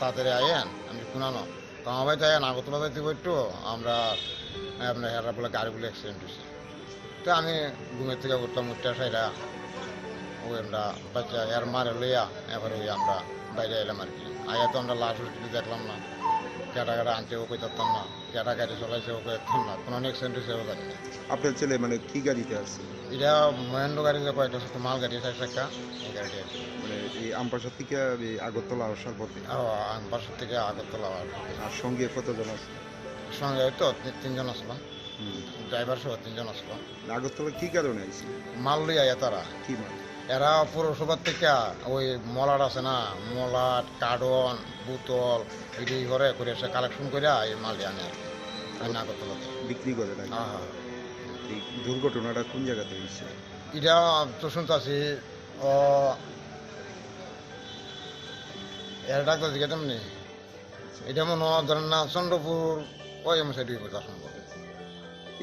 তাড়াতাড়ি আয়েন আমি শুনানো তো আমার ভাই তাই আগরতলা যাইতে একটু আমরা আপনার হেরা বলে গাড়িগুলো অ্যাক্সিডেন্ট হয়েছে তো আমি ঘুমের থেকে উঠতাম উঠতে সাইরা ওই আমরা বাচ্চা এর মারে লইয়া এবার ওই আমরা বাইরে এলাম আর কি আয়া তো আমরা লাশ হসপিটালে দেখলাম না কেটা কেটা আনছে ও করতাম না কেটা গাড়ি চলাইছে ও করতাম না কোনো অ্যাক্সিডেন্ট হয়েছে ও জানি না আপনার ছেলে মানে কি গাড়িতে আছে? এটা মহেন্দ্র গাড়ি যে কয়েকটা সাথে মাল গাড়ি চার চাকা এই গাড়িটি আর কি মানে এই আমপাশা থেকে এই আগরতলা আসার পথে। বাসা থেকে আগরতলা আর সঙ্গে কতজন আছে? সঙ্গে তো তিনজন আসলাম ড্রাইভার সহ তিনজন আসলো আগরতলা কি কারণে আইছে? মাল লইয়া তারা কি মাল? এরা পৌরসভার থেকে ওই মলাট আছে না মলাট কার্টন বোতল এটি করে করে সে কালেকশন করে এই মাল আনে আর কি আগরতলাতে বিক্রি করে নাকি? হ্যাঁ এই দুর্ঘটনাটা কোন জায়গাতে হয়েছে? এটা তো শুনতেছি ও এর ডাক্তার দিকে তেমনি এটা মনে হয় ধরেন না চন্দ্রপুর ওই সাইড সম্ভব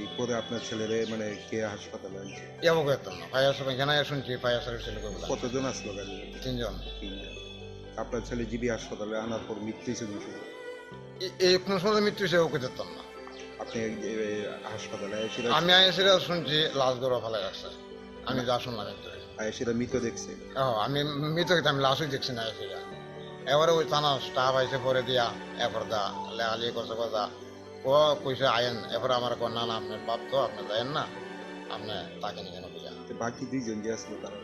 এই পরে আপনার ছেলেরে মানে কে হাসপাতালে আনছে? এমন করতাম না ফায়ার সার্ভিস এখানে শুনছি ফায়ার সার্ভিস ছেলে কতজন আসলো গাড়ি? তিনজন। আপনার ছেলে জিবি হাসপাতালে আনার পর মৃত্যু হয়েছে কোন সময়? এই কোনো সময় মৃত্যু হিসেবে ওকে যেতাম না। আপনি হাসপাতালে আমি আইসিরা শুনছি লাশ গড়া ফেলে রাখছে আমি যা শুনলাম একটু সেটা মৃত দেখছে? আমি মৃত আমি লাশই দেখছি না আইসিরা এবারে ওই থানা স্টাফ আইসে পরে দিয়া এরপর দা লেখালি করছে কথা ও কইসে আয়েন এরপরে আমার না না আপনার বাপ তো আপনি যায়েন না আপনি তাকে নিয়ে কেন বুঝা বাকি দুইজন যে আসলো তারা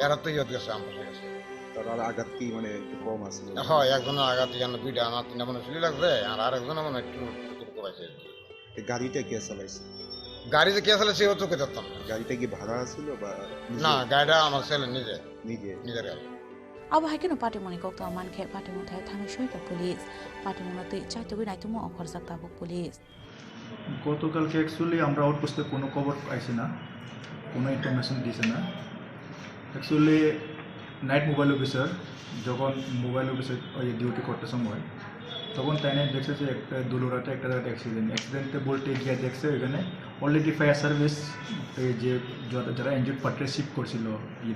এরা তো ইয়ত গেছে আমার গেছে তার আর আঘাত কি মানে একটু কম আসলো? হয় একজনের আঘাত এখানে দুইটা আমার তিনটা মনে চুলি লাগছে আর আরেকজনের মনে একটু করাইছে গাড়িটা কে চালাইছে? গাড়িতে কে আসলে সেও চোখে যেতাম গাড়িটা কি ভাড়া ছিল বা না গাড়িটা আমার ছেলে নিজের নিজের গাড়ি Abahaikan Patimoni Kokta Manke Patimutai Tami Shoika Police Patimunati Chaitubi Naitumo Okor Saktabuk Police গতকালকে অ্যাকচুয়ালি আমরা আউটপোস্টে কোনো খবর পাইছি না, কোনো ইনফরমেশন দিছে না। অ্যাকচুয়ালি নাইট মোবাইল অফিসার যখন মোবাইল অফিসার ওই ডিউটি করতে সময় তখন তাই দেখছে যে একটা দুলুরাতে একটা অ্যাক্সিডেন্টে বলতে গিয়ে দেখছে ওইখানে অলরেডি ফায়ার সার্ভিস যে যারা ইনজুর্ড পার্টি শিফট করছিল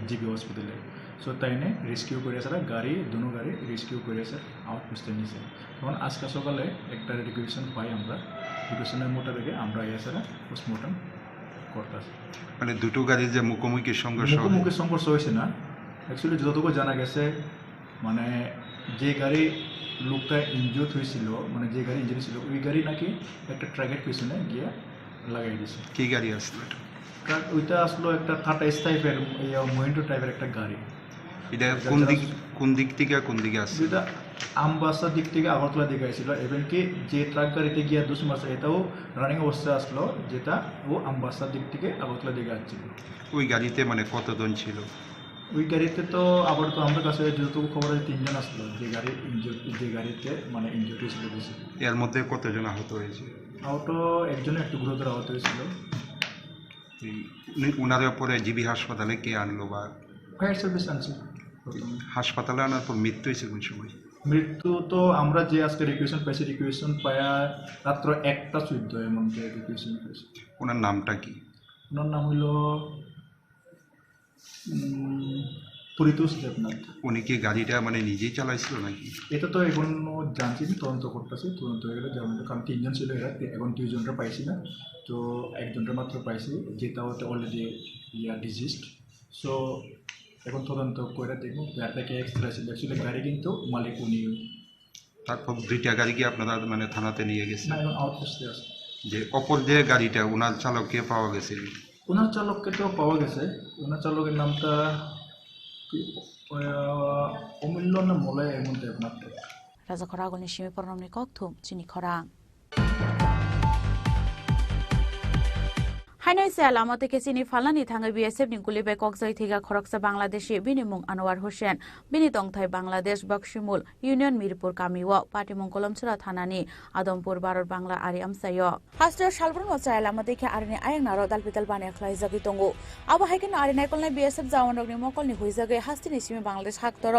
জিবি হসপিটালে সো তাই রেস্কিউ করে তারা গাড়ি দুনো গাড়ি রেস্কিউ করে আউটপোস্টে নিয়েছে। তখন আজকে সকালে একটা রিকুয়েশন পাই আমরা, রিকুয়েশনের মোতাবেকে আমরা এছাড়া পোস্টমর্টম করতেছি। মানে দুটো গাড়ির যে মুখোমুখি সংঘর্ষ হয়েছে না, অ্যাকচুয়ালি যতটুকু জানা গেছে মানে যে গাড়ি লোকটা ইনজুর্ড হয়েছিল মানে যে গাড়ি ইঞ্জুরি ছিল ওই গাড়ি নাকি একটা ট্রাকের পিছনে গিয়ে লাগাই দিয়েছে। কি গাড়ি আসলো? ওইটা আসলো একটা টাটা টাইপের মহিন্দ্রা টাইপের একটা গাড়ি। এটা কোন দিক থেকে কোন দিকে আসছে? এটা আমবাসার দিক থেকে আগরতলা দিকে আসছিল, এবং কি যে ট্রাক গাড়িতে গিয়ে দুসমাস এটাও রানিং অবস্থায় আসলো, যেটা ও আমবাসার দিক থেকে আগরতলা দিকে আসছিল। ওই গাড়িতে মানে কতজন ছিল? ওই গাড়িতে তো আবার তো আমার কাছে যতটুকু খবর আছে 3 জন আসলো, যে গাড়িতে মানে ইনজুরি ছিল বেশি। এর মধ্যে কতজন আহত হয়েছে? আহত একজনের একটু গুরুতর আহত হয়েছিল। উনার পরে জিবি হাসপাতালে কে আনলো বা ফায়ার সার্ভিস আনছে। হাসপাতালে আনার পর মৃত্যু হয়েছে কোন সময়? মৃত্যু তো আমরা যে আজকে রিকুয়েশন পাইছি, রিকুয়েশন পায়া রাত্র 1:14 এমন যে রিকুয়েশন পাইছি। ওনার নামটা কি? ওনার নাম হইল পরিতোষ দেবনাথ। উনি কি গাড়িটা মানে নিজেই চালাইছিল নাকি? এটা তো এখনো জানছি না, তদন্ত করতেছি, তদন্ত হয়ে গেলে যেমন কারণ 3 জন ছিল এরা, এখন 2 জনটা পাইছি না, তো একজনটা মাত্র পাইছি যেটা হতে অলরেডি ডিজিজড। সো এখন তদন্ত করে দেখবো গাড়িটাকে এক্সট্রা ছিল, অ্যাকচুয়ালি গাড়ি কিন্তু মালিক উনি। তারপর দুইটা গাড়ি কি আপনারা মানে থানাতে নিয়ে গেছে? না, এখন আউটপোস্টে আছে। যে অপর যে গাড়িটা ওনার চালককে পাওয়া গেছে? ওনার চালককে তো পাওয়া গেছে, ওনার চালকের নামটা অমূল্য না মলয় এমন Debnath. Raza Koragol Nishimi Pornomni Koktum Chini Korang Hainai se alama থেকে চিনি ফালানি থাঙ্গে বিএসএফ নিকুলি বে কক্সবাজার থেকে খরকসা বাংলাদেশে বিনিমুং আনোয়ার হোসেন বিনিতংথাই বাংলাদেশ বক্সিমুল ইউনিয়ন মিরপুর কামিও পাটিমুং কলমছড়া থানানি আদমপুর বারর বাংলা আরি আমসায় হাস্টার শালবরন ওচা আলামা দেখে আরনি আয়ং নারো দালপিতাল বানে খলাই জাগি তঙ্গু আবা হাইকেন আরি নাইকলনাই বিএসএফ জাওয়ানরগনি মকলনি হইজাগে হাস্তিনি সিমি বাংলাদেশ হাকতর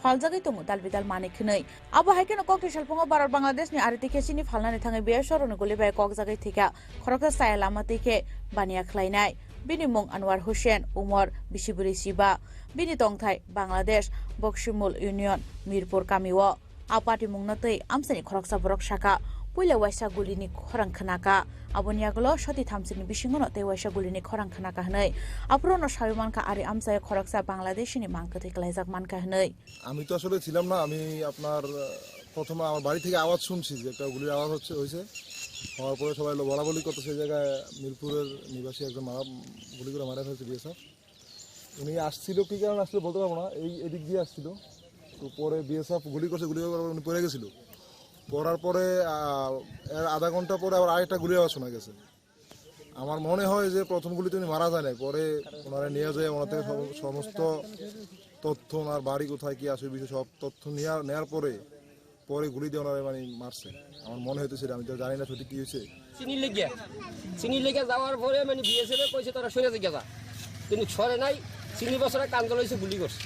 ফালজাগি তঙ্গু দালপিতাল মানে খিনই আবা হাইকেন কক্টি শালপঙ্গ বারর বাংলাদেশ নি আরি থেকে চিনি ফালানি থাঙ্গে বিএসএফ নিকুলি বে কক্সবাজার থেকে খরকসা আলামা দেখে বানিয়া খ্লাইনাই বিনিমুং আনোয়ার হোসেন উমর বিশিবুরি শিবা বিনিতংথাই বাংলাদেশ বক্সিমুল ইউনিয়ন মিরপুর কামিও a party mung natei amsani khoroksa borok saka puila waisa gulini khorang khanaka aboni aglo shoti thamsini bisingono te waisa gulini khorang khanaka hnei aprono shabimanka ari amsai khoroksa bangladeshini mangkati klaijak manka hnei আমি তো আসলে ছিলাম না আমি আপনার প্রথমে আমার বাড়ি থেকে আওয়াজ শুনছি যে একটা গুলির আওয়াজ হয়েছে হওয়ার পরে সবাই বলা বলি করতেছে সেই জায়গায় মিরপুরের নিবাসী একজন গুলি করে মারা হয়েছে বিএসএফ উনি আসছিল কী কারণে আসছিল বলতে পারবো না এদিক দিয়ে আসছিল তো পরে বিএসএফ গুলি করার পর উনি পড়ে গেছিল পড়ার পরে এর আধা ঘন্টা পরে আবার আরেকটা গুলি আওয়াজ শোনা গেছে আমার মনে হয় যে প্রথম গুলিতে উনি মারা যায় নাই পরে ওনারা নিয়ে যায় ওনার থেকে সমস্ত তথ্য ওনার বাড়ি কোথায় কি আসে বিষয় সব তথ্য নেওয়ার পরে পরে গুলি দিয়ে ওনারা মানে মারছে আমার মনে হইতেছে আমি তো জানি না সঠিক কি হয়েছে চিনি লেগে যাওয়ার পরে মানে বিএসএফ কইছে তারা সরে যে গেছা কিন্তু সরে নাই চিনি বছরে কান্দল হয়েছে গুলি করছে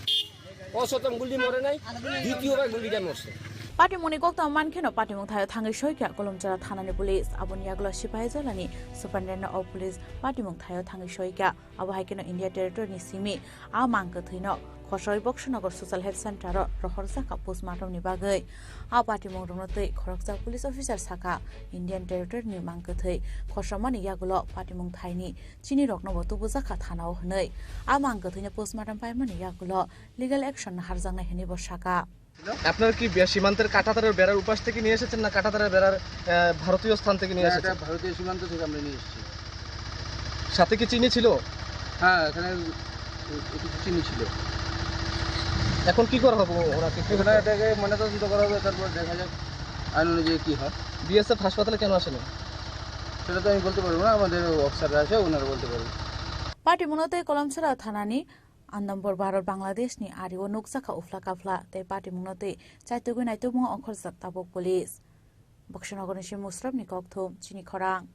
অসতম গুলি মরে নাই দ্বিতীয়বার গুলিটা মরছে Patimoni gokta mankheno patimong thayo thangai soikya kolomchara thanani police aboni aglo sipai jalani superintendent of police patimong thayo thangai soikya abo haikeno India territory ni simi a mangka thino khosoi bokshnagor social health center rohorsa ka postmortem ni bagai a patimong ronotei khoroksa police officer saka Indian territory ni mangka thei khosomani yagulo patimong thaini chini rokno botu bujaka thanao hnei a mangka thine postmortem paimani yagulo legal action harjanga heni bosaka আপনার কি সীমান্তের কাঁটাতারের বেড়ার উপাস থেকে নিয়ে এসেছেন না কাঁটাতারের বেড়ার ভারতীয় স্থান থেকে নিয়ে এসেছেন ভারতীয় সীমান্ত থেকে আমরা নিয়ে এসেছি সাথে কি চিনি ছিল হ্যাঁ এখানে কিছু চিনি ছিল এখন কি করা হবে ওনাকে এখানে এটাকে ময়নাতদন্ত করা হবে তারপর দেখা যাক আইন অনুযায়ী কী হয় বিএসএফ হাসপাতালে কেন আসেনি সেটা তো আমি বলতে পারবো না আমাদের অফিসাররা আছে ওনারা বলতে পারবো Party munote kolomchara thanani Andambor Bharat Bangladesh ni ariwo nuksaka ufla kafla te party munote chaitugu naitumo onkhor tabok police Bakshanagor ni musrab ni kokthom chini khorang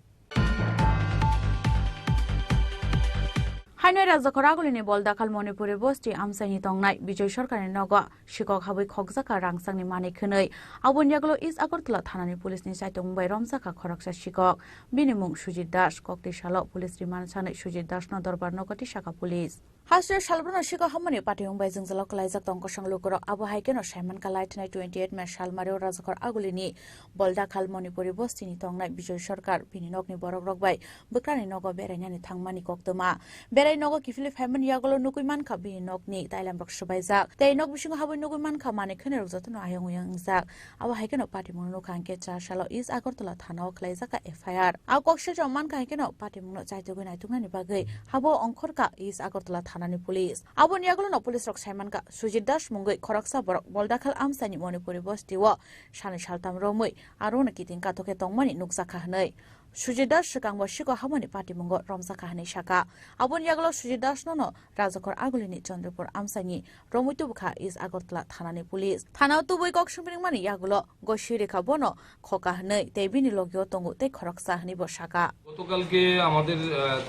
Hainoi Rajakoragulini Boldakal Manipuri Bosti Amsani Tongnai Bijoy Sarkarini Nogo Shikok Habui Khokjaka Rangsangni Mani Khwnei Aboniaglo East Agartala Thanani Police ni Saitung Bai Romjaka Khoroksa Shikok Binimung Sujit Das Kokti Shalo Police Remand Sanai Sujit Das no Dorbar Nogati Shaka Police Hasre Shalbrano Shikok Hamani Patiung Bai Jingzalo Kalaijak Tongko Sanglukoro Abu Haikeno Shaiman Kalai Tnai 28 May Shalmario Rajakoragulini Boldakal Manipuri Bosti ni Tongnai Bijoy Sarkar Bininok ni Borok Rokbai Bukrani Nogo Beranyani Thangmani Koktoma Berai nogo kifili family yagolo nukuiman ka bi nokni tailam rok subaijak tei nok bisingo haboi nukuiman ka mane khene rok jotno ayang uyang jak abo haikeno party mono kangke 4 salo is agartala thanao khlaijaka FIR a kokse joman ka haikeno party mono chaitugoi naitungna ni bagai habo ongkhor ka is agartala thanani police abo niagolo no police rok saiman ka Sujit Das mungoi khoroksa borok Boldakal Amsani Manipuri Bosti wo sani saltam romoi aro na kiting ka toke tongmani nukjaka hnei Sujit Das Shikangbo Shiko Hamani Party Mungo Romsaka Hani Shaka Abon Yaglo Sujit Das no Rajakor Agulini Chandrapur Amsani Romutubka is Agartala Thanani Police Thanao Tuboi Kok Shumping Mani Yagulo Goshirika Bono Khoka Hanei Tebini Logio Tongu Te Khoroksa Hani Boshaka গতকালকে আমাদের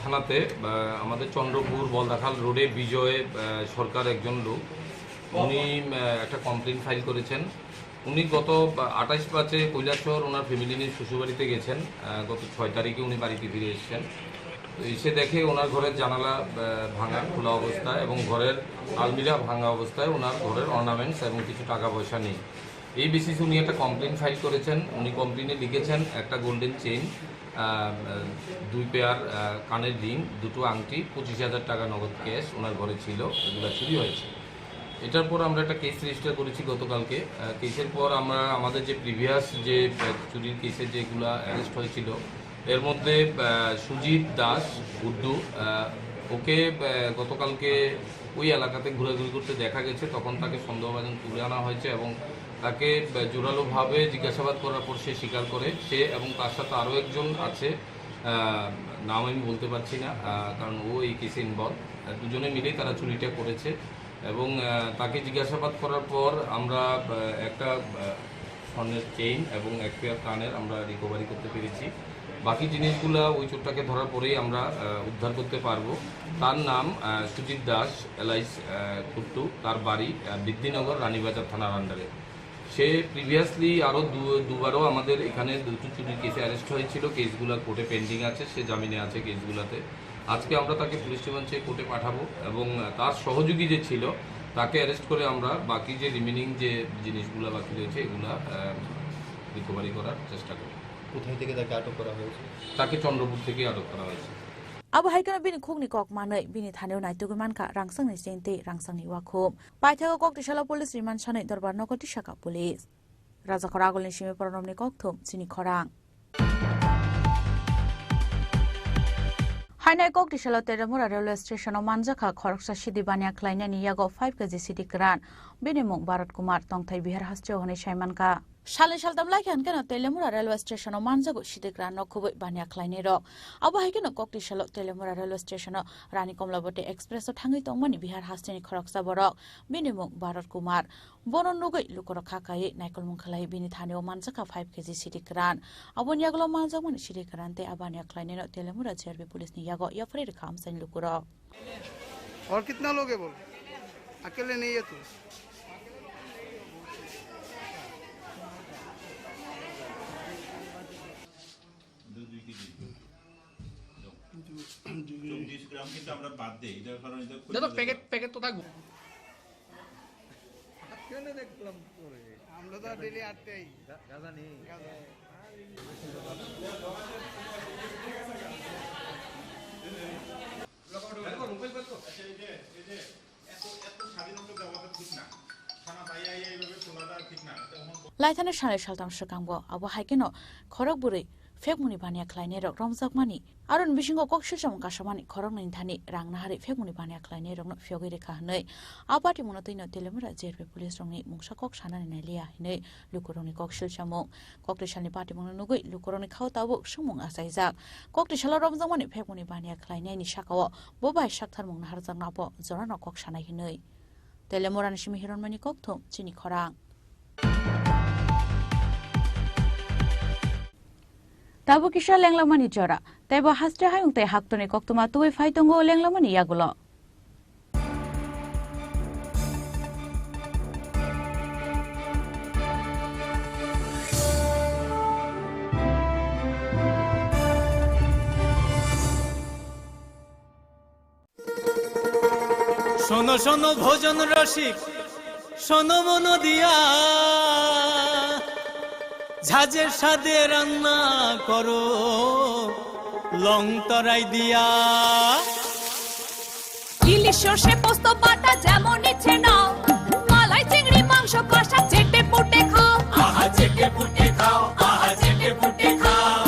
থানাতে আমাদের চন্দ্রপুর বলদাখাল রোডে বিজয় সরকার একজন লোক উনি একটা complain file করেছেন উনি গত 28/5 কৈলাসহর ওনার ফ্যামিলি নিয়ে শ্বশুরবাড়িতে গেছেন গত 6 তারিখে উনি বাড়িতে ফিরে এসেছেন তো এসে দেখে ওনার ঘরের জানালা ভাঙা খোলা অবস্থায় এবং ঘরের আলমিরা ভাঙা অবস্থায় ওনার ঘরের অর্নামেন্টস এবং কিছু টাকা পয়সা নেই এই বেসিসে উনি একটা কমপ্লেইন ফাইল করেছেন উনি কমপ্লেইনে লিখেছেন একটা গোল্ডেন চেইন 2 পেয়ার কানের রিং দুটো আংটি 25,000 টাকা নগদ ক্যাশ ওনার ঘরে ছিল এগুলো চুরি হয়েছে এটার পর আমরা একটা কেস রেজিস্টার করেছি গতকালকে কেসের পর আমরা আমাদের যে প্রিভিয়াস যে চুরির কেসে যেগুলো অ্যারেস্ট হয়েছিল এর মধ্যে সুজিত দাস গুড্ডু ওকে গতকালকে ওই এলাকাতে ঘোরাঘুরি করতে দেখা গেছে তখন তাকে সন্দেহভাজন তুলে আনা হয়েছে এবং তাকে জোরালোভাবে জিজ্ঞাসাবাদ করার পর সে স্বীকার করে সে এবং তার সাথে আরও একজন আছে নাম আমি বলতে পারছি না কারণ ও এই কেসে ইনভলভ দুজনে মিলেই তারা চুরিটা করেছে এবং তাকে জিজ্ঞাসাবাদ করার পর আমরা একটা স্বর্ণের চেইন এবং এক পেয়ার কানের আমরা রিকভারি করতে পেরেছি বাকি জিনিসগুলো ওই চোরটাকে ধরার পরেই আমরা উদ্ধার করতে পারবো তার নাম সুজিত দাস এলাইস কুট্টু তার বাড়ি বৃদ্ধিনগর রানীবাজার থানার আন্ডারে সে প্রিভিয়াসলি আরও দুবারও আমাদের এখানে দুটো চুরির কেসে অ্যারেস্ট হয়েছিল কেসগুলো কোর্টে পেন্ডিং আছে সে জামিনে আছে কেসগুলোতে আজকে আমরা তাকে পুলিশ রিমান্ড চেয়ে কোর্টে পাঠাবো এবং তার সহযোগী যে ছিল তাকে অ্যারেস্ট করে আমরা বাকি যে রিমেনিং যে জিনিসগুলো বাকি রয়েছে এগুলা রিকভারি করার চেষ্টা করি। কোথায় থেকে তাকে আটক করা হয়েছে? তাকে চন্দ্রপুর থেকে আটক করা হয়েছে। Abo haikana bini khukni kok manai bini thaneu nai tuguman ka rangsang ni sente rangsang ni wakhum paithaka kok tishala police riman sanai darbar nokoti shaka police raja khoragol ni sime paranom ni kok thum chini khorang Hainai kok tishala Teramura railway station o manjaka khoroksa sidi bania klaina ni yago 5 kg city kran bini mung Bharat Kumar tongthai bihar hasteo hone shaiman ka Shalin shaldam like han kana Telemura railway station o manjago sidikran no khuboi bania klaine rok abo haikena kokti shalo Telemura railway station o Rani Komlabote express o thangai tongmani bihar hasteni khoroksa borok binimung Bharat Kumar bonon nugoi lukoro khakai naikol mungkhalai bini thaneo manjaka 5 kg sidikran abo nyaglo manjagmani sidikran te abania klaine no Telemura JRB police ni yago yafre kham san lukoro और कितना लोग है बोल अकेले नहीं है तू দাদা প্যাকেট তো থাকবো क्यों देखलाम তোরে আমরা তো ডেইলি আটতেই গাজা নেই Laithana shale shaltam shakangbo abo haikeno khorok buri fekmuni bania klaine rok romjakmani aron bisingo kokshil jam kasamani khorok nin thani rangna hari fekmuni bania klaine rok no fyogi rekha hnei apati monotoino Telemura JRB police rongni mungsa kok sanani nailia hinei lukoroni kokshil jamo kokti shalni party mongno nugoi lukoroni khawtabu sumung asaijak kokti shala romjakmani fekmuni bania klaine ni shakao bobai shakthar mungna harjak napo jorano kok sanai hinei Telemura ni simi hironmani kok thum chini khorang Tabu kisha lenglamani jora taibo hastra hayung te haktone koktuma tuwe faitongo lenglamani yagulo শোনো শোনো ভোজন রসিক শোনো মন দিয়া ঝাঁঝের সাদে রান্না করো long তরাই দিয়া ইলিশ সর্ষে পোস্ত বাটা যেমন ইচ্ছে নাও মালাই চিংড়ি মাংস কষা চেটে পুটে খাও আহা চেটে পুটে খাও আহা চেটে পুটে খাও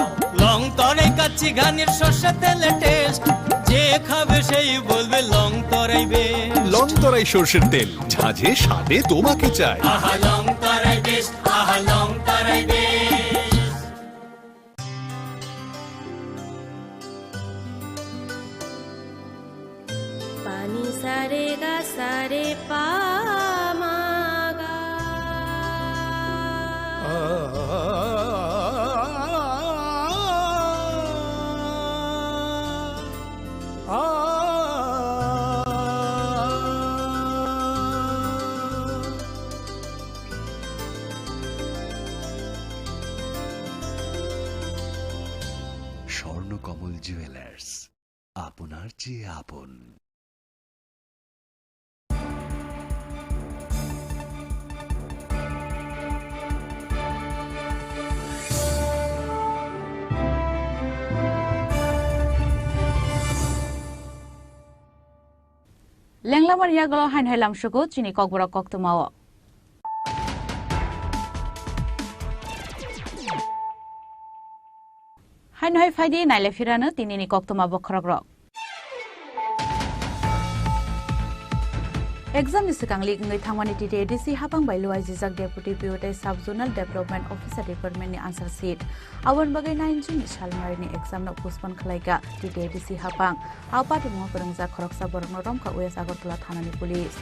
লং তরাই কাচ্চি ঘানির সর্ষে তেলে টেস্ট যে খাবে সেই বলবে লং তরাই বেশ লং তরাই সর্ষের তেল ঝাঁঝে স্বাদে তোমাকে চাই আহা লং তরাই বেশ আহা লং তরাই বেশ পানি সারে গা সারে পা মাগা স্বর্ণকমল জুয়েলার্স আপনার চেয়ে আপন Lenglamani yagulo hain hailam shugo chini kokbora koktumao Hain hai faidi naile firana tinini koktuma bokhrogrok Exam ni sikangli ngai thangmani TTADC hapang bai luai jijak deputy POT sub zonal development officer department ni answer sheet awon bagai 9 June salmari ni exam no postpone khlaiga TTADC hapang apati mo perangja khoroksa borno romka US Agartala thana ni police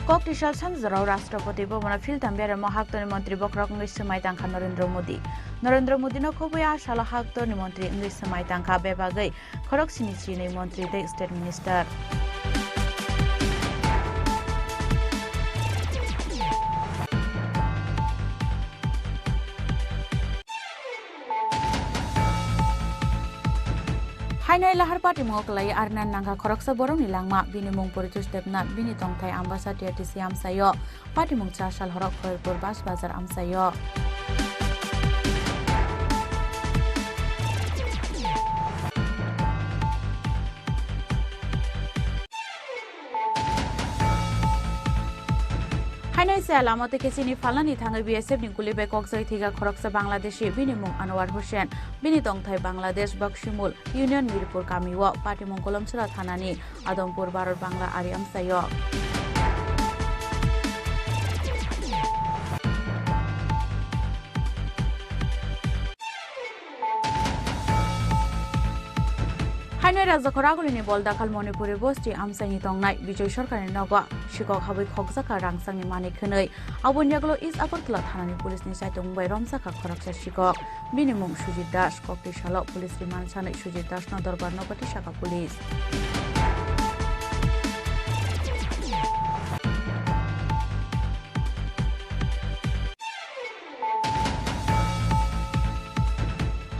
Koktisal Sanjaro Rashtrapati Bhavana Philtambera Mahaktoni Mantri Bokrok English Samai Tangkha Narendra Modi no khobuya shala haktoni mantri English Samai Tangkha bebagai khorok sini chini mantri the state minister Hainai lahar patimung kelai arnan nangka khoroksa borong ni langma binimung poritus depnat bini tongthai ambassador TC amsayo patimung chasal horok khoirpur bas bazar amsayo Hainai se alamate ke chini falani thangai BSF ni gulibai kokjai thiga khoroksa Bangladeshi binimung Anwar Hussein bini tongthai Bangladesh Bakshimul Union Mirpur Kamiwo patimung Kolomchura thanani Adompur Bharat Bangla Ari amsayo Hainai rajakhoragulini boldakal Manipuri bosti amsaini tongnai Bijoy Sarkarni nogo shikok habai khokjaka rangsangni manik khwnai aboniaglo East Agartala thanani pulisni saitung bai romjaka khoroksa shikok binimung Sujit Das Koktisalo pulis rimand sanai Sujit Das no dorbar nogati shaka pulis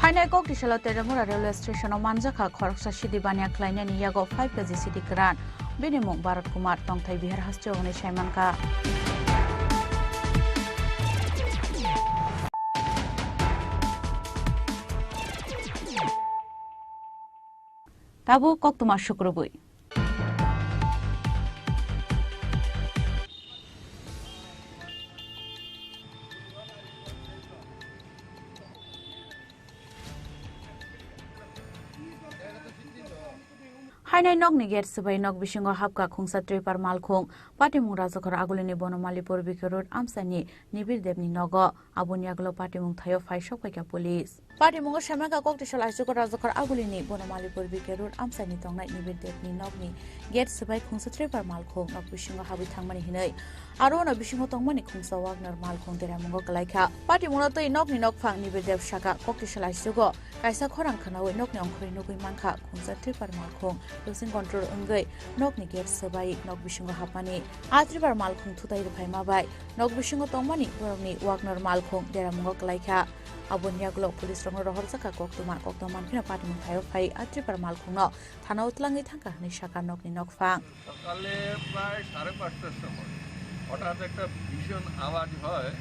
Hainai Koktisalo Teramura railway station manjaka khoroksa sidi bania klainani yago 5 kg city kran binimung Bharat Kumar tongthai Bihar hastio hone saimanka Tabu koktuma shukrubui Hainai nog ni get sabai nog bisingo hapka khungsa tripar malkhung patimung rajakhor agulini Bonomali Purbi Road amsani Nibir Devni nogo aboniaglo patimung thayo faisok paika police patimung samaka Koktisal aisukor rajakhor agulini Bonomali Purbi Road amsani tongnai Nibir Devni nogni get sabai khungsa tripar malkhung nog bisingo habi thangmani hinai aro na bisingo tongmani khungsa Wagner malkhung teramungo kalaikha patimung toi nogni nog phang Nibir Dev shaka Koktisal aisugo kaisa khorang khanawi nogni ongkhoi nugui mankha khungsa tripar malkhung losing control ungai nok ni get sabai nok bisingo hapani atribar malkhung thutai ruphai mabai nok bisingo tongmani borokni Wagner malkhung deramungo kalaikha aboniaglo police rong rohor jaka koktoman khina patimung thayo phai atribar malkhung no thana utlangi thangka ni shaka nok ni nok phang সকালে প্রায় 5:30টার সময় হঠাৎ একটা ভীষণ আওয়াজ হয়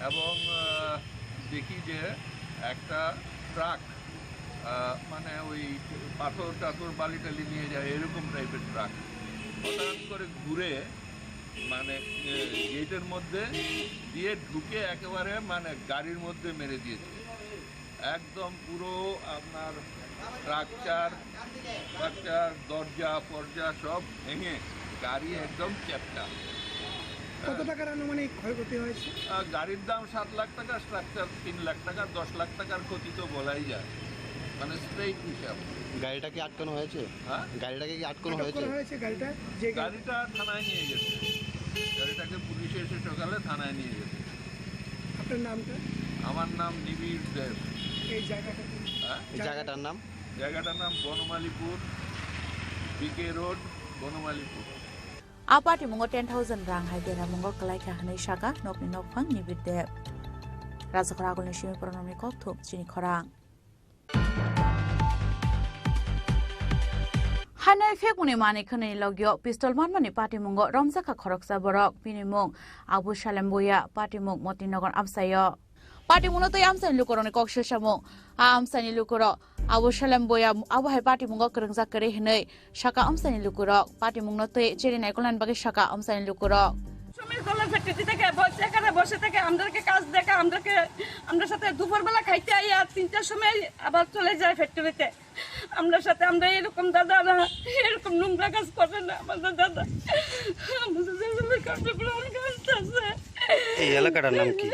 এবং দেখি যে একটা ট্রাক মানে ওই পাথর টাথর বালি টালি নিয়ে যায় এরকম টাইপের ট্রাক হঠাৎ করে ঘুরে মানে গেটের মধ্যে দিয়ে ঢুকে একেবারে মানে গাড়ির মধ্যে মেরে দিয়েছে একদম পুরো আপনার স্ট্রাকচার দরজা ফরজা সব ভেঙে গাড়ি একদম চ্যাপ্টা কত টাকার আনুমানিক ক্ষয়ক্ষতি হয়েছে গাড়ির দাম 7 লাখ টাকা স্ট্রাকচার 3 লাখ টাকা 10 লাখ টাকার ক্ষতি তো বলাই যায় মানে স্ট্রেট হিসাব গাড়িটা কি আটকানো হয়েছে হ্যাঁ গাড়িটাকে কি আটকানো হয়েছে গাড়িটা থানায় নিয়ে গেছে গাড়িটাকে পুলিশে এসে সকালে থানায় নিয়ে গেছে আপনার নামটা আমার নাম নিবিড় দেব এই জায়গাটা জায়গাটার নাম বনমালীপুর বিকে road Banamalipur apati mungo 10,000 rang hai dera mungo kalaikha hanai shaka nokni nokphang Nibir Dev rajakhor agulni simi pronomni kokthum chini khorang Hanai fekmuni mani khani logyo pistol manmani patimung romjaka khoroksa borok binimung Abu Salam Boya patimung Motinagar amsayo patimung to amsani lukoroni kokshesamo amsani lukoro Abu Salam Boya Abu hai patimung krungja kare hinai shaka amsani lukoro patimung no te cheri naikolan bagi shaka amsani lukoro কলের factory থেকে এখানে বসে থেকে আমাদেরকে কাজ দেখা আমরা সাথে দুপুরবেলা খাইতে আইয়া 3টার সময় আবার চলে যায় ফ্যাক্টরিতে আমরা এরকম দাদা না এরকম নোংরা কাজ করে না আমাদের দাদা এই এলাকাটার নাম কি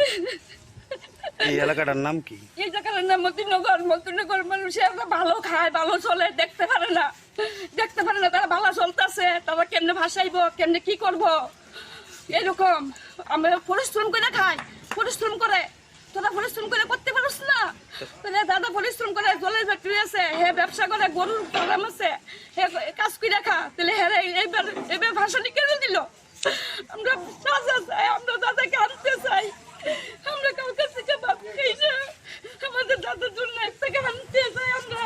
এই এলাকাটার নাম কি এই জায়গাটার নাম মতিনগর মানুষেরা ভালো খায় ভালো চলে দেখতে পারে না তারা ভালো চলতেছে তারা কেমনে ভাসাইবো কেমনে কি করবো এরকম আমরা পরিশ্রম করে খাই পরিশ্রম করে তোরা পরিশ্রম করে করতে পারছ না তাহলে দাদা পরিশ্রম করে জলের ফ্যাক্টরি আছে হে ব্যবসা করে গরুর ফার্ম আছে হে কাজ করে খা তাহলে হে এইবার ভাষণই কেন দিল আমরা চাই আমরা দাদাকে আনতে চাই আমরা কাউকে থেকে ভাব খাই না আমাদের দাদার জন্য এক থেকে আনতে চাই আমরা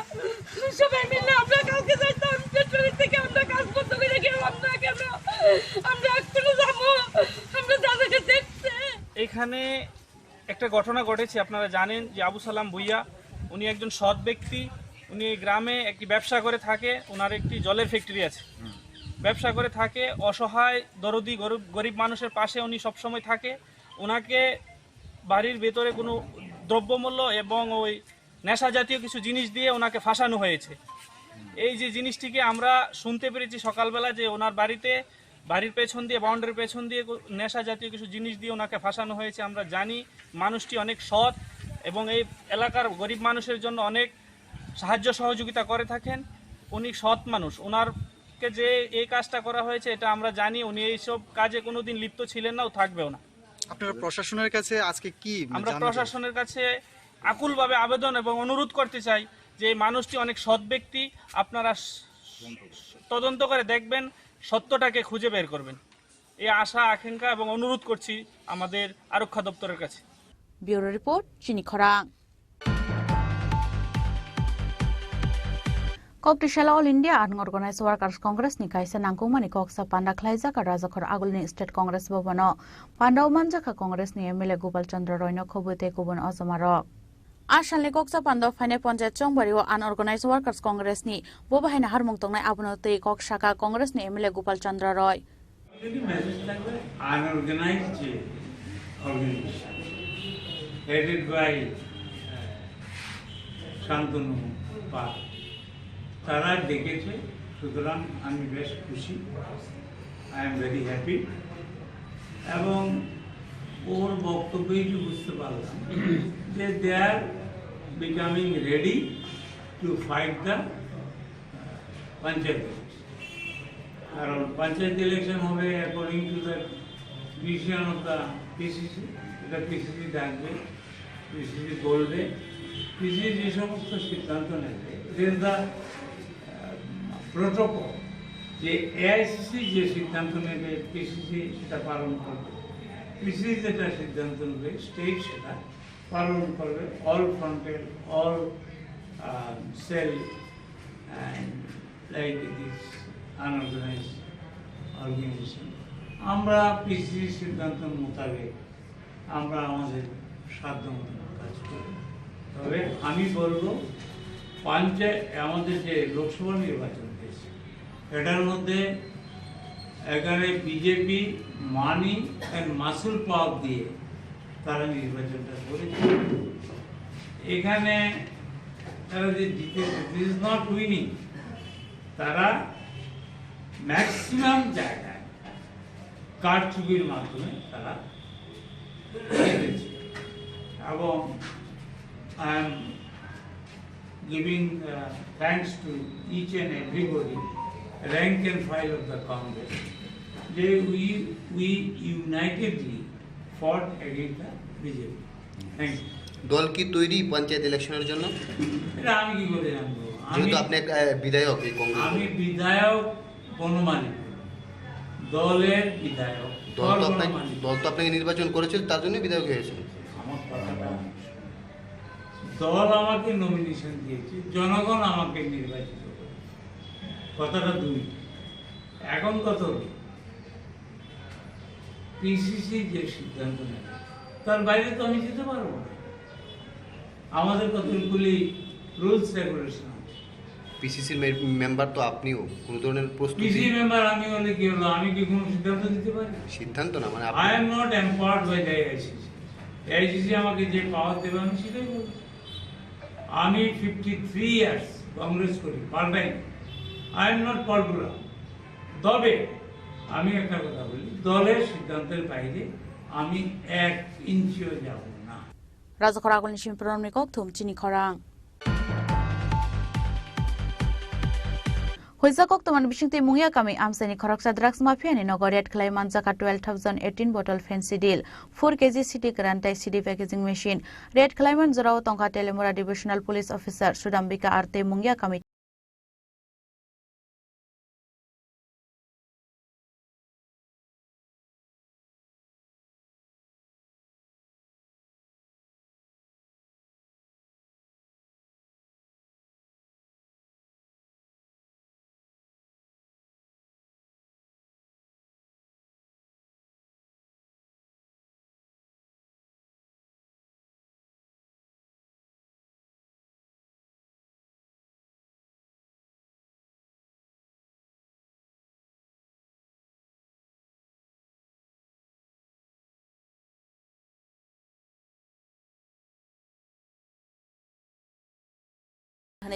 সবাই মিলে আমরা এখানে একটা ঘটনা ঘটেছে, আপনারা জানেন যে আবু সালাম ভুইয়া উনি একজন সৎ ব্যক্তি। উনি গ্রামে একটি ব্যবসা করে থাকে, ওনার একটি জলের ফ্যাক্টরি আছে, ব্যবসা করে থাকে, অসহায় দরদি গরিব মানুষের পাশে উনি সবসময় থাকে। ওনাকে বাড়ির ভেতরে কোনো দ্রব্যমূল্য এবং ওই নেশা জাতীয় কিছু জিনিস দিয়ে ওনাকে ফাঁসানো হয়েছে। এই যে জিনিসটিকে আমরা শুনতে পেরেছি সকালবেলা যে ওনার বাড়ির পেছন দিয়ে, বাউন্ডারির পেছন দিয়ে নেশা জাতীয় কিছু জিনিস দিয়ে ওনাকে ফাঁসানো হয়েছে। আমরা জানি মানুষটি অনেক সৎ এবং এই এলাকার গরিব মানুষের জন্য অনেক সাহায্য সহযোগিতা করে থাকেন। উনি সৎ মানুষ, ওনারকে যে এই কাজটা করা হয়েছে এটা আমরা জানি। উনি এইসব কাজে কোনোদিন লিপ্ত ছিলেন না ও থাকবেও না। আপনারা প্রশাসনের কাছে আজকে কি আমরা প্রশাসনের কাছে আকুলভাবে আবেদন এবং অনুরোধ করতে চাই যে এই মানুষটি অনেক সৎ ব্যক্তি, আপনারা তদন্ত করে দেখবেন, সত্যটাকে খুঁজে বের করবেন, এই আশা আকাঙ্ক্ষা এবং অনুরোধ করছি আমাদের আরক্ষা দপ্তরের কাছে। ব্যুরো রিপোর্ট, চিনি খরাং। Koktishala All India Unorganized Workers Congress ni kaisa nangkungmani koksa panda khlaijaka rajakhor agulni State Congress bobano pandau manjaka Congress ni MLA Gopal Chandra Roy no khobute kubun ozamaro Ashalni koksa pandau phane panchayat chongbari o Unorganized Workers Congress ni bobahaina harmung tongnai abonoti kokshaka Congress ni MLA Gopal Chandra Roy unorganized organization headed by Shantanu Pal তারা ডেকেছে, সুতরাং আমি বেশ খুশি, I am very happy. এবং ওর বক্তব্যই বুঝতে পারলাম যে they are becoming ready to fight the panchayat election. কারণ পঞ্চায়েত ইলেকশন হবে according to the decision of the PCC. এটা পিসিসি ডাকবে, পিসিসি বলবে, পিসিসি যে সমস্ত সিদ্ধান্ত নেবে দেন দ্য প্রোটোকল, যে এআইসিসি যে সিদ্ধান্ত নেবে পিসিসি সেটা পালন করবে, পিসিসি যেটা সিদ্ধান্ত নেবে স্টেট সেটা পালন করবে। All frontal, all cell and like this unorganise organisation. আমরা পিসিসি সিদ্ধান্ত মোতাবেক আমরা আমাদের সাধ্য মতো কাজ করি। তবে আমি বলবো আমাদের যে লোকসভা নির্বাচন হয়েছে এটার মধ্যে এখানে বিজেপি মানি অ্যান্ড মাসুল পাওয়ার দিয়ে তারা নির্বাচনটা করেছে। এখানে তারা যে জিতেছে, দিস ইজ নট উইনিং, তারা ম্যাক্সিমাম জায়গায় কারচুপির মাধ্যমে তারা জিতেছে। এবং I am giving thanks to each and everybody, rank and file of the Congress. We unitedly fought against the BJP. Thank you. দল কি তৈরি পঞ্চায়েত ইলেকশনের জন্য? এটা আমি কি করে জানবো? যেহেতু আপনি বিধায়ক এই কংগ্রেস। আমি বিধায়ক বনমালী, দলের বিধায়ক। দল তো আপনাকে নির্বাচন করেছিল, তার জন্য বিধায়ক হয়েছিল। আমার কথাটা, দল আমাকে নমিনেশন দিয়েছে, জনগণ আমাকে নির্বাচিত করে, কথাটা দুই। এখন কত পিসিসি যে সিদ্ধান্ত নেবে তার বাইরে তো আমি যেতে পারবো না। আমাদের কতগুলি রুলস রেগুলেশন আছে। পিসিসির মেম্বার তো আপনিও, কোন ধরনের প্রস্তুতি? পিসি মেম্বার আমি হলে কি হলো, আমি কি কোনো সিদ্ধান্ত দিতে পারি? সিদ্ধান্ত না, মানে I am not empowered by the AICC. AICC আমাকে যে পাওয়ার দেবে আমি সেটাই বলবো। আমি 53 ইয়ার্স কংগ্রেস করি, পাল্টাই। I am not popular. তবে আমি একটা কথা বলি, দলের সিদ্ধান্তের বাইরে আমি 1 ইঞ্চিও যাব না। রাজাখর আগলনি সিমপ্রনমি কক থুম চিনি খরাং Hoisa kok teman bisingti mungya kami amsani khoraksa drugs mafia ni nogoriat khlai manjaka 12,018 bottle fancy deal 4 kg city grantai cd packaging machine red khlaiman jorao tongka telemora divisional police officer sudambika arte mungya kami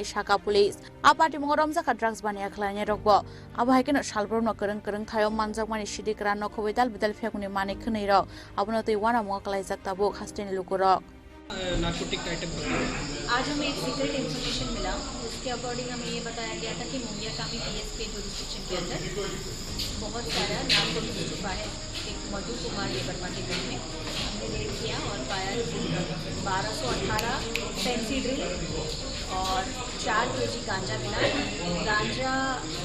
Shaka police. Apati Moromzaka drugs bania Klania Rogbo. Abahakan Shalbrono Kurung Tayo Manzak Mani Shidikran no Kovidal Vidal Fakuni Mani Kuniro. Abunoti Wana Mokalaiza Tabuk Hastin Lukurok. Narcotic item आज हमें एक secret information मिला उसके according हमें ये बताया गया था कि मुंगिया कामी पीएस के जुरिस्डिक्शन के अंदर बहुत सारा नाम को मिल चुका है एक मधु कुमार देवर्मा के घर में हमने रेड किया और पाया 1218 फैंसी ड्रिल और 4 केजी गांजा मिला गांजा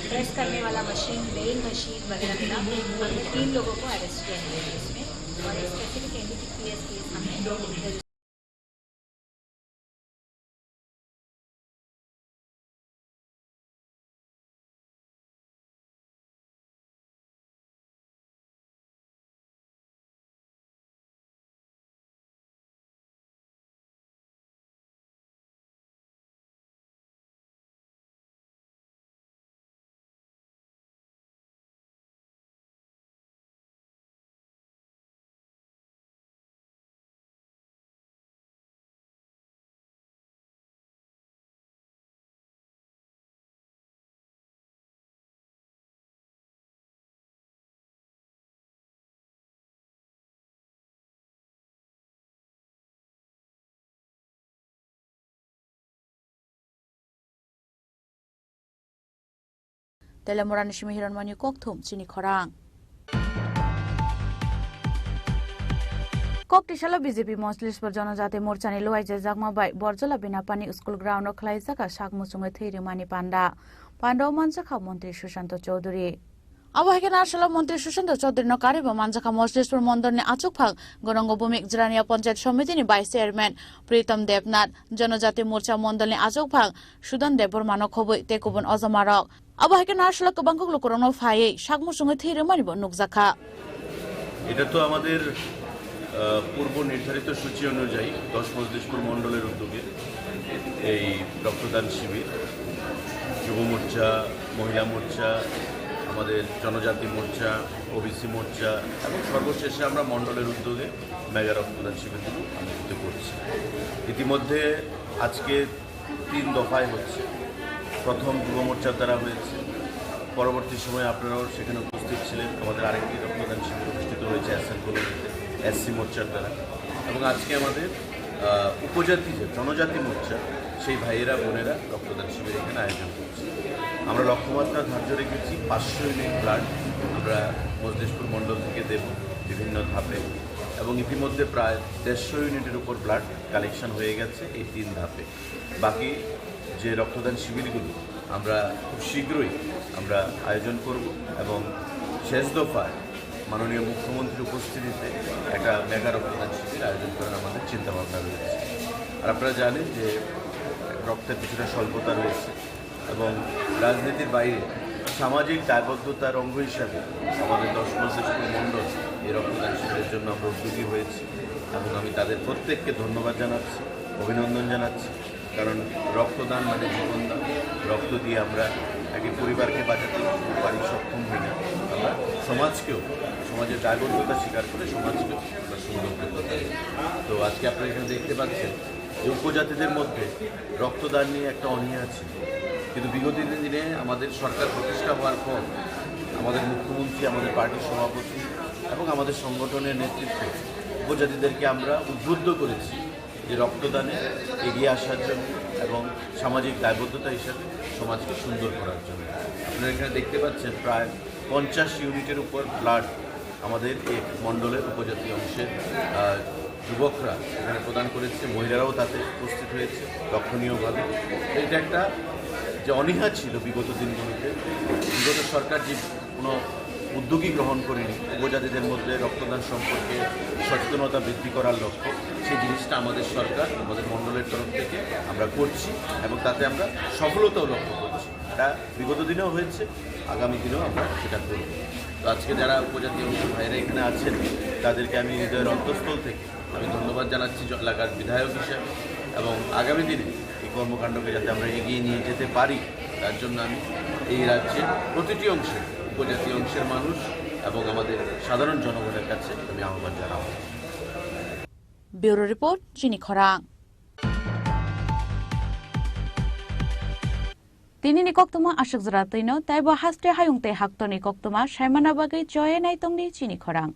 प्रेस करने वाला मशीन मेन मशीन वगैरह मिला हमने 3 लोगों को अरेस्ट किया है इसमें और एक स्पेसिफिक एनडीपीएस केस हमें Telemoran Shimihiran Manu Koktum, Chini Korang. Koktishala BJP Moslis for Jonazate Morchani Loaja Zagma by Borzola Binapani School Ground of Klaisaka Shakmusunga Thiri Mani Panda. Pando Mansaka Monte Shushanto Chaudhuri. Abahakan Arshala Monte Shushanto Chaudhuri no Kariba Mansaka Moslis for Mondone Achukpang, Gorongo Bumik Zrania Ponchet Shomitini by Chairman Pritam Devnath, Jonazate Morcha Mondole Achukpang, Sudan Debor Manokobu, Tekubun Ozamarok. Abahakan Arshala Kabangok Lokorono Faye, Shakmusunga Thiri Manibo Nukzaka. এটা তো আমাদের পূর্ব নির্ধারিত সূচি অনুযায়ী 10 মজলিশপুর মণ্ডলের উদ্যোগে এই রক্তদান শিবির যুব মোর্চা মহিলা মোর্চা আমাদের জনজাতি মোর্চা ওবিসি মোর্চা এবং সর্বশেষে আমরা মণ্ডলের উদ্যোগে মেগা রক্তদান শিবিরগুলো অনুষ্ঠিত করছি ইতিমধ্যে আজকে 3 দফায় হচ্ছে প্রথম যুব মোর্চার দ্বারা হয়েছে পরবর্তী সময়ে আপনারাও সেখানে উপস্থিত ছিলেন আমাদের আরেকটি রক্তদান শিবির অনুষ্ঠিত হয়েছে এসএন কলোনিতে এসসি মোর্চার দ্বারা এবং আজকে আমাদের উপজাতি যে জনজাতি মোর্চা সেই ভাইয়েরা বোনেরা রক্তদান শিবির এখানে আয়োজন করছে আমরা লক্ষ্যমাত্রা ধার্য রেখেছি 500 ইউনিট ব্লাড আমরা মজলিশপুর মণ্ডল থেকে দেব বিভিন্ন ধাপে এবং ইতিমধ্যে প্রায় 150 ইউনিটের উপর ব্লাড কালেকশন হয়ে গেছে এই 3 ধাপে বাকি যে রক্তদান শিবিরগুলো আমরা খুব শীঘ্রই আমরা আয়োজন করব এবং শেষ দফায় মাননীয় মুখ্যমন্ত্রীর উপস্থিতিতে একটা মেগা রক্তদান শিবির আয়োজন করার আমাদের চিন্তাভাবনা রয়েছে আর আপনারা জানেন যে রক্তের কিছুটা স্বল্পতা রয়েছে এবং রাজনীতির বাইরে সামাজিক দায়বদ্ধতার অঙ্গ হিসাবে আমাদের 10 মজলিশপুর মণ্ডল এই রক্তদান শিবিরের জন্য আমরা উদ্যোগী হয়েছি এবং আমি তাদের প্রত্যেককে ধন্যবাদ জানাচ্ছি অভিনন্দন জানাচ্ছি কারণ রক্তদান মানে জীবনদান রক্ত দিয়ে আমরা আগে পরিবারকে বাঁচাতে পারি সক্ষম হই না আমরা সমাজকেও সমাজের দায়বদ্ধতা স্বীকার করে সমাজকেও আমরা সুন্দর করতে পারি তো আজকে আপনারা এখানে দেখতে পাচ্ছেন যে উপজাতিদের মধ্যে রক্তদান নিয়ে একটা অনীহা ছিল কিন্তু বিগত দিনে আমাদের সরকার প্রতিষ্ঠা হওয়ার পর আমাদের মুখ্যমন্ত্রী আমাদের পার্টির সভাপতি এবং আমাদের সংগঠনের নেতৃত্বে উপজাতিদেরকে আমরা উদ্বুদ্ধ করেছি যে রক্তদানে এগিয়ে আসার জন্য এবং সামাজিক দায়বদ্ধতা হিসাবে সমাজকে সুন্দর করার জন্য আপনারা এখানে দেখতে পাচ্ছেন প্রায় 50 ইউনিটের উপর ব্লাড আমাদের এই মণ্ডলের উপজাতি অংশের যুবকরা এখানে প্রদান করেছে মহিলারাও তাতে উপস্থিত হয়েছে লক্ষণীয়ভাবে এটা একটা যে অনীহা ছিল বিগত দিনগুলোতে বিগত সরকার যে কোনো উদ্যোগই গ্রহণ করেনি উপজাতিদের মধ্যে রক্তদান সম্পর্কে সচেতনতা বৃদ্ধি করার লক্ষ্য সেই জিনিসটা আমাদের সরকার আমাদের মণ্ডলের তরফ থেকে আমরা করছি এবং তাতে আমরা সফলতাও লক্ষ্য করছি এটা বিগত দিনেও হয়েছে আগামী দিনেও আমরা সেটা করব তো আজকে যারা উপজাতি অংশের ভাইরা এখানে আছেন তাদেরকে আমি হৃদয়ের অন্তঃস্থল থেকে আমি ধন্যবাদ জানাচ্ছি এলাকার বিধায়ক হিসাবে এবং আগামী দিনে এই কর্মকাণ্ডকে যাতে আমরা এগিয়ে নিয়ে যেতে পারি তার জন্য আমি এই রাজ্যের প্রতিটি অংশে উপজাতি অংশের মানুষ এবং আমাদের সাধারণ জনগণের কাছে আমি আহ্বান জানাবো ব্যুরো রিপোর্ট চিনি খরাং Tini ni koktuma ashik zratino taibo haste hayungte haktoni koktuma shaimana bagai joye naitongni chini khorang.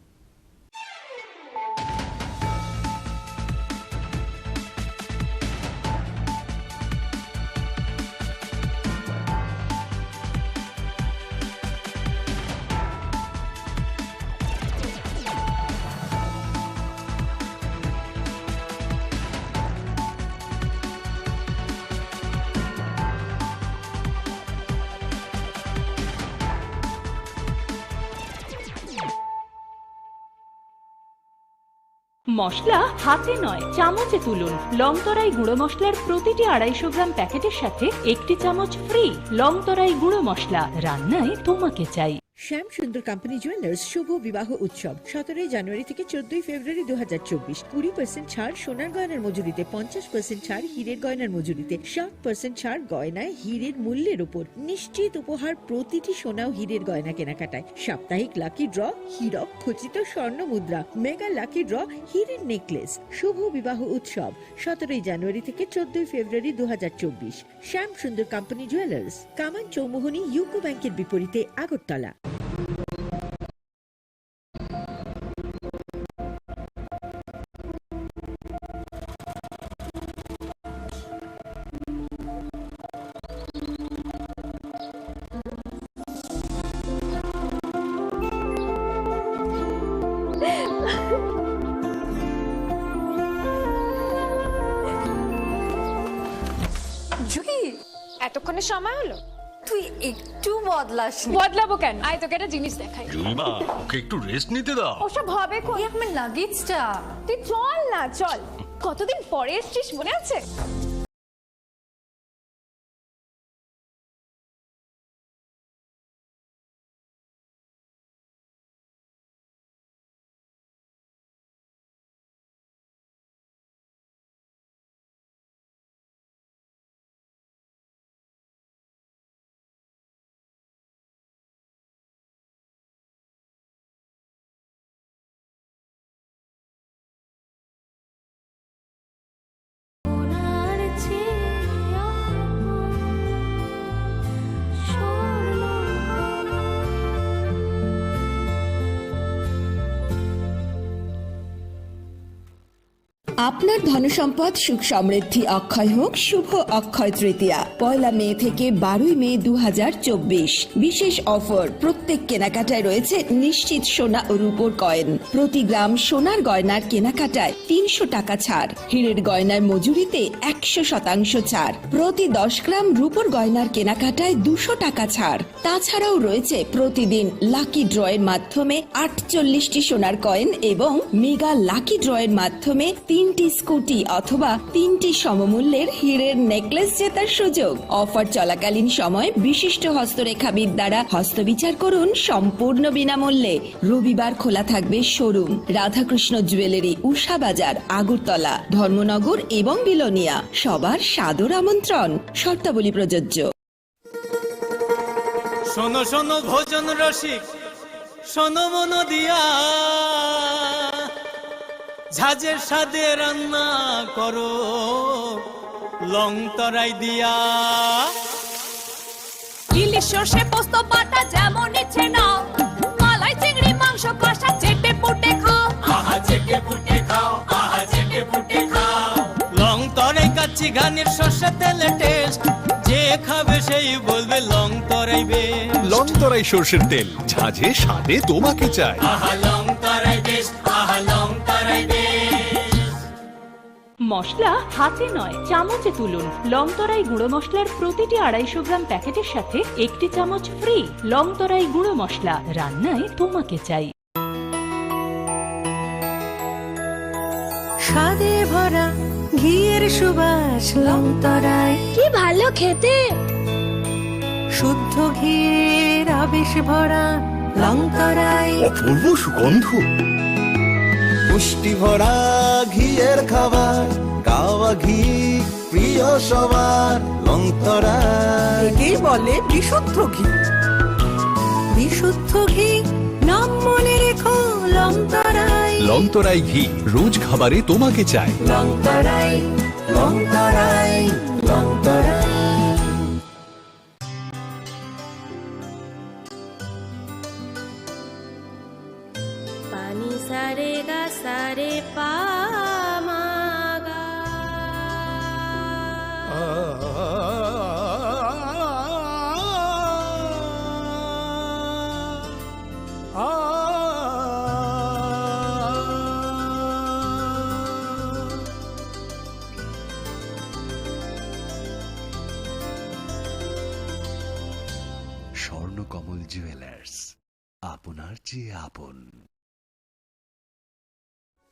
মশলা হাতে নয় চামচে তুলুন লংতরাই গুঁড়ো মশলার প্রতিটি 250 গ্রাম প্যাকেটের সাথে একটি চামচ ফ্রি লংতরাই গুঁড়ো মশলা রান্নায় তোমাকে চাই শ্যাম সুন্দর কোম্পানি জুয়েলার্স শুভ বিবাহ উৎসব 17 জানুয়ারি থেকে 14 ফেব্রুয়ারি 2024 20% ছাড় সোনার গয়নার মজুরিতে 50% ছাড় হীরের গয়নার মজুরিতে 60% ছাড় গয়নায় হীরের মূল্যের উপর নিশ্চিত উপহার প্রতিটি সোনা ও হীরের গয়না কেনাকাটায় সাপ্তাহিক লাকি ড্র হীরক খচিত স্বর্ণ মুদ্রা মেগা লাকি ড্র হীরের নেকলেস শুভ বিবাহ উৎসব 17 জানুয়ারি থেকে 14 ফেব্রুয়ারি 2024 শ্যাম সুন্দর কোম্পানি জুয়েলার্স কামান চৌমুহনী ইউকো ব্যাংকের বিপরীতে আগরতলা জুহি এতক্ষণে সময় হলো তুই একটু বদলাবো কেন আয় তোকে একটা জিনিস দেখাই জুইমা ওকে একটু রেস্ট নিতে দাও ওসব হবে কই আমার লাগেজটা তুই চল না চল কতদিন পরে এসেছিস মনে আছে আপনার ধনসম্পদ সুখ সমৃদ্ধি অক্ষয় হোক শুভ অক্ষয় তৃতীয়া 1 মে থেকে 12 মে 2024 বিশেষ অফার প্রত্যেক কেনাকাটায় রয়েছে নিশ্চিত সোনা ও রূপোর কয়েন প্রতি গ্রাম সোনার গয়নার কেনাকাটায় 300 টাকা ছাড় হীরের গয়নার মজুরিতে 100% ছাড় প্রতি 10 গ্রাম রূপোর গয়নার কেনাকাটায় 200 টাকা ছাড় তাছাড়াও রয়েছে প্রতিদিন লাকি ড্রয়ের মাধ্যমে 48টি সোনার কয়েন এবং মেগা লাকি ড্রয়ের মাধ্যমে 3টি স্কুটি অথবা 3টি সমমূল্যের হীরের নেকলেস জেতার সুযোগ অফার চলাকালীন সময় বিশিষ্ট হস্তরেখাবিদ দ্বারা হস্তবিচার করুন সম্পূর্ণ বিনামূল্যে রবিবার খোলা থাকবে শোরুম রাধাকৃষ্ণ জুয়েলারি উষা বাজার আগরতলা ধর্মনগর এবং বিলোনিয়া সবার সাদর আমন্ত্রণ শর্তাবলী প্রযোজ্য শোনো শোনো ভোজন রসিক শোনো মন দিয়া ঝাঁঝের সাথে রান্না করো লং তরাই দিয়া ইলিশ সর্ষে পোস্ত বাটা যেমন ইচ্ছে নাও মালাই চিংড়ি মাংস কষা চেটে পুটে খাও আহা চেটে পুটে খাও আহা চেটে পুটে খাও লং তরাই কাচ্চি ঘানির সর্ষে তেলে টেস্ট যে খাবে সেই বলবে লং তরাই বেশ লং তরাই সর্ষের তেল ঝাঁঝে স্বাদে তোমাকে চাই আহা লং তরাই বেশ আহা লং তরাই বেশ মশলা হাতে নয় চামচে তুলুন লংতরাই গুঁড়ো মশলার প্রতিটি 250 গ্রাম প্যাকেটের সাথে একটি চামচ ফ্রি লংতরাই গুঁড়ো মশলা রান্নায় তোমাকে চাই স্বাদে ভরা ঘিয়ের সুবাস লংতরাই কি ভালো খেতে শুদ্ধ ঘিয়ের আবেশ ভরা লংতরাই অপূর্ব সুগন্ধ পুষ্টি ভরা ঘিয়ের খাবার কাওয়া ঘি প্রিয় সবার লংতরাই একেই বলে বিশুদ্ধ ঘি বিশুদ্ধ ঘি নাম মনে রেখো লংতরাই লংতরাই ঘি রোজ খাবারে তোমাকে চাই লংতরাই লংতরাই লংতরাই সারে গা সারে পা মা গা। স্বর্ণকমল জুয়েলার্স, আপনার চেয়ে আপন।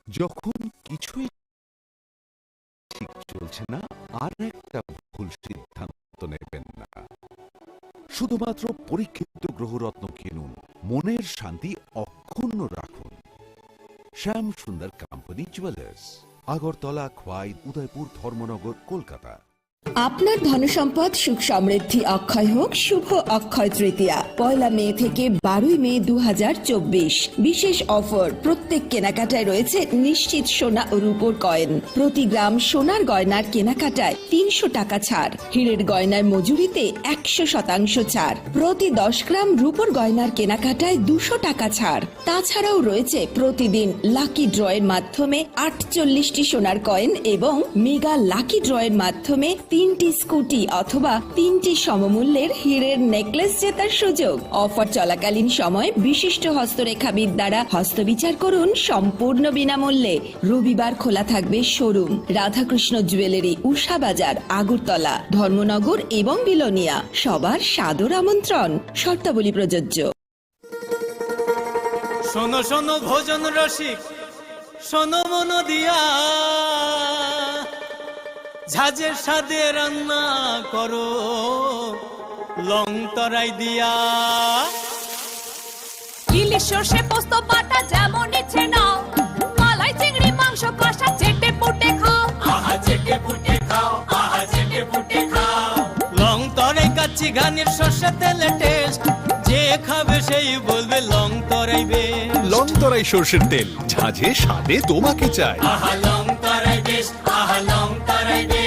যখন কিছুই ঠিক চলছে না, আর একটা ভুল সিদ্ধান্ত নেবেন না। শুধুমাত্র পরীক্ষিত গ্রহরত্ন কিনুন, মনের শান্তি অক্ষুণ্ণ রাখুন। Shyam Sundar company jewellers, Agartala, Khowai, Udaipur, Dharmanagar, Kolkata. আপনার ধনসম্পদ সুখ সমৃদ্ধি অক্ষয় হোক শুভ অক্ষয় তৃতীয়া। 1 মে থেকে 12 মে 2024। বিশেষ অফার, প্রত্যেক কেনাকাটায় রয়েছে নিশ্চিত সোনা ও রূপোর কয়েন। প্রতি গ্রাম সোনার গয়নার কেনাকাটায় 300 টাকা ছাড়। হীরের গয়নার মজুরিতে 100% ছাড়। প্রতি 10 গ্রাম রূপোর গয়নার কেনাকাটায় 200 টাকা ছাড়। তাছাড়াও রয়েছে প্রতিদিন লাকি ড্রয়ের মাধ্যমে 48টি সোনার কয়েন এবং মেগা লাকি ড্রয়ের মাধ্যমে 3টি স্কুটি অথবা 3টি সমমূল্যের হীরের নেকলেস জেতার সুযোগ। অফার চলাকালীন সময় বিশিষ্ট হস্তরেখাবিদ দ্বারা হস্তবিচার করুন সম্পূর্ণ বিনামূল্যে। রবিবার খোলা থাকবে শোরুম রাধাকৃষ্ণ জুয়েলারি, উষা বাজার, আগরতলা, ধর্মনগর এবং বিলোনিয়া। সবার সাদর আমন্ত্রণ, শর্তাবলী প্রযোজ্য। শোনো শোনো ভোজন রসিক, শোনো মন দিয়া, ঝাঁঝের স্বাদে রান্না করো লং তরাই দিয়া। ইলিশ সর্ষে পোস্ত বাটা যেমন ইচ্ছে নাও, মালাই চিংড়ি মাংস কষা চেটে পুটে খাও। আহা চেটে পুটে খাও, আহা চেটে পুটে খাও। লং তরাই কাচ্চি ঘানির সর্ষে তেলে টেস্ট, যে খাবে সেই বলবে লং তরাই বেশ। লং তরাই সর্ষের তেল, ঝাঁঝে স্বাদে তোমাকে চাই। আহা লং তরাই বেশ, আহা লং তরাই বেশ।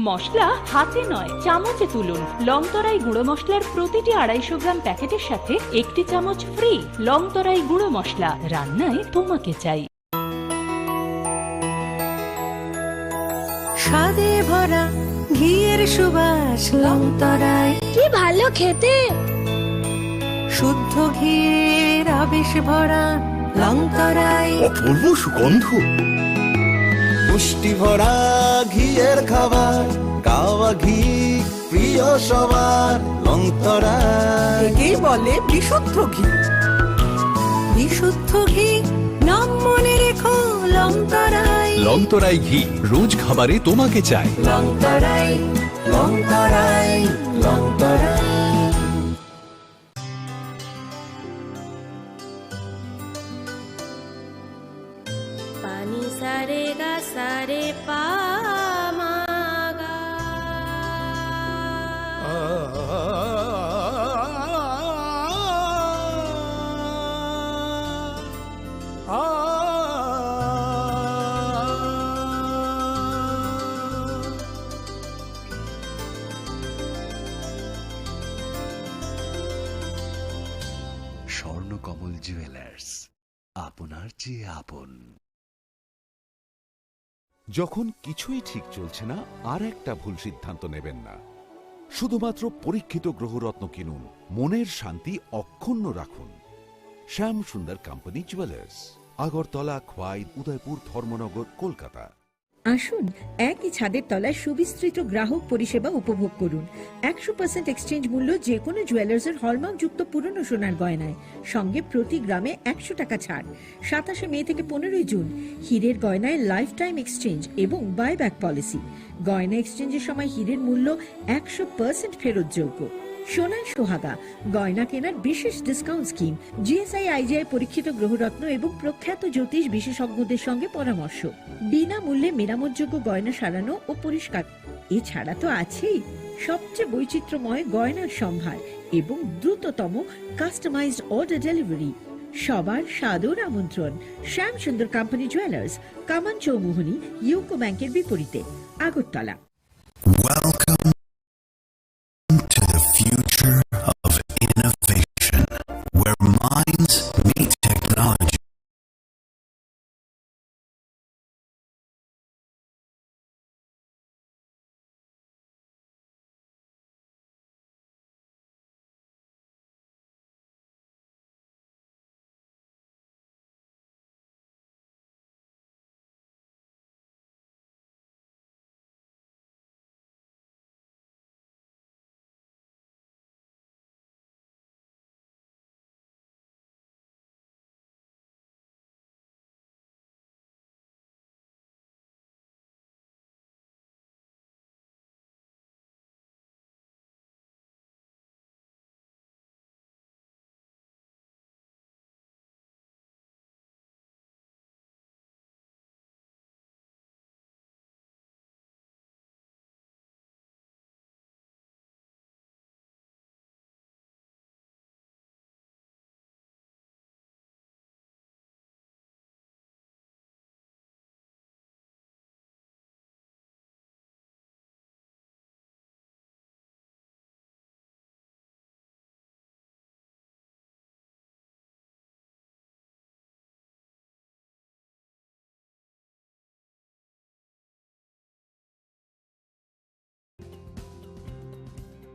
মশলা হাতে নয় চামচে তুলুন। লংতরাই গুঁড়ো মশলার প্রতিটি 250 গ্রাম প্যাকেটের সাথে 1টি চামচ ফ্রি। লংতরাই গুঁড়ো মশলা, রান্নায় তোমাকে চাই। স্বাদে ভরা ঘিয়ের সুবাস লংতরায়, কি ভালো খেতে। শুদ্ধ ঘিয়ের আবেশ ভরা লংতরায়, অপূর্ব সুগন্ধ। পুষ্টি ভরা ঘিয়ের খাবার, কাওয়া ঘি প্রিয় সবার, লংতরায়। একেই বলে বিশুদ্ধ ঘি। বিশুদ্ধ ঘি নাম মনে রেখো লংতরায়। লংতরাই ঘি রোজ খাবারে তোমাকে চাই। লংতরায়, লংতরায়, লংতরায়। পানি সারে গা সারে পা মা গা। স্বর্ণকমল জুয়েলার্স, আপনার চেয়ে আপন। যখন কিছুই ঠিক চলছে না, আর একটা ভুল সিদ্ধান্ত নেবেন না। শুধুমাত্র পরীক্ষিত গ্রহরত্ন কিনুন, মনের শান্তি অক্ষুণ্ণ রাখুন। Shyam Sundar company jewellers, Agartala, Khowai, Udaipur, Dharmanagar, Kolkata. আসুন একই ছাদের তলায় সুবিস্তৃত গ্রাহক পরিষেবা উপভোগ করুন। 100% এক্সচেঞ্জ মূল্য যে কোনো জুয়েলার্সের হলমার্কযুক্ত পুরনো সোনার গয়নায়, সঙ্গে প্রতি গ্রামে 100 টাকা ছাড়। 27 মে থেকে 15 জুন হীরের গয়নায় লাইফ টাইম এক্সচেঞ্জ এবং বাইব্যাক পলিসি। গয়না এক্সচেঞ্জের সময় হীরের মূল্য 100% ফেরতযোগ্য। সোনার সোহাগা গয়না কেনার বিশেষ ডিসকাউন্ট স্কিম, জিএসআই আইজিআই পরীক্ষিত গ্রহরত্ন এবং প্রখ্যাত জ্যোতিষ বিশেষজ্ঞদের সঙ্গে পরামর্শ, বিনামূল্যে মেরামতযোগ্য গয়না সারানো ও পরিষ্কার। এছাড়া তো আছেই সবচেয়ে বৈচিত্র্যময় গয়নার সম্ভার এবং দ্রুততম কাস্টমাইজড অর্ডার ডেলিভারি। সবার সাদর আমন্ত্রণ। শ্যাম সুন্দর কোম্পানি জুয়েলার্স, কামান চৌমুহনী, ইউকো ব্যাংকের বিপরীতে, Agartala. Welcome to the future of innovation, where minds meet technology.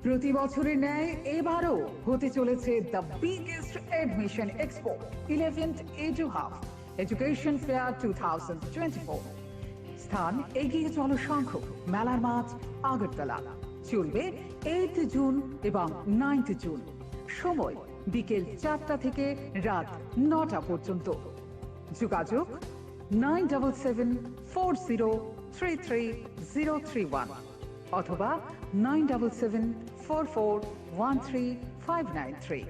প্রতি বছরের ন্যায় এবারও হতে চলেছে the biggest admission expo 11th এডুহাব education fair 2024। স্থান এগিয়ে চলো সংঘ, মেলার মাঠ, আগরতলা। চলবে 8 জুন এবং 9 জুন। সময় বিকেল 4টা থেকে রাত 9টা পর্যন্ত। যোগাযোগ 9774033031 অথবা 9774413593।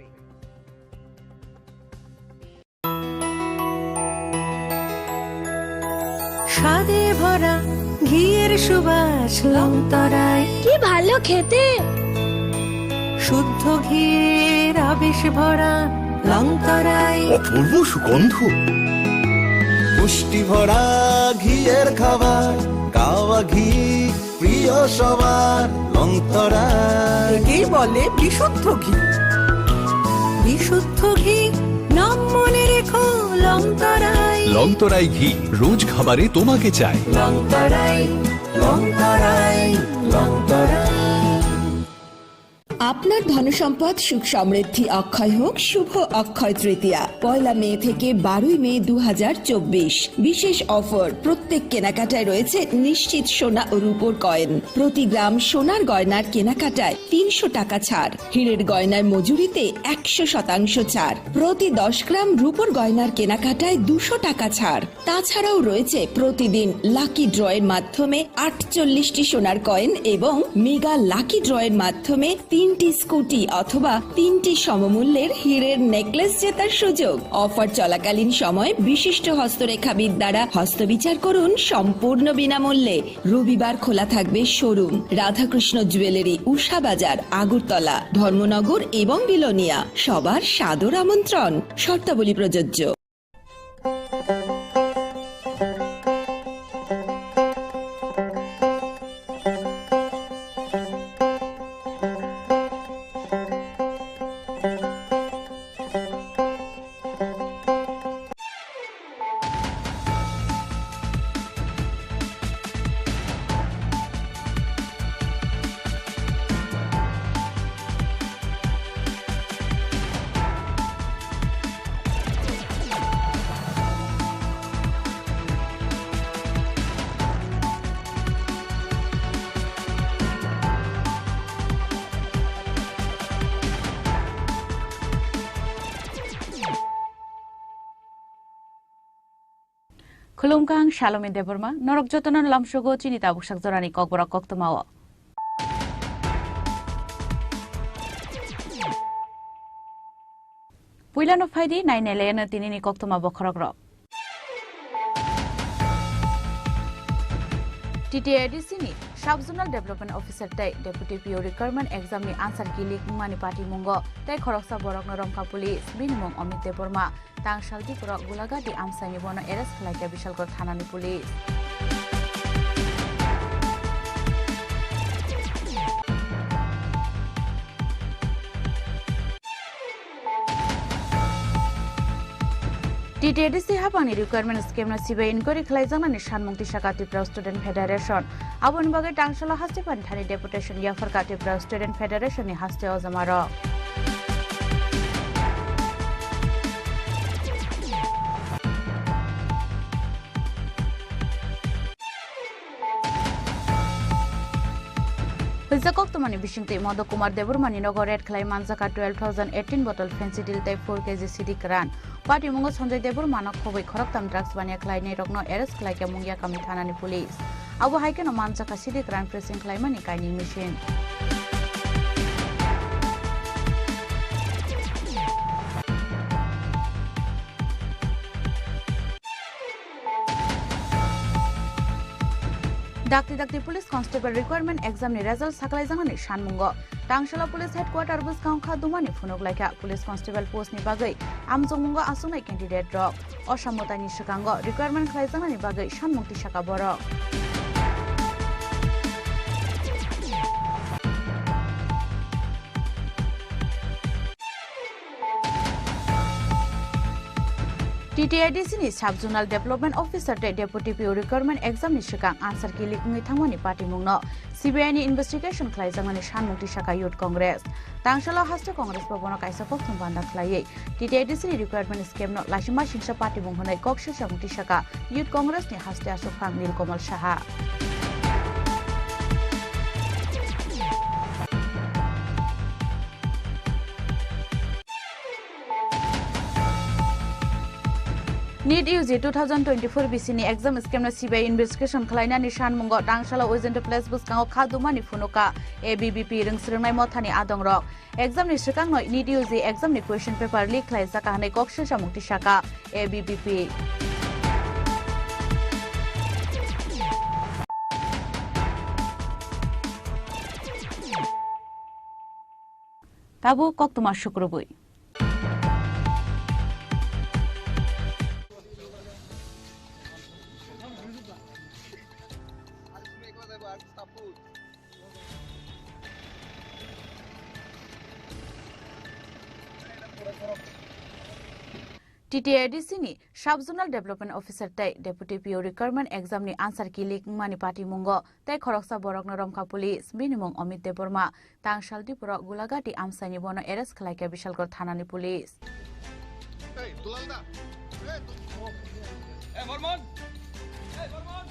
স্বাদে ভরা ঘিয়ের সুবাস লংতরায়, কি ভালো খেতে। শুদ্ধ ঘিয়ের আবেশ ভরা লংতরায়, অপূর্ব সুগন্ধ। পুষ্টি ভরা ঘিয়ের খাবার, কাওয়া ঘি প্রিয় সবার লংতরায়। একেই বলে বিশুদ্ধ ঘি। বিশুদ্ধ ঘি নাম মনে রেখো লংতরায়। লংতরাই ঘি রোজ খাবারে তোমাকে চাই। লংতরায় লংতরায় লংতরায়। আপনার ধনসম্পদ সুখ সমৃদ্ধি অক্ষয় হোক শুভ অক্ষয় তৃতীয়া। 1 মে থেকে 12 মে 2024। বিশেষ অফার, প্রত্যেক কেনাকাটায় রয়েছে নিশ্চিত সোনা ও রূপোর কয়েন। প্রতি গ্রাম সোনার গয়নার কেনাকাটায় 300 টাকা ছাড়। হীরের গয়নার মজুরিতে 100% ছাড়। প্রতি 10 গ্রাম রূপোর গয়নার কেনাকাটায় 200 টাকা ছাড়। তাছাড়াও রয়েছে প্রতিদিন লাকি ড্রয়ের মাধ্যমে 48টি সোনার কয়েন এবং মেগা লাকি ড্রয়ের মাধ্যমে 3টি স্কুটি অথবা 3টি সমমূল্যের হীরের নেকলেস জেতার সুযোগ। অফার চলাকালীন সময় বিশিষ্ট হস্তরেখাবিদ দ্বারা হস্তবিচার করুন সম্পূর্ণ বিনামূল্যে। রবিবার খোলা থাকবে শোরুম রাধাকৃষ্ণ জুয়েলারি, উষা বাজার, আগরতলা, ধর্মনগর এবং বিলোনিয়া। সবার সাদর আমন্ত্রণ। শর্তাবলী প্রযোজ্য। Khulumkang Shalom Deborma, Norok Jotonan Lamshogo, Chinita Bushak Zorani Kokbora Koktomawa. Puilano Faidi, 9 Elena Tinini Koktoma Bokorogro. TTADC ni Sub-Zonal Development Officer Tai Deputy PO Requirement Exam ni Answer Gilik Mani Party Mungo Tai Khoroksa Borok Noromka Police Binimong Omit Deborma Tang Shaldi Porok Gulaga di Amsani Bono Eres Khlaika Bishalkor Thanani Police TTADC Hapani Requirement Scheme na Sibai Inquiry Khlaijana ni Shanmungti Shaka Tripura Student Federation Abon Bagai Tangshala Haste Panthani Deputation Yafarka Tripura Student Federation ni Haste Ozamaro Koktomani Bishinte Modo Kumar Deburmani Nogor Red Clay Manzaka 12,018 bottle fancy deal type 4 kg CD Kran. Party Mungo Sonjay Deburmana Kobe Koroktam drugs Banya Clay Rogno Eres Clay Mungia Kamitana Police. Abu Haiken of Manzaka CD Kran pressing Claymani Kini machine. Dakti Police Constable Requirement Exam ni results saklai jangani Shanmungo Tangshala Police Headquarter bus kaungkha dumani phunok laika Police Constable post ni bagai amjongmungo asunai candidate rok osamota ni shikango requirement khlai jangani bagai Shanmungti Shaka borok TTIDC ni Sub Zonal Development Officer te Deputy PO Requirement Exam ni sikang answer ki likngi thangmani party mungno CBI ni investigation khlaijangani sanmukti saka Youth Congress tangshala haste Congress bobono kaisa pokthum banda khlaiye TTIDC ni requirement scheme no lasima singsa party munghonai kokse samukti saka Youth Congress ni haste asufang Nilkamal Saha NEET UG 2024 BC ni exam scam na CBI investigation khlaina ni sanmungo tangshala Ojento Place buskango khadumani funuka ABBP ringsringnai mothani adongrok exam ni sikang noi NEET UG exam ni question paper leak khlaisa kahanai kokse samukti saka ABBP tabu koktuma shukrubui TTIDC ni Sub Zonal Development Officer tai Deputy PO Requirement Exam ni answer ki leak mani party mungo tai khoroksa borok na Romkha Police binimung Amit Deborma tangshal dipura gulagati amsani bono arrest khlaika Bishalgor Thana ni police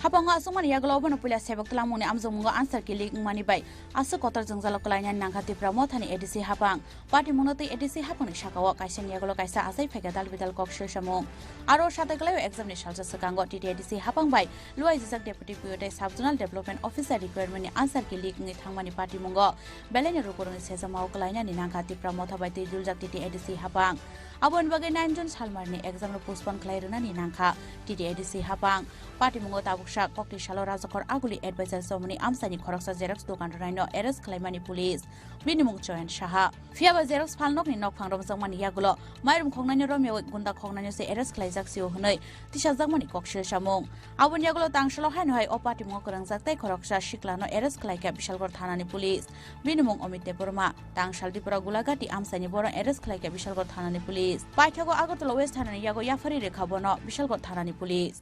Hapango asumani yaglo bono police sebak tlamuni amjomungo answer ki leak mani bai asu kotar jongjalo kolaina nangkhati pramothani ADC hapang party munoti ADC hapang ni sakawa kaisa yaglo kaisa asai phega dal bidal kokse samung aro sate galayo exam ni salsa sakango TTIDC hapang bai luai jijak deputy PO dai Sub Zonal Development Officer requirement ni answer ki leak ngi thangmani party mungo belene rukoroni sejamao kolaina ni nangkhati pramotha bai te duljak TTIDC hapang abon bagai 9 jon salmar ni exam no postpone khlairuna ni nangkha TTIDC hapang party mungo tabuksa kokti salo rajakor aguli advisor somni amsani khoroksa xerox dokan raino arrest khlaimani police binimung Joyan Saha fiaba xerox phalnok ni nok phangrom jangmani yagulo mairum khongnani romyo gunda khongnani se arrest khlaijak sio hunai tisa jangmani kokse samung abon yagulo tangshalo hainhai o party mungo korangjak tai khoroksa shiklano arrest khlaika Bishalgor Thana ni police binimung Amit Deborma tangshal dipura gulagati amsani boro arrest khlaika Bishalgor Thana ni police পাইথাগো Agartala west থানা ইয়াগো ইয়াফারি রেখাবনো বিশালগড় থানানি police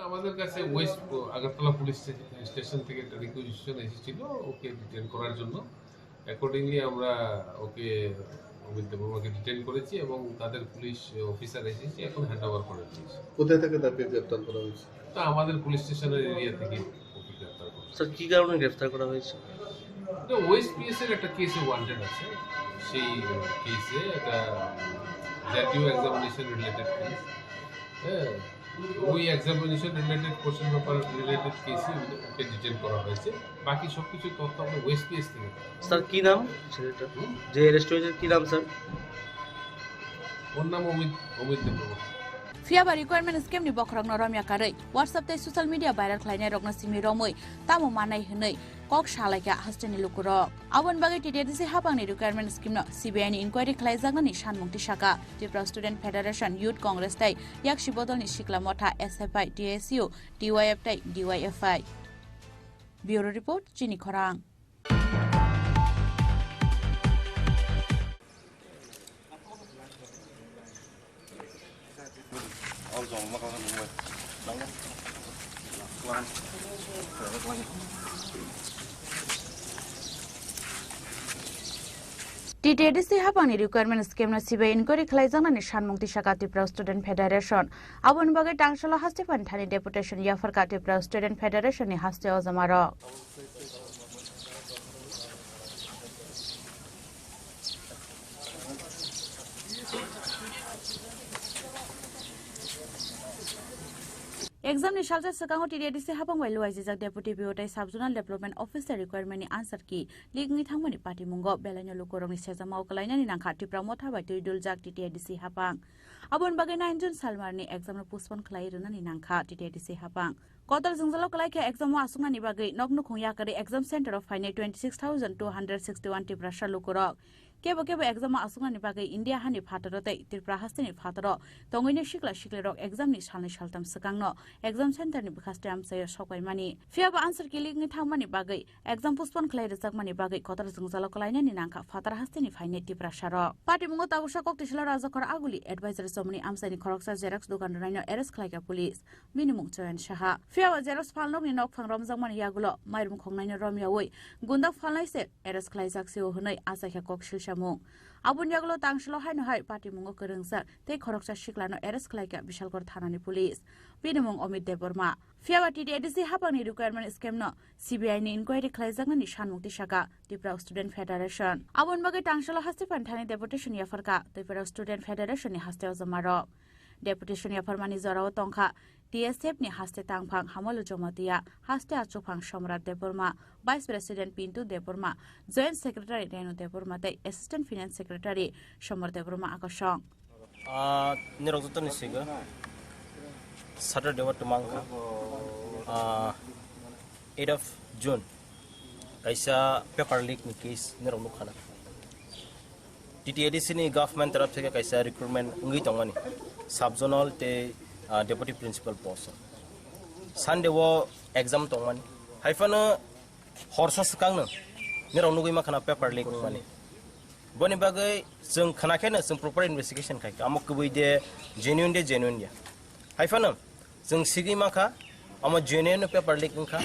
আমাদের কাছে West Agartala police station থেকে একটা রিকুইজিশন এসেছিল ওকে ডিটেইন করার জন্য অ্যাকর্ডিংলি আমরা ওকে অমিত দেববর্মাকে ডিটেইন করেছি এবং তাদের পুলিশ অফিসার এসেছে এখন হ্যান্ডওভার করে দিয়েছে কোথা থেকে তাকে গ্রেফতার করা হয়েছে তা আমাদের পুলিশ স্টেশনের এরিয়া থেকে ওকে গ্রেফতার করা স্যার কি কারণে গ্রেফতার করা হয়েছে ওয়েস্ট পিএস এর একটা কেসে ওয়ান্টেড আছে সেই কেসে এটা জাতীয় এক্সামিনেশন রিলেটেড কেস হ্যাঁ ওই examination related question paper related কেসে ওকে ডিটেইন করা হয়েছে বাকি সব কিছু তথ্য আমরা ওয়েস্ট পিএস থেকে স্যার কি নাম ছেলেটা যে অ্যারেস্ট হয়েছে কি নাম স্যার ওর নাম Amit Debbarma Fiaba requirement scheme ni bokrang noromya karai WhatsApp te social media viral khlaina rokna simi romoi tamo manai hunai kok salaika hasteni lukuro abon bagai TTIDC hapang ni requirement scheme no CBI ni inquiry khlaijagna ni sanmukti saka Tripura Student Federation Youth Congress tai yakshi bodol ni sikla motha SFI TSU DYF tai DYFI Bureau Report Chini Khorang TTIDC hapang ni requirement scheme na CBI inquiry khlaijangna ni sanmukti saka Tripura Student Federation abon bagai tangshala haste panthani deputation yafarka Tripura Student Federation ni haste ojamaro Exam ni salsa sakango TTIDC hapang bai luai jijak deputy PO tai Sub Zonal Development Officer requirement ni answer ki leak ni thangmani party mungo belanya lukorong ni sejamao kalaina ni nangkha Tripura motha bai tuidul jak TTIDC hapang abon bagai 9 jon salmar ni exam no postpone khlai runa ni nangkha TTIDC hapang kotar jungjalo kalaika exam wa asungna ni bagai nokno khungya kare exam center of fine 26261 Tripura salukorok kebo exam ma asungna ni bagai India hani phataro tai Tripura hasteni phataro tongoine sikla siklerok exam ni salnai saltam sakangno exam center ni bukhaste amsayo sokai mani fiaba answer kiling ni thangmani bagai exam postpone khlai rejak mani bagai kotar jungjalo kalaina ni nangkha phatar hasteni fine Tripura saro party mungo tabusha koktisala rajakor aguli advisor somni amsani khoroksa xerox dokan raino arrest khlaika police minimum choyan saha fiawa xerox phalnok ni nok phangram jangman yagulo mairum khongnai romyawoi gundak phalnai se arrest khlaijak se honai asakha kok silsamung abun yagulo tangshlo haino hai party mungo kerengsa te khoroksa shiklano arrest khlaika bishalgor thanani police minimum omid deborma fiawa TDADC hapangni requirement scam no CBI ni inquiry khlaijaknani sanmukti saka Tripura Student Federation abun bagai tangshlo haste panthani deputation yafarka Tripura Student Federation ni haste ojamaro deputation yafarmani jorao tongkha TSF ni haste tangphang hamolo jomatia haste achupang Somrat Deborma Vice President Pintu Deborma Joint Secretary Renu Deborma tei Assistant Finance Secretary Somar Deborma akashong nirokjotoni siga Saturday wa tumangka 8 of June kaisa paper leak ni case niroknu khana TTADC ni government taraf theke kaisa recruitment ngi tongani subzonal te deputy principal post Sunday wo exam tongmani haifana horsa skangno niroknu goi makhana paper leak mani boni bagai जों खानाखैनो जों proper investigation खायखा आमक गुबै दे genuine दे हाइफानो जों सिगि माखा आम genuine paper leak खा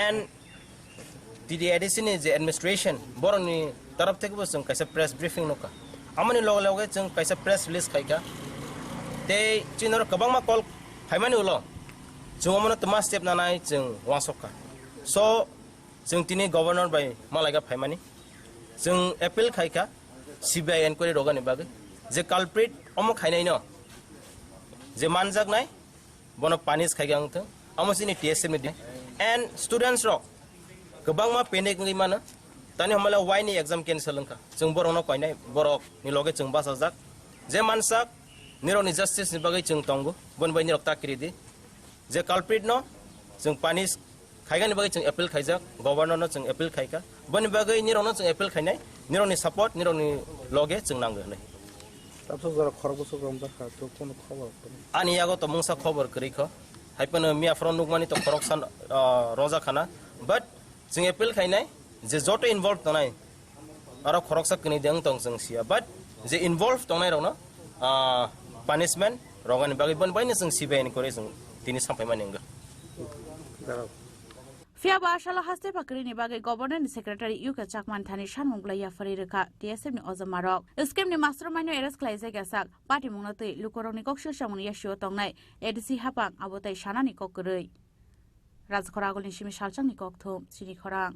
and TDADC नि जे administration बरनि तरफ थेबो जों कैसे प्रेस ब्रीफिंग नका आमनि लगे जों कैसे प्रेस रिलीज खायखा ते चिनर कबांमा कल हाइमानि उलो जों अमनो तमा स्टेप नानाय जों वासका सो जों तिनि गवर्नर बाय मालायगा फाइमानि जों appeal खायखा CBI inquiry rogani bagai je culprit omo khainai no je manjaknai bono punish khaigang thang amo sini TSM ni and students ro gobangma panic ngai mana tani hamala why ni exam cancel angka jung borok no koinai borok ni loge jung basajak je mansak nironi justice ni bagai jung tongo bon bai ni rokta kridi je culprit no jung punish खाइगानि बागै जों appeal खाइजाक गवर्नरनो जों appeal खाइका बनि बागै निरनो जों appeal खाइनाय निरनि support निरनि लगे जों नांगो नै ताबसो जरा खरबसो गम जाखा तो कोनो खबर आनि यागो तो मुंसा खबर करिख हाइपन मिया फ्रन नुगमानि तो करक्सन रोजा खाना बट जों एपिल खाइनाय जे जतो इनभल्व तनाय आरो खरक्सा कनि दें तंग जों सिया बट जे इनभल्व तनाय रनो पनिशमेन्ट रगानि बागै बन बायनि जों CBI नि करे जों तिनि सामफाय मानिंगो Fiaba ashala haste pakri ni bagai governor ni secretary Yuka Chakman thani shanmungla ya faririka TSM ni ozamarok scheme ni mastermind no arrest khlaise gasak party mungna tei lukorok ni kokshil samuni yashio tongnai ADC hapang abotai shana ni kokkurui Rajkhoragol ni simi salchang ni kokthum chini khorang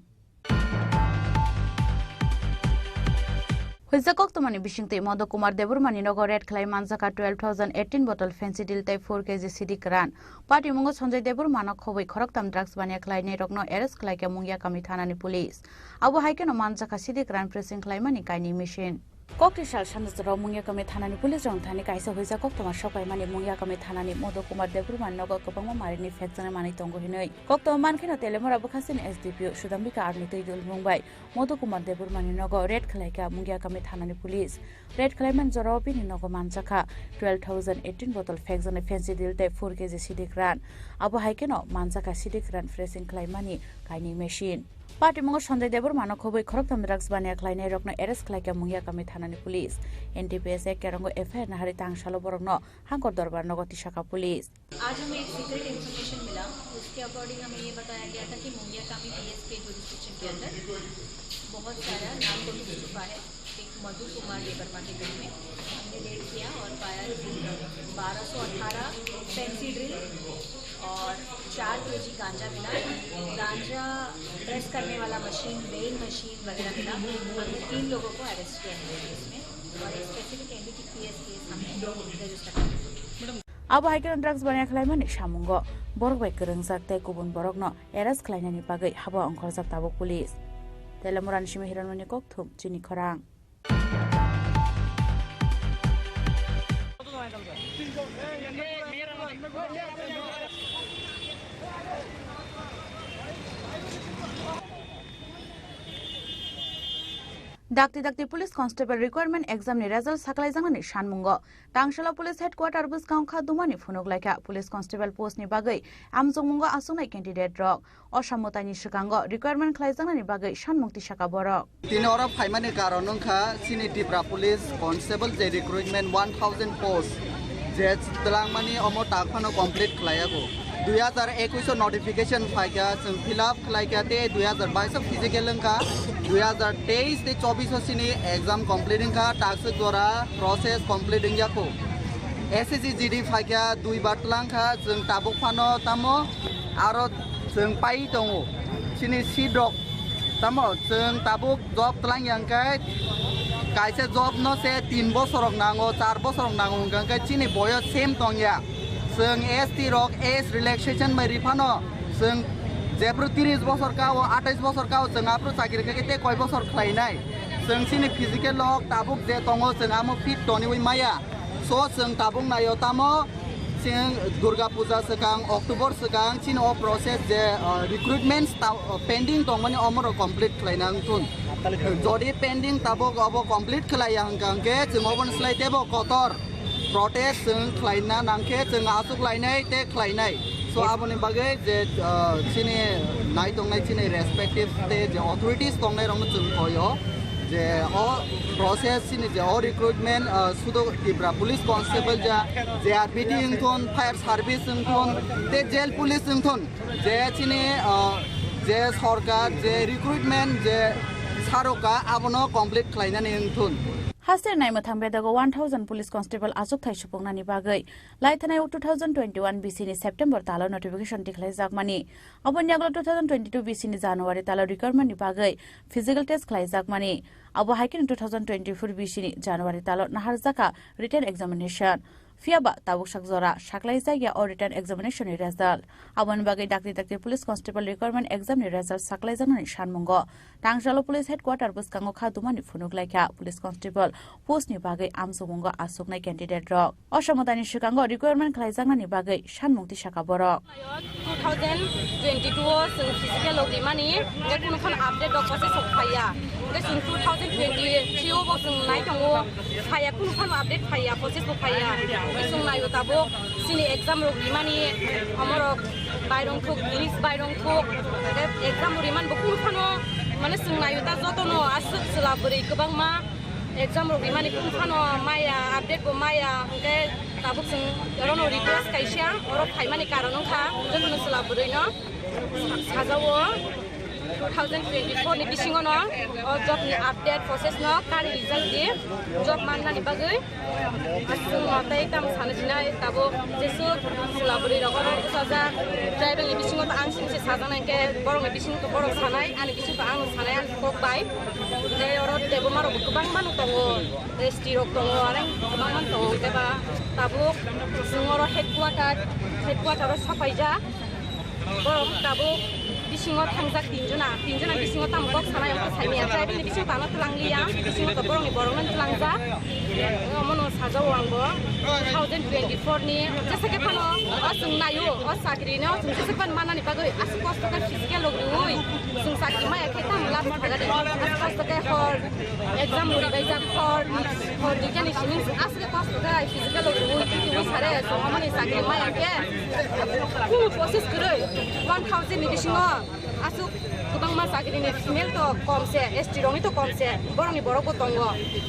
Huizakok tomani bishingte Modo Kumar Debormani Nogo Red Clay Manzaka 12,018 bottle fancy deal type 4 kg CD Kran. Party Mungo Sonjay Debormana Khowai Khoroktam drugs bania Clay Nerokno arrest Clay Mungya Kami Thanani police. Abu Haikeno Manzaka CD Kran pressing Clay Mani Kaini machine. Kokishal Shandra Mungya Kami Thanani police rong Thani Kaisa Huizakok Toma Shokai Mani Mungya Kami Thanani Modo Kumar Deborman Nogo Kopama Marini Factory Mani Tongo Hinoi. Kokto Mankino Telemora Bukasin SDPO Sudambika Arlito Idul Mumbai. Modo Kumar Debormani Nogo Red Clay Mungya Kami Thanani police. Red Clayman Zorobi ni Nogo Manzaka 12,018 bottle facts on a fancy deal type 4 kg CD Kran. Abu Haikeno Manzaka CD Kran pressing Clay Mani Kaini machine. Party Mungo Sonjay Debormana Khowai Khoroktam drugs bania Clay Nerokno arrest Clay Mungya Kami Thanani police. NTPS Kerango FIR Nahari Tangshalo Borokno Hankor Darbar Nogo Tishaka police. आज हमें एक secret information मिला उसके according हमें ये बताया गया था कि मुंगिया कामी PSK जुरिस्डिक्शन के अंदर बहुत सारा नाम को मिल चुका है एक मधु कुमार देवर्मा के घर में हमने रेड किया और पाया कि 1218 फैंसी ड्रिल और 4 kg गांजा मिला गांजा प्रेस करने वाला मशीन वेइंग मशीन वगैरह मिला हमने 3 लोगों को अरेस्ट किया है इसमें और एक स्पेसिफिक NDPS केस हमने रजिस्टर किया Abu Haikeno drugs bania Clay Mani Shamungo Borok bai kerengsak tei kubun borokno arrest khlainani bagai haba ongkhorjak tabok police. Telemuran shimi hiranmani kokthum chini khorang. Dakti police constable requirement exam ni result saklai jangnani shanmungo Tangshala police headquarter bus gaungkha dumani phunoglaika police constable post ni bagai amjongmungo asungnai candidate rok osamotani sikango requirement khlai jangnani bagai shanmukti saka borok tini ora phaimani karon ongkha sini Tripura police constable je recruitment 1000 post जे तलांगमानी Amo टाकफानो complete खालायागो 2021 notification फाइका जों fill up खालायका ते 2022 physical का 2023 ते 24 सिनी exam कमप्लीटिंग का task द्वारा process कमप्लीटिंग याको SSC GD फाइका 2 बार तलांग का जों टाबुक फानो तामो आरो जों पाइ दङो सिनी सीड्रक तामो जों टाबुक जब तलांग यांकाय कायसे जब न से 3 बছर नांगो 4 बছर नांगो गंगा चिनि बयो सेम तंगया जों एसटी रक एज रिलैक्सेशन मै रिफानो जों जेब्रु 30 बছर का 28 बছर का जों आप्रो सागिर के कय बছर खालायनाय जों सिनि फिजिकल लक टाबुक जे तंगो जों आमो फिट तनि बै माया सो जों टाबुक नायो तामो जों दुर्गा पूजा सकां अक्टोबर सकां चिन अ प्रोसेस जे रिक्रुटमेंट पेंडिंग दं माने अमरो कंप्लीट खालायनांगोन जदि पेंडिंग टाबुक अब कंप्लीट खालाया हंगांके जों अबन स्लाइटेबो कतर प्रोटेस्ट जों खालायना नांके जों आसुक लायनाय ते खालायनाय सो आबनि बागै जे चिनि नाय दंनाय चिनि रेस्पेक्टिव ते जे अथॉरिटीज दंनाय रंग जों होयो जे a process Chini J a recruitment सुदो तिब्रा पुलिस कांस्टेबल जा जे आरपीटी इंथन फायर सर्विस इंथन ते जेल पुलिस इंथन जे चिनि जे सरकार जे रिक्रुटमेंट जे सारोका आबनो कंप्लीट खालायनानै इंथन हास्टेर नायमो थांबेदागो 1000 पुलिस कांस्टेबल आजुक थाइ सुपुंनानि बागै लाइथानाय 2021 बीसीनि सेप्टेम्बर तालो नोटिफिकेशन दिखलाय जागमानि अबन्यागल 2022 बीसीनि जानुवारि तालो रिक्वायरमेन्टनि बागै फिजिकल टेस्ट खालाय जागमानि अब हाइकिन 2024 बीसीनि जानुवारि तालो नाहार जाका रिटन एग्जामिनेशन फियाबा ताबुक सकजरा साकलाय जायगा और रिटन एग्जामिनेशन नि रिजल्ट अबन बागै डाक्टर पुलिस कांस्टेबल रिक्वायरमेंट एग्जाम नि रिजल्ट साकलाय जानानै सानमंगो टांगजालो पुलिस हेडक्वार्टर बुसकांगो खादुमानि फुनुगलायखा पुलिस कांस्टेबल पोस्ट नि बागै आमसुमंगो आसुकनाय कैंडिडेट रक असमदानि सिगांगो रिक्वायरमेंट खालाय जानानै बागै सानमुंति साका बरक 2022 जों फिजिकल अगिमानि जे कुनु फन आपडेट दकसे सफाया जे जों 2023 बो जों नाय दङो फाया कुनु फन आपडेट फाया प्रोसेस फाया जों नायो ताबो सिनि एग्जाम अगिमानि हमरो बायरं थुक इंग्लिश बायरं थुक एग्जाम रिमान बो कुनु फन माने जों नायो ता जतनो आसु सला बोरै गोबां मा एग्जाम अगिमानि कुनु फन माया आपडेट बो माया के ताबो जों रनो रिक्वेस्ट कायसिया अरो फाइमानि कारनखा जोंनो सला बोरै न साजावो 2024 नि बिसिङो न जब नि अपडेट प्रोसेस न कारि रिजल्ट दि जब माननानि बागै जों मातै काम सानजिना ताबो जेसु सुलाबुरि रगरो साजा ट्राइबल नि बिसिङो त आं सिनसे साजानाय के बरंनि बिसिङो त बरं सानाय आनि बिसिङो आं सानाय आं कक बाय जे अरो देबो मारो गोबां मानु दङो एसटी रक दङो आरो गोबां मान दङो एबा ताबो जों अरो हेडक्वार्टार साफायजा बरं ताबो बिसिङो थांजाक तिनजना बिसिङो तामबक सानाय अंक साइमिया ट्राइबल नि बिसिङो तानो तलांलिया बिसिङो त बरंनि बरंमन तलांजा मनो साजाव आंबो 2024 नि जेसेके फानो जों नायो साख्रिनो जों जेसेबान मानानि बागै आसु कस्त का फिजिकल लगरुय जों साख्रि माया खेता मुलाब थागादे आसु कस्त का हर एग्जाम मुरिबाय जा हर दिखानि सिमिं आसु कस्त का फिजिकल लगरुय कि सारे समानि साख्रि माया के कुनु प्रोसेस गरै 1000 नि बिसिङो आसु गोबां मा साख्रिनि फिमेल तो कमसे एसटी रंनि तो कमसे बरंनि बरको दङ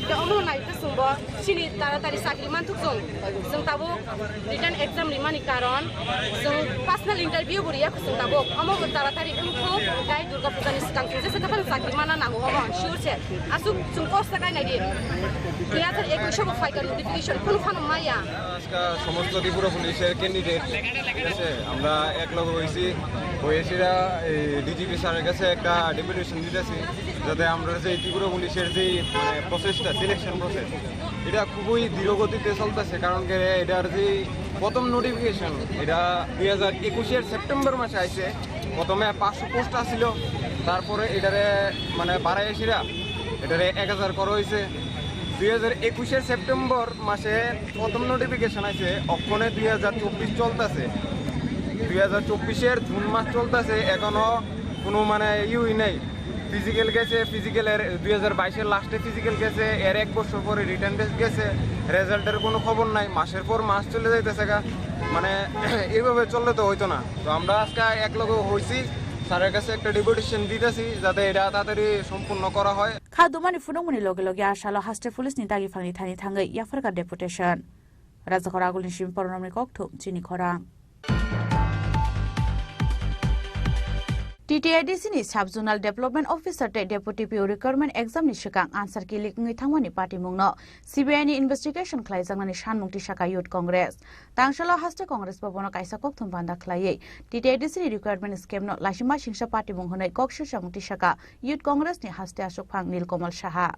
दा अनु नायते सुंबो सिनि तारातारि साख्रि मानथुक जों ताबो रिटन एग्जाम रिमानि कारण जों पर्सनल इंटरव्यू बुरिया जों ताबो अमो तारातारि उनको गाय दुर्गा पूजानि सिगां जेसे कफान साख्रि माना नांगौ अमो शिवर से आसु जों कस्ट गाय नायदि 2021 फाइका नोटिफिकेशन কোন ফান মায়া আজকে সমস্ত ত্রিপুরা পুলিশের ক্যান্ডিডেট আছে আমরা একলগ হয়েছিরা ডিজিপি স্যারের কাছে একটা ডেপুটেশন দিতেছি যাতে আমরা যে ত্রিপুরা পুলিশের যে মানে প্রসেসটা সিলেকশন প্রসেস এটা খুবই ধীরগতিতে চলতেছে কারণ এটার যে প্রথম নোটিফিকেশন এটা 2021 সেপ্টেম্বর মাসে আইছে প্রথমে 500 পোস্ট আসছিল তারপরে এটারে মানে বাড়াই এসেরা এটারে 1000 করা হয়েছে 2021 সেপ্টেম্বর মাসে প্রথম নোটিফিকেশন আছে অক্ষণে 2024 চলতেছে 2024 জুন মাস চলতেছে এখনো কোনো মানে ইউই নাই ফিজিক্যাল গেছে ফিজিক্যালের 2022 লাস্টে ফিজিক্যাল গেছে এর এক বছর পরে রিটার্ন টেস্ট গেছে রেজাল্টের কোনো খবর নাই মাসের পর মাস চলে যাইতেছে মানে এইভাবে চললে তো হইতো না তো আমরা আজকে একলগে হইছি স্যারের কাছে একটা ডেপুটেশন দিতেছি যাতে এটা তাড়াতাড়ি সম্পূর্ণ করা হয় খাদুমানি ফুনমুনি লগে লগে আশালো হাস্টে পুলিশ নি দাগি ফাংনি থানি থাঙ্গै ইয়াফারকা ডেপুটেশন রাজখর আগুলিন সিম পরনমনি ককথুম চিনি খরাং TTIDC ni Sub-Zonal Development Officer te Deputy PO Requirement Exam ni shikang answer ki likngi thangmani party mungno CBI ni investigation khlaijangani shanmungti shaka Youth Congress tangshala haste Congress babono kaisa kokthum banda khlaiye TTIDC ni requirement scheme no lashima singsa party munghonai kokshil shamungti shaka Youth Congress ni haste ashok phang Nilkomal Saha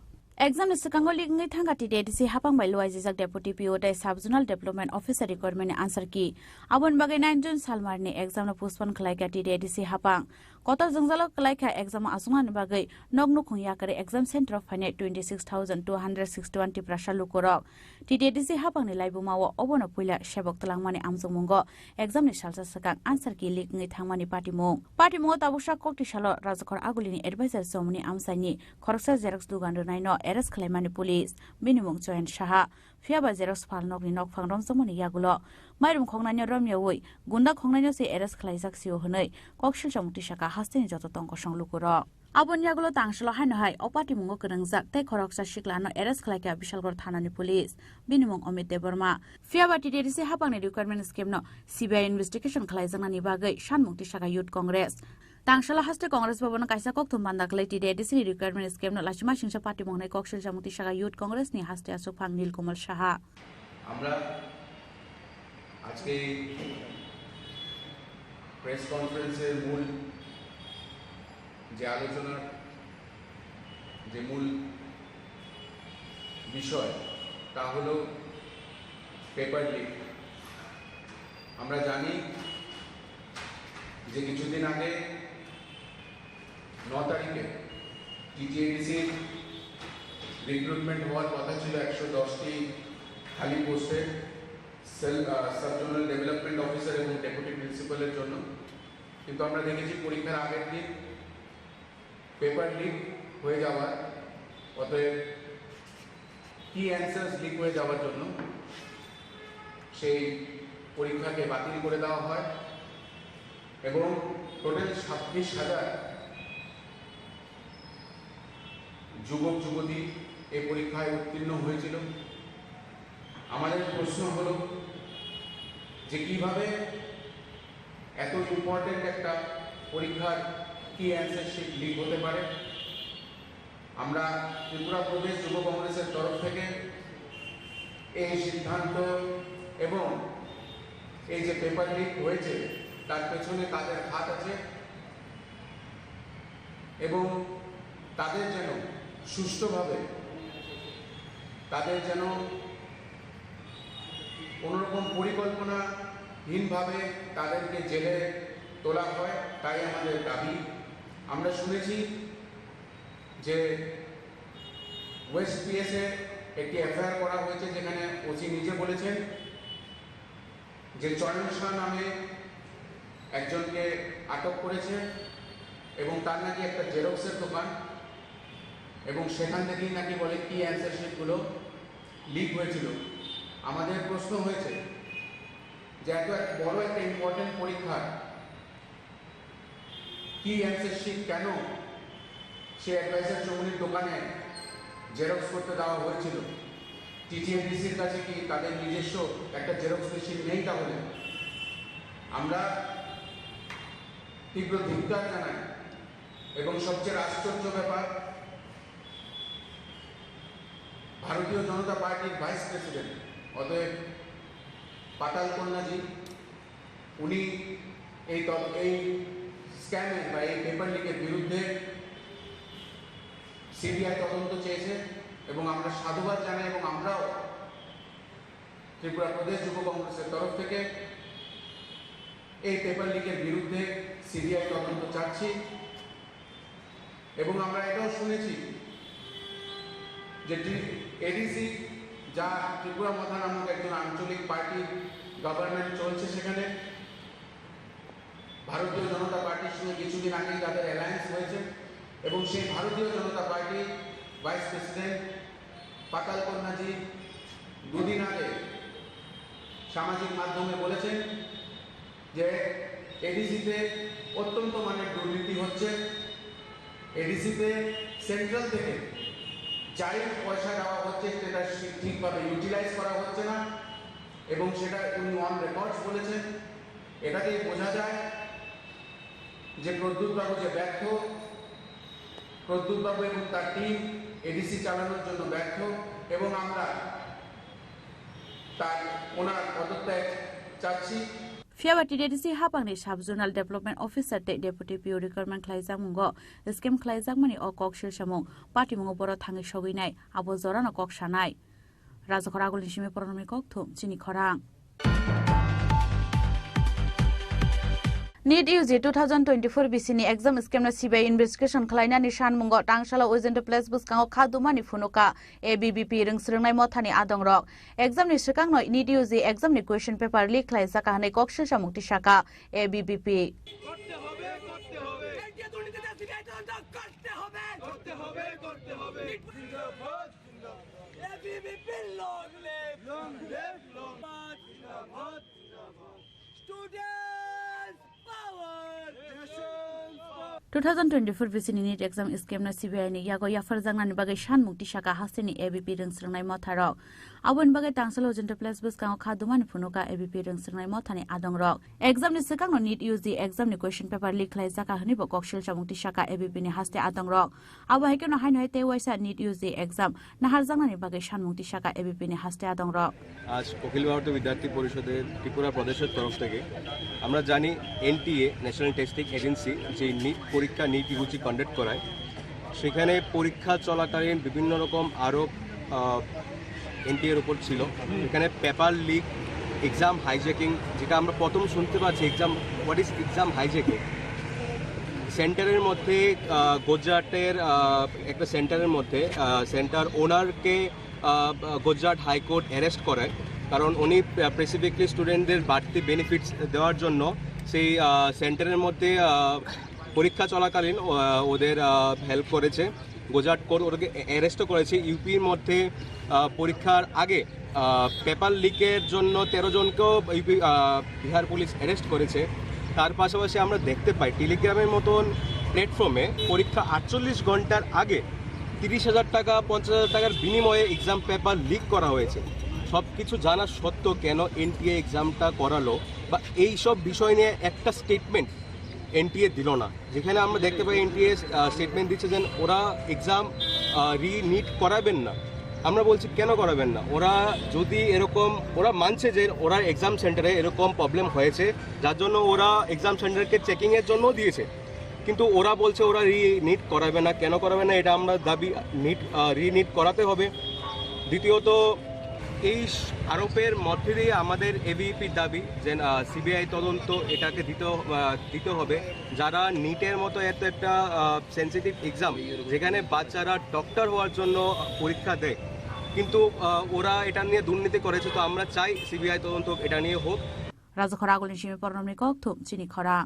Exam is Kangoli Thanga TTIDC hapang by Loizak Deputy PO de Sub-Zonal Development Officer requirement answer ki Abon Bagay 9 June Salmar ni exam no postpone khlaika TTIDC hapang Kota Zangzalo khlaika exam asungan bagay nognu khungya kare exam center of fine 26,261 prasha lukorok TTIDC hapang ni laibu mawo obono puila shebok talangmani amjungmungo exam ni salsa sakang answer ki lik ngi thangmani party mo tabusha kokti shalo rajakhor agulini advisor somni amsaini khoroksa xerox dugan naino arrest khlaimani police minimum join saha fiaba xerox fal nokni nok phangrong somoni yagulo mairum khongnani romyawoi gunda khongnani se arrest khlaijak siu honai kokshil samukti shaka hasteni joto tongko songlukuro abon yagulo tangslo haino hai opati mungo krangjak tei khoroksa shiklano arrest khlaika bishalgor thanani police minimum Amit Deborma fiaba TTIDC hapangni requirement scheme no CBI investigation khlaijanani bagai shanmukti shaka Youth Congress Tangshala haste Congress babon kaisa kokthum bandaklai TTIDC ni requirement scheme no lashima singsa party mongnai kokshil samukti shaka Youth Congress ni haste asuk phang Nilkomal Saha আমরা আজকে press কনফারেন্সের মূল যে আলোচনার যে মূল বিষয় তা হলো পেপার লিক আমরা জানি যে কিছুদিন আগে 9 তারিখে টিটিআইডিসির রিক্রুটমেন্ট হওয়ার কথা ছিল 110টি খালি পোস্টে সাব-জোনাল ডেভেলপমেন্ট অফিসার এবং ডেপুটি প্রিন্সিপালের জন্য কিন্তু আমরা দেখেছি পরীক্ষার আগের দিন পেপার লিক হয়ে যাওয়ার অতএব কি অ্যান্সার্স লিক হয়ে যাওয়ার জন্য সেই পরীক্ষাকে বাতিল করে দেওয়া হয় এবং টোটাল 26,000 যুবক যুবতী এই পরীক্ষায় উত্তীর্ণ হয়েছিল আমাদের প্রশ্ন হলো যে কিভাবে এত ইম্পর্টেন্ট একটা পরীক্ষার কি অ্যান্সার শিট লিক হতে পারে আমরা ত্রিপুরা প্রদেশ যুব কংগ্রেসের তরফ থেকে এই সিদ্ধান্ত এবং এই যে পেপার লিক হয়েছে তার পেছনে তাদের হাত আছে এবং তাদের যেন সুষ্ঠুভাবে তাদের যেন কোনোরকম পরিকল্পনাহীনভাবে তাদেরকে জেলে তোলা হয় তাই আমাদের দাবি আমরা শুনেছি যে ওয়েস্ট পিএসে একটি এফআইআর করা হয়েছে যেখানে ওসি নিজে বলেছেন যে চয়ন শাহ নামে একজনকে আটক করেছে এবং তার নাকি একটা জেরক্সের দোকান এবং সেখান থেকেই নাকি বলে কি অ্যান্সার শিটগুলো লিক হয়েছিল আমাদের প্রশ্ন হয়েছে যে এত বড় একটা ইম্পর্টেন্ট পরীক্ষার কি অ্যান্সার শিট কেন সে অ্যাডভাইজার চৌমুনির দোকানে জেরক্স করতে দেওয়া হয়েছিল টিটিআইডিসির কাছে কি তাদের নিজস্ব একটা জেরক্স মেশিন নেই তাহলে আমরা তীব্র ধিক্কার জানাই এবং সবচেয়ে আশ্চর্য ব্যাপার ভারতীয় জনতা পার্টির ভাইস প্রেসিডেন্ট অতএব পাতাল কন্যাজি উনি এই স্ক্যামের বা এই পেপার লিকের বিরুদ্ধে সিবিআই তদন্ত চেয়েছে এবং আমরা সাধুবাদ জানাই এবং আমরাও ত্রিপুরা প্রদেশ যুব কংগ্রেসের তরফ থেকে এই পেপার লিকের বিরুদ্ধে সিবিআই তদন্ত চাচ্ছি এবং আমরা এটাও শুনেছি যে এডিসি যা ত্রিপুরা মাথা নামক একজন আঞ্চলিক পার্টি গভর্নমেন্ট চলছে সেখানে ভারতীয় জনতা পার্টির সঙ্গে কিছুদিন আগেই তাদের অ্যালায়েন্স হয়েছে এবং সেই ভারতীয় জনতা পার্টি ভাইস প্রেসিডেন্ট পাতাল কন্যাজি দুদিন আগে সামাজিক মাধ্যমে বলেছেন যে এডিসিতে অত্যন্ত মানের দুর্নীতি হচ্ছে এডিসিতে সেন্ট্রাল থেকে যাই পয়সা দেওয়া হচ্ছে সেটা ঠিকভাবে ইউটিলাইজ করা হচ্ছে না এবং সেটা উনি অন রেকর্ডস বলেছেন। এটাতেই বোঝা যায় যে প্রদ্যুৎবাবু যে ব্যর্থ, প্রদ্যুৎবাবু এবং তার টিম এডিসি চালানোর জন্য ব্যর্থ, এবং আমরা তার ওনার পদত্যাগ চাচ্ছি। Fiabati DDC hapangni sub-zonal development officer te deputy PO recruitment khlaijak mungo scheme khlaijak mani o kok silsamung party mungo boro thangi soginai abo jorano kok sanai rajakora agulni simi poronomi kok thum chini khorang NEET UG 2024 BCni exam scam na CBI investigation khlaina ni shan mungo tangsala ojento place buskango khadumani phunuka ABBP ringsringnai mothani adongrok exam ni sikang noi NEET UG exam ni question paper leak khlaijaka hanai koksil samukti saka ABBP Students 2024 BCni NEET exam scam na CBI ni yago yafar jangnani bagai shan mukti saka hasini ABP ringsringnai motharok abon bagai tangsalo ojento place buskango khadumani phunuka ABP ringsringnai mothani adongrok exam ni sikang no NEET UG exam ni question paper leak khlaijaka hanibo koksil samukti saka ABP ni haste adongrok abo haikeno haino te waisa NEET UG exam nahar jangnani bagai shan mukti saka ABP ni haste adongrok আজ অখিল ভারতীয় বিদ্যার্থী পরিষদের ত্রিপুরা প্রদেশের তরফ থেকে আমরা জানি NTA national testing agency যে NEET পরীক্ষা নিট ইউজি কন্ডাক্ট করায় সেখানে পরীক্ষা চলাকালীন বিভিন্ন রকম আরোপ এনটিএর উপর ছিল। এখানে পেপার লিক, এক্সাম হাইজ্যাকিং, যেটা আমরা প্রথম শুনতে পাচ্ছি exam what is exam hijacking. সেন্টারের মধ্যে গুজরাটের একটা সেন্টারের মধ্যে সেন্টার ওনারকে গুজরাট হাইকোর্ট অ্যারেস্ট করায়, কারণ উনি স্পেসিফিকলি স্টুডেন্টদের বাড়তি বেনিফিটস দেওয়ার জন্য সেই সেন্টারের মধ্যে পরীক্ষা চলাকালীন ওদের হেল্প করেছে। গুজরাট কোর্ট ওদেরকে অ্যারেস্টও করেছে। ইউপির মধ্যে পরীক্ষার আগে পেপার লিকের জন্য 13 জনকেও ইউপি বিহার পুলিশ অ্যারেস্ট করেছে। তার পাশাপাশি আমরা দেখতে পাই টেলিগ্রামের মতন প্ল্যাটফর্মে পরীক্ষা 48 ঘন্টার আগে 30,000 টাকা 50,000 টাকার বিনিময়ে এক্সাম পেপার লিক করা হয়েছে। সব কিছু জানা সত্ত্বেও কেন এনটিএ এক্সামটা করালো বা এই সব বিষয় নিয়ে একটা স্টেটমেন্ট এনটিএ দিল না, যেখানে আমরা দেখতে পাই এনটিএ স্টেটমেন্ট দিচ্ছে যে ওরা এক্সাম রিনিট করাবেন না। আমরা বলছি কেন করাবেন না? ওরা যদি এরকম ওরা মানছে যে ওরা এক্সাম সেন্টারে এরকম প্রবলেম হয়েছে যার জন্য ওরা এক্সাম সেন্টারকে চেকিংয়ের জন্য দিয়েছে, কিন্তু ওরা বলছে ওরা রিনিট করাবে না। কেন করাবে না এটা আমরা দাবি, রিনিট করাতে হবে। দ্বিতীয়ত এই আরোপের মধ্যে দিয়ে আমাদের এবিপির দাবি যে সিবিআই তদন্ত এটাকে দিতে হবে। যারা নিটের মতো এত একটা সেন্সিটিভ এক্সাম যেখানে বাচ্চারা ডক্টর হওয়ার জন্য পরীক্ষা দেয়, কিন্তু ওরা এটা নিয়ে দুর্নীতি করেছে, তো আমরা চাই সিবিআই তদন্ত এটা নিয়ে হোক। রাজখরা আগলিন সিমি পরনমনি কক থুম চিনি খরা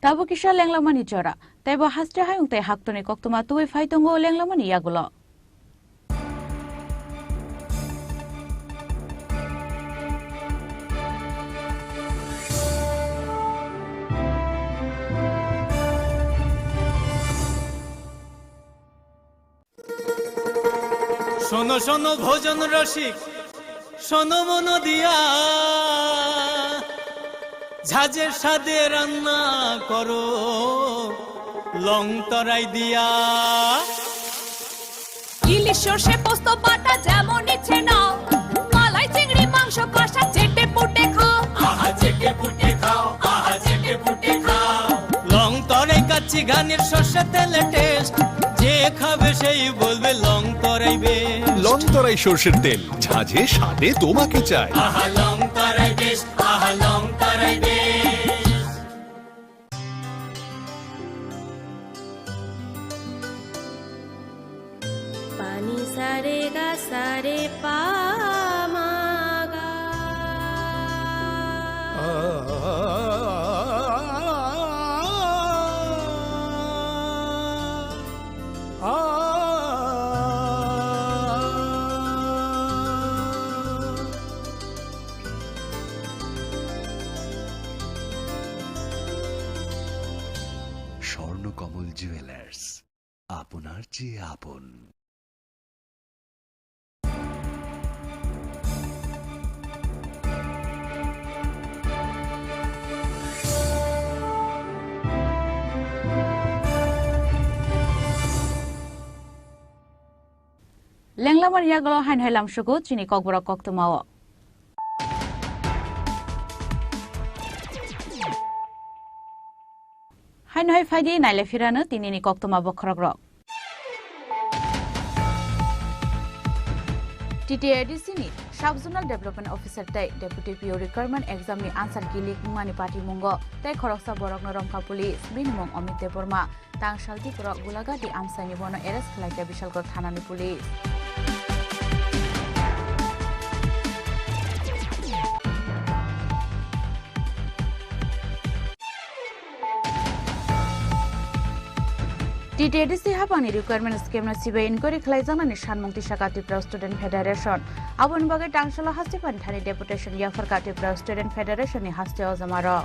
Tabo kisha lenglamani jora. Tabo hastra hayung te haktone koktuma tuwe faitongo lenglamani yagulo. শোনো শোনো ভোজন রসিক, শোনো মন দিয়া, ঝাঁঝের সাদে রান্না করো লং তরাই দিয়া। ইলিশ সর্ষে পোস্ত বাটা যেমন ইচ্ছে নাও, মালাই চিংড়ি মাংস কষা চেটে পুটে খাও, আহা চেটে পুটে খাও, আহা চেটে পুটে খাও। লং তরাই কাচ্চি ঘানির সর্ষে তেলে টেস্ট, যে খাবে সেই বলবে লং তরাই বেশ। লং তরাই সর্ষের তেল, ঝাঁঝে স্বাদে তোমাকে চাই। আহা লং তরাই বেশ, আহা লং তরাই বেশ। পানি সারে গা সারে পা মা গা। স্বর্ণকমল জুয়েলার্স, আপনার চেয়ে আপন। লেংলামার ইয়াগল হাইনহাই লামসুকু চিনি ককবরা কক্তমাও হাইনহাই ফাইদি নাইলে ফিরানো তিনিনি কক্তমা বখরগ্রক TTADC-ni Sub-Zonal Development Officer tai Deputy PO Requirement Exam ni answer kilik mani party mungo tai khoroksa borokno Romkha Police binimong Amit Deborma tang salti porok Gulagati amsani bono arrest khlaika Bishalgor Thanani Police TTADC hapani requirement scheme na sibai inquiry khlaijana ni Sanmung Tisaka Tripura Student Federation aboni bagai tangsala hastipan thani deputation yafarka Tripura Student Federation ni haste ojamaro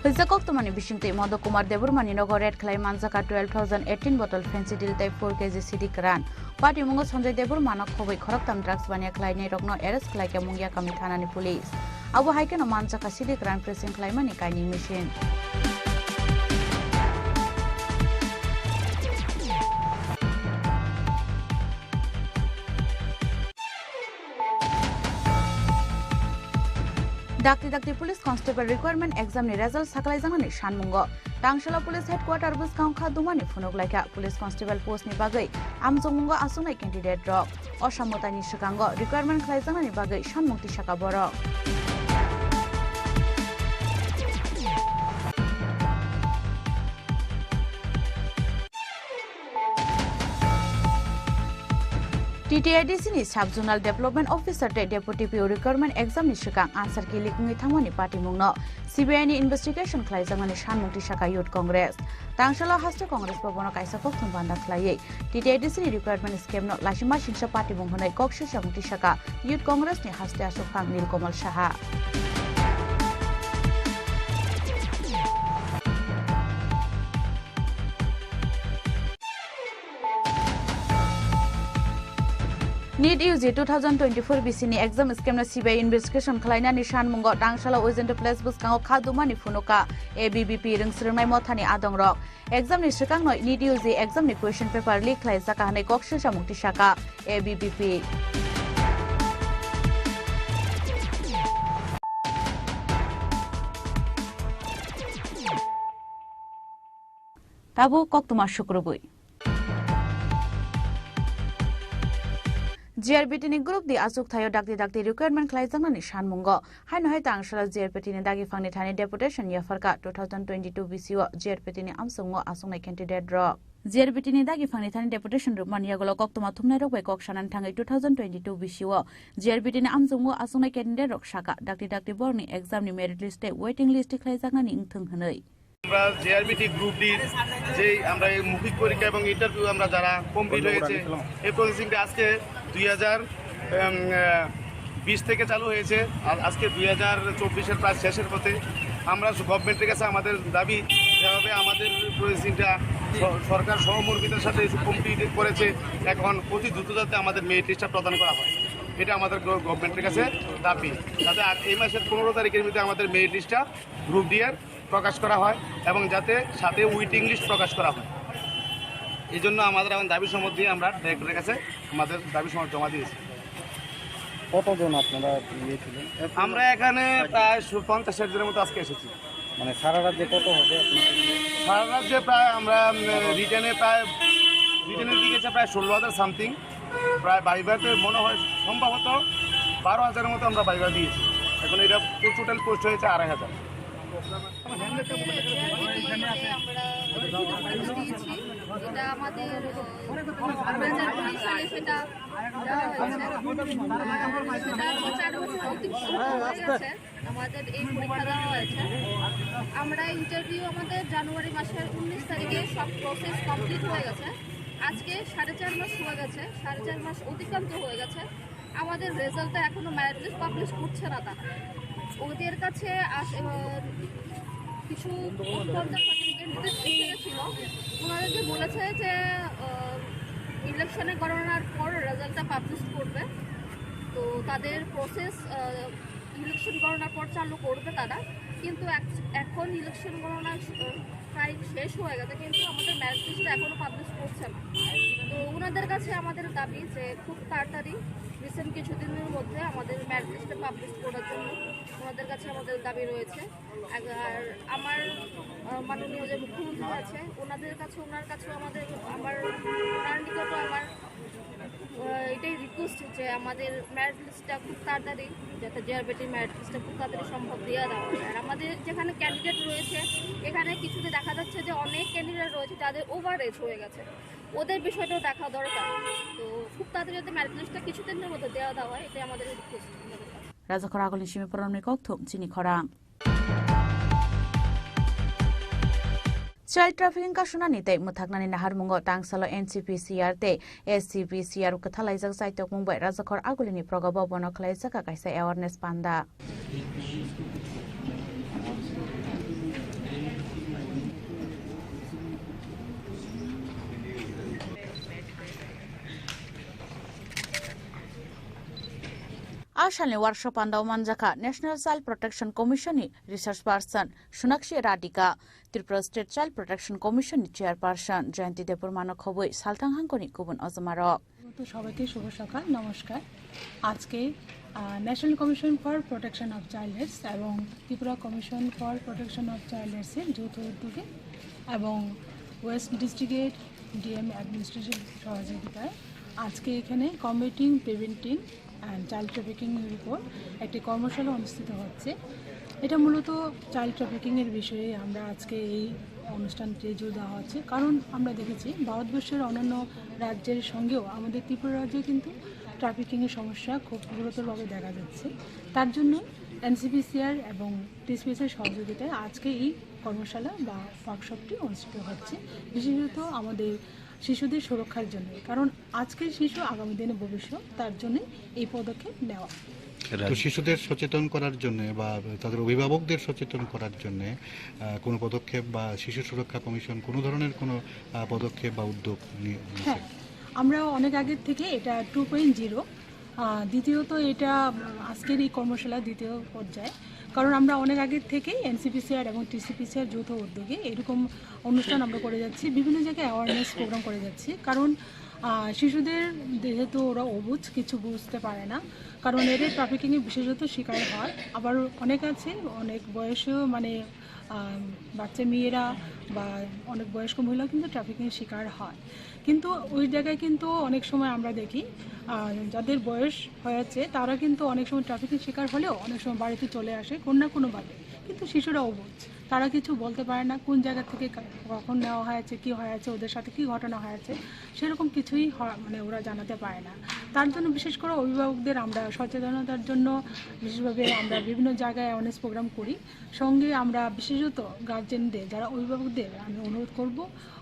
Hizakok tomani bishingte Modo Kumar Deburmani Nogo Red Clay Manzaka 12,018 bottle fancy deal type 4 kg CD Kran. Party Mungo Sanjay Deburmana Kobe Koroktam drugs Bania Clay Rogno Eres Clay Mungia Kamitana Police. Abu Haiken Manzaka CD Kran pressing Claymani Kaining machine. Dakti Police Constable Requirement Exam ni result saklai janani Sanmungo. Tangshala Police Headquarter Buskang Khadumani Funoglaika Police Constable Post ni bagai Amjongmungo asunai candidate drop. Osamotani Shikango Requirement khlai janani bagai Sanmung Tisaka Borok. TTADC ni Sub-Zonal Development Officer te Deputy PO Requirement Exam ni Shikang answer ki likmungi thangmani party mungno CBI ni investigation khlai jangani Sanmung Tisaka Youth Congress tangshala haste Congress bobono kaisa kokthum banda khlaiye TTADC ni requirement scheme no Lasima Singsa party munghonai kokshi Sanmung Tisaka Youth Congress ni haste asukang Nilkomal Saha NEET UG 2024 BC ni exam scheme na CBI investigation khlaina ni Sanmungo tangshala Ojento Place Buskang Khadumani Funuka ABBP ringsrmai mothani adongrok exam ni sikang noi NEET UG exam ni question paper leak khlai jaka hanai kokshi Sanmung Tisaka ABBP Tabu koktuma shukrubui JRPT ni group di asuk thayo dakti requirement khlai janani Sanmungo haino hai tangshala JRPT ni dagi phangni thani deputation yafarka 2022 BCO JRPT ni amsungo asungnai candidate draw JRPT ni dagi phangni thani deputation rupman yagolo koktuma thumnai rok bai kok sanan thangai 2022 BCO JRPT ni amsungo asungnai candidate rok saka dakti bor ni exam ni merit list waiting list khlai janani ingthung hanai আমরা JRBT group D যে আমরা এই মৌখিক পরীক্ষা এবং interview আমরা যারা complete হয়েছে এই প্রসেসিংটা আজকে 2020 থেকে চালু হয়েছে আর আজকে 2024-এর প্রায় শেষের পথে আমরা গভর্নমেন্টের কাছে আমাদের দাবি যেভাবে আমাদের প্রসেসিংটা সরকার সহমর্মিতার সাথে কমপ্লিট করেছে এখন অতি দ্রুত যাতে আমাদের মেরিট লিস্টটা প্রদান করা হয় এটা আমাদের গভর্নমেন্টের কাছে দাবি যাতে এই মাসের 15 তারিখের মধ্যে আমাদের মেরিট লিস্টটা গ্রুপ ডি এর প্রকাশ করা হয় এবং যাতে সাথে ওয়েটিং লিস্ট প্রকাশ করা হয় এই জন্য আমাদের এখন দাবি সমর্থ দিয়ে আমরা ডাইরেক্টরের কাছে আমাদের দাবি সমর্থ জমা দিয়েছি কতজন আপনারা গিয়েছিলেন আমরা এখানে প্রায় 50 জনের মতো আজকে এসেছি মানে সারা রাজ্যে কত হবে সারা রাজ্যে প্রায় আমরা রিটার্নের দিকে প্রায় 16,000 সামথিং প্রায় বাইবাতে মনে হয় সম্ভবত 12,000-এর মতো আমরা বাইবা দিয়েছি এখন এটা টোটাল পোস্ট হয়েছে 2,500 এটা আমাদের সেটা আমাদের এই পরীক্ষা দেওয়া হয়েছে আমরা ইন্টারভিউ আমাদের জানুয়ারি মাসের 19 তারিখে সব প্রসেস কমপ্লিট হয়ে গেছে আজকে 4.5 মাস হয়ে গেছে 4.5 মাস অতিক্রান্ত হয়ে গেছে আমাদের রেজাল্টটা এখনো মেরিট লিস্ট পাবলিশ করছে না তারা ওদের কাছে কিছু ক্যান্ডিডেট ছিল ওনাদেরকে বলেছে যে ইলেকশনে গণনার পর রেজাল্টটা পাবলিশ করবে তো তাদের প্রসেস ইলেকশন গণনার পর চালু করবে তারা, কিন্তু এখন ইলেকশন গণনা প্রায় শেষ হয়ে গেছে, কিন্তু আমাদের ম্যারিট লিস্টটা এখনও পাবলিশ করছে না। তো ওনাদের কাছে আমাদের দাবি যে খুব তাড়াতাড়ি রিসেন্ট কিছুদিনের মধ্যে আমাদের ম্যারিট লিস্টটা পাবলিশ করার জন্য ওনাদের কাছে আমাদের দাবি রয়েছে। আর আমার মাননীয় যে মুখ্যমন্ত্রী আছে ওনার কাছেও ওনার নিকটও আমার এটাই রিকোয়েস্ট যে আমাদের ম্যারিট লিস্টটা খুব তাড়াতাড়ি, যাতে জেআরবিটির ম্যারিট লিস্টটা খুব তাড়াতাড়ি সম্ভব দেওয়া দেওয়া হয়। আর আমাদের যেখানে ক্যান্ডিডেট রয়েছে এখানে কিছুতে দেখা যাচ্ছে যে অনেক ক্যান্ডিডেট রয়েছে যাদের ওভার এজ হয়ে গেছে, ওদের বিষয়টাও দেখা দরকার। তো খুব তাড়াতাড়ি যাতে ম্যারিট লিস্টটা কিছুদিনের মধ্যে দেওয়া দেওয়া হয়, এটাই আমাদের রিকোয়েস্ট। রাজাখরা আগলিন সিমি পরমনি কক্থম চিনি খরাং चाइल्ड ट्राफिकिंग का सुनानी ते मुथाकनानि नाहारमुंगो तांगसालो NCPCR ते SCPCR कथालाइजक साइतक मुंबई राजाखर आगुलिनि प्रगब बन खलाइजका काइसा अवेयरनेस पान्दा आशालनि वर्कशॉप आन्दाव मानजाखा नेशनल चाइल्ड प्रोटेक्शन कमिशन नि research person Sonakshi Radhika Tripura state child protection commission नि चेयरपार्सन जयंती देपुर मानक खबई सालथां हांकनि गुबुन अजमारक तो সবাইকে শুভ সকাল নমস্কার। আজকে national commission for protection of childs এবং Tripura commission for protection of চাইল্ডসের যৌথ উদ্যোগে এবং ওয়েস্ট ডিস্ট্রিক্টের ডিএম অ্যাডমিনিস্ট্রেশন সহযোগিতায় আজকে এখানে committing preventing and child trafficking উপর একটি কর্মশালা অনুষ্ঠিত হচ্ছে। এটা মূলত চাইল্ড ট্রাফিকিংয়ের বিষয়ে আমরা আজকে এই অনুষ্ঠানটি জোর দেওয়া হচ্ছে, কারণ আমরা দেখেছি ভারতবর্ষের অন্যান্য রাজ্যের সঙ্গেও আমাদের ত্রিপুরা রাজ্যে কিন্তু ট্রাফিকিংয়ের সমস্যা খুব গুরুতরভাবে দেখা যাচ্ছে। তার জন্য NCPCR এবং TSPSের সহযোগিতায় আজকে এই কর্মশালা বা ওয়ার্কশপটি অনুষ্ঠিত হচ্ছে, বিশেষত আমাদের শিশুদের সুরক্ষার জন্য, কারণ আজকের শিশু আগামী দিনে ভবিষ্যৎ, তার জন্য এই পদক্ষেপ নেওয়া। তো শিশুদের সচেতন করার জন্য বা তাদের অভিভাবকদের সচেতন করার জন্য কোনো পদক্ষেপ বা শিশু সুরক্ষা কমিশন কোনো ধরনের কোনো পদক্ষেপ বা উদ্যোগ নিয়েছে? হ্যাঁ, আমরা অনেক আগের থেকে এটা 2.0, দ্বিতীয়ত এটা আজকের এই কর্মশালা দ্বিতীয় পর্যায়ে, কারণ আমরা অনেক আগের থেকেই NCPCR এবং TCPCR যৌথ উদ্যোগে এরকম অনুষ্ঠান আমরা করে যাচ্ছি, বিভিন্ন জায়গায় অ্যাওয়ারনেস প্রোগ্রাম করে যাচ্ছি। কারণ শিশুদের যেহেতু ওরা অবুঝ, কিছু বুঝতে পারে না, কারণ এদের ট্রাফিকিংয়ে বিশেষত শিকার হয়। আবার অনেক আছে অনেক বয়সেও মানে বাচ্চা মেয়েরা বা অনেক বয়স্ক মহিলা কিন্তু ট্রাফিকিংয়ের শিকার হয়, কিন্তু ওই জায়গায় কিন্তু অনেক সময় আমরা দেখি যাদের বয়স হয়েছে তারা কিন্তু অনেক সময় ট্রাফিকিং শিকার হলেও অনেক সময় বাড়িতে চলে আসে কোনো না কোনোভাবে, কিন্তু শিশুরা অবুঝ, তারা কিছু বলতে পারে না কোন জায়গা থেকে কখন নেওয়া হয়েছে, কী হয়েছে, ওদের সাথে কী ঘটনা হয়েছে, সেরকম কিছুই মানে ওরা জানাতে পারে না। তার জন্য বিশেষ করে অভিভাবকদের আমরা সচেতনতার জন্য বিশেষভাবে আমরা বিভিন্ন জায়গায় অ্যাওয়ারনেস প্রোগ্রাম করি। সঙ্গে আমরা বিশেষত গার্জেনদের, যারা অভিভাবকদের আমি অনুরোধ করব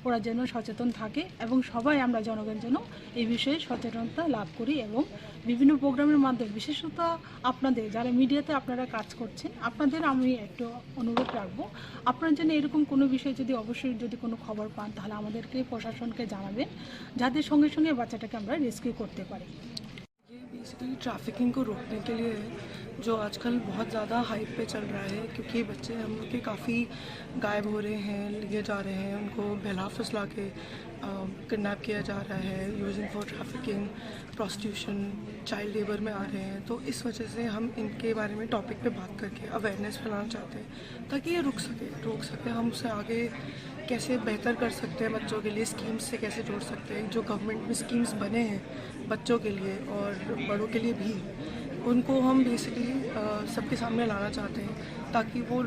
ওরা যেন সচেতন থাকে এবং সবাই আমরা জনগণ যেন এই বিষয়ে সচেতনতা লাভ করি এবং বিভিন্ন প্রোগ্রামের মাধ্যমে বিশেষত আপনাদের যারা মিডিয়াতে আপনারা কাজ করছেন আপনাদের আমি একটু অনুরোধ রাখবো, আপনার জন্য এরকম কোনো বিষয়ে যদি অবশ্যই যদি কোনো খবর পান তাহলে আমাদেরকে প্রশাসনকে জানাবেন, যাদের সঙ্গে সঙ্গে বাচ্চাটাকে আমরা রেস্কিউ করতে পারি। बेसिकली ट्रैफिकिंग को रोकने के लिए है, जो आजकल बहुत ज़्यादा हाइप पे चल रहा है, क्योंकि बच्चे हम लोग के काफ़ी गायब हो रहे हैं, लिए जा रहे हैं, उनको बहला फुसला के किडनैप किया जा रहा है, using for trafficking, prostitution, child labour में आ रहे हैं। तो इस वजह से हम इनके बारे में टॉपिक पे बात करके अवेयरनेस फैलाना चाहते हैं ताकि ये रुक सके। हम उससे आगे कैसे बेहतर कर सकते हैं, बच्चों के लिए स्कीम्स से कैसे जोड़ सकते हैं, जो गवर्नमेंट में स्कीम्स बने हैं बच्चों के लिए और बड़ों के लिए भी, उनको हम बेसिकली सबके सामने लाना चाहते हैं ताकि वो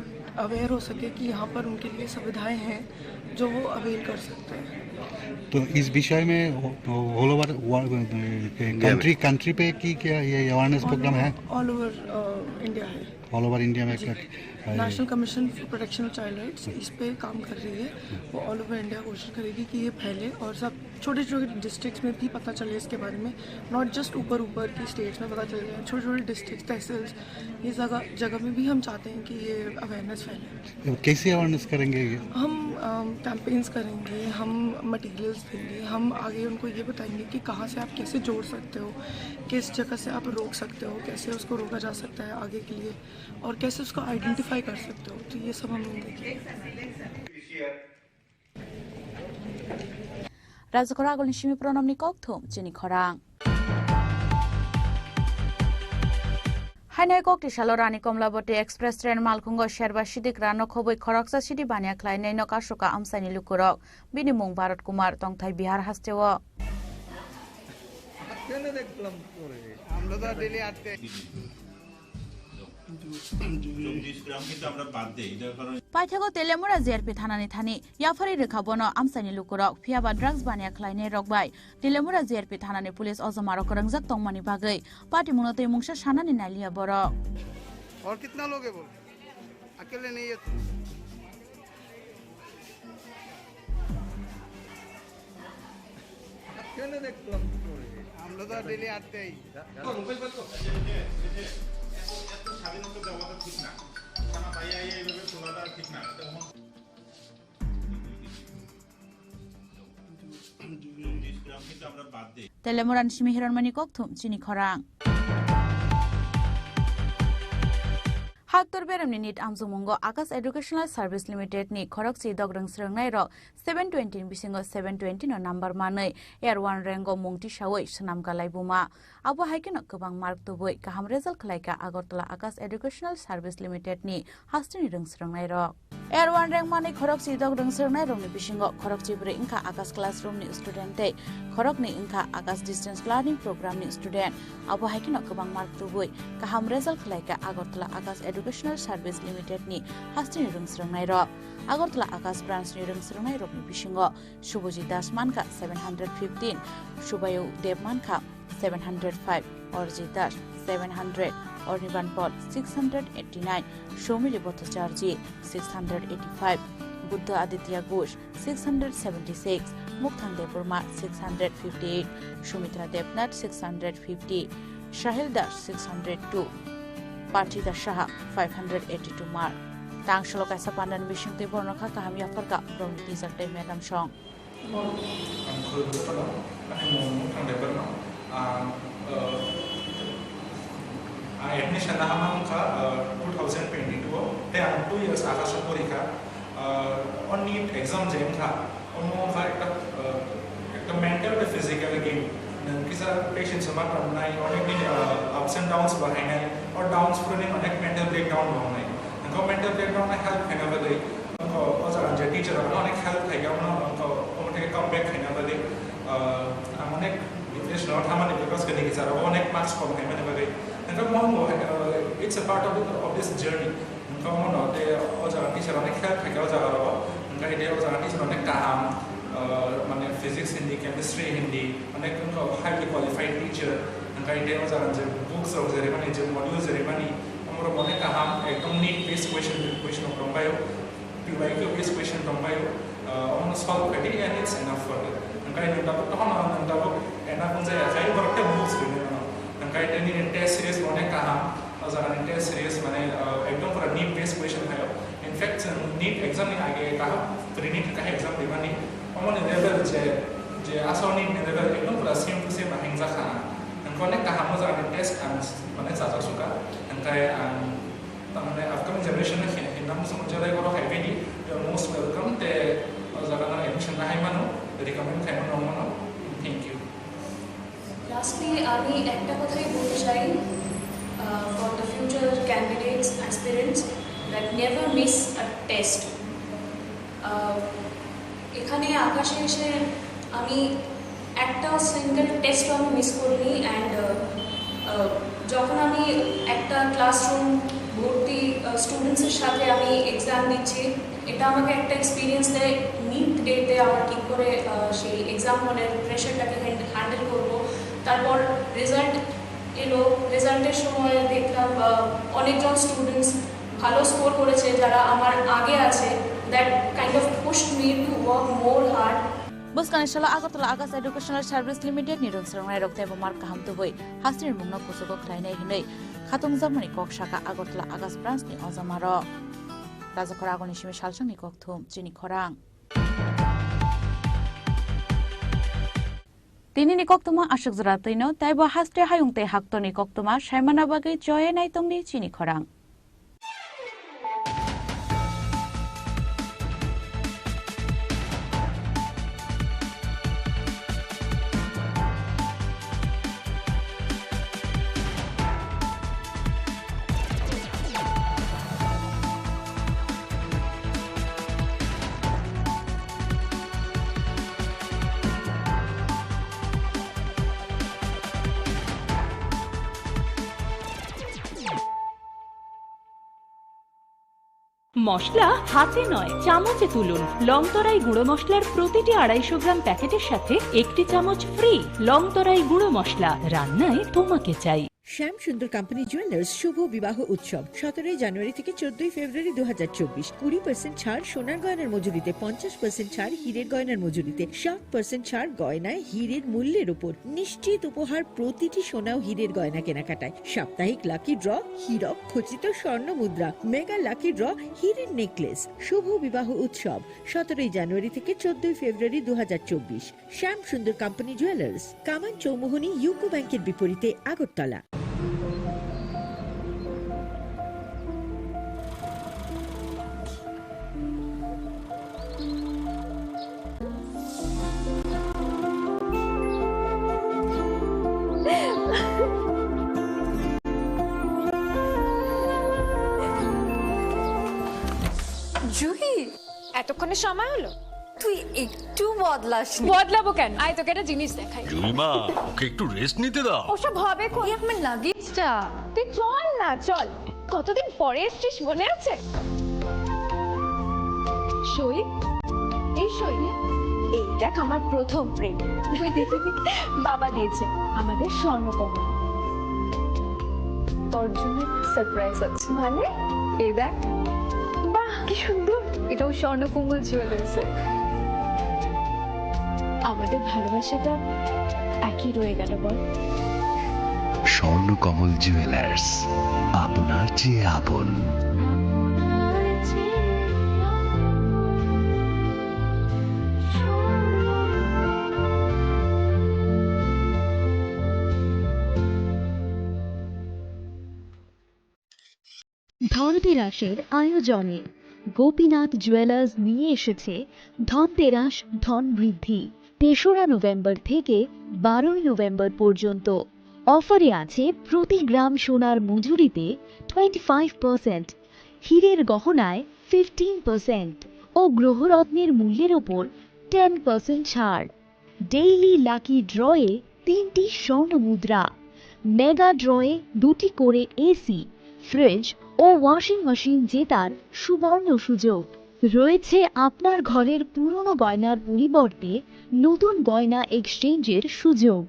अवेयर हो सके कि यहाँ पर उनके लिए सुविधाएं हैं जो वो अवेल कर सकते हैं। तो इस विषय में ऑल ओवर कंट्री पे की क्या ये अवेयरनेस प्रोग्राम है? ऑल ओवर इंडिया है। ऑल ओवर इंडिया में national commission for protection of child rights इस पे काम कर रही है, वो ऑल ओवर इंडिया कोशिश करेगी कि ये फैले और सब छोटे छोटे डिस्ट्रिक्ट्स में भी पता चले इसके बारे में, नॉट जस्ट ऊपर की स्टेट्स में पता चले, छोटे छोटे डिस्ट्रिक्ट तहसील्स ये जगह में भी हम चाहते हैं कि ये अवेयरनेस फैले। कैसे अवेयरनेस करेंगे ये? हम कैंपेन्स करेंगे, हम मटेरियल्स देंगे, हम आगे उनको ये बताएंगे कि कहाँ से आप कैसे जोड़ सकते हो, किस जगह से आप रोक सकते हो, कैसे उसको रोका जा सकता है आगे के लिए, और कैसे उसको आइडेंटिफाई कर सकते हो। तो ये सब हम देखेंगे। राजखरा आगोलनि सिमी प्रनमनि ककथुम चिनि खरां हाइनाय ककति सालो रानी कमलाबती एक्सप्रेस ट्रेन मालखुंग शेरबा सिदिग्रा नखबै खरकसा सिदि बानिया ख्लायनाय नकाशका आमसानि लुकुरक बिनि मुं भारत कुमार तंथाय बिहार हास्तेव पाइथागो तेलेमुरा जेआरपी थानानि थानि याफारि रेखाबनो आमसानि लुकुरक फियाबा ड्राग्स बानिया ख्लायनाय रकबाय तेलेमुरा जेआरपी थानानि पुलिस अजमारो करंजाक तंमानि बागै पार्टी मुनते मुंसा सानानि नालिया बरक और कितना लोग है बोल, अकेले नहीं है। हम लोग तो डेली आते ही। तेलेमुरान सिमी हिरनमानि ककथुम चिनि खरां हाक्तर बेरामनि निट आमजुमुंगो आकाश एडुकेशनल सर्विस लिमिटेड नि खरकसि दग्रं स्रंनाय र 720 बिसिंगो 720 नो नम्बर मानै एयर 1 रेंगो मुंगति सावै सनाम गालाय बुमा आबो हाइकेन गोबां मार्क तुबै गाहाम रिजाल्ट खलायका आगरतला आकाश एडुकेशनल सर्विस लिमिटेड नि हास्तिनि रों स्रंनाय र एयर 1 रेंग मानै खरकसि दग्रं स्रंनाय रंनि बिसिंगो खरकसि ब्रे इंका आकाश क्लासरूम नि स्टुडेन्ट ते खरकनि इंका आकाश डिस्टेंस लर्निंग प्रोग्राम नि स्टुडेन्ट आबो हाइकेन गोबां मार्क तुबै गाहाम रिजाल्ट खलायका आगरतला आकाश एडुकेशनल सर्विस लिमिटेड नि हास्तिनि रों स्रंनाय र आगरतला आकाश ब्रांच नि रों स्रंनाय रंनि बिसिंगो शुभजी दास मानका 715 शुभयु देव मानका 705 अर्जित दास 700 अर्निबान पल 689 सौमिली भट्टाचार्य 685 बुद्ध आदित्य घोष 676 मुक्तान देवबर्मा 658 सुमित्रा देवनाथ 650 शाहिल दास 602 पार्थिदा शाह 582 मार्क तांगशलो कायसा पांडन बिशिंगते बर्णखा काहामिया फरका ब्रौनि टिजारते मैडम सं एडमिशन हामांखा 2022 ते 2 years आकाश परीक्षा on NEET exam जेमखा ओमोखा एक मेंटल और फिजिकल गेम किसा पेशेंट्स मा करनाय अनेक दिन अप्स एंड डाउन्स बाहायनाय और डाउन्स फोरनि अनेक मेंटल ब्रेकडाउन बाहायनाय नंगौ मेंटल ब्रेकडाउन हेल्प खायनाबदि नंगौ अजान जे टीचर अनेक हेल्प खायगावनो नंगौ ओमते कम बैक खायनाबदि अनेक डिप्रेशन और थामानि बिकॉज कनि गेजाराव अनेक मार्क्स कम खायमानिबदि नंगौ मनो it's a part of this journey नंगौ मनो दे अजान टीचर अनेक हेल्प खायगाव जागाराव नंगौ दे अजान टीचर अनेक काम माने फिजिक्स हिंदी केमिस्ट्री हिंदी अनेक हाईली क्वालिफाइड टीचर नंगौ दे अजान जे बुक्स और जेरेमानि जे मॉड्यूल जेरेमानि हमरो अनेक काम एकदम नीट बेस्ड क्वेश्चन दंबायो पीवाईक्यू बेस्ड क्वेश्चन दंबायो हमनो सॉल्व करदि एंड इट्स इनफ फॉर नंगौ नंगौ तो नंगौ एना बुंजाय जाय बरते बुक्स बिनो नंगौ दे टेस्ट सीरीज अनेक काम अजान टेस्ट सीरीज माने एकदम पूरा नीट बेस्ड क्वेश्चन है इनफैक्ट नीट एग्जाम नि आगे का प्री नीट का एग्जाम देबानि हमनो लेवल जे आसाव नीट लेवल एकदम पूरा सेम टू सेम हेंजा खा नंगौ अनेक काम अजान टेस्ट आं माने जाजा सुका नंगौ आं तामाने अपकमिंग जनरेशन हिन्ना मुसुम जराय गरो हाइबेनि मोस्ट वेलकम ते अजान एडमिशन ना हाइमानो रिकमेंड खायमानो नमनो थैंक यू লাস্টলি আমি একটা কথাই বলতে চাই for the future candidates aspirants that never miss a test এখানে আকাশে এসে আমি একটা সিঙ্গেল টেস্টও আমি মিস করিনি অ্যান্ড যখন আমি একটা ক্লাসরুম ভর্তি স্টুডেন্টসের সাথে আমি এক্সাম দিচ্ছি এটা আমাকে একটা এক্সপিরিয়েন্স দেয় নিট ডেতে আমরা কী করে সেই এক্সাম হলের প্রেশারটাকে হ্যান্ডেল করবো তারপর রেজাল্ট এলো রেজাল্টের সময় দেখলাম অনেকজন স্টুডেন্টস ভালো স্কোর করেছে যারা আমার আগে আছে that kind of pushed me to work more hard Buskani shala agartala Agas Educational Service Limited ni rung srungnai rokte bo mark kaham tubui hasnir mungno kusugo khlainai hinai khatung jamani kok shaka agartala Agas branch ni ozamaro Rajakora agoni shimi shalchang ni kok thum chini khorang Tini ni koktuma asyik zeratino, taiba haste hayung te haktoni koktuma, shaimana bagai joye naitong ni chini korang. মশলা হাতে নয় চামচে তুলুন লংতরাই গুঁড়ো মশলার প্রতিটি 250 গ্রাম প্যাকেটের সাথে একটি চামচ ফ্রি লংতরাই গুঁড়ো মশলা রান্নায় তোমাকে চাই শ্যাম সুন্দর কোম্পানি জুয়েলার্স শুভ বিবাহ উৎসব 17 জানুয়ারি থেকে 14 ফেব্রুয়ারি 2024 20% ছাড় সোনার গয়নার মজুরিতে 50% ছাড় হীরের গয়নার মজুরিতে 60% ছাড় গয়নায় হীরের মূল্যের উপর নিশ্চিত উপহার প্রতিটি সোনা ও হীরের গয়না কেনাকাটায় সাপ্তাহিক লাকি ড্র হীরক খচিত স্বর্ণ মুদ্রা মেগা লাকি ড্র হীরের নেকলেস শুভ বিবাহ উৎসব 17 জানুয়ারি থেকে 14 ফেব্রুয়ারি 2024 শ্যাম সুন্দর কোম্পানি জুয়েলার্স কামান চৌমুহনী ইউকো ব্যাংকের বিপরীতে আগরতলা জুহি এতক্ষণে সময় হলো তুই একটু বদলাসনি বদলাবো কেন আয় তোকে একটা জিনিস দেখাই জুইমা ওকে একটু রেস্ট নিতে দাও ওসব হবে কোন আমার লাগেজটা তুই চল না চল কতদিন পরে এসেছিস মনে আছে সই এই সই এই দেখ আমার প্রথম প্রেম তুই দেখবি বাবা দিয়েছে আমাদের স্বর্ণকমল তোর জন্য সারপ্রাইজ আছে মানে এই দেখ বাহ কি সুন্দর এটাও স্বর্ণকমল জুয়েলার্সে আমাদের ভালোবাসাটা একই রয়ে গেল বল স্বর্ণকমল জুয়েলার্স আপনার চেয়ে আপন ধনতেরাসের আয়োজনে গোপীনাথ জুয়েলার্স নিয়ে এসেছে ধনতেরাস ধন বৃদ্ধি ৩রা নভেম্বর থেকে ১২ই নভেম্বর পর্যন্ত অফারে আছে প্রতি গ্রাম সোনার মজুরিতে 25%, হীরের গহনায় 15% ও গ্রহরত্নের মূল্যের ওপর 10% ছাড়। ডেইলি লাকি ড্রয়ে 3টি স্বর্ণ মুদ্রা, মেগা ড্রয়ে 2টি করে এসি, ফ্রিজ ও ওয়াশিং মেশিন জেতার সুবর্ণ সুযোগ রয়েছে। আপনার ঘরের পুরনো গয়নার পরিবর্তে নতুন গয়না এক্সচেঞ্জের সুযোগ।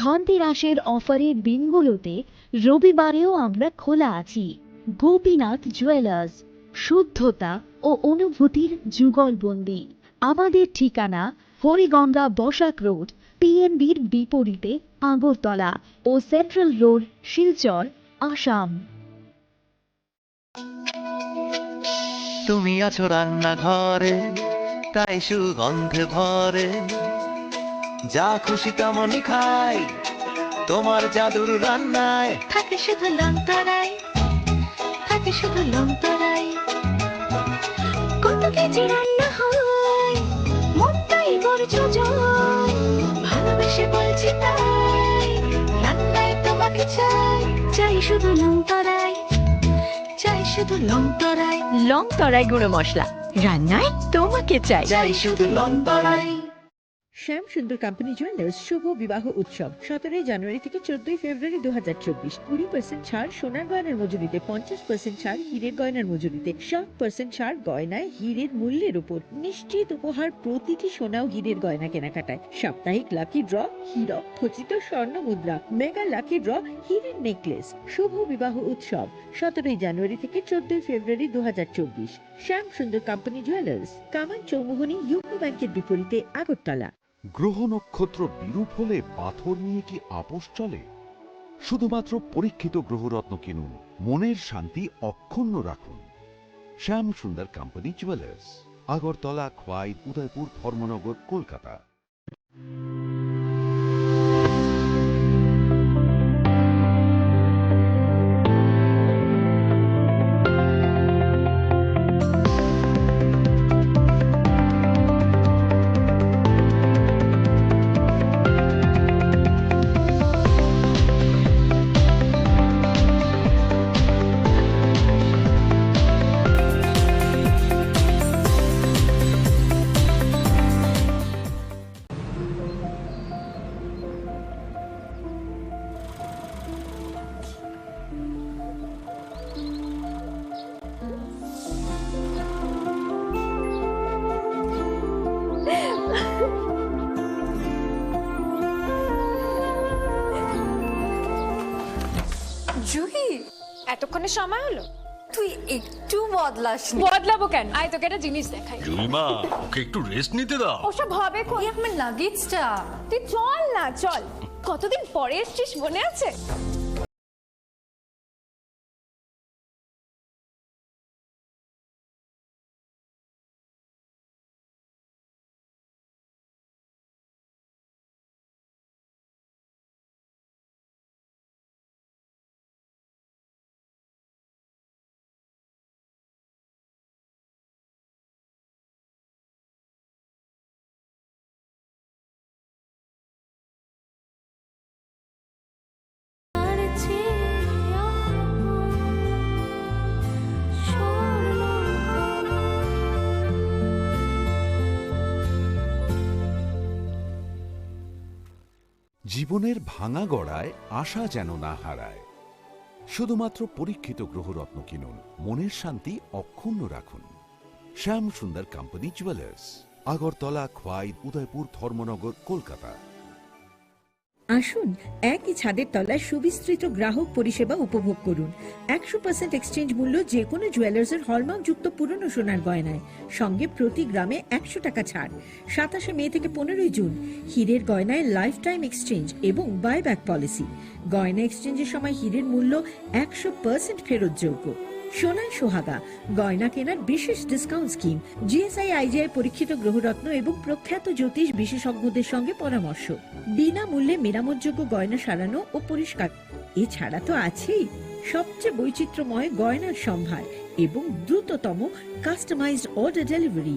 ধনতেরাসের অফারের দিনগুলোতে রবিবারেও আমরা খোলা আছি। গোপীনাথ জুয়েলার্স, শুদ্ধতা ও অনুভূতির যুগলবন্দি। আমাদের ঠিকানা হরিগঙ্গা বসাক রোড, পিএনবির বিপরীতে আগরতলা ও সেন্ট্রাল রোড, শিলচর, আসাম। তুমি আছো রান্নাঘরে, তাই সুগন্ধে ভরে, যা খুশি তেমনই খাই, তোমার জাদুর রান্নায় থাকে শুধু লংতরাই, থাকে শুধু লংতরাই। কত কেজি রান্না হয়, মনটাই করছো জয়, ভালোবেসে বলছি তাই, রান্নায় তোমাকে চাই, চাই শুধু লংতরাই, চাই শুধু লংতরাই। লংতরাই গুঁড়ো মশলা, রান্নায় তোমাকে চাই, চাই শুধু লংতরাই। শ্যাম সুন্দর কোম্পানি জুয়েলার্স শুভ বিবাহ উৎসব 17 জানুয়ারি থেকে 14 ফেব্রুয়ারি 2024 20% ছাড় সোনার গয়নার মজুরিতে, 50% ছাড় হীরের গয়নার মজুরিতে, 60% ছাড় গয়নায় হীরের মূল্যের উপর নিশ্চিত উপহার প্রতিটি সোনা ও হীরের গয়না কেনাকাটায়। সাপ্তাহিক লাকি ড্র হীরক খচিত স্বর্ণ মুদ্রা, মেগা লাকি ড্র হীরের নেকলেস। শুভ বিবাহ উৎসব 17 জানুয়ারি থেকে 14 ফেব্রুয়ারি 2024 শ্যাম সুন্দর কোম্পানি জুয়েলার্স, কামান চৌমুহনী ইউকো ব্যাংকের বিপরীতে আগরতলা। গ্রহ নক্ষত্র বিরূপ হলে পাথর নিয়ে কি আপোষ চলে? শুধুমাত্র পরীক্ষিত গ্রহরত্ন কিনুন, মনের শান্তি অক্ষুণ্ণ রাখুন। Shyam Sundar company jewellers, Agartala, Khowai, Udaipur, Dharmanagar, Kolkata. জুহি এতক্ষণে সময় হলো? তুই একটু বদলাসনি। বদলাবো কেন? আয় তোকে একটা জিনিস দেখাই। জুইমা ওকে একটু রেস্ট নিতে দাও। ওসব হবে কই? আমার লাগেজটা। তুই চল না, চল। কতদিন পরে এসেছিস, মনে আছে? জীবনের ভাঙা গড়ায় আশা যেন না হারায়। শুধুমাত্র পরীক্ষিত গ্রহরত্ন কিনুন, মনের শান্তি অক্ষুণ্ণ রাখুন। Shyam Sundar company jewellers, Agartala, Khowai, Udaipur, Dharmanagar, Kolkata. আসুন একই ছাদের তলায় সুবিস্তৃত গ্রাহক পরিষেবা উপভোগ করুন। 100% এক্সচেঞ্জ মূল্য যে কোনো জুয়েলার্সের হলমার্কযুক্ত পুরনো সোনার গয়নায়, সঙ্গে প্রতি গ্রামে 100 টাকা ছাড়। 27 মে থেকে 15 জুন হীরের গয়নায় লাইফ টাইম এক্সচেঞ্জ এবং বাইব্যাক পলিসি। গয়না এক্সচেঞ্জের সময় হীরের মূল্য 100% ফেরতযোগ্য। সোনায় সোহাগা গয়না কেনার বিশেষ ডিসকাউন্ট স্কিম, জিএসআই আইজিআই পরীক্ষিত গ্রহরত্ন এবং প্রখ্যাত জ্যোতিষ বিশেষজ্ঞদের সঙ্গে পরামর্শ, বিনামূল্যে মেরামতযোগ্য গয়না সারানো ও পরিষ্কার। এছাড়া তো আছেই সবচেয়ে বৈচিত্র্যময় গয়নার সম্ভার এবং দ্রুততম কাস্টমাইজড অর্ডার ডেলিভারি।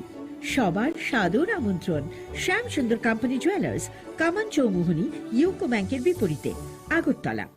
সবার সাদর আমন্ত্রণ শ্যাম সুন্দর কোম্পানি জুয়েলার্স, কামান চৌমুহনী, ইউকো ব্যাংকের বিপরীতে, আগরতলা।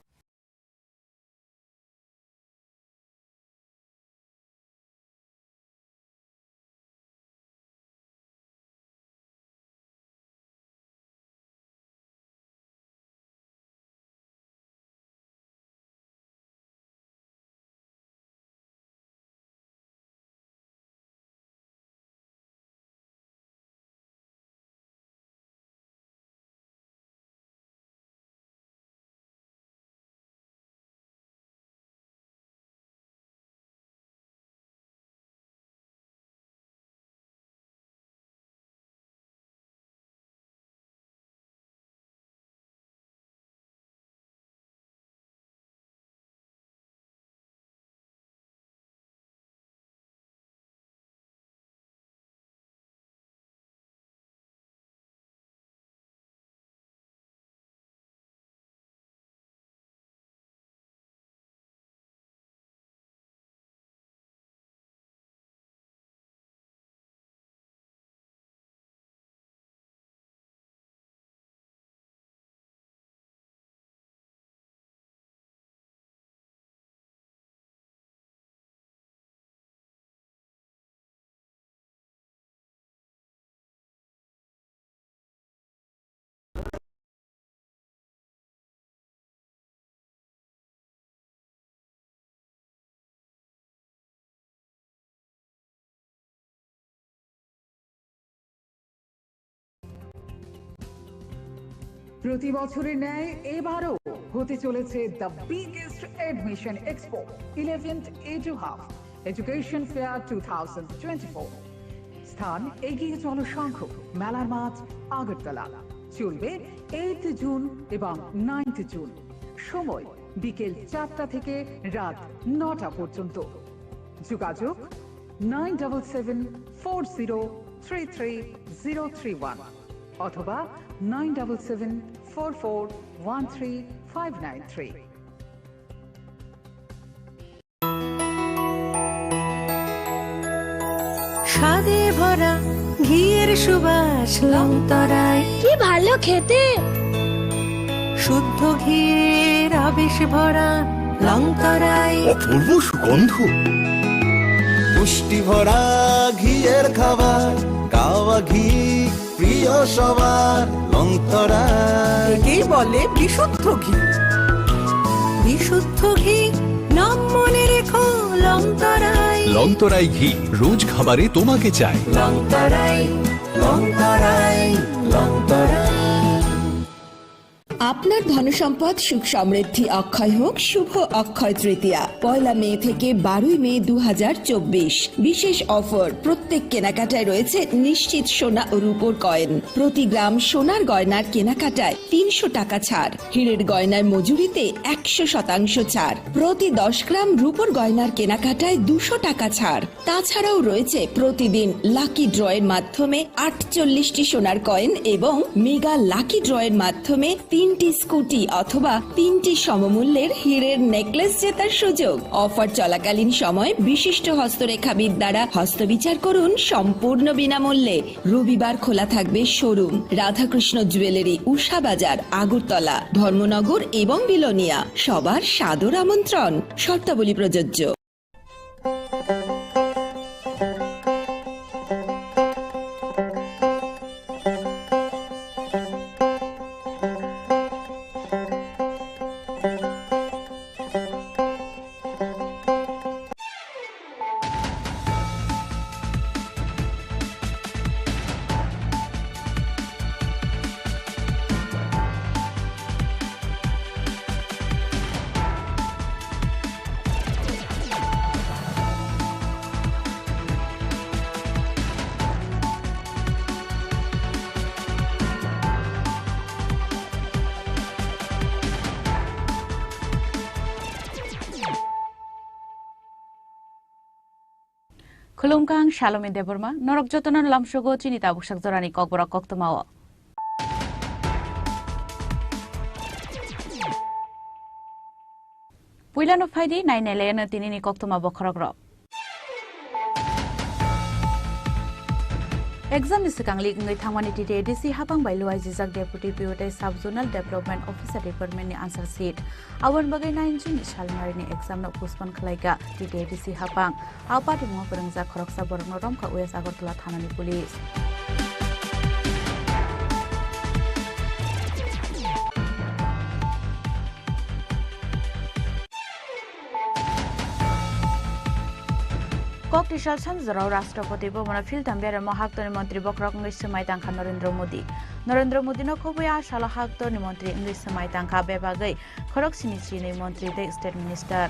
প্রতি বছরের ন্যায় এবারও হতে চলেছে the biggest admission expo 11th EduHub education fair 2024। স্থান এগিয়ে চলো সংঘ, মেলার মাঠ, আগরতলা। চলবে 8 জুন এবং 9 জুন। সময় বিকেল 4টা থেকে রাত 9টা পর্যন্ত। যোগাযোগ 9774033031 অথবা 9774413593। স্বাদে ভরা ঘিয়ের সুবাস লংতরায়, কি ভালো খেতে। শুদ্ধ ঘিয়ের আবেশ ভরা লংতরায়, অপূর্ব সুগন্ধ। পুষ্টি ভরা ঘিয়ের খাবার, কাওয়া ঘি প্রিয় সবার লংতরায়। একেই বলে বিশুদ্ধ ঘি। বিশুদ্ধ ঘি নাম মনে রেখো লংতরায়। লংতরাই ঘি রোজ খাবারে তোমাকে চাই। লংতরাই, লংতরাই, লংতরাই। আপনার ধনসম্পদ সুখ সমৃদ্ধি অক্ষয় হোক শুভ অক্ষয় তৃতীয়া 1 মে থেকে 12 মে 2024 বিশেষ অফার প্রত্যেক কেনাকাটায় রয়েছে নিশ্চিত সোনা ও রূপোর কয়েন প্রতি গ্রাম সোনার গয়নার কেনাকাটায় 300 টাকা ছাড় হীরের গয়নার মজুরিতে 100% ছাড় প্রতি 10 গ্রাম রূপোর গয়নার কেনাকাটায় 200 টাকা ছাড় তাছাড়াও রয়েছে প্রতিদিন লাকি ড্রয়ের মাধ্যমে 48টি সোনার কয়েন এবং মেগা লাকি ড্রয়ের মাধ্যমে 3টি স্কুটি অথবা 3টি সমমূল্যের হীরের নেকলেস জেতার সুযোগ অফার চলাকালীন সময় বিশিষ্ট হস্তরেখাবিদ দ্বারা হস্তবিচার করুন সম্পূর্ণ বিনামূল্যে রবিবার খোলা থাকবে শোরুম রাধাকৃষ্ণ জুয়েলারি উষা বাজার আগরতলা ধর্মনগর এবং বিলোনিয়া সবার সাদর আমন্ত্রণ শর্তাবলী প্রযোজ্য Khulumkang Shalom Deborma, Norok Jotonan Lamshogo, Chinita Bushak Zorani Kokbora Koktomao. Puilano Faidi, 9 Elena Tinini Koktoma Bokorogro. Exam is Kang Lig with Hamanity DC Hapang by Luai Zizak Deputy POT Subzonal Development Officer Department answer seat. Our Bagana in June Shalmarini exam no Puspan Kalaika, DC Hapang. Our party more Perangza Koroksa Borno Romka West Agotla Tanani Police. Kok Tishal Sanzaro Rastrapati Bomana Filtamber Mahakto Montri Bokrok English Samaitanka Narendra Modi no Kobuya Shalahakto Montri English Samaitanka Bebagai Korok Sinichi Montri the State Minister.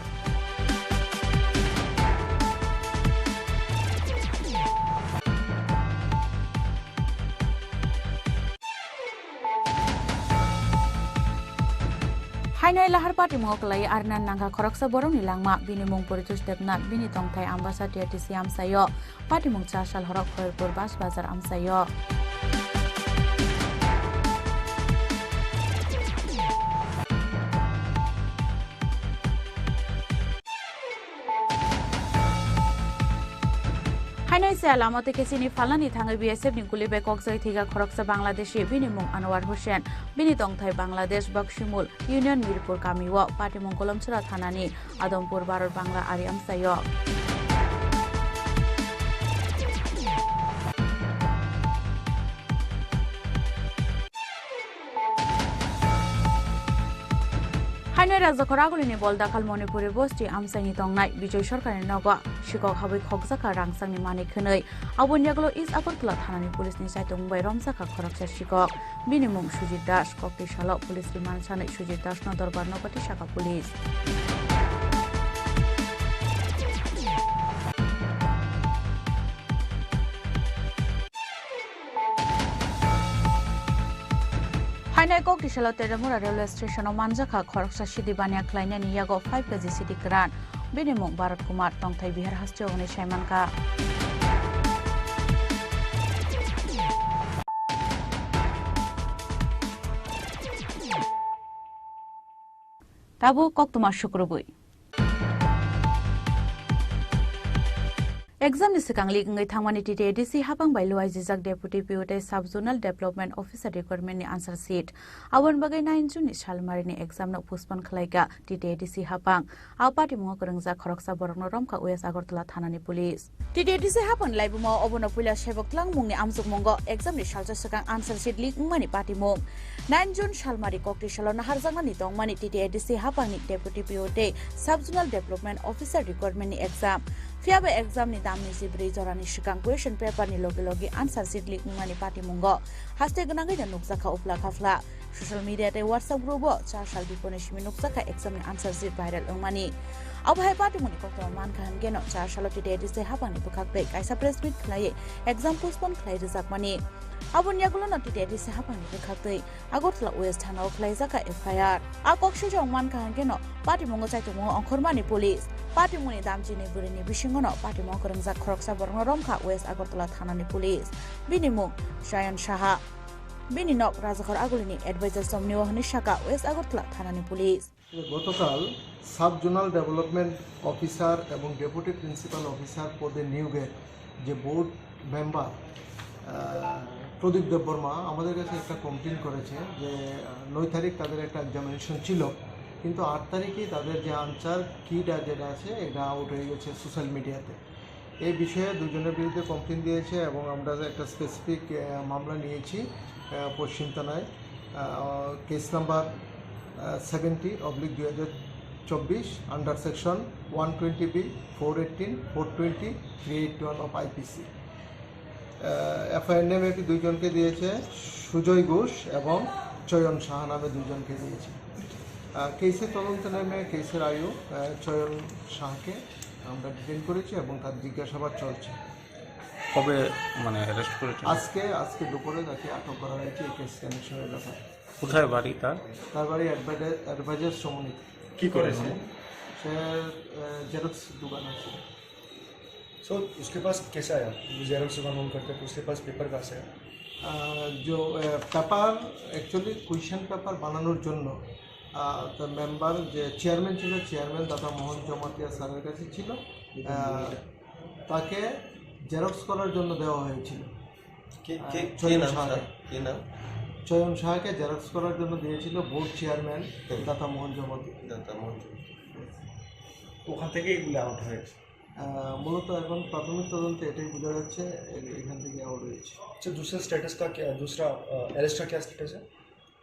Hainai lahar party moklai Arnan Nangka Koroksa Borong Nilangma Bini Mung Puritus Depnat Bini Tongtai Ambassador TC Amsayo Party Mung Chashal Horok Khairpur Bas Bazar Amsayo Hainai se alamate kesini falani thangai BSF ni kulibe kokjai thiga Khoroksa Bangladeshi Bini Mung Anwar Hussein Bini Tongthai Bangladesh Bakshimul Union Mirpur Kamiwa Party Mung Kolomchura Thanani Adompur Baror Bangla Ari Amsayo Hainai Raja Koragulini Boldakal Manipuri Bosti Amsani Tongnai Bijoy Sarkarini Nogo Shikok Habai Khokjaka Rangsangni Mani Khwnai Abonyaglo is Agortala Thanani Police ni Saitung Bai Romjaka Khoroksa Shikok Bini Mung Sujit Das Kokti Shalo Police Remand Sanai Sujit Das Nodorbar Nopati Shaka Police Hainai Kok Tishalo Teramura Railway Station of Manjaka Khoroksa Shidi Bania Kleina Niyago 5 kg City Kran Bini Mung Bharat Kumar Tongthai Bihar Hastio Oni Shaimanka Tabu Kok Tumar Shukrubui Exam is Kangli Ngai Thangmani TTDC Hapang by Luai Zizak Deputy POT Subzonal Development Officer Requirement ni answer seat. Awan bagai 9 June Shalmarini exam no Puspan Kalaika TTDC Hapang. Our party mo Kurangza Khoroksa Borno Romka West Agortala Thanani Police. TTDC Hapan Laibumo Obonopulia Shevok Lang Mungi Amsuk Mongo exam ni Shalja Sakang answer sheet leak money party mo. 9 June Shalmari Kokti Shalona Harzangani Tong Mani TTDC Hapang ni Deputy POT Subzonal Development Officer Requirement ni exam. Fiaba exam ni damni sibri jorani shikang question paper ni logi answer sheet lik mani party mungo haste gnangai na nuksa kha upla khafla Social media te WhatsApp group o char sal dipone shimi nuksaka exam ni answer sheet viral ongmani. Abahai party muni kokto man kahan geno char saloti date se hapani bukakbe kaisa press meet khlai exam postpone khlai rizak mani. Abun yagulo noti date se hapani bukakte Agortla West Hanau khlai zaka FIR. Akok shujong man kahan geno party mongo chai tumo onkhormani police. Party muni damji ni burini bishingono party mongo rangzak khoroksa borno romkha West Agortla thanani police. Binimung Shayan Shaha Bini nok Rajakhar Agulini advisor somniwa Hanishaka West Agortla thanani police. গতকাল sub zonal development officer এবং deputy principal officer পদে নিয়োগের যে board member প্রদীপ দেববর্মা আমাদের কাছে একটা complain করেছে যে 9 তারিখ তাদের একটা এক্সামিনেশন ছিল কিন্তু 8 তারিখে তাদের যে আনসার কিটা যেটা আছে এটা আউট হয়ে গেছে সোশ্যাল মিডিয়াতে। এই বিষয়ে দুজনের বিরুদ্ধে কমপ্লেন দিয়েছে এবং আমরা একটা স্পেসিফিক মামলা নিয়েছি পশ্চিম থানায় case number 70/2024 under section 120B 418 420 381 of IPC। FIR নেমে দুইজনকে দিয়েছে সুজয় ঘোষ এবং চয়ন সাহা নামে দুইজনকে দিয়েছে। কেসের তদন্ত নেমে কেসের আয়ু চয়ন সাহাকে আমরা ডিটেইন করেছি এবং তার জিজ্ঞাসাবাদ চলছে। কবে মানে অ্যারেস্ট করেছে? আজকে দুপুরে তাকে আটক করা হয়েছে এই কেস কানেকশনের ব্যাপারে। কোথায় বাড়ি তার? তার বাড়ি एडवाइजर সমনিত। কি করেছে? সে जेरोक्स दुकान है। सो उसके पास कैसा आया? जेरोक्स दुकान ऑन करते तो उसके पास पेपर कहाँ से आया? जो पेपर एक्चुअली क्वेश्चन पेपर বানানোর জন্য তো মেম্বার যে চেয়ারম্যান ছিল চেয়ারম্যান দাদা মোহন জমাতিয়া স্যারের কাছে ছিল তাকে জেরক্স করার জন্য দেওয়া হয়েছিল। চয়ন সাহাকে জেরক্স করার জন্য দিয়েছিল বোর্ড চেয়ারম্যান দাদা মোহন জমাতিয়া। ওখান থেকে এগুলো আউট হয়েছে মূলত এখন প্রাথমিক তদন্তে এটাই বোঝা যাচ্ছে এখান থেকে আউট হয়েছে। अच्छा दूसरा स्टेटस का क्या दूसरा अरेस्ट का क्या स्टेटस है?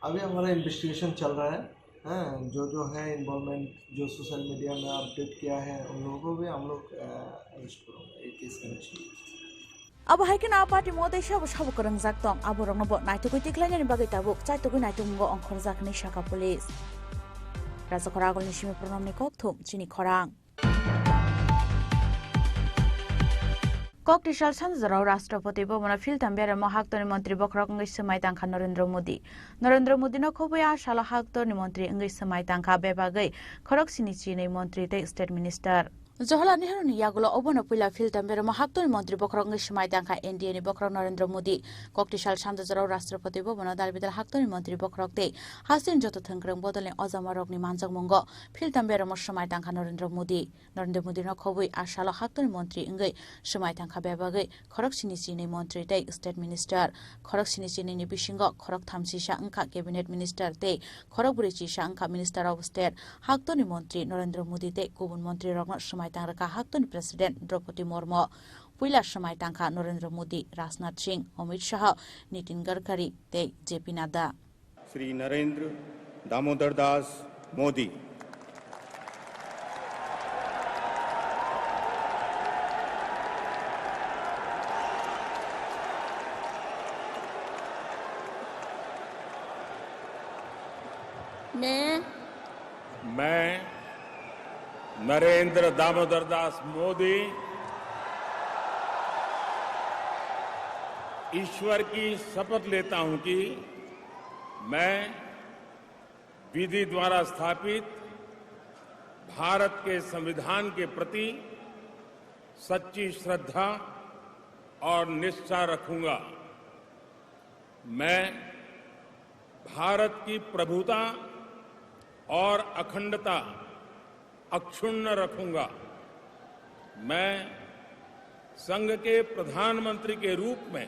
अभी हमारा इन्वेस्टिगेशन चल रहा है। हाँ जो है इन्वॉल्वमेंट जो सोशल मीडिया में अपडेट किया है उन लोगों को भी हम लोग अरेस्ट करेंगे एक case connection. Abo haikin party modai shabu shabu korang zaktong abo rong bo naitu kuitik lainnya bagai tabuk cai tu naitu ngo ongkhor zakni shaka police. Rasa koragol ni shimi pronom ni kokthum chini khorang. Koktisal Sanjaro Rastrapati Bhavana Filtambera Mahaktoni Mantri Bokrok English Samai Tangkha Narendra Modi. Narendra Modi no khobaya shala haktoni Mantri English Samai Tangkha bebagai khorok sinichi nei Mantri te State Minister. Jawaharlal Nehru ni yagulo obono pila Filtambera Mahaktoni Mantri Bokrok English Samai Tangkha NDA ni Bokrok Narendra Modi. Koktisal Sanjaro Rastrapati Bhavana dalbidal haktoni Mantri Bokrok te hasin joto thangkrang bodolni ojamarok ni manjak mongo Filtambera Samai Tangkha Narendra Modi. Narendra Modi no khoboi ashala haktoni Mantri engai Samai Tangkha bebagai khorok sinichi nei Mantri te State Minister. Khorok sinichi ni bishingo khorok thamsisa angkha Cabinet Minister te khorok burichi angkha Minister of State haktoni Mantri Narendra Modi te kubun Mantri rokno Samai Tangkha haktoni President Draupadi Murmu. Puila Samai Tangkha Narendra Modi, Rajnath Singh, Amit Shah, Nitin Gadkari te JP Nadda. Shri Narendra Damodar Das Modi. मैं नरेंद्र दामोदर दास मोदी ईश्वर की शपथ लेता हूं कि मैं विधि द्वारा स्थापित भारत के संविधान के प्रति सच्ची श्रद्धा और निष्ठा रखूंगा। मैं भारत की प्रभुता और अखंडता अक्षुण्ण रखूंगा। मैं संघ के प्रधानमंत्री के रूप में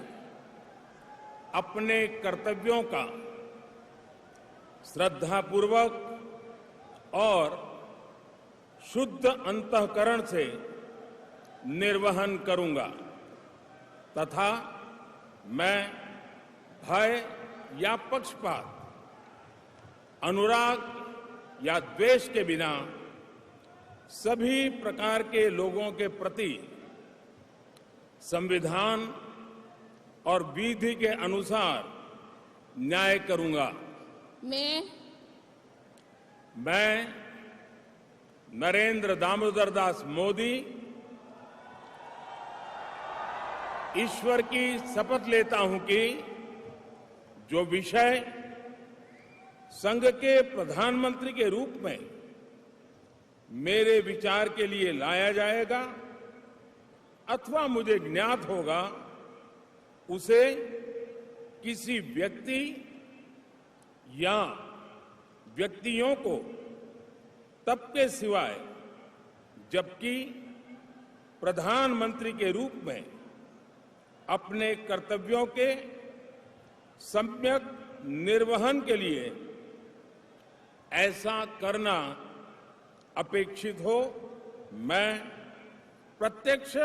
अपने कर्तव्यों का श्रद्धापूर्वक और शुद्ध अंतःकरण से निर्वहन करूंगा तथा मैं भय या पक्षपात, अनुराग या द्वेष के बिना सभी प्रकार के लोगों के प्रति संविधान और विधि के अनुसार न्याय करूंगा। मैं नरेंद्र दामोदर दास मोदी ईश्वर की शपथ लेता हूं कि जो विषय संघ के प्रधानमंत्री के रूप में मेरे विचार के लिए लाया जाएगा अथवा मुझे ज्ञात होगा उसे किसी व्यक्ति या व्यक्तियों को तब के सिवाय जबकि प्रधानमंत्री के रूप में अपने कर्तव्यों के सम्यक निर्वहन के लिए ऐसा करना अपेक्षित हो, मैं प्रत्यक्ष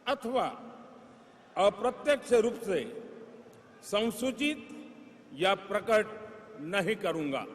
अथवा अप्रत्यक्ष रूप से संसूचित या प्रकट नहीं करूंगा।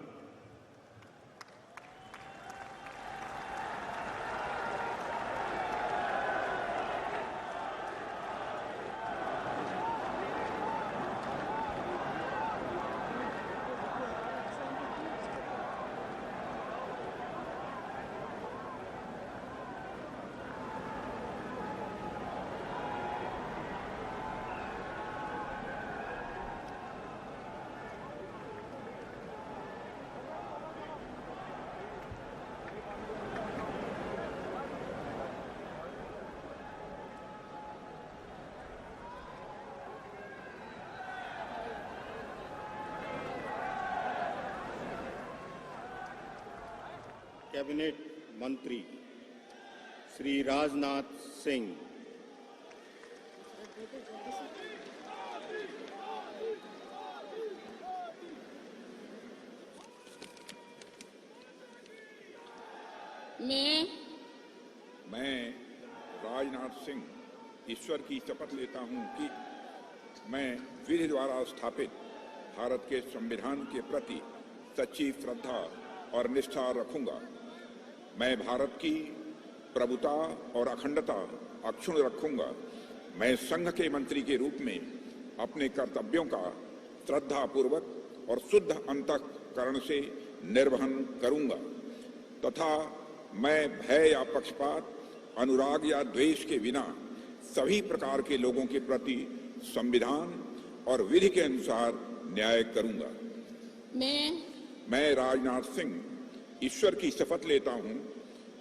कैबिनेट मंत्री श्री राजनाथ सिंह, मैं राजनाथ सिंह ईश्वर की शपथ लेता हूं कि मैं विधि द्वारा स्थापित भारत के संविधान के प्रति सच्ची श्रद्धा और निष्ठा रखूंगा। मैं भारत की प्रभुता और अखंडता अक्षुण्ण रखूंगा। मैं संघ के मंत्री के रूप में अपने कर्तव्यों का श्रद्धापूर्वक और शुद्ध अंतःकरण से निर्वहन करूंगा तथा मैं भय या पक्षपात, अनुराग या द्वेष के बिना सभी प्रकार के लोगों के प्रति संविधान और विधि के अनुसार न्याय करूंगा। मैं राजनाथ सिंह ईश्वर की शपथ लेता हूं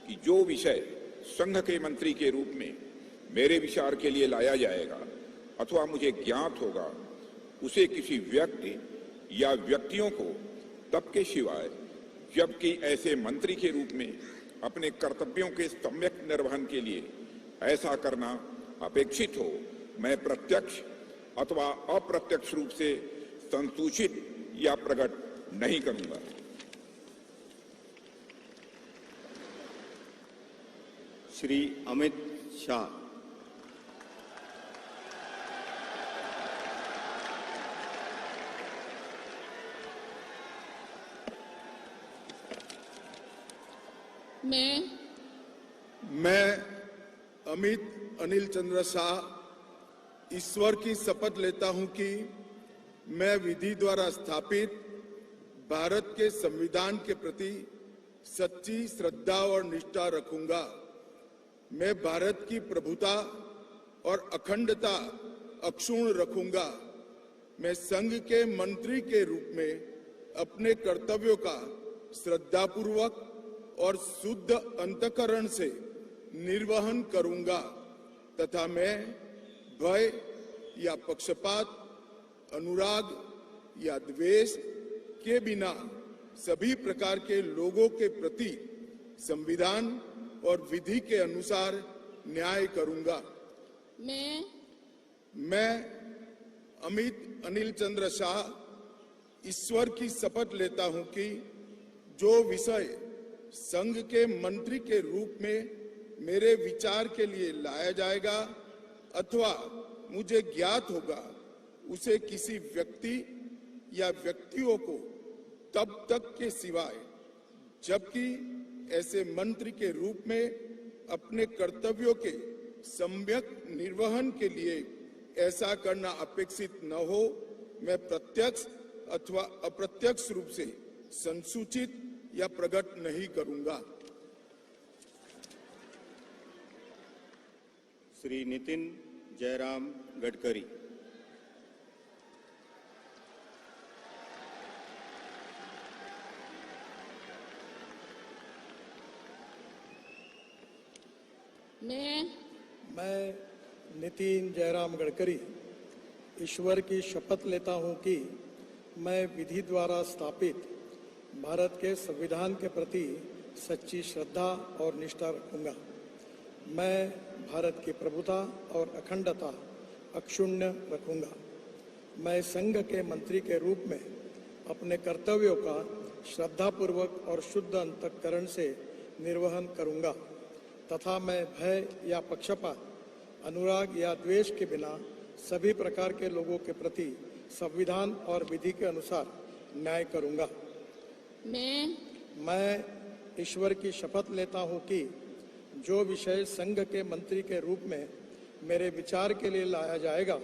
कि जो विषय संघ के मंत्री के रूप में मेरे विचार के लिए लाया जाएगा अथवा मुझे ज्ञात होगा उसे किसी व्यक्ति या व्यक्तियों को तब के सिवाय जबकि ऐसे मंत्री के रूप में अपने कर्तव्यों के सम्यक निर्वहन के लिए ऐसा करना अपेक्षित हो, मैं प्रत्यक्ष अथवा अप्रत्यक्ष रूप से संसूचित या प्रकट नहीं करूंगा। श्री अमित शाह, मैं अमित अनिल चंद्र शाह ईश्वर की शपथ लेता हूं कि मैं विधि द्वारा स्थापित भारत के संविधान के प्रति सच्ची श्रद्धा और निष्ठा रखूंगा। मैं भारत की प्रभुता और अखंडता अक्षुण्ण रखूंगा। मैं संघ के मंत्री के रूप में अपने कर्तव्यों का श्रद्धापूर्वक और शुद्ध अंतःकरण से निर्वहन करूंगा तथा मैं भय या पक्षपात, अनुराग या द्वेष के बिना सभी प्रकार के लोगों के प्रति संविधान और विधि के अनुसार न्याय करूंगा। मैं अमित अनिल चंद्र शाह ईश्वर की शपथ लेता हूं कि जो विषय संघ के मंत्री के रूप में मेरे विचार के लिए लाया जाएगा अथवा मुझे ज्ञात होगा उसे किसी व्यक्ति या व्यक्तियों को तब तक के सिवाय जबकि ऐसे मंत्री के रूप में अपने कर्तव्यों के सम्यक निर्वहन के लिए ऐसा करना अपेक्षित न हो, मैं प्रत्यक्ष अथवा अप्रत्यक्ष रूप से संसूचित या प्रकट नहीं करूंगा। श्री नितिन जयराम गडकरी। मैं नितिन जयराम गडकरी ईश्वर की शपथ लेता हूं कि मैं विधि द्वारा स्थापित भारत के संविधान के प्रति सच्ची श्रद्धा और निष्ठा रखूंगा। मैं भारत की प्रभुता और अखंडता अक्षुण्ण रखूंगा। मैं संघ के मंत्री के रूप में अपने कर्तव्यों का श्रद्धापूर्वक और शुद्ध अंतःकरण से निर्वहन करूंगा तथा मैं भय या पक्षपात, अनुराग या द्वेष के बिना सभी प्रकार के लोगों के प्रति संविधान और विधि के अनुसार न्याय करूंगा। मैं ईश्वर की शपथ लेता हूं कि जो विषय संघ के मंत्री के रूप में मेरे विचार के लिए लाया जाएगा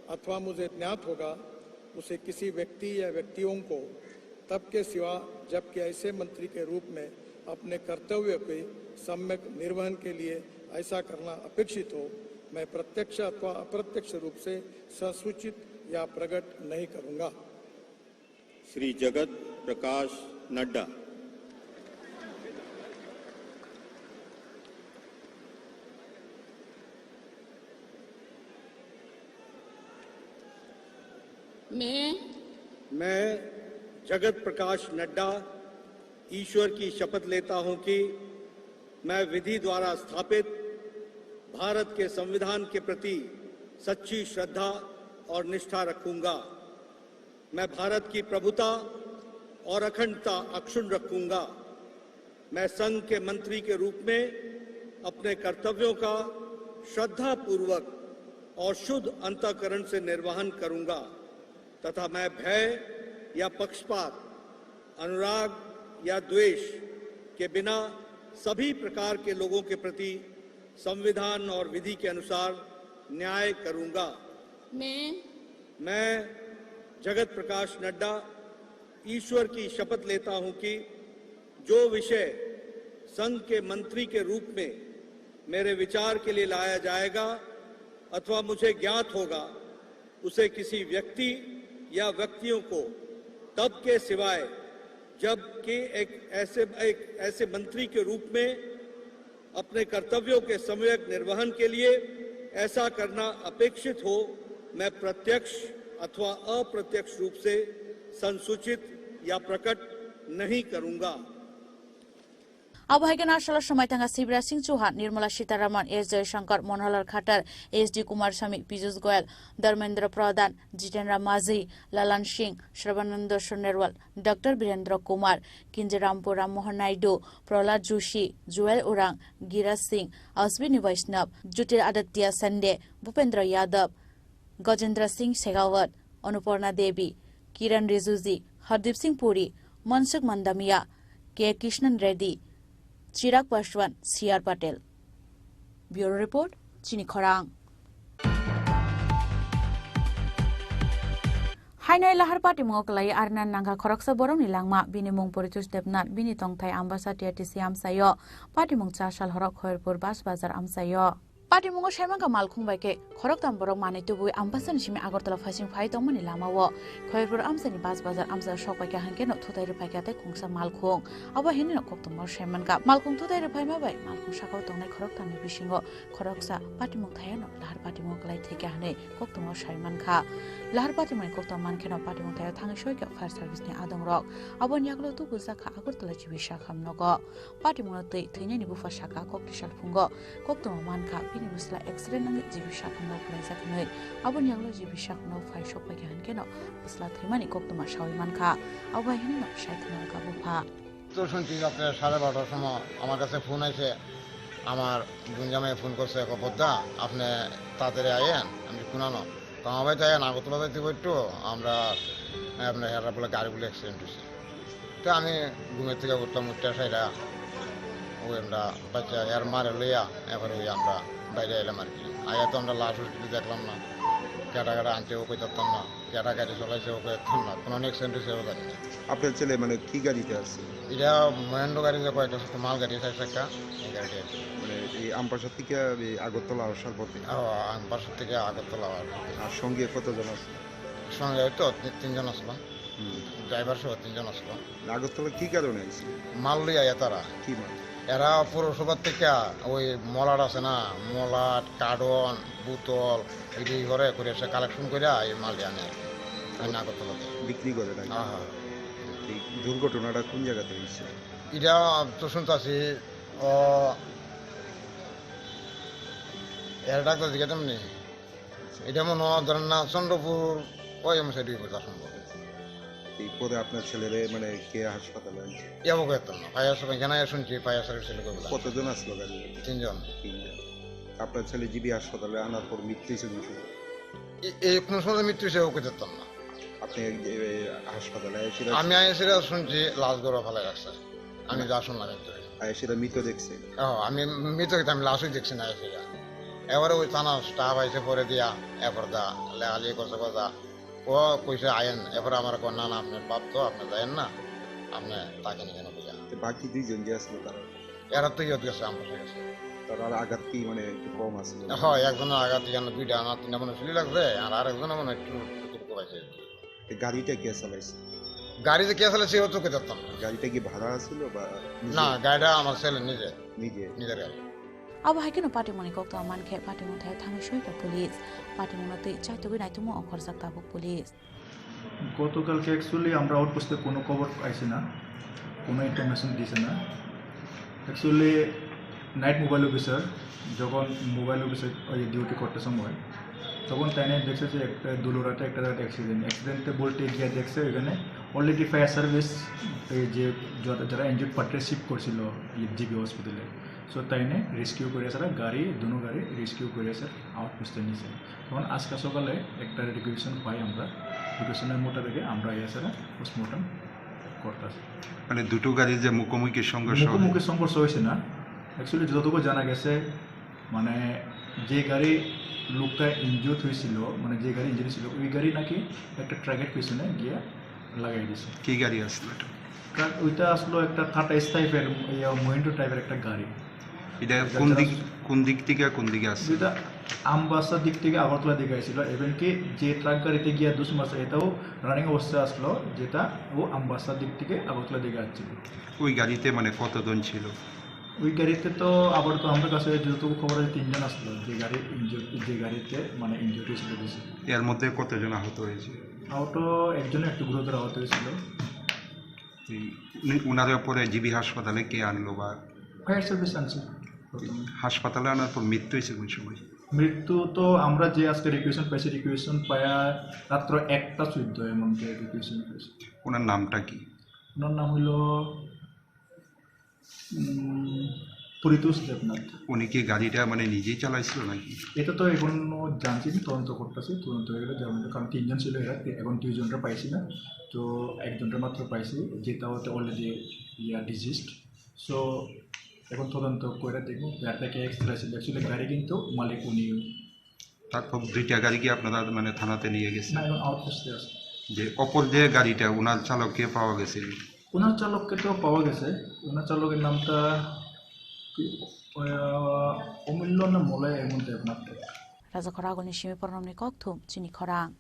अथवा मुझे ज्ञात होगा, उसे किसी व्यक्ति या व्यक्तियों को तब के सिवा जबकि ऐसे मंत्री के रूप में अपने कर्तव्य के सम्यक निर्वहन के लिए ऐसा करना अपेक्षित हो, मैं प्रत्यक्ष अथवा अप्रत्यक्ष रूप से संसूचित या प्रकट नहीं करूंगा। श्री जगत प्रकाश नड्डा। मैं जगत प्रकाश नड्डा ईश्वर की शपथ लेता हूं कि मैं विधि द्वारा स्थापित भारत के संविधान के प्रति सच्ची श्रद्धा और निष्ठा रखूंगा। मैं भारत की प्रभुता और अखंडता अक्षुण्ण रखूंगा। मैं संघ के मंत्री के रूप में अपने कर्तव्यों का श्रद्धापूर्वक और शुद्ध अंतःकरण से निर्वहन करूंगा तथा मैं भय या पक्षपात, अनुराग या द्वेष के बिना सभी प्रकार के लोगों के प्रति संविधान और विधि के अनुसार न्याय करूंगा। मैं जगत प्रकाश नड्डा ईश्वर की शपथ लेता हूं कि जो विषय संघ के मंत्री के रूप में मेरे विचार के लिए लाया जाएगा अथवा मुझे ज्ञात होगा, उसे किसी व्यक्ति या व्यक्तियों को तब के सिवाय जबकि एक ऐसे मंत्री के रूप में अपने कर्तव्यों के सम्यक निर्वहन के लिए ऐसा करना अपेक्षित हो, मैं प्रत्यक्ष अथवा अप्रत्यक्ष रूप से संसूचित या प्रकट नहीं करूंगा। আবহাওয়া নাশালা সময় থাকা Shivraj Singh Chouhan, Nirmala Sitharaman, S Jaishankar, Manohar Lal Khattar, S D Kumaraswamy, Piyush Goyal, Dharmendra Pradhan, Jitendra মাঝি, Lalan Singh, Sarbananda Sonowal, doctor Virendra Kumar, Kinjarapu Rammohan Naidu, Pralhad Joshi, Jual Oram, Giriraj Singh, Ashwini Vaishnaw, Jyotiraditya Scindia, Bhupender Yadav, Gajendra Singh Shekhawat, Annapurna Devi, Kiren Rijiju, Hardeep Singh Puri, Mansukh Mandaviya, K Krishnan Reddy, Chirag Paswan, CR Patel. Bureau report, चिनी खरांग। हाइनाय लाहार पार्टी मुगलाई आरनान नांगा खरकसा बरंनि langma bini mung Poritus Debnat bini tongthai ambassador TC amsayo party mung chasal horok Khairpur Bas Bazar amsayo party mungo shaimanga malkhung baike khorok tam borok mani tubui ambassador simi Agartala phasing phai tongmani lamawo Khairpur amsani Bas Bazar amsa shok baike hangke no thutai rupai kate khungsa malkhung abo hini no koktom shaimanga malkhung thutai rupai ma bai malkhung sakau tongnai khorok tamni bisingo khoroksa party mung thayano lahar party muglai theke hane koktom shaimanka lahar party mai koktom mankeno party mung thayo thangi shoike fire service ni adong rok abo nyaglo tu busakha Agartala chibisha khamnogo party mung tei thine ni bufa shaka koktisal phungo koktom manka bini busla accident nang jibisha khamno plaisa khnoi abo nyaglo jibisha khamno fire shop bai hankeno busla thaimani koktom shawi manka abo hini no shaitana ka bufa তো শুনছি আপনার 12:30টার সময় আমার কাছে phone আসে আমার গুঞ্জামে phone করছে কপদা আপনি তাড়াতাড়ি আয়েন আমি শুনানো তো আমার ভাই তাই আগরতলা যাইতে একটু আমরা আপনার এরা বলে গাড়ি বলে অ্যাক্সিডেন্ট হয়েছে তো আমি ঘুমের থেকে উঠতাম উঠতে সাইডা ওই আমরা বাচ্চা এর মারে লইয়া এবার ওই আমরা বাইরে এলাম আর কি আয়া তো আমরা লাশ হসপিটালে দেখলাম না কেটা কেটা আনতেও কইতাম না, কেটা গাড়ি চলাইছেও কইতাম না, কোনো অ্যাক্সিডেন্ট হয়েছেও জানি না। আপনার ছেলে মানে কি গাড়িতে আছে? এটা মহেন্দ্র গাড়ি যে কয়টা মাল গাড়ি আছে একটা, এই গাড়িটা আছে। মানে এই আমপাশা থেকে এই আগরতলা আসার পথে? আমপাশা থেকে আগরতলা। আর সঙ্গে কতজন আছে? সঙ্গে হয়তো 3 জন আসলো, ড্রাইভার সহ 3 জন আসলো। আগরতলা কি কারণে আছে? মাল লিয়ে তারা কি মাল? এরা পৌরসভার থেকে ওই মলাট আছে না, মলাট, কার্টন, বোতল এটি করে এসে কালেকশন করে এই মাল আনে আগরতলাতে বিক্রি করে। হ্যাঁ। এই দুর্ঘটনাটা কোন জায়গাতে হয়েছে? এটা তো শুনতেছি এর ডাক্তার দিকে তেমনি এটা মনে হয় ধরেন না চন্দ্রপুর ওই সাইড সম্ভব। এই পরে আপনার ছেলেরে মানে কে হাসপাতালে আনছে? যাবো কয়েকজন না, ফায়ার এখানে শুনছি ফায়ার সার্ভিস। কতজন আসলো গাড়ি? 3 জন। আপনার ছেলে জিবি হাসপাতালে আনার পর মৃত্যু হয়েছে কোন সময়? এই কোনো সময় মৃত্যু হয়েছে ও কইতাম না। আপনি হাসপাতালে আমি আইসিরা শুনছি লাশ গড়া ফেলে রাখছে, আমি যা শুনলাম একটু। আইসিরা মৃত দেখছে? আমি মৃত আমি লাশই দেখছি না আইসিরা। এবারে ওই থানা স্টাফ আইসে পরে দিয়া এবার দা লেখালি করছে কথা, ও কইসে আয়েন। এরপরে আমার না না আপনার বাপ তো আপনি যায়েন না, আপনি তাকে নিয়ে কেন বুঝা। বাকি 2 জন যে আসলো তারা? এরা তো ইয়ত গেছে, আমার গেছে। তার আঘাত কি মানে একটু কম আছে? হয়, একজনের আঘাত এখানে 2টা না 3টা মানে চুলি লাগছে, আর আরেকজনের মানে একটু পাইছে। গাড়িটা কে চালাইছে? গাড়িতে কে চালাইছে ও তো কেতাম। গাড়িটা কি ভাড়া ছিল বা? না, গাড়িটা আমার ছেলে নিজের গাড়ি। Abo hai keno patimoni kok to man khe patimon thai thangi soi ka police patimon te chai to nai tumo okhor sakta bu police গতকালকে অ্যাকচুয়ালি আমরা আউটপোস্টে কোনো খবর পাইছি না, কোনো ইনফরমেশন দিছে না। অ্যাকচুয়ালি নাইট মোবাইল অফিসার যখন মোবাইল অফিসার ওই ডিউটি করতে সময় তখন তাই দেখছে যে একটা দুলুরাতে একটা অ্যাক্সিডেন্টে বলতে গিয়ে দেখছে ওইখানে অলরেডি ফায়ার সার্ভিস এই যে যারা ইনজুর্ড পার্টি শিফট করছিল জিবি হসপিটালে, সো তাই রেস্কিউ করে সারা গাড়ি দুনো গাড়ি রেস্কিউ করে স্যার আউটপোস্টে নিয়েছে। তখন আজকে সকালে একটা রিকুয়েশন পাই আমরা, রিকুয়েশনের মোতাবেক আমরা এসে পোস্টমর্টম করতেছি। মানে দুটো গাড়ির যে মুখোমুখি সংঘর্ষ হয়েছে না, অ্যাকচুয়ালি যতটুকু জানা গেছে মানে যে গাড়ি লোকটা ইনজুর্ড হয়েছিল, মানে যে গাড়ি ইঞ্জুরি ছিল ওই গাড়ি নাকি একটা ট্রাকের পিছনে গিয়ে লাগাই দিয়েছে। কি গাড়ি আসলো? ওইটা আসলো একটা টাটা টাইপের মহিন্দ্রা টাইপের একটা গাড়ি। এটা কোন দিক থেকে কোন দিকে আসছে? এটা আমবাসার দিক থেকে আগরতলা দিকে আসছিল, এবং কি যে ট্রাক গাড়িতে গিয়ে দুসমাস এটাও রানিং অবস্থায় আসলো, যেটা ও আমবাসার দিক থেকে আগরতলা দিকে আসছিল। ওই গাড়িতে মানে কতজন ছিল? ওই গাড়িতে তো আবার তো আমার কাছে যতটুকু খবর আছে 3 জন আসলো, যে গাড়িতে মানে ইনজুরি ছিল বেশি। এর মধ্যে কতজন আহত হয়েছে? আহত একজনে একটু গুরুতর আহত হয়েছিল। উনার পরে জিবি হাসপাতালে কে আনলো বা? ফায়ার সার্ভিস আনছে। হাসপাতালে আনার পর মৃত্যু হয়েছে কোন সময়? মৃত্যু তো আমরা যে আজকে রিকুয়েশন পাইছি, রিকুয়েশন পায়া রাত্র 1:14 এমন রিকুয়েশন পাইছি। ওনার নামটা কি? ওনার নাম হইল পরিতোষ দেবনাথ। উনি কি গাড়িটা মানে নিজেই চালাইছিল নাকি? এটা তো এখনো জানছি না, তদন্ত করতেছি, তদন্ত হয়ে গেলে যেমন, কারণ 3 জন ছিল এরা, এখন 2 জনটা পাইছি না, তো একজনটা মাত্র পাইছি, যেটা হতে অলরেডি ডিজিজড। সো এখন তদন্ত করে দেখবো গাড়িটাকে এক্সট্রা ছিল, অ্যাকচুয়ালি গাড়ি কিন্তু মালিক উনি। তারপর 2টা গাড়ি কি আপনারা মানে থানাতে নিয়ে গেছে? না, এখন আউটপোস্টে আছে। যে অপর যে গাড়িটা ওনার চালককে পাওয়া গেছে? ওনার চালককে তো পাওয়া গেছে, ওনার চালকের নামটা অমূল্য না মলয় এর মধ্যে আপনার। Raja Khoragolni Shimi Pornomni Kokthum Chini Khorang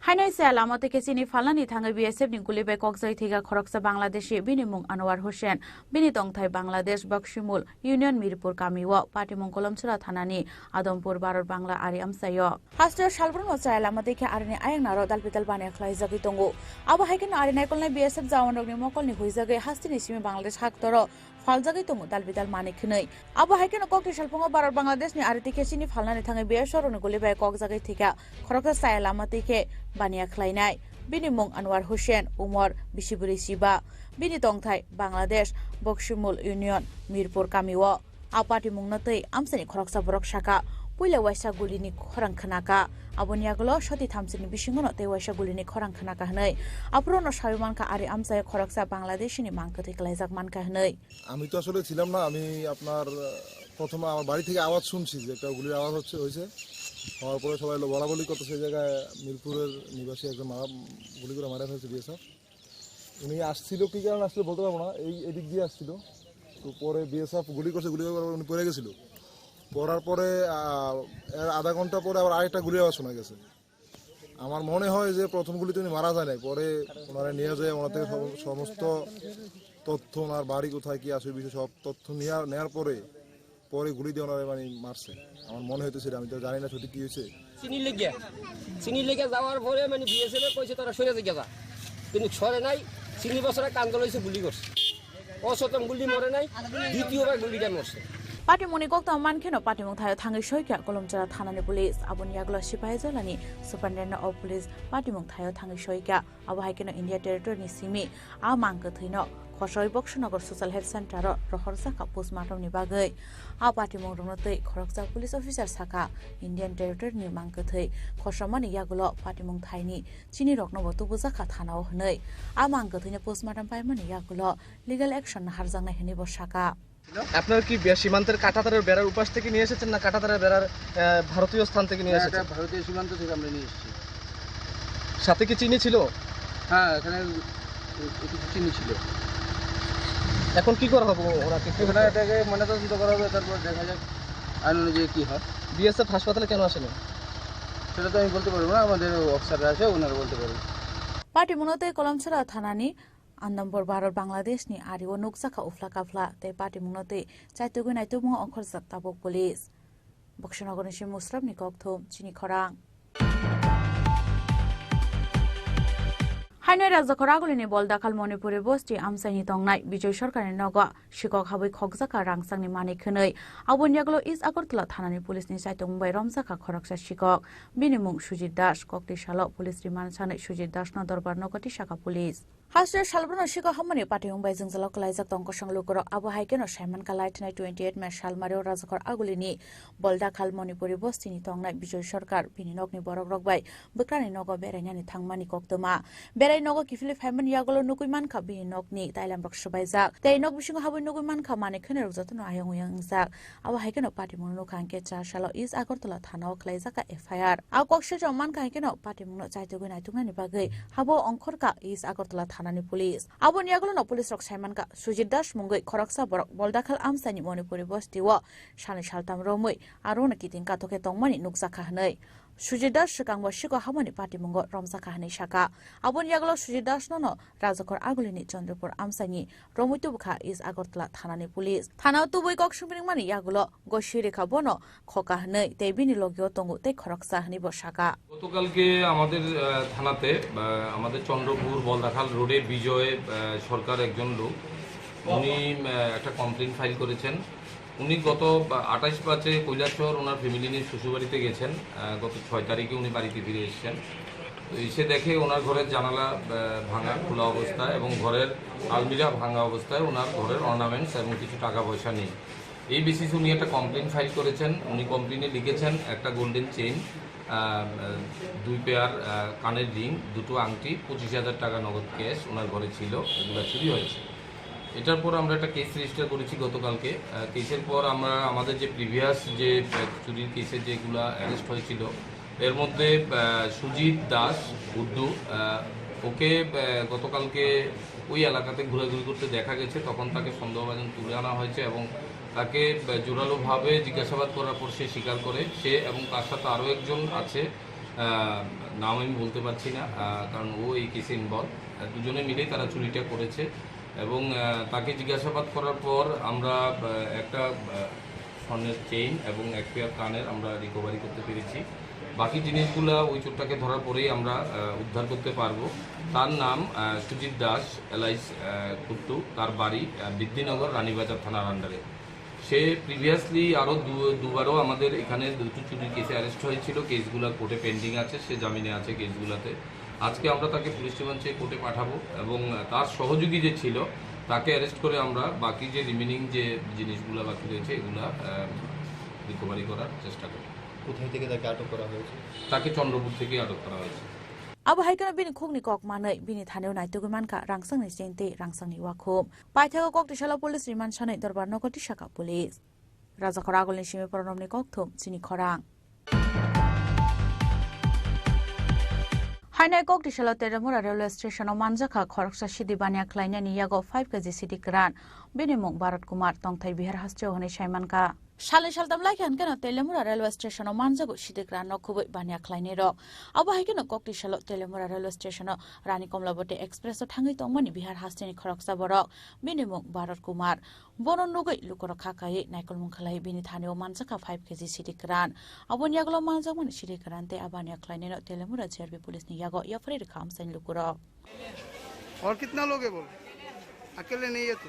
Hainoi se alamate ke chini falani thangai BSF ni gulibai kokjai thiga khoroksa Bangladeshi binimung Anwar Hossain bini tongthai Bangladesh Bakshimul Union Mirpur Kamiwo Patimong Kolomchura thanani Adompur Baror Bangla Ari Amsayo Hastro Shalbrun Mocha alamate ke arini ayang naro dalpital bane khlai jagi tongo abo haiken ari naikolnai BSF jawan rokni mokolni huijage hastini simi Bangladesh haktoro faljagai tongo dalpital manik khnei abo haiken kokti salpongo Baror Bangladesh ni ari ke chini falani thangai BSF ni gulibai kokjagai thiga khoroksa alamate ke Bania Klainai, Binimung Anwar Hossain, Umar Bishiburi Siba, Bini Tongthai, Bangladesh, Bakshimul Union, Mirpur Kamiwo, Apati Mungnatei, Amsani Khoroksa Borok Shaka, Puila Waisa Gulini Khorang Khanaka, Aboniaglo, Shoti Thamsini Bishingono, Te Waisa Gulini Khorang Khanaka Hanei, Aprono Shayumanka Ari Amsai Khoroksa Bangladesh ni Mankati Klaizak Manka Hanei. আমি তো আসলে ছিলাম না, আমি আপনার প্রথমে আমার বাড়ি থেকে আওয়াজ শুনছি যে একটা গুলির আওয়াজ হয়েছে। হওয়ার পরে সবাই বলা করতে সেই জায়গায় মিরপুরের নিবাসী একজন গুলি করে মারা ফেলছে বিএসএফ। উনি আসছিল কী কারণে আসছিল বলতে পারবো না, এদিক দিয়ে আসছিল। তো পরে বিএসএফ গুলি করে উনি পড়ে গেছিল। পড়ার পরে এর আধা ঘন্টা পরে আবার আরেকটা গুলি আওয়াজ শোনা গেছে। আমার মনে হয় যে প্রথম গুলিতে উনি মারা যায় নাই, পরে ওনারা নিয়ে যায়, ওনার থেকে সমস্ত তথ্য, ওনার বাড়ি কোথায় কি আসে বিষয় সব তথ্য নেওয়ার পরে গুলি দিয়ে ওনারা মানে মারছে আমার মনে হইতেছে। আমি তো জানি না সঠিক কি হয়েছে। চিনি লেগে যাওয়ার পরে মানে বিএসএফ কইছে তারা সরে যা, কিন্তু সরে নাই। চিনি বছরে কান্দল হয়েছে, গুলি করছে, অসতম গুলি মরে নাই, দ্বিতীয়বার গুলিটা মরছে। পাটিমুনি গক্ত মানখেনো পাটিমুং থাयो थाङै सयका कलमचरा थानानि पुलिस आबुनि यागला सिपाही जलानि सुपारिनटेन्डेन्ट अफ पुलिस पाटिमुं थायो थाङै सयका आबो हाइकेनो इन्डिया टेरिटोरिनि सिमी आ मांगो थैनो खसय बक्सनगर सोशल हेल्थ सेन्टर रहर साखा पोस्टमार्टमनि बागै आ पाटिमुं रंनतै खरकजा पुलिस अफिसार साखा इन्डियान टेरिटोरिनि मांगो थै खसमनि यागलो पाटिमुं थाइनि चिनि रकनबो तुबु जाखा थानाव हनै आ मांगो थैनो पोस्टमार्टम पाइमनि यागलो लिगेल एक्शन हारजांनाय हनि बसाका। আপনার কি সীমান্তের কাঁটাতারের বেড়ার উপাস থেকে নিয়ে এসেছেন না কাঁটাতারের বেড়ার ভারতীয় স্থান থেকে নিয়ে এসেছেন? ভারতীয় সীমান্ত থেকে আমরা নিয়ে এসেছি। সাথে কি চিনি ছিল? হ্যাঁ, এখানে কিছু চিনি ছিল। এখন কি করা হবে ওনাকে? এটাকে ময়নাতদন্ত করা হবে, তারপর দেখা যাক আইন অনুযায়ী কি হয়। বিএসএফ হাসপাতালে কেন আসেনি সেটা তো আমি বলতে পারবো না, আমাদের অফিসাররা আছে, ওনারা বলতে পারবে। पाटिमुनतै कलमचरा थानानि आन्दम्बर भारत बांग्लादेशनि आरिव नुकसाखा उफ्ला काफ्ला ते पाटिमुनतै चाइतुगु नाइतुमु अंखर जात्ताबो पुलिस बक्सनगरनि सिम मुस्राबनि कक्थुम चिनि खरां हाइनाय राजाखर आगुलिनि बलदाखाल मणिपुरि बस्ति आमसाइनि तंनाय विजय सरकारनि नग शिকক हाबै खगजाका रांसांनि मानिखनै आबुनियागलो इस आगरतला थानानि पुलिसनि साइतुं मुम्बाइ रमजाका खरकसा शिকক बिनिमुं सुजित दास कक्तिशालो पुलिस रिमान्ड सानै सुजित दासनो दरबार नगति शाखा पुलिस हास्टर सालब्रनो शिक हामनि पार्टी मुम्बाइ जोंजला कलाइजाक तंक संलुकर आबो हाइकेनो साइमान कालाइथनाय 28 मे सालमारियाव राजाखर आगुलिनि बलदाखाल मणिपुरि बस्तिनि तंनाय विजय सरकार बिनि नगनि बरक रकबाय बोक्रानि नग बेरायनानि थांमानि कक्तमा बेराय नग किफिलि फाइमान यागलो नुकुइमान खा बिनि नगनि ताइलाम रकसबायजाक तै नग बिसिंग हाबै नुकुइमान खा माने खने रजतनो आयं उयंजाक आबो हाइकेनो पार्टी मुनु खांके 4 साल इस आगरतला थानाव कलाइजाका एफआईआर आ कक्से जमान खांकेनो पार्टी मुनु चाइतुगु नाइतुगनानि बागै हाबो अंखरका इस आगरतला थानानि पुलिस आबो नियागलो पुलिस रक साइमानका सुजित दास मुंगै खरकसा बरक बलदाखाल आमसानि मणिपुरि बस्तिव सानै सालताम रमै आरोना कितिंका तोके तंगमानि नुकसाखा हनै सुजित दास सिगांबो शिक हामनि पार्टी मुंग रमजाखा हनै शाखा आबो नियागलो सुजित दास ननो राजाखर आगुलिनि चन्द्रपुर आमसानि रमुतुबखा इस आगरतला थानानि पुलिस थानाव तुबै कक्सुमिंमानि यागलो गसि रेखा बनो खका हनै तेबिनि लगियो तंगु ते खरकसा हनै बसाका। গতকালকে আমাদের থানাতে আমাদের চন্দ্রপুর বলদাখাল রোডে বিজয় সরকার একজন লোক উনি একটা কমপ্লেন ফাইল করেছেন। উনি গত 28/5 কৈলাসহর ওনার ফ্যামিলি নিয়ে শ্বশুরবাড়িতে গেছেন। গত 6 তারিখে উনি বাড়িতে ফিরে এসেছেন। তো এসে দেখে ওনার ঘরের জানালা ভাঙা খোলা অবস্থায় এবং ঘরের আলমিরা ভাঙা অবস্থায় ওনার ঘরের অর্নামেন্টস এবং কিছু টাকা পয়সা নেই। এই বেসিসে উনি একটা কমপ্লেন ফাইল করেছেন। উনি কমপ্লেনে লিখেছেন একটা গোল্ডেন চেইন, 2 পেয়ার কানের রিং, 2টো আংটি, 25,000 টাকা নগদ ক্যাশ ওনার ঘরে ছিল, এগুলো চুরি হয়েছে। এটার পর আমরা একটা কেস রেজিস্টার করেছি গতকালকে। কেসের পর আমরা আমাদের যে প্রিভিয়াস যে চুরির কেসে যেগুলো অ্যারেস্ট হয়েছিল এর মধ্যে সুজিত দাস গুড্ডু ওকে গতকালকে ওই এলাকাতে ঘোরাঘুরি করতে দেখা গেছে, তখন তাকে সন্দেহভাজন তুলে আনা হয়েছে এবং তাকে জোরালোভাবে জিজ্ঞাসাবাদ করার পর সে স্বীকার করে। সে এবং তার সাথে আরও একজন আছে, নাম আমি বলতে পারছি না কারণ ও এই কেসে ইনভলভ। দুজনে মিলেই তারা চুরিটা করেছে এবং তাকে জিজ্ঞাসাবাদ করার পর আমরা একটা স্বর্ণের চেইন এবং 1 পেয়ার কানের আমরা রিকভারি করতে পেরেছি। বাকি জিনিসগুলো ওই চোরটাকে ধরার পরেই আমরা উদ্ধার করতে পারবো। তার নাম সুজিত দাস এলাইস কুট্টু, তার বাড়ি বিদ্যিনগর রানীবাজার থানার আন্ডারে। সে প্রিভিয়াসলি আরও দুবারও আমাদের এখানে 2টো চুরির কেসে অ্যারেস্ট হয়েছিল। কেসগুলো কোর্টে পেন্ডিং আছে, সে জামিনে আছে কেসগুলোতে। আজকে আমরা তাকে পুলিশ রিমান্ড চেয়ে কোর্টে পাঠাবো এবং তার সহযোগী যে ছিল তাকে অ্যারেস্ট করে আমরা বাকি যে রিমেনিং যে জিনিসগুলো বাকি রয়েছে এগুলো রিকভারি করার চেষ্টা করি। কোথায় থেকে তাকে আটক করা হয়েছে? তাকে চন্দ্রপুর থেকে আটক করা হয়েছে। आबो हाइकनो बिनि खुगनि कक मानै बिनि थानेव नाइतुगु मानका रांसांनि जेंते रांसांनि वाखुम पाइथागो कक्तिशाला पुलिस रिमान्ड सानै दरबार नगति शाखा police. Rajakor agolni simi pronomni kokthum chini khorang. Hainai kok disalo Telemura railway station o manjaka khoroksa sidi bania klaina ni yago 5 kg city kran binimung Bharat Kumar tongthai Bihar hastio hone Shaimanka Shale shaltam laikhan kana Telemura railway station o manjago sidi kran no khuboi bania klaine ro abo haikena kok disalo Telemura railway station o Rani Komlabote express o thangai tongmani Bihar hastini khoroksa borok binimung Bharat Kumar bonon nugai lukoro khakai naikolmung khalai bini thane o manjaka 5 kg city kran abo nyaglo manjagmani city kran te abania klaine no Telemura JRB police ni यागो या Fred काम से लुकुरा और कितना लोग है बोल अकेले नहीं है तू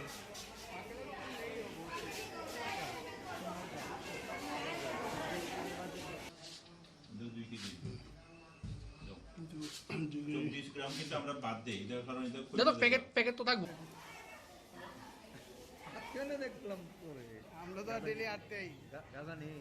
पैकेट तो था क्यों नहीं देखलम हम लोग तो डेली आते ही ज्यादा नहीं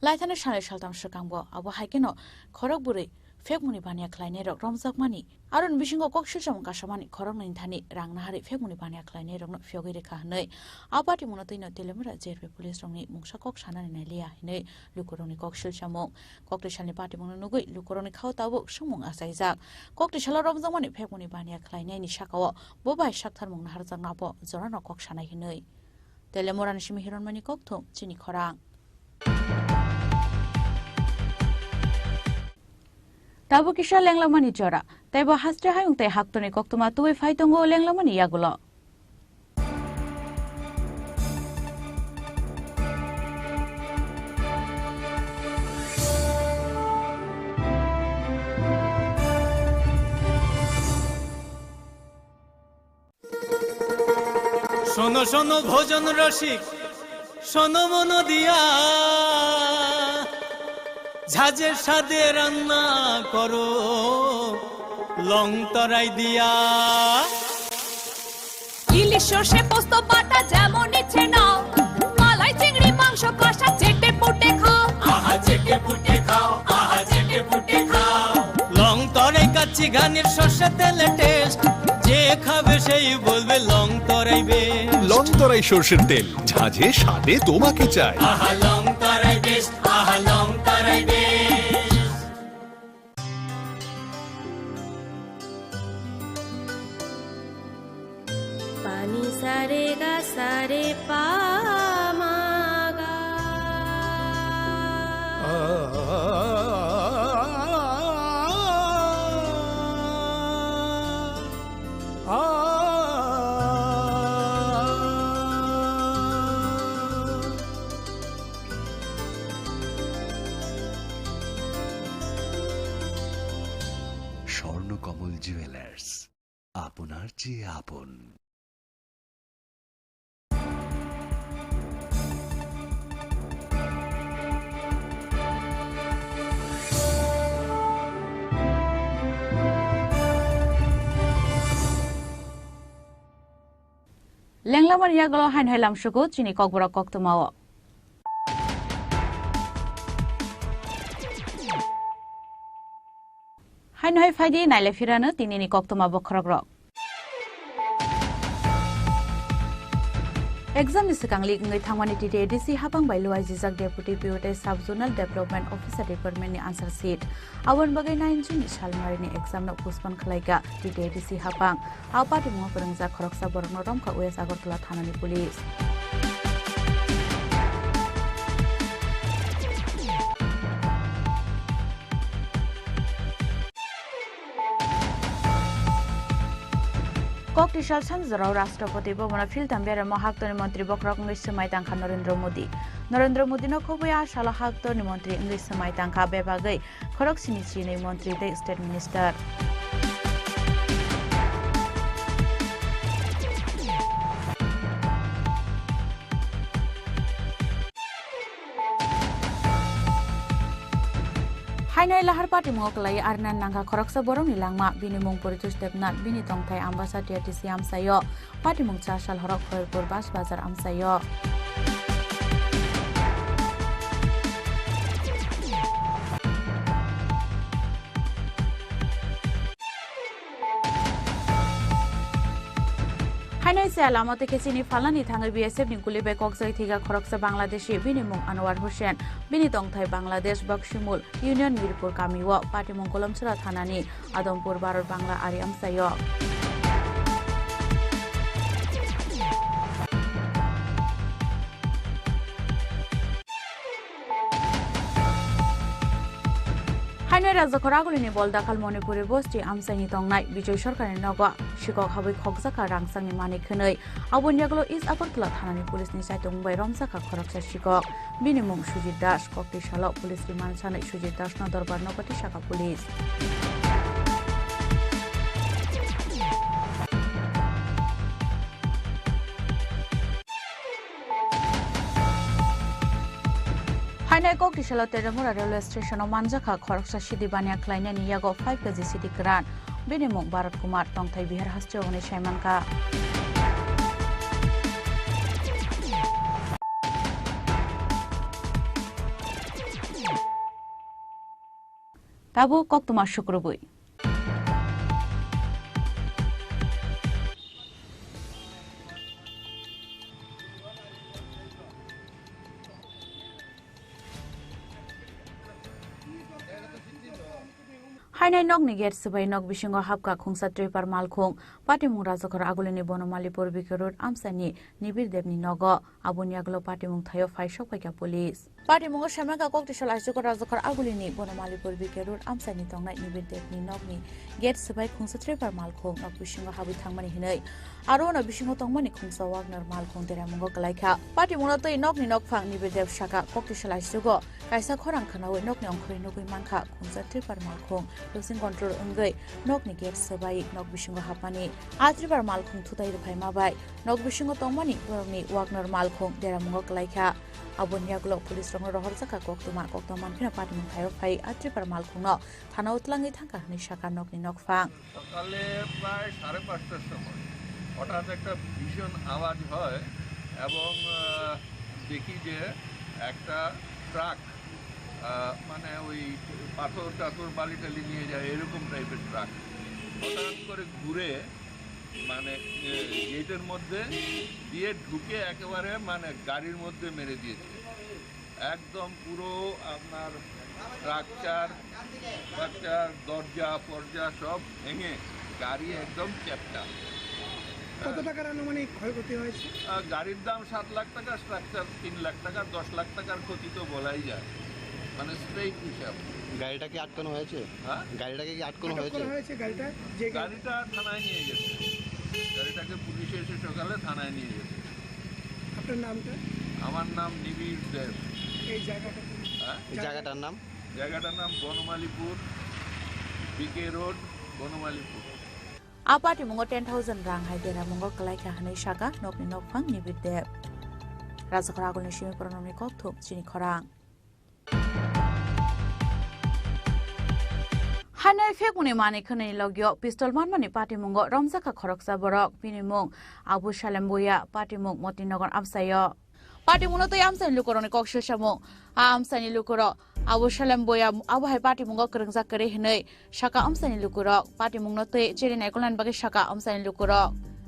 Laithane shale shaltam shakangbo abo haikeno khorok buri fekmuni bania klaine rok romjakmani aron bisingo kokshilsam kashamani khorok nin thani rangnahari fekmuni bania klaine rok no fyogi rekha hnei apati munotoino Telemura JRB police rongni mungsa kok sanani nalia hnei lukoroni kokshilsamo koktishalni party mungno nugui lukoroni khawtabu sumung asaijak koktishala romjakmani fekmuni bania klaine ni shakawo bobai shakthar mungna harjakna bo jorano kok sanai hnei Telemura ni simi hironmani kokthum chini khorang Tabu kisha lenglamani jora taibo hastre hayung tai haktoni koktuma tuwe faitongo lenglamani yagulo শোনো শোনো ভোজন রসিক শোনো মন দিয়া ঝাঁঝের সাদে রান্না করো long তরাই দিয়া ইলিশ সর্ষে পোস্ত বাটা যেমন ইচ্ছে নাও মালাই চিংড়ি মাংস কষা চেটে পুটে খাও আহা চেটে পুটে খাও আহা চেটে পুটে খাও লং তরাই কাচ্চি ঘানির সর্ষে তেলে টেস্ট যে খাবে সেই বলবে লং তরাই বেশ লং তরাই সরষের তেল ঝাঁঝে স্বাদে তোমাকে চাই আহা লং তরাই বেশ আহা লং তরাই বেশ পানি সারে গা সারে পা মাগা স্বর্ণকমল জুয়েলার্স আপনার চেয়ে আপন Lenglamani yagulo hain helam shugo chini kokbora koktumawo hain hoi faidi naile firano tinini koktuma bokhrogrok Exam ni sekangli ngai thangmani TDC hapang bai luai jijak Deputy POT Sub Zonal Development Officer Department ni answer sheet awon bagai 9 June salmari ni exam no postpone khlaiga TDC hapang apati mo perengja khoroksa borno romka West Agartala thanani police Koktisal Sanjaro Rashtrapati Bhavana Philtambiar Mahaktoni Mantri Bokrok English Samai Tangkha Narendra Modi no khobuya sala haktoni Mantri English Samai Tangkha bebagai khorok sini chini Mantri the State Minister Hainai lahar party mengoklai Arnan Nangka khoroksa borong ni langma bini mung Puritus Debnat bini tongthai ambasa TRTC amsayo party mung chasal horok Khairpur Bas Bazar amsayo Hainai se alamate ke chini falani thangai BSF ni gulibe kokjai thiga khoroksa Bangladeshi binimung Anwar Hussein bini tongthai Bangladesh Bakshimul Union Mirpur Kamiwo Patimung Kolomchura thanani Adompur Baror Bangla Ari Amsayo Hainai Rajakoragulini Boldakal Manipuri Bosti Amsaini Tongnai Bijoy Sarkarini Nogo Shikok Habai Khokjaka Rangsangni Mani Khwnei Aboniaglo East Agartala Thanani Pulisni Saitung bai Romjaka Khoroksa Shikok Binimung Sujit Das Kokti Salo Pulis Riman Sanai Sujit Das no Dorbar Nogati Shaka Pulis Hainai Kokti Salo Teramura Railway Station o Manjaka Khoroksa Sidi Bania Klainani Yago 5 kg City Kran Binimung Bharat Kumar Tongthai Bihar Hastre Oni Shaimanka Tabu Koktuma Shukrubui Hainai nog ni get subai nog bisingo hapka khungsa tripar malkhung Patimung Rajakor Agulini Bonomalipur Bikerur Amsani Nibir Devni Nogo Abuniaglo Patimung Thayo Faishok Paika Police Patimung Shamaka Kokti Shalashko Rajakor Agulini Bonomalipur Bikerur Amsani Tongnai Nibir Devni Nogni get subai khungsa tripar malkhung nog bisingo habi thangmani hinai aro na bisingo tongmani khungsa Wagner malkhung teramungo kalaika Patimung toi nogni nogphang Nibir Dev Shaka Kokti Shalashko kaisa khorang khanawi nogni ongkhoi nogui mangkha khungsa tripar malkhung Losing control ungai nok ni get sabai nok bisingo hapani atribar malkhung thutai ruphai mabai nok bisingo tongmani borokni Wagner malkhung deramungo klaikha abonia glok police rong rohor jaka koktoman khina Patimung thayo phai atribar malkhung no thana utlangi thangka ni shaka nok ni nok phang সকালে প্রায় 5:30টার সময় হঠাৎ একটা ভীষণ আওয়াজ হয় এবং দেখি যে একটা ট্রাক মানে ওই পাথর টাথর বালি টালি নিয়ে যায় এরকম টাইপের ট্রাক হঠাৎ করে ঘুরে মানে গেটের মধ্যে দিয়ে ঢুকে একেবারে মানে গাড়ির মধ্যে মেরে দিয়েছে একদম পুরো আপনার স্ট্রাকচার দরজা ফরজা সব ভেঙে গাড়ি একদম চ্যাপ্টা কত টাকার আনুমানিক ক্ষয়ক্ষতি হয়েছে গাড়ির দাম 7 লাখ টাকা স্ট্রাকচার 3 লাখ টাকা 10 লাখ টাকার ক্ষতি তো বলাই যায় মানে স্ট্রেট হিসাব গাড়িটাকে আটকানো হয়েছে হ্যাঁ গাড়িটাকে কি আটকানো হয়েছে গাড়িটা থানায় নিয়ে গেছে গাড়িটাকে পুলিশে এসে সকালে থানায় নিয়ে গেছে আপনার নামটা আমার নাম নিবিড় দেব এই জায়গাটা হ্যাঁ জায়গাটার নাম বনমালীপুর বিকে road Banamalipur Patimung 10,000 rang hai deramungo kalaika hanai shaka nokni nokphang Nibir Dev Rajakor Agulini Shimi Pronomni Kokthuk Chini Khorang Hanai Fekuni Mani Khani Logyo Pistol Manmani Patimungo Romjaka Khoroksa Borok Binimung Abu Shalem Buya Patimung Motinagar Amsayo Patimung no to Amsani Lukoroni Koksho Shamu Amsani Lukoro Abu Shalem Buya Abu Hai Patimungo Krengja Kare Hinai Shaka Amsani Lukoro Patimung no to Cheri Naikolan Bagi Shaka Amsani Lukoro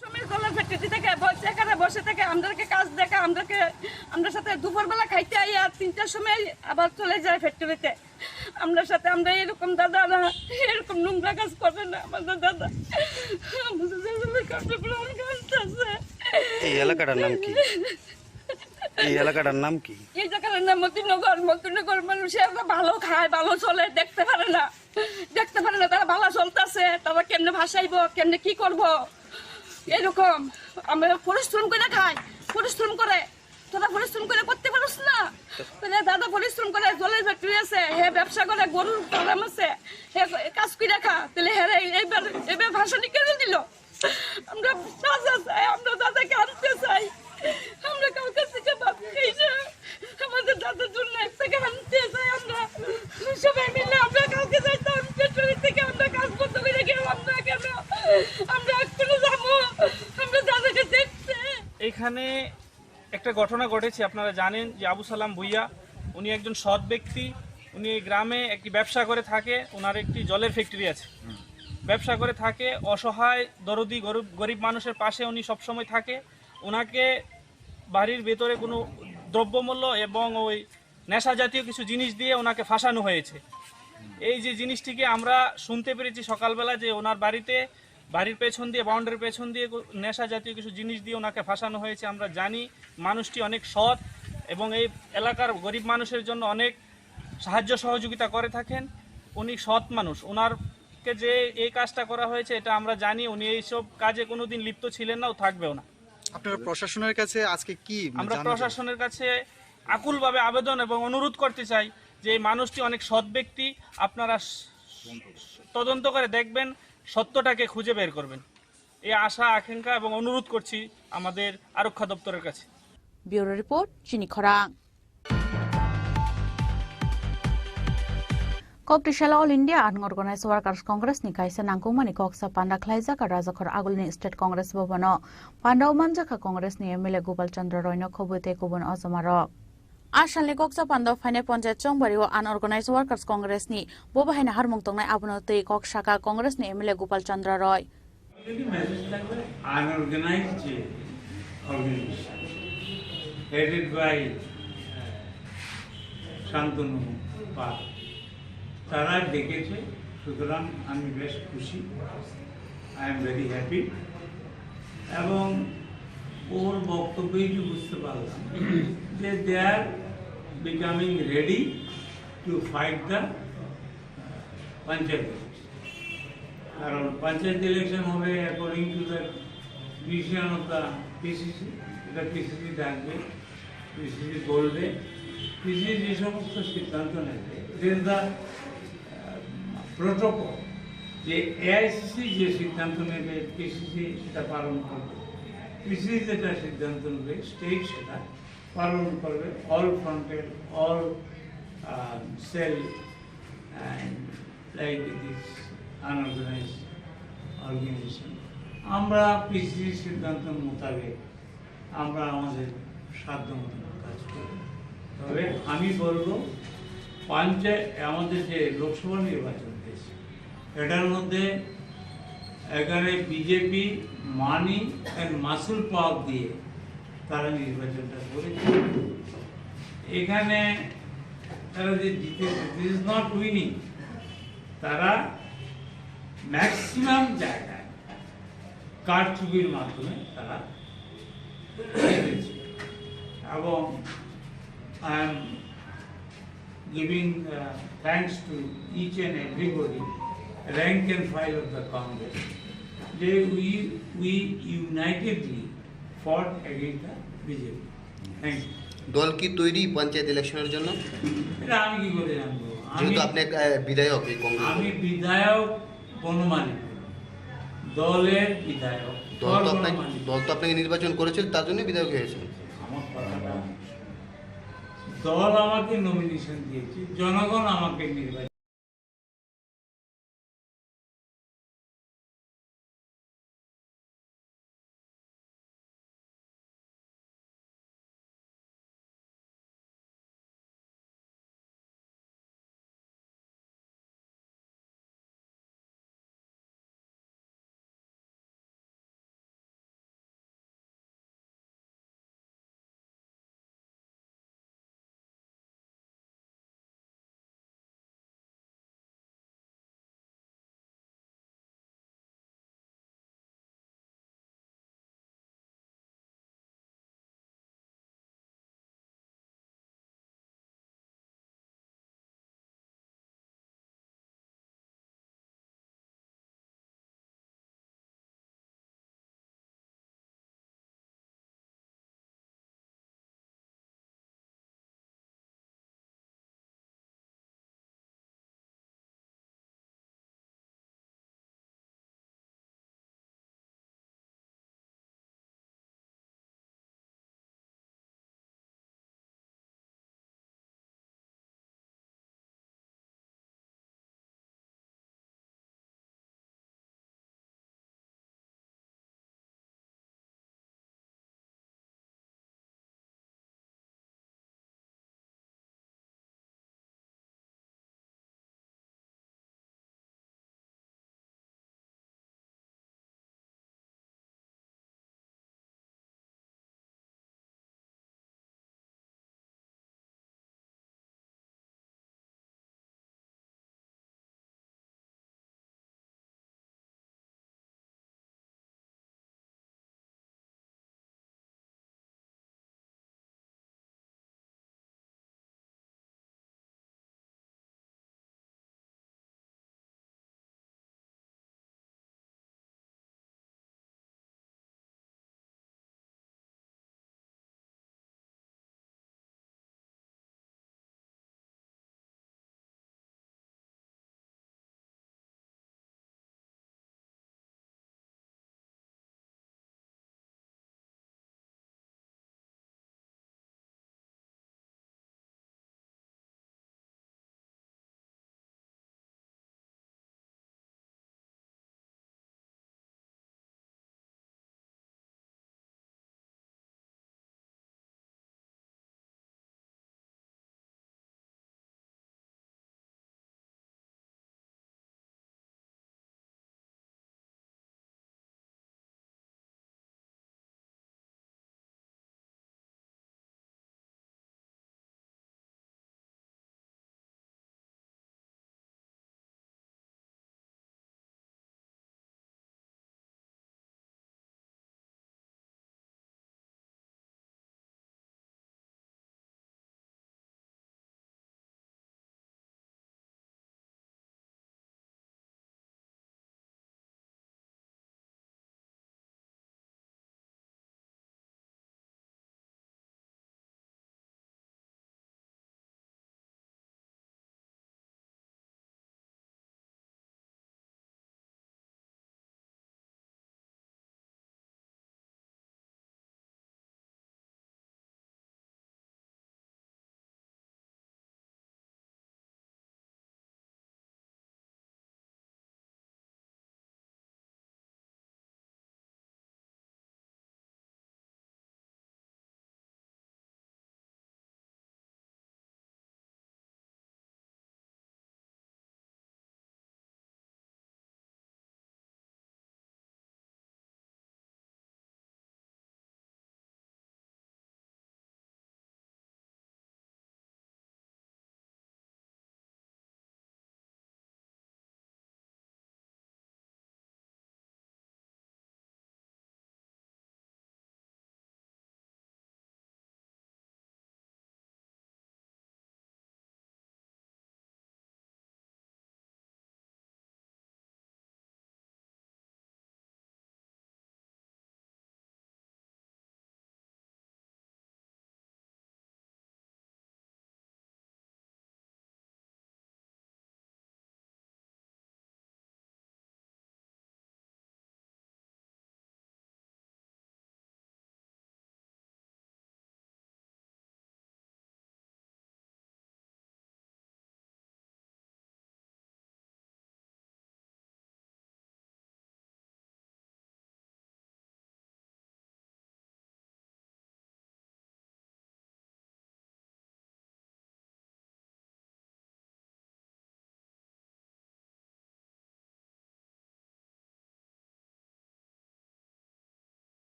শ্রমিক দলের factory থেকে এখানে বসে থেকে আমাদেরকে কাজ দেখা আমাদের সাথে দুপুরবেলা খাইতে আইয়া 3টার সময় আবার চলে যায় ফ্যাক্টরিতে আমরা এরকম দাদা এরকম নোংরা কাজ করে না আমাদের দাদা এই এলাকাটার নাম কি এই এলাকাটার নাম কি এই জায়গাটার নাম মতিনগর মানুষ ভালো খায় ভালো চলে দেখতে পারে না তারা ভালো চলতেছে তারা কেমনে ভাসাইবো কেমনে কি করবো এরকম আমরা পরিশ্রম করে খাই পরিশ্রম করে তোরা পরিশ্রম করে করতে পারছ না দাদা পরিশ্রম করে জলের ফ্যাক্টরি আছে হে ব্যবসা করে গরুর ফার্ম আছে হে কাজ করে খা তাহলে হে এইবার ভাষণই কেন দিল আমরা দাদাকে আনতে চাই আমরা কাউকে থেকে ভাবছি না আমাদের দাদার জন্য থেকে আনতে চাই আমরা সবাই মিলে আমরা কাউকে যাইতাম ফ্যাক্টরি থেকে আমরা কাজ করতে করে গেলাম আমরা কেন আমরা এখনো যাবো আমরা দাদাকে দেখতে এখানে একটা ঘটনা ঘটেছে আপনারা জানেন যে আবু সালাম ভুইয়া উনি একজন সৎ ব্যক্তি উনি এই গ্রামে একটি ব্যবসা করে থাকে ওনার একটি জলের ফ্যাক্টরি আছে ব্যবসা করে থাকে, অসহায় দরদি গরিব মানুষের পাশে উনি সবসময় থাকে। ওনাকে বাড়ির ভেতরে কোনো দ্রব্যমূল্য এবং ওই নেশা জাতীয় কিছু জিনিস দিয়ে ওনাকে ফাঁসানো হয়েছে। এই যে জিনিসটিকে আমরা শুনতে পেরেছি সকালবেলা যে ওনার বাড়ির পেছন দিয়ে, বাউন্ডারির পেছন দিয়ে নেশা জাতীয় কিছু জিনিস দিয়ে ওনাকে ফাঁসানো হয়েছে। আমরা জানি মানুষটি অনেক সৎ এবং এই এলাকার গরিব মানুষের জন্য অনেক সাহায্য সহযোগিতা করে থাকেন। উনি সৎ মানুষ। ওনারকে যে এই কাজটা করা হয়েছে এটা আমরা জানি। উনি এইসব কাজে কোনোদিন লিপ্ত ছিলেন না ও থাকবেও না। আপনারা প্রশাসনের কাছে আজকে কি আমরা প্রশাসনের কাছে আকুলভাবে আবেদন এবং অনুরোধ করতে চাই যে এই মানুষটি অনেক সৎ ব্যক্তি, আপনারা তদন্ত করে দেখবেন, সত্যটাকে খুঁজে বের করবেন। এই আশা আকাঙ্ক্ষা এবং অনুরোধ করছি আমাদের আরক্ষা দপ্তরের কাছে। ব্যুরো রিপোর্ট, চিনি খরাং। Koptishala All India Unorganized Workers Congress ni kaisa nangkungmani koksa panda khlaijaka rajakhor agulni State Congress bobano pandau manjaka Congress ni MLA Gopal Chandra Roy no khobute kubun ojamarok Asalni koksa pandau phaine panchayat chongbari o Unorganized Workers Congress ni bobahaina harmung tongnai abunotei koksaka Congress ni MLA Gopal Chandra Roy unorganized organization headed by Shantanu Pal তারা ডেকেছে, সুতরাং আমি বেশ খুশি, I am very happy. এবং ওর বক্তব্যই বুঝতে পারলাম যে they are becoming ready to fight the panchayat, কারণ পঞ্চায়েত ইলেকশন হবে according to the decision of the PCC. এটা পিসিসি ডাকবে, পিসিসি বলবে, পিসিসি যে সমস্ত সিদ্ধান্ত নেবে দেন দ্য প্রোটোকল, যে এআইসিসি যে সিদ্ধান্ত নেবে পিসিসি সেটা পালন করবে, পিসিসি যেটা সিদ্ধান্ত নেবে স্টেট সেটা পালন করবে। অল ফ্রন্টের all cell and like this unorganised organisation, আমরা পিসিসি সিদ্ধান্ত মোতাবেক আমরা আমাদের সাধ্য মতো কাজ করব। তবে আমি বলবো আমাদের যে লোকসভা নির্বাচন হয়েছে এটার মধ্যে এখানে বিজেপি মানি অ্যান্ড মাসুল পাওয়ার দিয়ে তারা নির্বাচনটা করেছে। এখানে তারা যে জিতেছে, দিস ইজ নট উইনিং, তারা ম্যাক্সিমাম জায়গায় কারচুপির মাধ্যমে তারা জিতেছে। এবং I am giving thanks to each and everybody, rank and file of the Congress, we unitedly fought against the BJP. Thank you. দল কি তৈরি পঞ্চায়েত ইলেকশনের জন্য? এটা আমি কি করে জানবো? যেহেতু আপনি বিধায়ক এই কংগ্রেস। আমি বিধায়ক বনমালী, দলের বিধায়ক। দল তো আপনাকে নির্বাচন করেছিল, তার জন্য বিধায়ক হয়েছেন। আমার কথাটা, দল আমাকে নমিনেশন দিয়েছে, জনগণ আমাকে নির্বাচন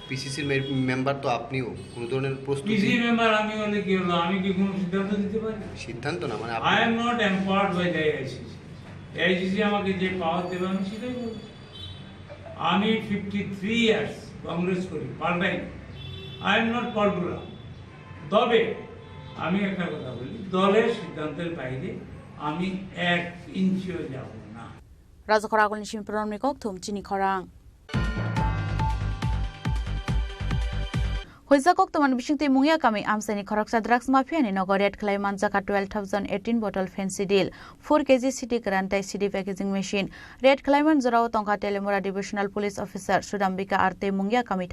পিসিসির মেম্বার তো আপনিও কোনো ধরনের প্রস্তুতি পিসি মেম্বার আমি হলে কি হলো, আমি কি কোনো সিদ্ধান্ত দিতে পারি? সিদ্ধান্ত না মানে I am not empowered by the AICC. AICC আমাকে যে পাওয়ার দেবে আমি সেটাই বলবো। আমি 53 ইয়ার্স কংগ্রেস করি, পাল্টাই। আই এম নট পলটুরা। তবে আমি একটা কথা বলি, দলের সিদ্ধান্তের বাইরে আমি 1 ইঞ্চিও যাব না। রাজখরা আগলনি সিমপ্রনমনি ককথুম চিনি খরাং Hoizak Oktoman Bishingti Mungia Kami Amsani Koraksa Drugs Mafia ni Nogoret Clay Manzaka 12,018 bottle fancy deal 4 kg city Grantai CD packaging machine Red Clayman Zorao Tongka Telemora Divisional Police Officer Sudambika Arte Mungia Kami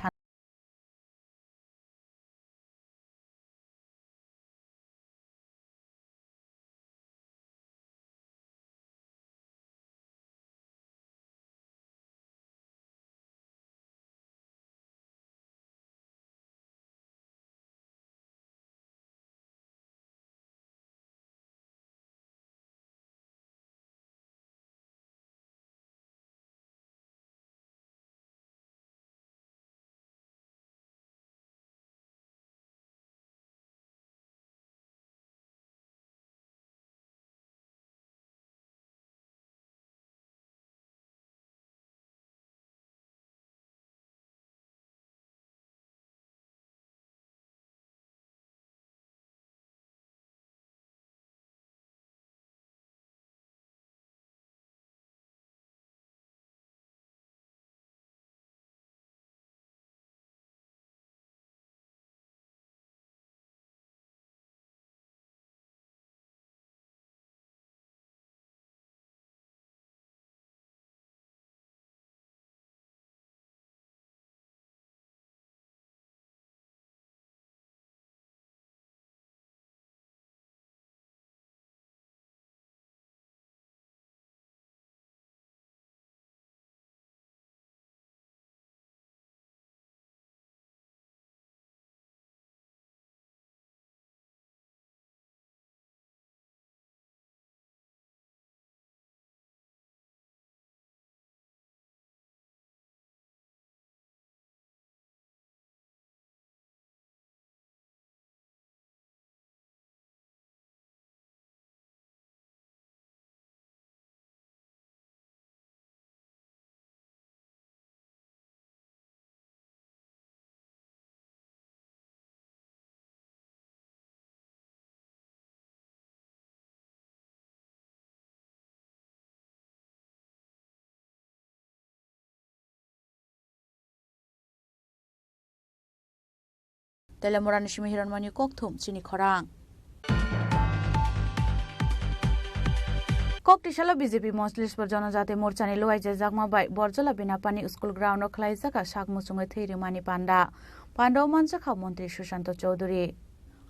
Telemora Nishimi Hiranmani Kokthum Chini Khorang Koktishala BJP Moslis पर जनजाति मोर्चा ने लोहाई जगमा by बर्जला बिनापानी school ground खलाइजाका सागमुसुङै थैरिमानी Pandava मान्छखा मन्त्री Sushant Chaudhary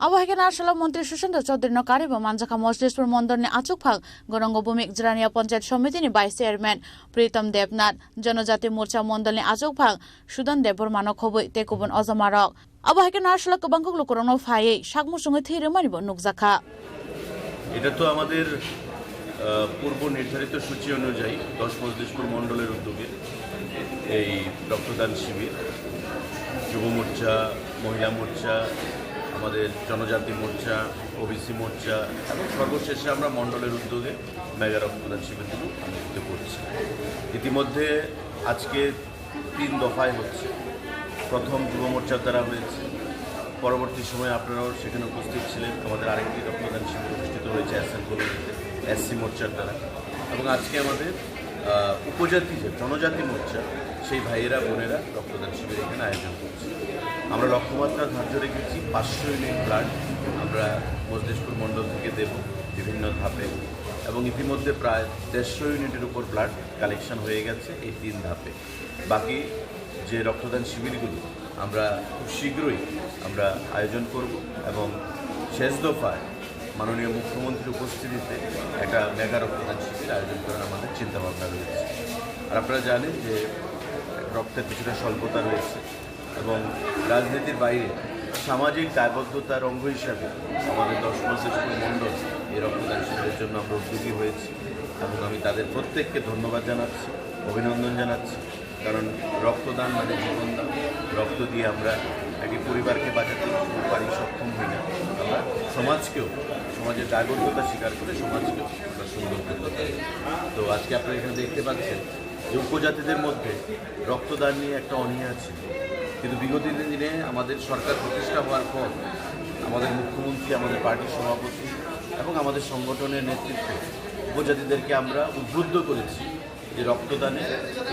Abahike National Mantri Sushanta Chaudhary no Kariba Manjaka Moslispur Mondorne Achukphag Gorongo Bumik Jrania Panchayat Samiti ni Vice Chairman Pritam Devnath Janojati Morcha Mondolni Achukphag Sudan Debor Mano Khoboi Tekubon Ozamarok Abahike National Kabangkok Korono Faye Shagmusunge Thiremani Nukzakha এটা তো আমাদের পূর্ব নির্ধারিত সূচি অনুযায়ী 10 মজলিসপুর মণ্ডলের উদ্যোগে এই রক্তদান শিবির যুব মোর্চা মহিলা মোর্চা আমাদের জনজাতি মোর্চা ওবিসি মোর্চা এবং সর্বশেষে আমরা মণ্ডলের উদ্যোগে মেগা রক্তদান শিবিরগুলো অনুষ্ঠিত করছি ইতিমধ্যে আজকে 3 দফায় হচ্ছে প্রথম যুব মোর্চার দ্বারা হয়েছে পরবর্তী সময়ে আপনারাও সেখানে উপস্থিত ছিলেন আমাদের আরেকটি রক্তদান শিবির অনুষ্ঠিত হয়েছে এসসি মোর্চার দ্বারা এবং আজকে আমাদের উপজাতি যে জনজাতি মোর্চা সেই ভাইয়েরা বোনেরা রক্তদান শিবির এখানে আয়োজন করছে আমরা লক্ষ্যমাত্রা ধার্য রেখেছি 500 ইউনিট ব্লাড আমরা মজলিসপুর মণ্ডল থেকে দেব বিভিন্ন ধাপে এবং ইতিমধ্যে প্রায় 150 ইউনিটের উপর ব্লাড কালেকশন হয়ে গেছে এই 3 ধাপে বাকি যে রক্তদান শিবিরগুলো আমরা খুব শীঘ্রই আমরা আয়োজন করব এবং শেষ দফায় মাননীয় মুখ্যমন্ত্রীর উপস্থিতিতে একটা মেগা রক্তদান শিবির আয়োজন করার আমাদের চিন্তাভাবনা রয়েছে আর আপনারা জানেন যে রক্তের কিছুটা স্বল্পতা রয়েছে এবং রাজনীতির বাইরে সামাজিক দায়বদ্ধতার অঙ্গ হিসাবে আমাদের 10 মজলিসপুর মণ্ডল এই রক্তদান শিবিরের জন্য আমরা উদ্যোগী হয়েছি এবং আমি তাদের প্রত্যেককে ধন্যবাদ জানাচ্ছি অভিনন্দন জানাচ্ছি কারণ রক্তদান মানে জীবনদান। রক্ত দিয়ে আমরা একটি পরিবারকে বাঁচাতে পারি, সক্ষম হই না, আমরা সমাজকেও, সমাজের দায়বদ্ধতা স্বীকার করে সমাজকেও আমরা সুন্দর করতে পারি। তো আজকে আপনারা এখানে দেখতে পাচ্ছেন যে উপজাতিদের মধ্যে রক্তদান নিয়ে একটা অনীহা ছিল, কিন্তু বিগত দিনে আমাদের সরকার প্রতিষ্ঠা হওয়ার পর আমাদের মুখ্যমন্ত্রী, আমাদের পার্টির সভাপতি এবং আমাদের সংগঠনের নেতৃত্বে উপজাতিদেরকে আমরা উদ্বুদ্ধ করেছি যে রক্তদানে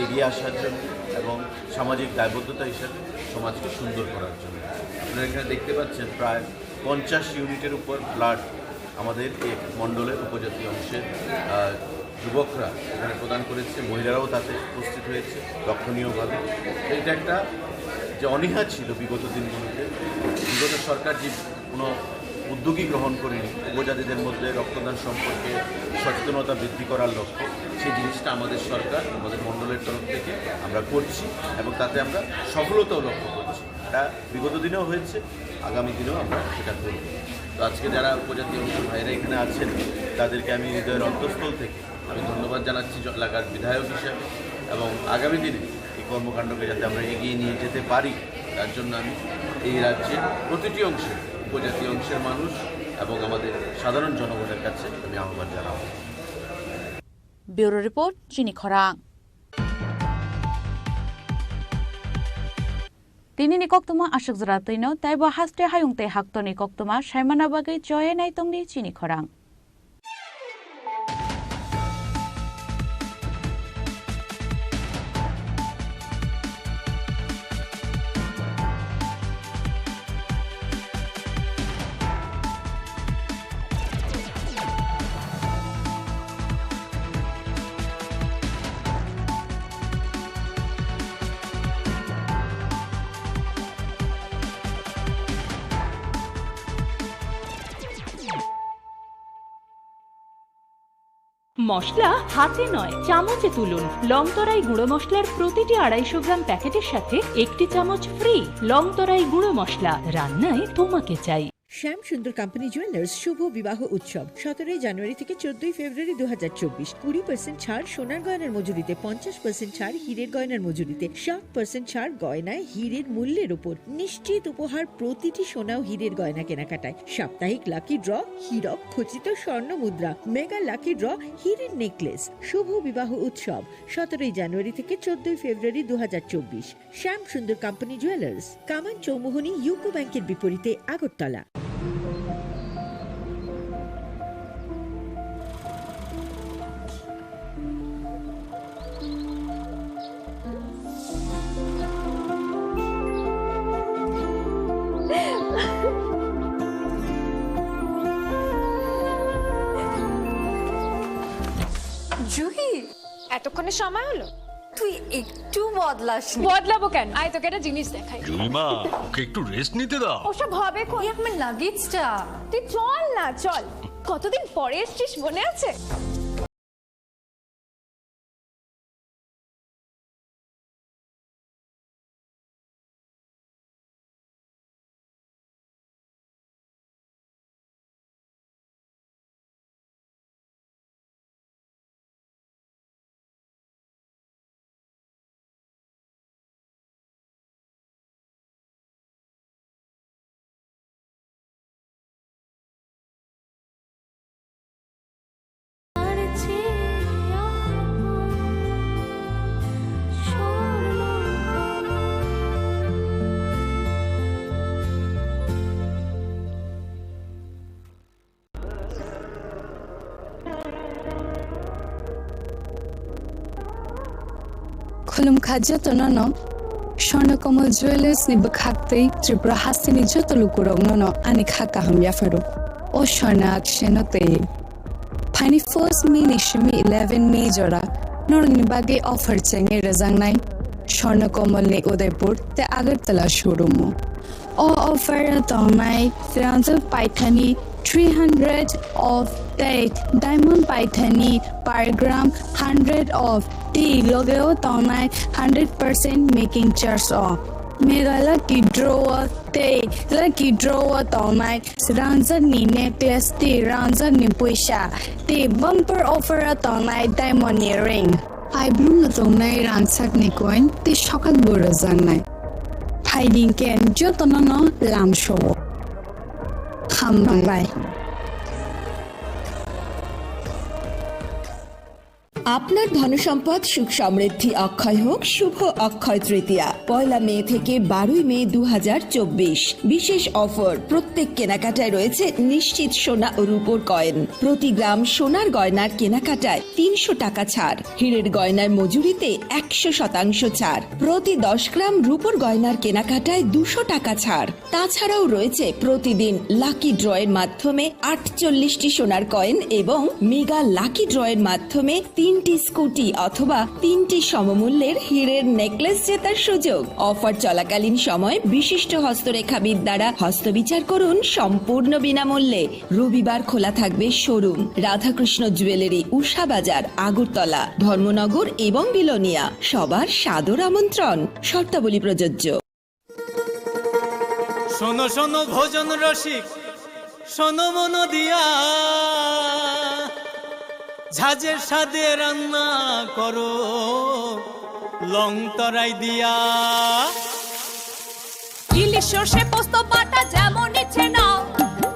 এগিয়ে আসার জন্য এবং সামাজিক দায়বদ্ধতা হিসাবে সমাজকে সুন্দর করার জন্য। আপনারা এখানে দেখতে পাচ্ছেন প্রায় 50 ইউনিটের উপর ব্লাড আমাদের এই মণ্ডলের উপজাতি অংশের যুবকরা এখানে প্রদান করেছে, মহিলারাও তাতে উপস্থিত হয়েছে লক্ষণীয়ভাবে। এটা একটা যে অনীহা ছিল বিগত দিনগুলোতে, বিগত সরকার যে কোনো উদ্যোগই গ্রহণ করেনি উপজাতিদের মধ্যে রক্তদান সম্পর্কে সচেতনতা বৃদ্ধি করার লক্ষ্যে, সেই জিনিসটা আমাদের সরকার, আমাদের মণ্ডলের তরফ থেকে আমরা করছি এবং তাতে আমরা সফলতাও লক্ষ্য করছি। এটা বিগত দিনেও হয়েছে, আগামী দিনেও আমরা সেটা করব। তো আজকে যারা উপজাতি অংশের ভাইরা এখানে আছেন তাদেরকে আমি হৃদয়ের অন্তঃস্থল থেকে আমি ধন্যবাদ জানাচ্ছি এলাকার বিধায়ক হিসাবে, এবং আগামী দিনে এই কর্মকাণ্ডকে যাতে আমরা এগিয়ে নিয়ে যেতে পারি তার জন্য আমি এই রাজ্যের প্রতিটি অংশে উপজাতি অংশের মানুষ এবং আমাদের সাধারণ জনগণের কাছে আমি আহ্বান জানাবো। ব্যুরো রিপোর্ট, চিনি খরাং। Tini ni koktuma ashuk zratino taiba haste hayungte haktoni koktuma shaimana bagai joye naitongni chini khorang. মশলা হাতে নয় চামচে তুলুন। লংতরাই গুঁড়ো মশলার প্রতিটি 250 গ্রাম প্যাকেটের সাথে 1টি চামচ ফ্রি। লংতরাই গুঁড়ো মশলা, রান্নায় তোমাকে চাই। শ্যাম সুন্দর কোম্পানি জুয়েলার্স শুভ বিবাহ উৎসব 17 জানুয়ারি থেকে 14 ফেব্রুয়ারি 2024। 20% ছাড় সোনার গয়নার মজুরিতে, 50% ছাড় হীরের গয়নার মজুরিতে, 60% ছাড় গয়নায় হীরের মূল্যের উপর, নিশ্চিত উপহার প্রতিটি সোনা ও হীরের গয়না কেনাকাটায়, সাপ্তাহিক লাকি ড্র, হীরক খচিত স্বর্ণ মুদ্রা, মেগা লাকি ড্র, হীরের নেকলেস। শুভ বিবাহ উৎসব 17 জানুয়ারি থেকে 14 ফেব্রুয়ারি 2024। শ্যাম সুন্দর কোম্পানি জুয়েলার্স, কামান চৌমুহনী ইউকো ব্যাংকের বিপরীতে, আগরতলা। জুহি, এতক্ষণে সময় হলো? তুই একটু বদলাসনি। বদলাবো কেন? আয় তোকে একটা জিনিস দেখাই। জুইমা, ওকে একটু রেস্ট নিতে দাও। ওসব হবে কই? আমার লাগেজটা। তুই চল না, চল। কতদিন পরে এসেছিস, মনে আছে? Khulum khajato nono Swarnakomal Jewelers ni bakhaktei Tripura Hasini joto lukurok nono ani khaka hamya faru o Swarna akshenote Pani first May nishimi 11 May jora norni bage offer chenge razangnai Swarnakomal ni Udaipur te Agartala showroom o offer tomai Franzal Paithani 300 of date diamond paithani per gram 100 of tea logeo tomai 100% making charge off mega lucky draw tomai ranza ni necklace te ranza ni puisha te bumper offer tomai diamond earring Aibrung tongnai rangsak ni koin ti sokal bura zangnai. Hiding ken jotonono lam show. Hamnai. আপনার ধনসম্পদ সুখ সমৃদ্ধি অক্ষয় হোক শুভ অক্ষয় তৃতীয়া 1 মে থেকে 12 মে 2024 বিশেষ offer প্রত্যেক কেনাকাটায় রয়েছে নিশ্চিত সোনা ও রূপোর কয়েন প্রতি গ্রাম সোনার গয়নার কেনাকাটায় 300 টাকা ছাড় হীরের গয়নার মজুরিতে 100% ছাড় প্রতি 10 গ্রাম রূপোর গয়নার কেনাকাটায় 200 টাকা ছাড় তাছাড়াও রয়েছে প্রতিদিন লাকি ড্রয়ের মাধ্যমে 48টি সোনার কয়েন এবং মেগা লাকি ড্রয়ের মাধ্যমে 3টি স্কুটি অথবা 3টি সমমূল্যের হীরের নেকলেস জেতার সুযোগ অফার চলাকালীন সময় বিশিষ্ট হস্তরেখাবিদ দ্বারা হস্তবিচার করুন সম্পূর্ণ বিনামূল্যে রবিবার খোলা থাকবে শোরুম রাধাকৃষ্ণ জুয়েলারি উষা বাজার আগরতলা ধর্মনগর এবং বিলোনিয়া সবার সাদর আমন্ত্রণ শর্তাবলী প্রযোজ্য শোনো শোনো ভোজন রসিক শোনো মন দিয়া ঝাঁঝের সাদে রান্না করো লং তরাই দিয়া ইলিশ সর্ষে পোস্ত বাটা যেমন ইচ্ছে নাও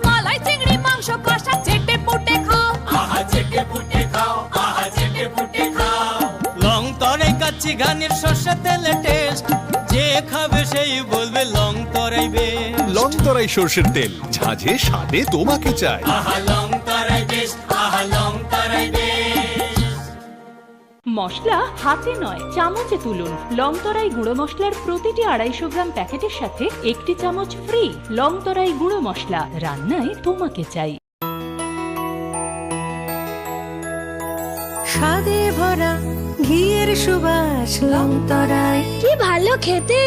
মালাই চিংড়ি মাংস কষা চেটে পুটে খাও আহা চেটে পুটে খাও আহা চেটে পুটে খাও লং তরাই কাচ্চি ঘানির সর্ষে তেলে টেস্ট যে খাবে সেই বলবে লং তরাই বেশ লং তরাই সর্ষের তেল ঝাঁঝে স্বাদে তোমাকে চাই আহা লং তরাই বেশ আহা লং তরাই বেশ মশলা হাতে নয় চামচে তুলুন লংতরাই গুঁড়ো মশলার প্রতিটি 250 গ্রাম প্যাকেটের সাথে 1টি চামচ ফ্রি লংতরাই গুঁড়ো মশলা রান্নায় তোমাকে চাই স্বাদে ভরা ঘিয়ের সুবাস লংতরাই কি ভালো খেতে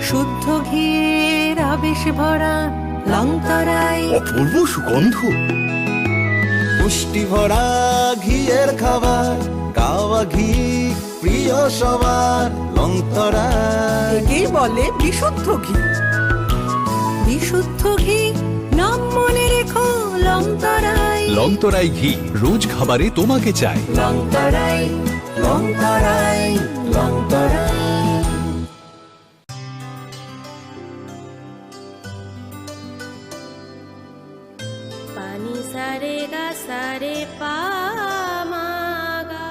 শুদ্ধ ঘিয়ের আবেশ ভরা লংতরাই অপূর্ব সুগন্ধ পুষ্টি ভরা ঘিয়ের খাবার কাওয়া ঘি প্রিয় সবার লংতরাই একেই বলে বিশুদ্ধ ঘি বিশুদ্ধ ঘি নাম মনে রেখো লংতরাই লংতরাই ঘি রোজ খাবারে তোমাকে চাই লংতরাই লংতরাই লংতরাই পানি সারে গা সারে পা মা গা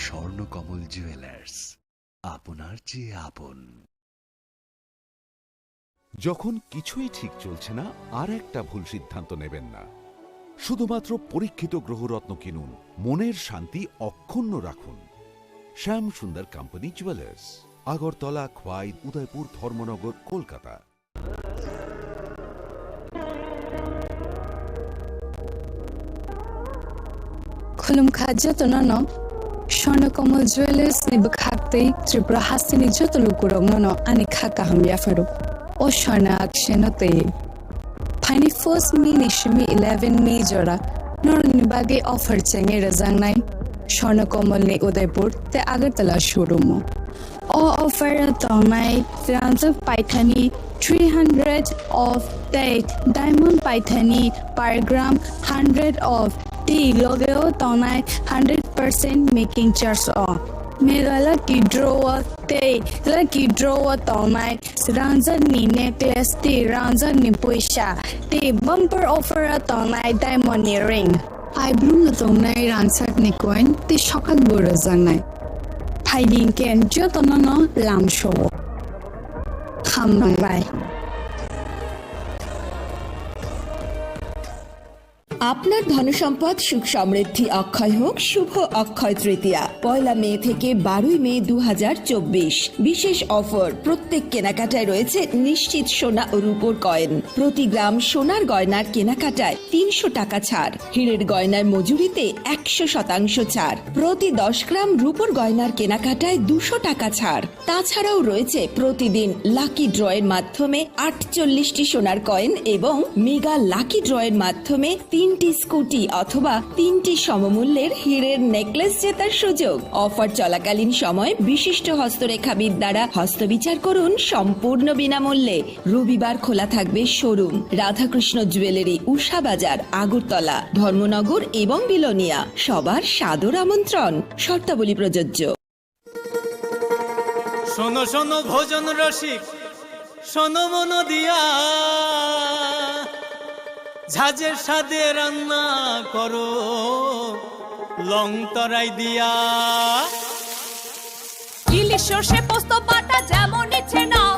স্বর্ণকমল জুয়েলার্স আপনার চেয়ে আপন যখন কিছুই ঠিক চলছে না আর একটা ভুল সিদ্ধান্ত নেবেন না শুধুমাত্র পরীক্ষিত গ্রহরত্ন কিনুন মনের শান্তি অক্ষুণ্ণ রাখুন শ্যাম সুন্দর কোম্পানি জুয়েলার্স আগরতলা খোয়াই উদয়পুর ধর্মনগর কলকাতা খুলুম খাদ্য তোনন স্বর্ণকমল জুয়েলার্স নিব খাকতেই ত্রিপুরা হাসিনি যত লুকুরগ্ন আনি খাকা হাময়া ফারো ও স্বর্ণ আকশেনতে ফাইনি 1 মে নিশমি 11 মে জোড়া নরনি বাগে অফার চেঙে রাজাংনাই স্বর্ণকমল নি উদয়পুর তে আগরতলা শোরুম ও অফার তমাই ফ্রান্সক পাইথানি 300 of date diamond paithani per gram 100 of tea logeo tonai 100% making charge off megala ki draw tonai ranjan ni necklace ti ranjan ni poisha ti bumper offer tonai diamond ring I blue tonai ransak ni coin ti sokal bura jangnai hiding ken jotonono lam show hamnai আপনার ধনসম্পদ সুখ সমৃদ্ধি অক্ষয় হোক শুভ অক্ষয় তৃতীয়া 1 মে থেকে 12 মে 2024। বিশেষ offer, প্রত্যেক কেনাকাটায় রয়েছে নিশ্চিত সোনা ও রূপোর কয়েন। প্রতি গ্রাম সোনার গয়নার কেনাকাটায় 300 টাকা ছাড়, হীরের গয়নার মজুরিতে 100% ছাড়, প্রতি 10 গ্রাম রূপোর গয়নার কেনাকাটায় 200 টাকা ছাড়। তাছাড়াও রয়েছে প্রতিদিন লাকি ড্রয়ের মাধ্যমে 48টি সোনার কয়েন এবং মেগা লাকি ড্রয়ের মাধ্যমে 3টি স্কুটি অথবা 3টি সমমূল্যের হীরের নেকলেস জেতার সুযোগ। অফার চলাকালীন সময় বিশিষ্ট হস্তরেখাবিদ দ্বারা হস্তবিচার করুন সম্পূর্ণ বিনামূল্যে। রবিবার খোলা থাকবে শোরুম রাধাকৃষ্ণ জুয়েলারি, উষা বাজার, আগরতলা, ধর্মনগর এবং বিলোনিয়া। সবার সাদর আমন্ত্রণ, শর্তাবলী প্রযোজ্য। শোনো শোনো ভোজন রসিক, শোনো মন দিয়া, ঝাঁঝের সাদে রান্না করো লং তরাই দিয়া। ইলিশ সর্ষে পোস্ত বাটা যেমন ইচ্ছে নাও,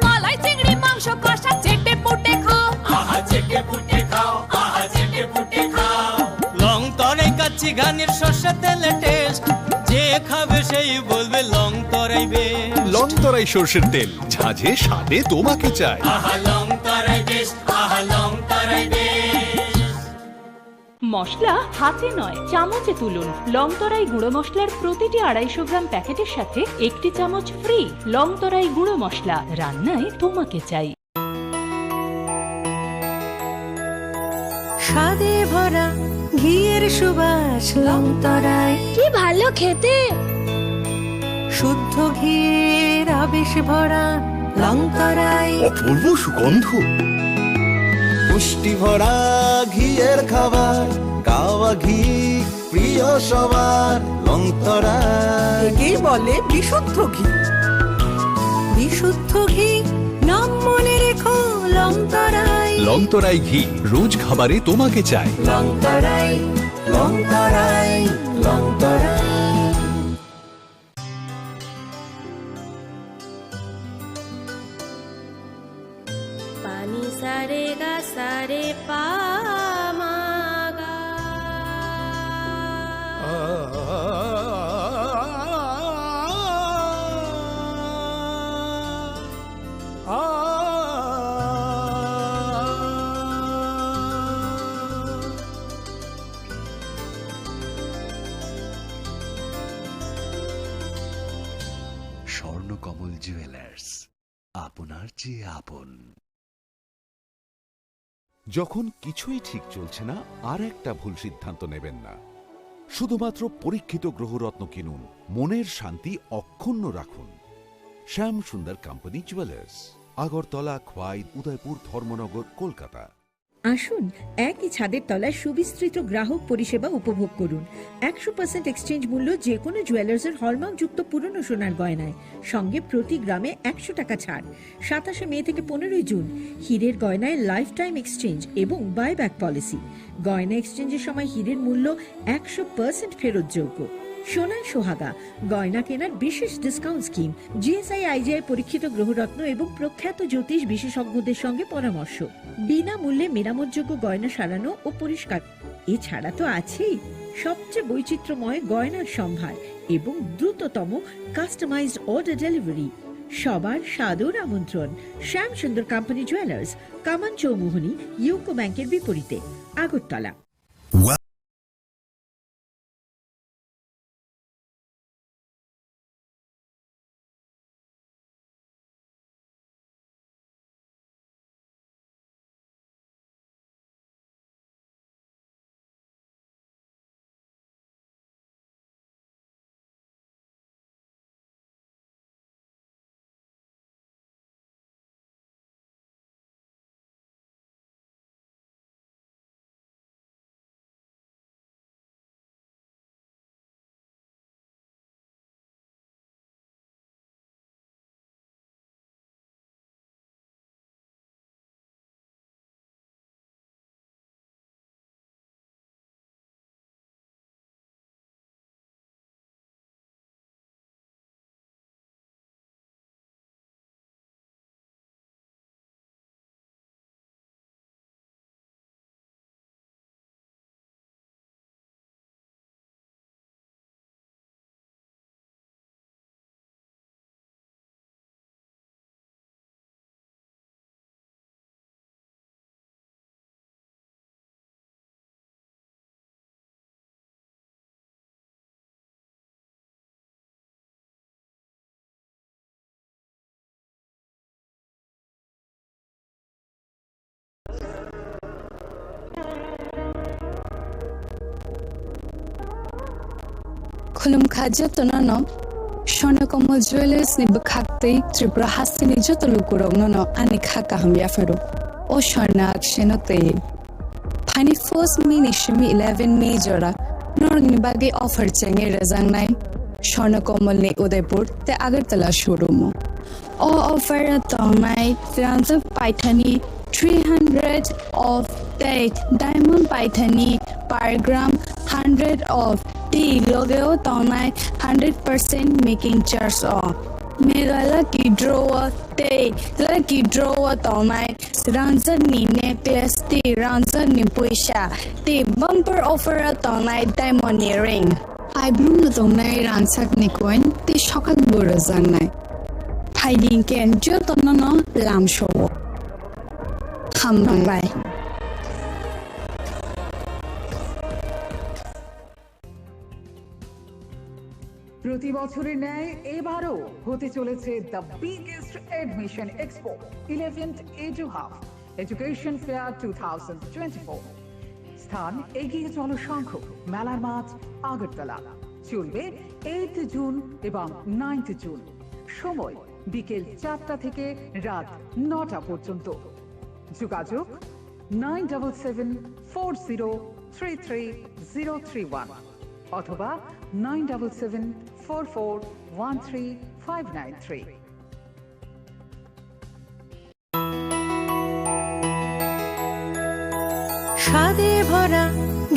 মালাই চিংড়ি মাংস কষা চেটে পুটে খাও, আহা চেটে পুটে খাও, আহা চেটে পুটে খাও। লং তরাই কাচ্চি ঘানির সর্ষে তেলে টেস্ট, যে খাবে সেই বলবে লং তরাই বেশ। লং তরাই সর্ষের তেল, ঝাঁঝে স্বাদে তোমাকে চাই। আহা লং তরাই বেশ, আহা লং তরাই বেশ। মশলা হাতে নয় চামচে তুলুন। লংতরাই গুঁড়ো মশলার প্রতিটি 250 গ্রাম প্যাকেটের সাথে 1টি চামচ ফ্রি। লংতরাই গুঁড়ো মশলা, রান্নায় তোমাকে চাই। স্বাদে ভরা ঘিয়ের সুবাস লংতরায়, কি ভালো খেতে। শুদ্ধ ঘিয়ের আবেশ ভরা লংতরায়, অপূর্ব সুগন্ধ, পুষ্টি ভরা ঘিয়ের খাবার, কাওয়া ঘি প্রিয় সবার লংতরায়। একেই বলে বিশুদ্ধ ঘি। বিশুদ্ধ ঘি নাম মনে রেখো লংতরায়। লংতরাই ঘি রোজ খাবারে তোমাকে চাই। লংতরাই লংতরাই লংতরাই। পানি সারে গা সারে পা মা গা। স্বর্ণকমল জুয়েলার্স, আপনার চেয়ে আপন। যখন কিছুই ঠিক চলছে না, আর একটা ভুল সিদ্ধান্ত নেবেন না। শুধুমাত্র পরীক্ষিত গ্রহরত্ন কিনুন, মনের শান্তি অক্ষুণ্ণ রাখুন। Shyam Sundar company jewellers, Agartala, Khowai, Udaipur, Dharmanagar, Kolkata. আসুন একই ছাদের তলায় সুবিস্তৃত গ্রাহক পরিষেবা উপভোগ করুন। 100% এক্সচেঞ্জ মূল্য যে কোনো জুয়েলার্সের হলমার্কযুক্ত পুরনো সোনার গয়নায়, সঙ্গে প্রতি গ্রামে 100 টাকা ছাড়। 27 মে থেকে 15 জুন হীরের গয়নায় লাইফ টাইম এক্সচেঞ্জ এবং বাইব্যাক পলিসি। গয়না এক্সচেঞ্জের সময় হীরের মূল্য 100% ফেরতযোগ্য। সোনার সোহাগা গয়না কেনার বিশেষ ডিসকাউন্ট স্কিম, জিএসআই আইজিআই পরীক্ষিত গ্রহরত্ন এবং প্রখ্যাত জ্যোতিষ বিশেষজ্ঞদের সঙ্গে পরামর্শ, বিনামূল্যে মেরামতযোগ্য গয়না সারানো ও পরিষ্কার। এছাড়া তো আছেই সবচেয়ে বৈচিত্র্যময় গয়নার সম্ভার এবং দ্রুততম কাস্টমাইজড অর্ডার ডেলিভারি। সবার সাদর আমন্ত্রণ। শ্যাম সুন্দর কোম্পানি জুয়েলার্স, কামান চৌমুহনী, ইউকো ব্যাংকের বিপরীতে, Agartala. खुलुमखा जतननो Shonakoma Jewelers ni bakakte Tripura Hasini Jotolukuro no ani khaka hamya fero. O Shona Akshenote. Pani first minishimi 11 majora. Norgni bagi offer chenge rezangnai. Shonakoma le Udaipur te Agartala showroom. O offer tomai Fianza Paithani 300 of date diamond Paithani per gram 100 of tea logo tomai 100% making charge off. Mega lucky draw day lucky draw tomai Ranza ni necklace tea Ranza ni puisha tea bumper offer tomai diamond earring. I bloom na tomai ransak ni coin tea shokat burazangnai. Hiding can jotono lam show. Bye. প্রতি বছরের ন্যায় এবারও হতে চলেছে the biggest admission expo 11th edu hub education fair 2024 স্থান এগিয়ে চলো শঙ্খ মেলার মাঠ আগরতলা চলবে 8th জুন এবং 9th জুন সময় বিকেল 4টা থেকে রাত 9টা পর্যন্ত যোগাযোগ 9774033031 অথবা 9774413593 স্বাদে ভরা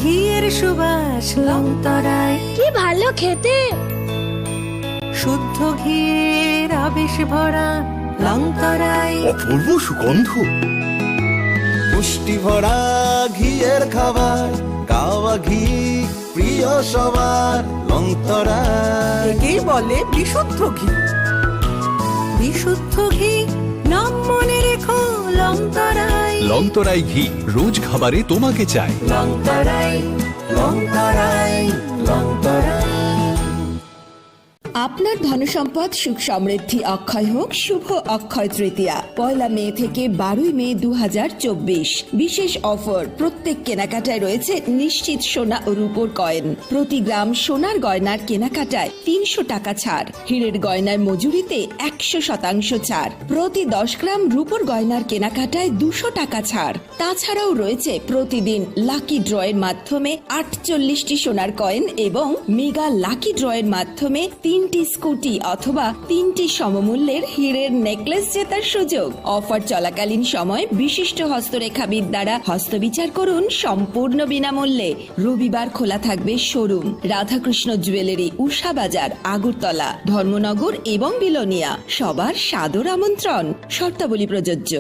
ঘিয়ের সুবাস লংতরায় কি ভালো খেতে শুদ্ধ ঘিয়ের আবেশ ভরা লংতরায় অপূর্ব সুগন্ধ পুষ্টি ভরা ঘিয়ের খাবার কাওয়া ঘি প্রিয় সবার লংতরায় একেই বলে বিশুদ্ধ ঘি বিশুদ্ধ ঘি নাম মনে রেখো লংতরায় লংতরাই ঘি রোজ খাবারে তোমাকে চাই লংতরাই লংতরাই লংতরাই আপনার ধনসম্পদ সুখ সমৃদ্ধি অক্ষয় হোক শুভ অক্ষয় তৃতীয়া 1 মে থেকে 12 মে 2024 বিশেষ অফার প্রত্যেক কেনাকাটায় রয়েছে নিশ্চিত সোনা ও রূপোর কয়েন প্রতি গ্রাম সোনার গয়নার কেনাকাটায় 300 টাকা ছাড় হীরের গয়নার মজুরিতে 100% ছাড় প্রতি 10 গ্রাম রূপোর গয়নার কেনাকাটায় 200 টাকা ছাড় তাছাড়াও রয়েছে প্রতিদিন লাকি ড্রয়ের মাধ্যমে 48টি সোনার কয়েন এবং মেগা লাকি ড্রয়ের মাধ্যমে 3টি স্কুটি অথবা 3টি সমমূল্যের হীরের নেকলেস জেতার সুযোগ অফার চলাকালীন সময় বিশিষ্ট হস্তরেখাবিদ দ্বারা হস্তবিচার করুন সম্পূর্ণ বিনামূল্যে রবিবার খোলা থাকবে শোরুম রাধাকৃষ্ণ জুয়েলারি উষা বাজার আগরতলা ধর্মনগর এবং বিলোনিয়া সবার সাদর আমন্ত্রণ শর্তাবলী প্রযোজ্য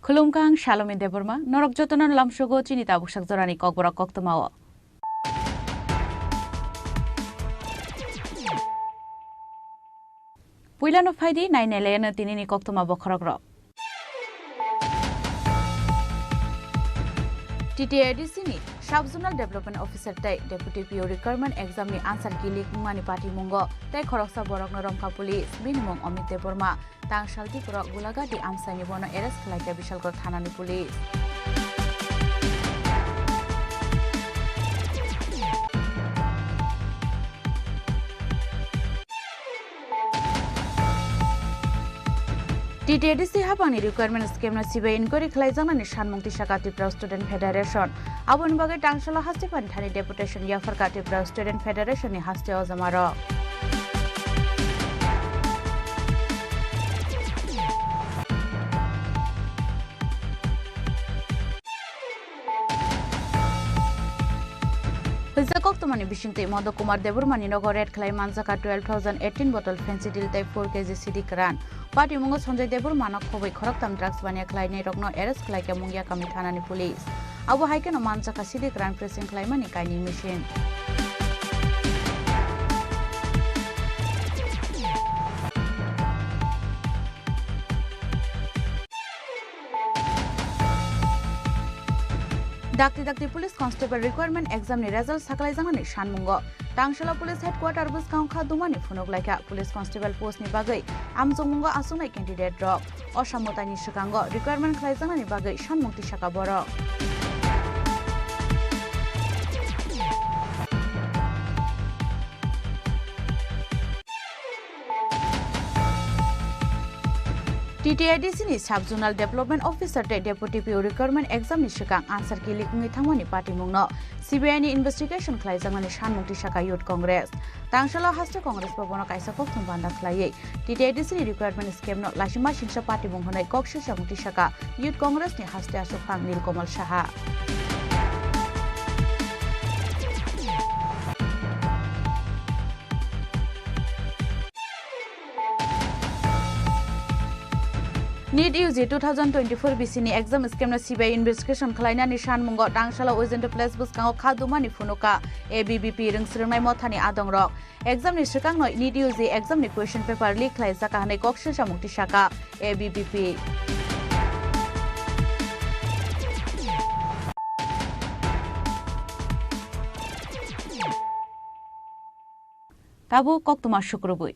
Khulumkang Shalome Deborma, Norok Jotonon Lamshogo, Chinita Bushak Zorani Kokbora Koktomawa. Puilan of Heidi, 9 Elena Tinini Koktoma Bokrogro. TTADCini, Sub-Zonal Development Officer Tai, Deputy PO Requirement Exam ni Answer Gilik Manipati Mungo, Tai Koroksa Borok Noromka Police, Minimum Omit Deborma, Tang Shalti Porok Gulaga di Amsani Bono Eres Kalaika Bishalkot Hanani Police. TTADC Hapani Requirement Scheme na Siba Inquiry Klaizana Nishan Mungti Shakati Pro Student Federation. Abun Bagai Tangshala Hastifan Thani Deputation Yafarkati Pro Student Federation ni Haste Ozamaro. Hizakok tumani bishingte Modo Kumar Deburmani Nogor Red Clay Manzaka 12,018 bottle Fencidil type 4 kg CD Kran. Party Mungo Sonjay Deburmana Kobe Koroktam drugs Banya Clay Rogno Eres Clay Mungia Kamitana Police. Abu Haiken Manzaka CD Kran pressing Claymani Kaini machine. Dakti Police Constable Requirement Exam ni result saklai jangani Shanmungo. Tangshala Police Headquarter bus kaungkha dumani phunok laika Police Constable post ni bagai amjongmungo asungnai candidate rok osamotani sikango requirement khlai jangani bagai Shanmungti saka borok. TTIDC ni Sub-Zonal Development Officer te Deputy PO Requirement Exam ni sikang answer ki likngi thangmani party mungno CBI ni investigation khlai jangani Shanmungti Saka Youth Congress Tangshala Haste Congress Bhabono kaisa kokthum banda khlai TTIDC ni requirement scheme no Lasima Singsa party munghonai Kokshi Shanmungti Saka Youth Congress ni Haste Asufang Nilkomal Saha NEET UG 2024 BC ni exam scheme na CBI investigation khlaina ni Shanmungo Tangshala Ozente Place buskango khadumani phunuka ABBP ringsringnai mothani adongrok exam ni sikang noi NEET UG exam ni question paper leak khlai jaka hanai Kokshi Shanmungti Saka ABBP Tabu koktuma shukrubui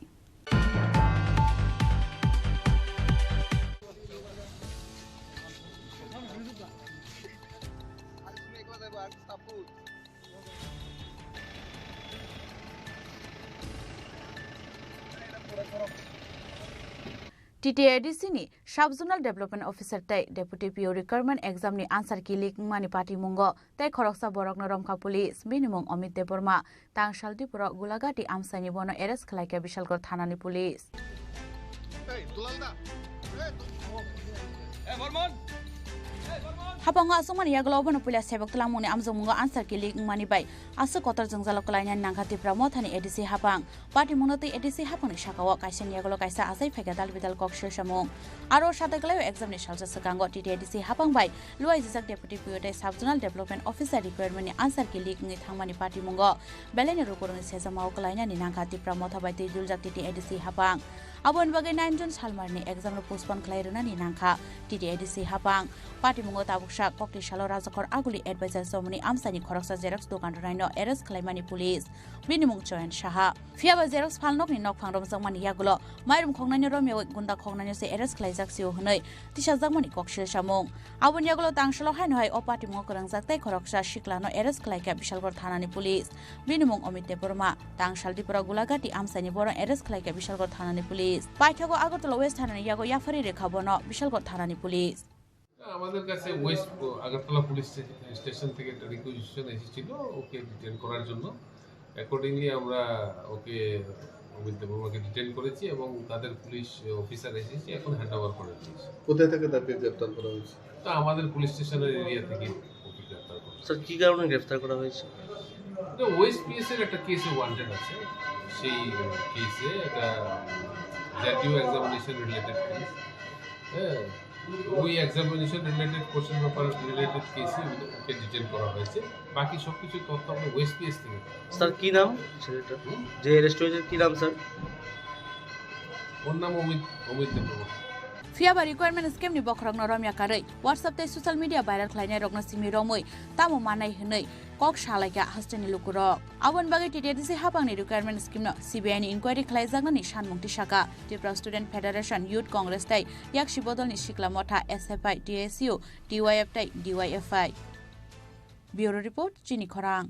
TTIDC ni Sub-Zonal Development Officer tai Deputy PO Requirement Exam ni answer ki lik mani party mungo tai khoroksa borok Ramkha Police binimung Amit Deborma Tangshal Dipura Gulagati Amsani bono arrest khlaika Bishalgor Thanani Police Hapango asumani yaglobono pulia sebok tlamuni amjomungo answer ki lik mani bai asu kotor jongjalo klaina nangkhati pramothani ADC hapang party munoti ADC hapang ni sakawa kaisen yaglo kaisa asai phega dalbidal kokshir samung aro sataglai exam ni salsa sakango TTIDC hapang bai luai jijak deputy PO Sub-Zonal Development Officer requirement ni answer ki lik ngi thangmani party mungo beleni rukoroni sejamao klaina ni nangkhati pramotha bai tei duljak TTIDC hapang abon bagai 9 jon salmarni exam ro postpone khlairuna ni nangkha TTIDC hapang party mungo tabuksa kokti salo rajakor aguli advisor somni amsani khoroksa xerox dokan raino arrest khlaimani police binimung Joyan Saha fiaba xerox phalnok ni nok phangrom jangmani yagulo mairum khongnani romyo gunda khongnani se arrest khlaijak siu hunai tisa jangmani kokshil samung abon yagulo tangshalo hainhai o party mungo korangjak tai khoroksa shiklano arrest khlaika Bishalgor thanani police binimung Amit Deborma tangshal dipura gulagati amsani boro arrest khlaika Bishalgor thanani police পাইথাগো Agartala west থানানি ইয়াগো ইয়াফারি রেখাবনো বিশালগড় থানানি police আমাদের কাছে West Agartala police station থেকে একটা রিকুইজিশন এসেছিল ওকে ডিটেইন করার জন্য অ্যাকর্ডিংলি আমরা ওকে অমিত দেববর্মাকে ডিটেইন করেছি এবং তাদের পুলিশ অফিসার এসেছে এখন হ্যান্ডওভার করে দিয়েছে কোথা থেকে তাকে গ্রেফতার করা হয়েছে তা আমাদের পুলিশ স্টেশনের এরিয়া থেকে ওকে গ্রেফতার করা স্যার কি কারণে গ্রেফতার করা হয়েছে ওয়েস্ট পিএস এর একটা কেসে ওয়ান্টেড আছে সেই কেসে একটা জাতীয় এক্সামিনেশন রিলেটেড কেস হ্যাঁ ওই examination related question paper related কেসে ওকে ডিটেইন করা হয়েছে বাকি সব কিছু তথ্য আমরা ওয়েস্ট পিএস থেকে স্যার কি নাম ছেলেটা যে অ্যারেস্ট হয়েছে কি নাম স্যার ওর নাম Amit Debbarma Fiaba requirement scheme ni bokrang noromya karai WhatsApp te social media viral khlainai rokna simi romoi tamo manai hnei kok shalaika hasteni lukuro abon bagai TTIDC hapang ni requirement scheme no CBI ni inquiry khlaijagna ni Shanmungti Saka Tripura Student Federation Youth Congress tai yakshi bodol ni Shikla Motha SFI TSU DYF tai DYFI Bureau Report Chini Khorang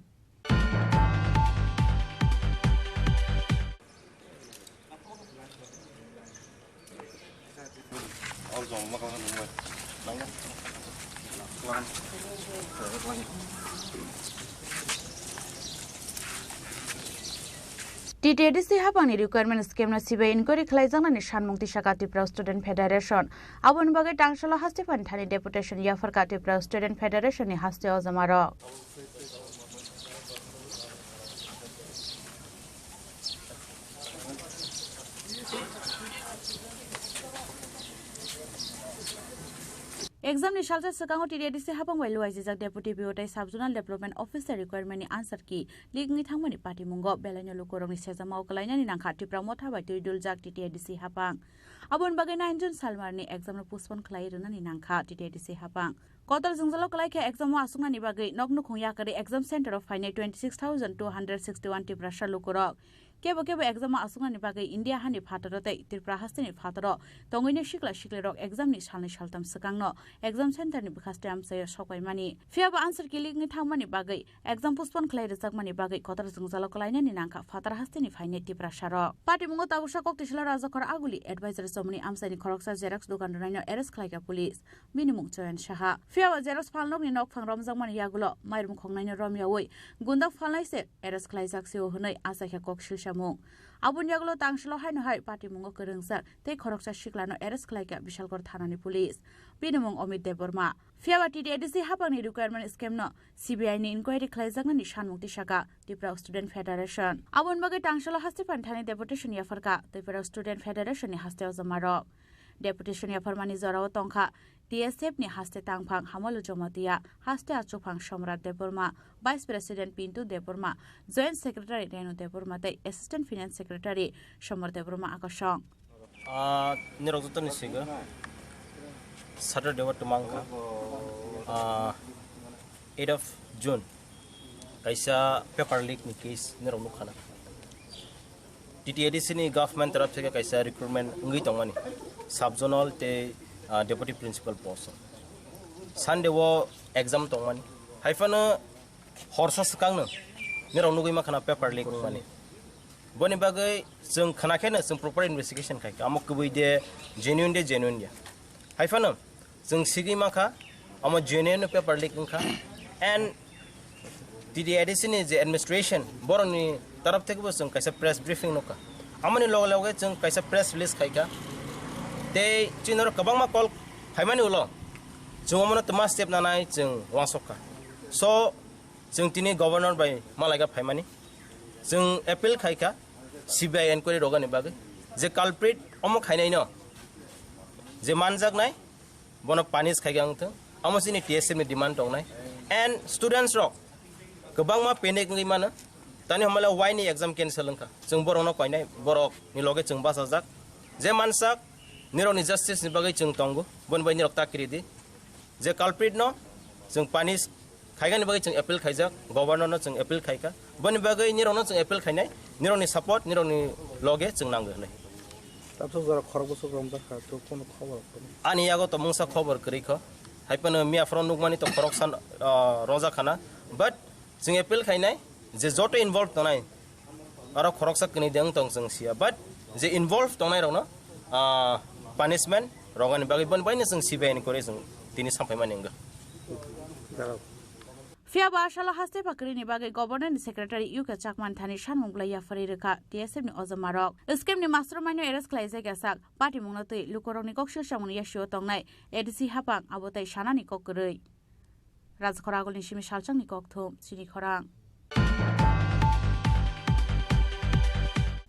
TTIDC hapang ni requirement scheme na CBI inquiry khlaijangna ni Shanmungti Saka Tripura Student Federation abon bagai Tangshala haste panthani deputation yafarka Tripura Student Federation ni haste ojamaro exam नि सालजा सकांगो टिडिएडिसि हाबं वाइलु आइजिजाक deputy बिउटाइ साब zonal development अफिसार requirement नि answer की लिगनि थांमोनि party मुंगो बेलाइनो लुकोरंनि सेजामाव कलाइनानि नांखा टिप्रा मथा bye तुइदुल जाक टिडिएडिसि हाबां आबन बागै 9 जुन सालमारनि exam postpone खलाइ रनानि नांखा टिडिएडिसि हाबां कतल जोंजालाव कलाइखे exam आसुंनानि बागै नगनु खुंया करे exam centre of फाइनाइ 26261 Tipra शालुकोरक केबो केबो exam आसुंनानि बागै इंडिया हानि फातरतै त्रिपुरा हास्तिनि फातर तंगैनो शिक्ला शिक्लेरक एग्जाम नि सालनि सालताम सकांनो एग्जाम सेन्टर नि बखास्ते आमसे सकयमानि फियाबा आन्सार किलिंनि थांमानि बागै एग्जाम पोस्टपोन खलाइ रजाकमानि बागै कतर जोंजालाव कलाइनानि नांखा फातर हास्तिनि फाइने त्रिपुरा शारक पार्टी मुंगो ताबुसा कक्तिसला राजाखर आगुली एडभाइजर समनि आमसानि खरकसा जेरक्स दुकान राइनो एरेस्ट खलाइका पुलिस बिनिमुं चयन साहा फियाबा जेरक्स फालनकनि नक फां रमजाकमानि यागुलो माइरुम खंनायनि रमियावै गुन्दा फालनायसे एरेस्ट खलाइजाकसेव होनै आसाइखा कक्सिल सामुं आबुन यागुलो तांसलो हायनो हाय पार्टी मुंगो करंसार ते खरकसा शिक्लानो एरेस्ट खलाइका विशालगढ़ थानानि पुलिस बिनिमुं अमित देबबर्मा फियाबा टिडिएडिसि हाबांनि रिक्वायरमेन्ट स्केमनो सीबीआई नि इनक्वायरि खलाइजाकनानि सानमुक्ति शाखा त्रिपुरा स्टुडेन्ट फेडारेशन आबुन बागै तांसलो हास्तिफान थानाय डेपुटेशन याफरका त्रिपुरा स्टुडेन्ट फेडारेशन नि हास्तेयाव जमारक डेपुटेशन याफरमानि जराव तंखा टीएसएफ नि हास्ते तांफां हामलु जमातिया हास्ते आचुफां Samrat Debbarma vice president Pintu Debbarma joint secretary Renu Debbarma तै assistant finance secretary Samar Debbarma आकर्षण निरजतनि सिगा सैटरडे व टमांका 8 of June कैसा पेपर लीक नि केस निरनु खाना टीटीएडीसी नि गवर्नमेंट तरफ से कैसा recruitment ngui tongmani sub zonal ते डेपुटी प्रिंसिपल पोस्ट सानडे वो एग्जाम तंगमानी हाइफानो हरसा सकांनो निरावनो गई माखाना पेपर लीक माने बनि बागै जों खानाखेनो जों प्रपर इन्वेस्टिगेशन खाय आमक कबै दे जेन्युइन दे हाइफानो जों सिगि माखा आम जेन्युइन पेपर लीक खा एंड टीडीएडीसी नि जे एडमिनिस्ट्रेशन बरनि तरफ थेबो जों कैसा प्रेस ब्रीफिंग नका आमनि लगे जों कैसा प्रेस रिलीज खायका ते चिनर कबांमा कल फाइमानि उलो जों मन तमा स्टेप नानाय जों वासका सो जों तिनि गवर्नर बाय मालायगा फाइमानि जों एपिल खायका सीबीआई एनक्वायरि रोगानि बागै जे कालप्रिट अम खायनाय न जे मानजागनाय बन पानिस खायगा अंथ अमसिनि टीएसएम नि डिमांड दंनाय एंड स्टूडेंट्स रो गोबांमा पेनिक नि मानो तानि हमला वाइनि एग्जाम कैंसिल अंखा जों बरनो कयनाय बरक नि लगे जों बासाजाक जे मानसाक निरनि जस्टिस नि बागै जों तंगो बनबाय निरक ताक्रिदि जे कालप्रिट न जों पानिस खायगानि बागै जों एपिल खायजाक गवर्नर न जों एपिल खायका बनि बागै निरनो जों एपिल खायनाय निरनि सपोर्ट निरनि लगे जों नांगो हनै ताबसो जरा खरगो सगम जाखा तो कोन खबर आनि यागो त मुंसा खबर करिख हाइपन मिया फ्रन नुगमानि त खरकसान रजा खाना बट जों एपिल खायनाय जे जट इनवल्व तनाय आरो खरकसा कनि दें तं जों सिया बट जे इनवल्व तनाय रनो पनिशमेंट रगानि बागै बनबायनो जों सीबीआई करे जों दिनै सामफायमानिंगो फियाबा आशाला हास्ते फाकरिनि बागै गवर्नर सेक्रेटारी यूके चाकमान थानि सानमुंग्लाया फरिरेखा टीएसएफ नि अजमारक स्केम नि मास्टरमाइन्ड एरेस्ट खलाइजाय गेसाक पार्टी मुंगनतै लुकोरंनि कक्सिल सामुनि याशियो तंनाय एडीसी हापां आबोतै सानानि ककरै राजखरागलनि सिमि सालचांनि ककथुम सिनि खरां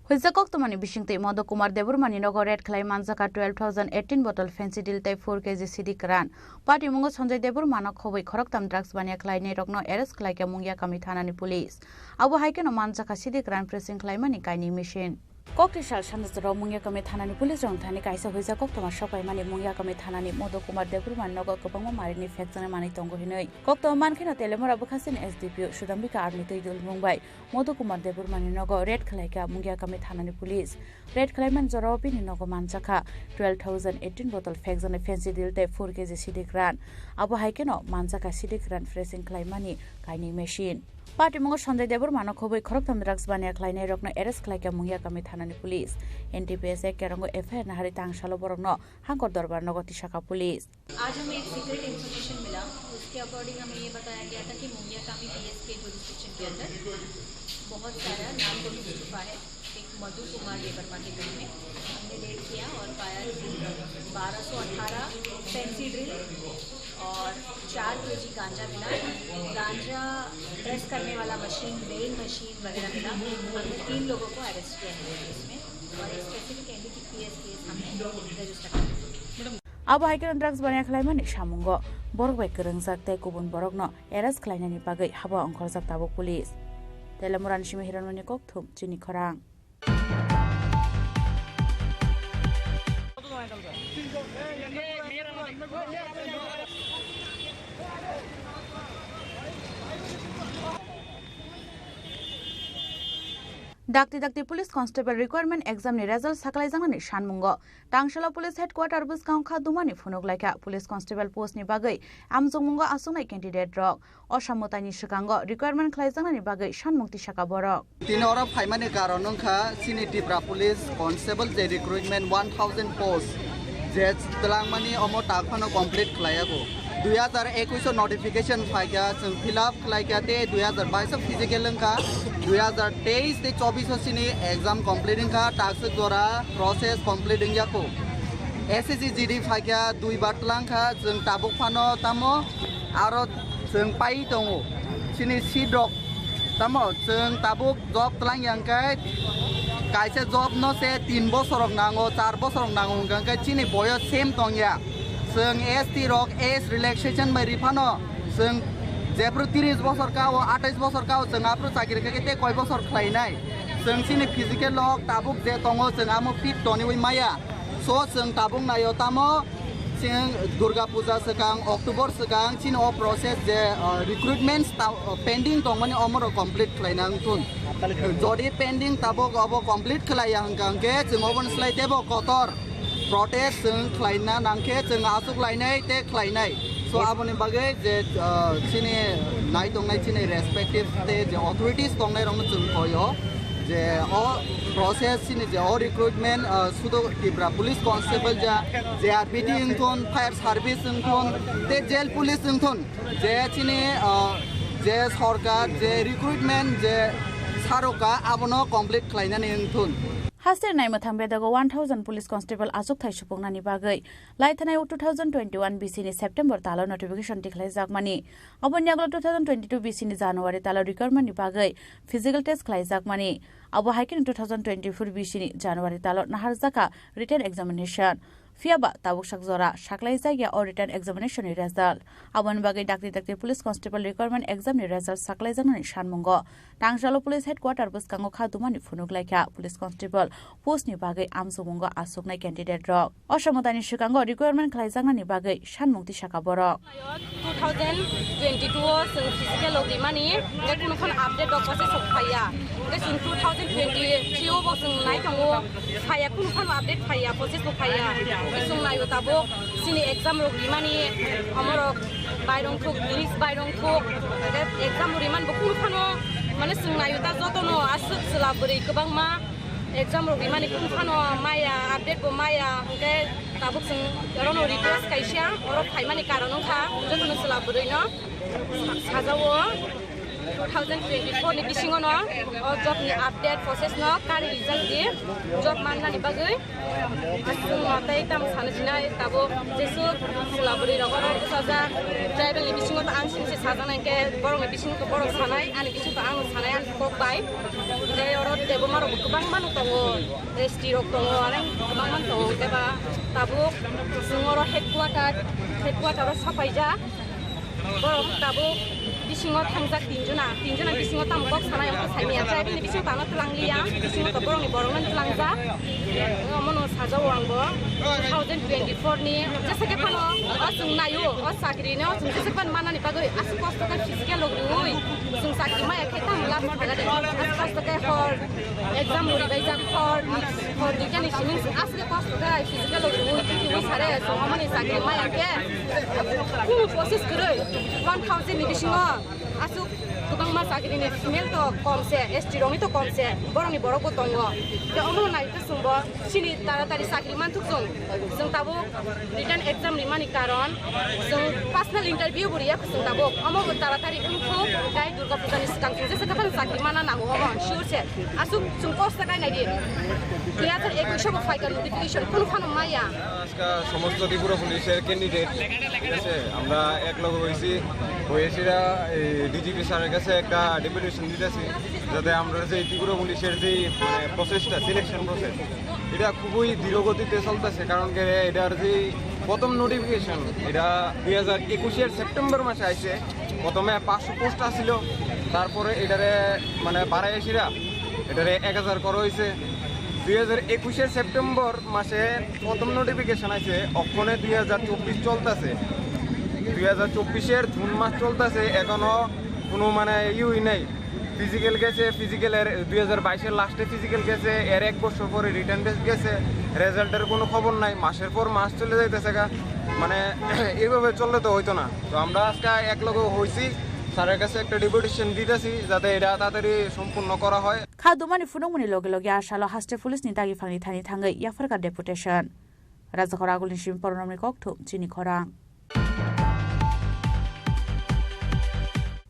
हुइजाकक तमानि बिसिंते मद कुमार देबुरमानि नगर रेड खलाइ मानजाका 12018 बटल फेंसी डिल तै 4 केजी सिडी करान पार्टी मुंगो संजय देबुरमानो खबै खरकताम ड्रग्स बानिया खलाइने रगनो एरेस्ट खलाइके मुंगिया कामी थानानि पुलिस आबो हाइकेनो मानजाका सिडी करान प्रेसिंग खलाइमानि काइनि मिशन कक्टिसाल सानजराव मुंगिया कामी थानानि पुलिस रं थानि काइसा हुइजाकक तमा सपाइमानि मुंगिया कामी थानानि मद कुमार देबुरमानि नगर गोबांमा मारिनि फेक्टने मानि तंगो हिनै कक्तम मानखेनो तेलेमरा बखासिनि एसडीपी सुदाम्बिका आर्मी तैदुल मुंबाइ मद कुमार देबुरमानि नगर रेड खलाइका मुंगिया कामी थानानि पुलिस रेड खलाइमान जराव बिनि नगर मानजाका 12018 बटल फेक्टने फेंसी डिल तै 4 केजी सिडी करान आबो हाइकेनो मानजाका सिडी करान फ्रेसिंग खलाइमानि काइनि मेशिन पार्टी मुंगो संजय देबुरमानो खबै खरकताम ड्रग्स बानिया खलाइने रगनो एरेस्ट खलाइका मुंगिया कामी थानानि पुलिस एनटीपीएस केरंगो एफआईआर नाहारी तांगशालो बरगनो हांकर दरबार नगति शाखा पुलिस आज हमें एक सीक्रेट इन्फॉर्मेशन मिला उसके अकॉर्डिंग हमें ये बताया गया था कि मुंगिया कामी पीएस के जुरिस्डिक्शन के अंदर बहुत सारा नाम को मिल चुका है एक मधु कुमार देबर्मा के घर में हमने रेड किया और पाया 1218 फैंसी ड्रिल और 4 केजी गांजा मिला गांजा प्रेस करने वाला मशीन मेन मशीन वगैरह मिला हमने 3 लोगों को अरेस्ट किया है इसमें और एक स्पेसिफिक एनडीपीएस केस हमने रजिस्टर किया। abo haikon drugs bani khlaimani samungo borok bai kerengjak tei kubun borokno arrest khlainani bagai haba ongkhorjak tabuk police telemuran simi hiranoni kokthum chini khorang Dakti Police Constable Requirement Exam ni result saklai jangnani sanmungo Tangshala Police Headquarter buskang khadumani phunuk laika Police Constable post ni bagai amjungmungo asungnai candidate rok osamotani sikango requirement khlai jangnani bagai sanmukti saka borok tini ora phaimani karon nongkha sini Tripura Police Constable je recruitment 1000 post je telangmani omo takphano complete khlaiago 2021 notification फाइका जों fill up खालायखाते 2022 physical Lanka 2023 ते 24 सिनी exam completing का task द्वारा process completing याको SSC GD फाइका 2 बार लंका जों Tabuk फानो तामो आरो जों पाइ दङ सिनी सिडक तामो जों ताबुक जॉब तलां यांकाय कायसे जॉब न से 3 বছর नांगो 4 বছর नांगो गंका सिनी बयो सेम तंगया जों ST रक एज रिलैक्सेशन में रिफानो जों जेब्रु 30 বছর का 28 বছর का जों आप्रो चाकरी के कय বছর खलायनाय जों सिनि फिजिकल लक ताबुक जे तंगो जों आमो फिट टनि वे माया सो जों ताबुक नायो तामो जों दुर्गा पूजा सकां अक्टोबर सकां सिन अ प्रोसेस जे रिक्रुटमेंट पेंडिंग तंगमानि अमरो कंप्लीट खलायनां तुन जदि पेंडिंग ताबुक अब कंप्लीट खलाया हंगांके जों अबन स्लाइटेबो कतर protest जों खलायना नांखे जों आसुक लायनाय ते खलायनाय सो आबनि बागै जे सिनि नाय दंनाय सिनि रेस्पेक्टिव ते जे अथॉरिटीज दंनाय रंग जों खयो जे अ प्रोसेस सिनि जे अ रिक्रुटमेंट सुदो त्रिपुरा पुलिस कांस्टेबल जा जे आरबीटी इंथन फायर सर्विस इंथन ते जेल पुलिस इंथन जे सिनि जे सरकार जे recruitment J सारोका आबनो complete खलायनानै इंथन Haster nai mathang bedago 1000 police constable azuk thai supungnani bagai laithanai 2021 BC ni September talo notification tikhlai jakmani aboni aglo 2022 BC ni January talo requirement ni bagai physical test khlai jakmani abo haikin 2024 BC ni January talo nahar jaka written examination Fiaba tabuk sakjora saklai jaya or written examination ni result aboni bagai dakti police constable requirement exam ni result saklai jangnani sanmungo Tangshala Police Headquarter buskango khadumani phunuk laika police constable post ni bagai amsumungo asuknai candidate rok osamotani sikango requirement khlai jangnani bagai sanmukti saka borok 2022 जों physical लगदिमानि जे कुनु खन update दक process फाया जे जों 2023 बो जों नाय दङो फाया कुनु खन आपडेट फाया प्रसेस बो फाया जों नायो ताबो सिनि एग्जाम लगदिमानि हमर बायरं थुक लिस्ट बायरं थुक एग्जाम रिमान बो कुनु खन माने जों नायो ता जतनो आसुक सलाबरै गोबां मा एग्जाम लगदिमानि कुनु खन माया आपडेट बो माया के ताबुक जों रनो रिक्वेस्ट कायसिया अर फाइमानि कारन खा जतनो सलाबरै न साजावो 2024 ni bisingo no job ni update process no kari result di job manna ni bagai asung matai tam sanajina tabo jesu sulaburi rogoro saja tribal ni bisingo ta ang sinse sajana ke borong ni bisingo borong sanai ani bisingo ta ang sanai an kok bai de oro debo maro kubang manu tongo ST rok tongo areng kubang man tongo teba tabo sungoro headquarter sapaija borong tabo bisingo tangjak tinjuna bisingo tamkok sanai ang saimia tribal ni bisingo tano tlangliya bisingo to borong ni borongan tlangja amono sajawo angbo 2024 ni jesake pano asung nayo asakri no jese pan manani bagai askosto ka physical logui sung sakri maya kheta mula phagade askosto ka for exam lori baija for definition asle cost ka physical logui ni sare so amani sakri maya ke kunu process kare 1000 ni bisingo asuk kubang mas sakri ni female to komse ST rongi to komse borong ni borok ko tongo ke omo nai te sumbo sini taratari sakri man thuk जों Tabo written exam नि मानि कारण जों personal interview बुरिया जों ताबो अमो तारातारि उनखो गाय दुर्गा पूजा नि सिगां जेसे कफान साकि माना नांगौ अमो शिवर से आसु जों पोस्ट गाय नायदि 2021 को फाइल नोटिफिकेशन কোন ফানো মায়া আজকে সমস্ত ত্রিপুরা পুলিশের ক্যান্ডিডেট ঠিক আছে আমরা এক লগ হয়েছিরা ডিজিপি স্যারের কাছে একটা ডেপুটেশন দিতেছি যাতে আমরা যে ত্রিপুরা পুলিশের যে প্রসেসটা সিলেকশন প্রসেস এটা খুবই ধীরগতিতে চলতেছে কারণ এটার যে প্রথম নোটিফিকেশন এটা 2021 সেপ্টেম্বর মাসে আইছে। প্রথমে 500 পোস্ট আসছিল, তারপরে এটারে মানে বাড়াই এসিরা এটারে 1000 করা হয়েছে। 2021 সেপ্টেম্বর মাসে প্রথম নোটিফিকেশন আছে, অক্ষণে 2024 চলতেছে। 2024 জুন মাস চলতেছে, এখনো কোনো মানে ইউই নেই। ফিজিক্যাল গেছে, ফিজিক্যালের 2022 লাস্টে ফিজিক্যাল গেছে, এর 1 বছর পরে রিটার্ন টেস্ট গেছে, রেজাল্টের কোনো খবর নাই। মাসের পর মাস চলে যাইতেছে গা, মানে এইভাবে চললে তো হইতো না। তো আমরা আজকে এক লগে হয়েছি, স্যারের কাছে একটা ডেপুটেশন দিতেছি যাতে এটা তাড়াতাড়ি সম্পূর্ণ করা হয়। খাদুমানি ফুনংমনি লগে লগে আসালো হাস্তে পুলিশ নি দাগি ফাংনি থানি থাঙ্গै ইয়াফারকা ডেপুটেশন রাজাखर आगुलनि सिम परनमनि कक्थु चिनि खरां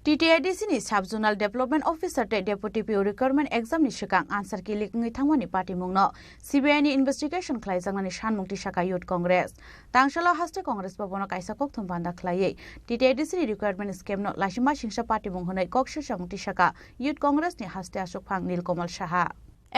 TTIDC ni Sub-Zonal Development Officer te Deputy PO Requirement Exam ni sikang answer ki likngi thangmani party mungno CBI ni investigation khlaijangmani shanmungti saka Youth Congress tangshalo haste Congress babono kaisa kokthum banda khlaiye TTIDC ni requirement scheme no lasima singsa party munghonai kokshir samungti saka Youth Congress ni haste asuk phang Nilkomal Saha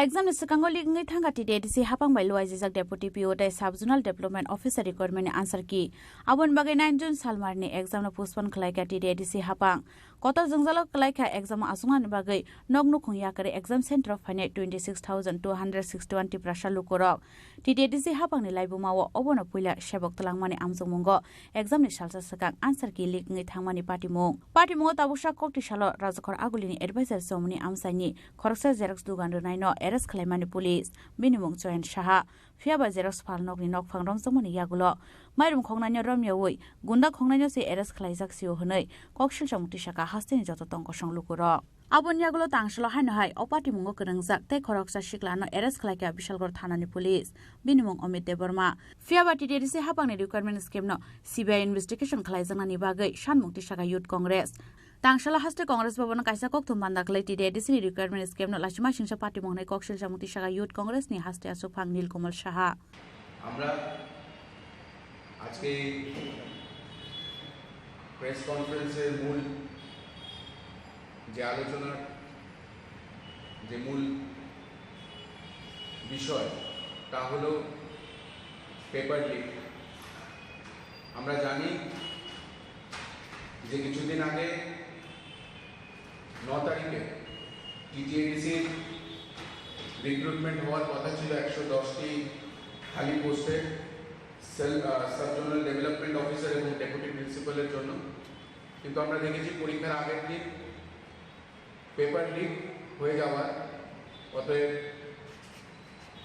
Exam ni sikango likngi thanga TTIDC hapang bai luaijak Deputy PO te Sub-Zonal Development Officer requirement ni answer ki abon bagai 9 June salmar ni exam no postpone khlaika TTIDC hapang Kotor jengzalo kelaika exam asungan bagai nognu khungya kare exam center of fine 26,261 tiprasha lukorok TTIDC hapang ni laibumawo obono puila sebok talangmani amjungmungo exam ni salsa sakang answer ki lik ngai thangmani partimung tabuksa kokti salo rajakor agulini advisor somni amsaini khoroksa xerox dugan naino arrest khlaimani police minimum join saha fiaba xerox fal nokni nok phangrong jomoni yagulo mairum khongnani romyawui gunda khongnani se arrest khlaijak sio honai kokshil samukti saka hasteni joto tongko songlukuro abon yagulo tangshlo haino hai opati mungo krangjak te khoroksa siklano arrest khlaika bishalgor thanani police binimung Amit Deborma fiaba TTIDC hapangni requirement scheme no CBI investigation khlaijangani bagai shanmukti saka Youth Congress Tangshalo haste Congress babono kaisa kokthum bandaklai TTIDC ni requirement scheme no lasima singsa party mungnai kokshil samukti saka Youth Congress ni haste asuk phang Nilkomal Saha আমরা আজকে press কনফারেন্সের মূল যে আলোচনার যে মূল বিষয় তা হলো পেপার লিক আমরা জানি যে কিছুদিন আগে 9 তারিখে TTIDCর রিক্রুটমেন্ট হওয়ার কথা ছিল 110টি খালি পোস্টে সাব-জোনাল ডেভেলপমেন্ট অফিসার এবং ডেপুটি প্রিন্সিপালের জন্য কিন্তু আমরা দেখেছি পরীক্ষার আগের দিন পেপার লিক হয়ে যাওয়ার অতএব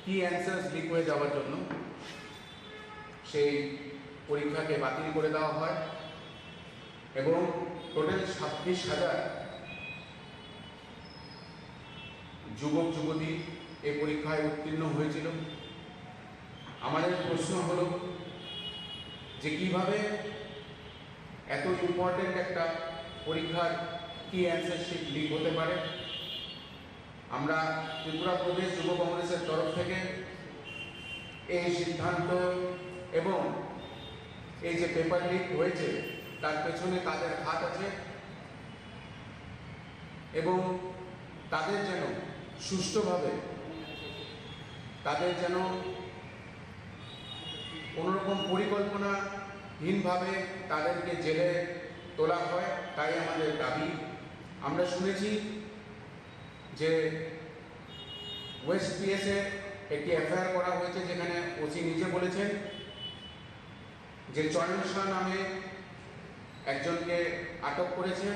কি অ্যান্সার্স লিক হয়ে যাওয়ার জন্য সেই পরীক্ষাকে বাতিল করে দেওয়া হয় এবং টোটাল 26,000 যুবক যুবতী এই পরীক্ষায় উত্তীর্ণ হয়েছিল আমাদের প্রশ্ন হলো যে কিভাবে এত ইম্পর্টেন্ট একটা পরীক্ষার কি অ্যান্সার শিট লিক হতে পারে আমরা ত্রিপুরা প্রদেশ যুব কংগ্রেসের তরফ থেকে এই সিদ্ধান্ত এবং এই যে পেপার লিক হয়েছে তার পেছনে তাদের হাত আছে এবং তাদের যেন সুষ্ঠুভাবে তাদের যেন কোনোরকম পরিকল্পনাহীনভাবে তাদেরকে জেলে তোলা হয় তাই আমাদের দাবি আমরা শুনেছি যে ওয়েস্ট পিএসে একটি এফআইআর করা হয়েছে যেখানে ওসি নিজে বলেছেন যে চয়ন শাহ নামে একজনকে আটক করেছে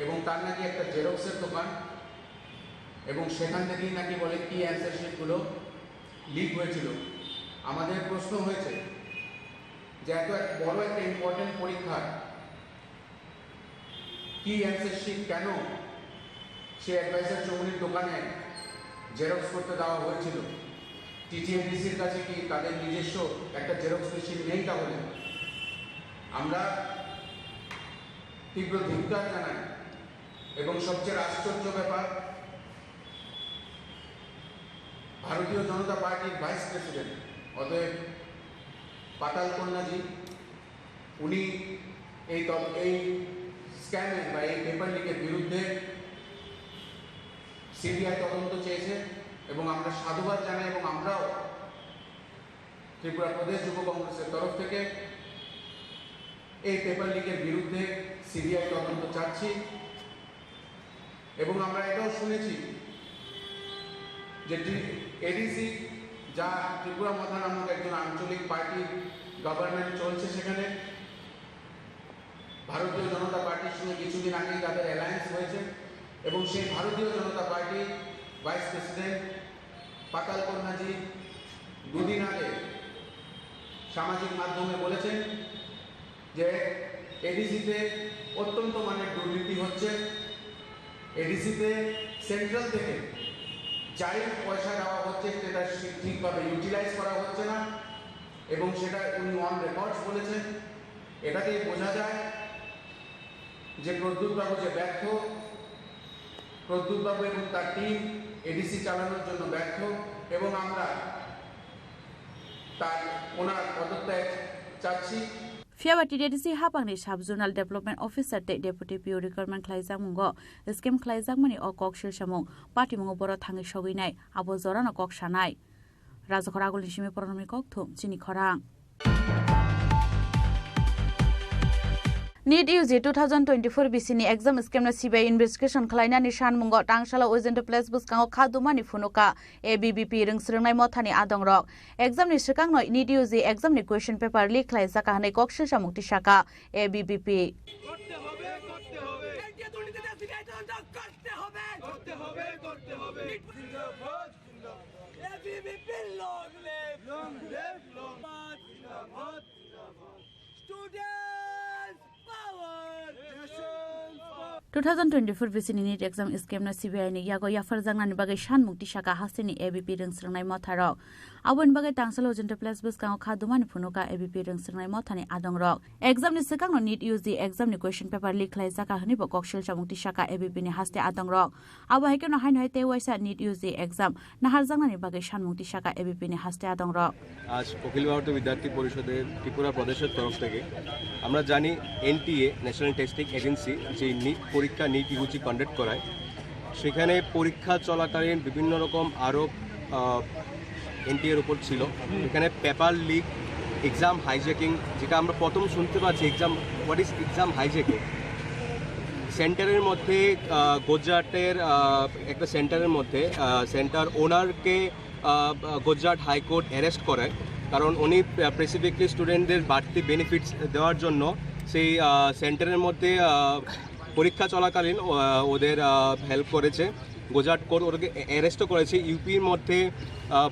এবং তার নাকি একটা জেরক্সের দোকান এবং সেখান থেকেই নাকি বলে কি অ্যান্সার শিটগুলো লিক হয়েছিল আমাদের প্রশ্ন হয়েছে যে এত বড় একটা ইম্পর্টেন্ট পরীক্ষার কি অ্যান্সার শিট কেন সে অ্যাডভাইজার চৌমনির দোকানে জেরক্স করতে দেওয়া হয়েছিল TTIDCর কাছে কি তাদের নিজস্ব একটা জেরক্স মেশিন নেই তাহলে আমরা তীব্র ধিক্কার জানাই এবং সবচেয়ে আশ্চর্য ব্যাপার ভারতীয় জনতা পার্টির ভাইস প্রেসিডেন্ট অতএব পাতাল কন্যাজি উনি এই স্ক্যামের বা এই পেপার লিকের বিরুদ্ধে সিবিআই তদন্ত চেয়েছে এবং আমরা সাধুবাদ জানাই এবং আমরাও ত্রিপুরা প্রদেশ যুব কংগ্রেসের তরফ থেকে এই পেপার লিকের বিরুদ্ধে সিবিআই তদন্ত চাচ্ছি এবং আমরা এটাও শুনেছি যে এডিসি যা ত্রিপুরা মথা নামক একজন আঞ্চলিক পার্টির গভর্নমেন্ট চলছে, সেখানে ভারতীয় জনতা পার্টির সঙ্গে কিছুদিন আগেই তাদের অ্যালায়েন্স হয়েছে এবং সেই ভারতীয় জনতা পার্টির ভাইস প্রেসিডেন্ট পাতাল কন্যাজি দুদিন আগে সামাজিক মাধ্যমে বলেছেন যে এডিসিতে অত্যন্ত মানের দুর্নীতি হচ্ছে, এডিসিতে সেন্ট্রাল থেকে যাই পয়সা দেওয়া হচ্ছে সেটা ঠিকভাবে ইউটিলাইজ করা হচ্ছে না এবং সেটা উনি অন রেকর্ডস বলেছেন। এটাতেই বোঝা যায় যে প্রদ্যুৎবাবু যে ব্যর্থ, প্রদ্যুৎবাবু এবং তার টিম এডিসি চালানোর জন্য ব্যর্থ এবং আমরা তার ওনার পদত্যাগ চাচ্ছি। Fiawati DDC hapangni sub zonal development officer te deputy PO recruitment khlaijak mungo scheme khlaijak mani o kok shil samung party mungo boro thangi soginai abo jorano kok sanai rajakhora agulni simi poronomi kok thum chini khorang NEET UG 2024 BCni exam scam na CBI investigation khlaina ni sanmungo tangsala ojento place buskango khadumani phunuka ABBP ringsringnai mothani adongrok exam ni sikangno NEET UG exam ni question paper leak khlaijaka hanai kokshil samukti shaka ABBP Students 2024 BCni NEET exam scam na CBI ni yago yafar jangnani bagai shan mukti shaka hasini ABP ringsringnai motharok abon bagai tangsalo ojento place buskango khadumani phunuka ABP ringsringnai mothani adongrok exam ni sikangno NEET UG exam ni question paper leak khlaijaka hanibo kokshil samukti shaka ABP ni haste adongrok abo haikeno hainhai te waisa NEET UG exam nahar jangnani bagai shan mukti shaka ABP ni haste adongrok আজ অখিল ভারতীয় বিদ্যার্থী পরিষদের ত্রিপুরা প্রদেশের তরফ থেকে আমরা জানি NTA national testing agency যে NEET পরীক্ষা নিট ইউজি কন্ডাক্ট করায় সেখানে পরীক্ষা চলাকালীন বিভিন্ন রকম আরোপ এনটিএর উপর ছিল। এখানে পেপার লিক, এক্সাম হাইজ্যাকিং, যেটা আমরা প্রথম শুনতে পাচ্ছি exam what is exam hijacking. সেন্টারের মধ্যে গুজরাটের একটা সেন্টারের মধ্যে সেন্টার ওনারকে গুজরাট হাইকোর্ট অ্যারেস্ট করে, কারণ উনি স্পেসিফিকলি স্টুডেন্টদের বাড়তি বেনিফিটস দেওয়ার জন্য সেই সেন্টারের মধ্যে পরীক্ষা চলাকালীন ওদের হেল্প করেছে। গুজরাট কোর্ট ওদেরকে অ্যারেস্টও করেছে। ইউপির মধ্যে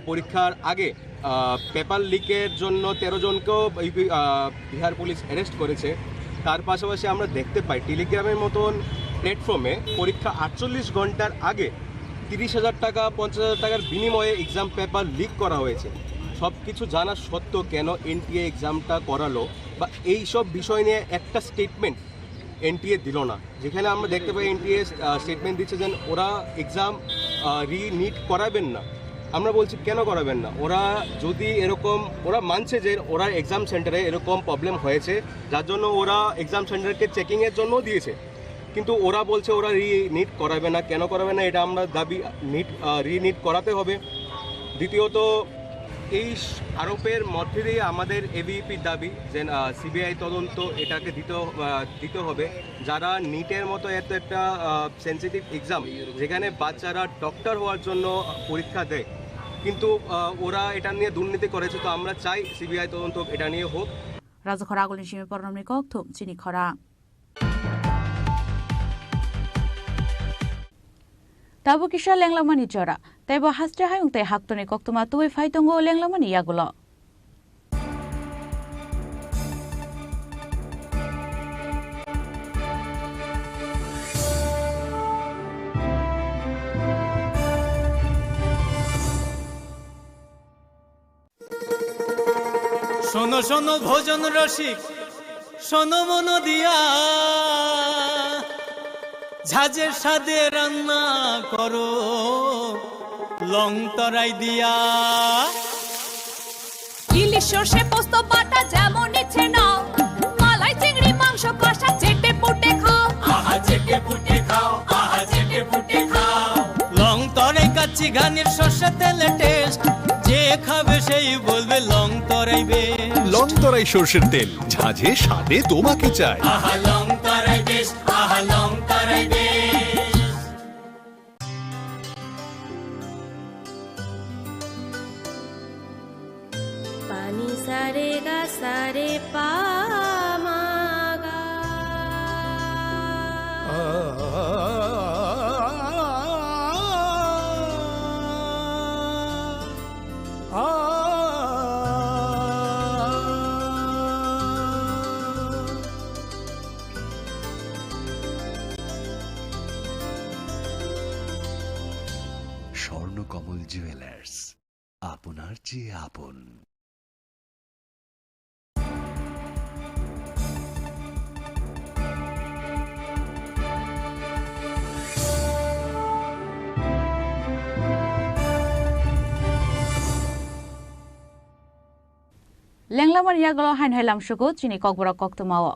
পরীক্ষার আগে পেপার লিকের জন্য 13 জনকেও ইউপি বিহার পুলিশ অ্যারেস্ট করেছে। তার পাশাপাশি আমরা দেখতে পাই টেলিগ্রামের মতন প্ল্যাটফর্মে পরীক্ষা 48 ঘন্টার আগে 30,000 টাকা 50,000 টাকার বিনিময়ে এক্সাম পেপার লিক করা হয়েছে। সব কিছু জানা সত্ত্বেও কেন এনটিএ এক্সামটা করালো বা এই সব বিষয় নিয়ে একটা স্টেটমেন্ট এনটিএ দিল না, যেখানে আমরা দেখতে পাই এনটিএ স্টেটমেন্ট দিচ্ছে যে ওরা এক্সাম রিনিট করাবেন না। আমরা বলছি কেন করাবেন না? ওরা যদি এরকম ওরা মানছে যে ওরা এক্সাম সেন্টারে এরকম প্রবলেম হয়েছে যার জন্য ওরা এক্সাম সেন্টারকে চেকিংয়ের জন্য দিয়েছে, কিন্তু ওরা বলছে ওরা রিনিট করাবে না। কেন করাবে না এটা আমরা দাবি, রিনিট করাতে হবে। দ্বিতীয়ত এই আরোপের মধ্যে দিয়ে আমাদের এবিপির দাবি যে সিবিআই তদন্ত এটাকে দিতে হবে। যারা নিটের মতো এত একটা সেন্সিটিভ এক্সাম যেখানে বাচ্চারা ডক্টর হওয়ার জন্য পরীক্ষা দেয়, কিন্তু ওরা এটা নিয়ে দুর্নীতি করেছে, তো আমরা চাই সিবিআই তদন্ত এটা নিয়ে হোক। রাজখরা আগলিন সিমি পরনমনি কক থুম চিনি খরা Tabu kisha lenglamani jora. Taibo hastre hayung te haktone koktuma tuwe faitongo lenglamani yagulo. শোনো শোনো ভোজন রসিক, শোনো মন দিয়া, ঝাঁঝের সাদে রান্না করো লং তরাই দিয়া। ইলিশ সর্ষে পোস্ত বাটা যেমন ইচ্ছে নাও, মালাই চিংড়ি মাংস কষা চেটে পুটে খাও, আহা চেটে পুটে খাও, আহা চেটে পুটে খাও। লং তরাই কাচ্চি ঘানির সর্ষে তেলে টেস্ট, যে খাবে সেই বলবে লং তরাই লংতরাই সর্ষের তেল ঝাঁঝে স্বাদে তোমাকে চাই। पानी सारे गा सारे पामागा স্বর্ণকমল জুয়েলার্স, আপনার চেয়ে আপন। লেংলামান ইয়াগল হাইন হাইলাম সুগো চিনি ককবরক কক্তমাও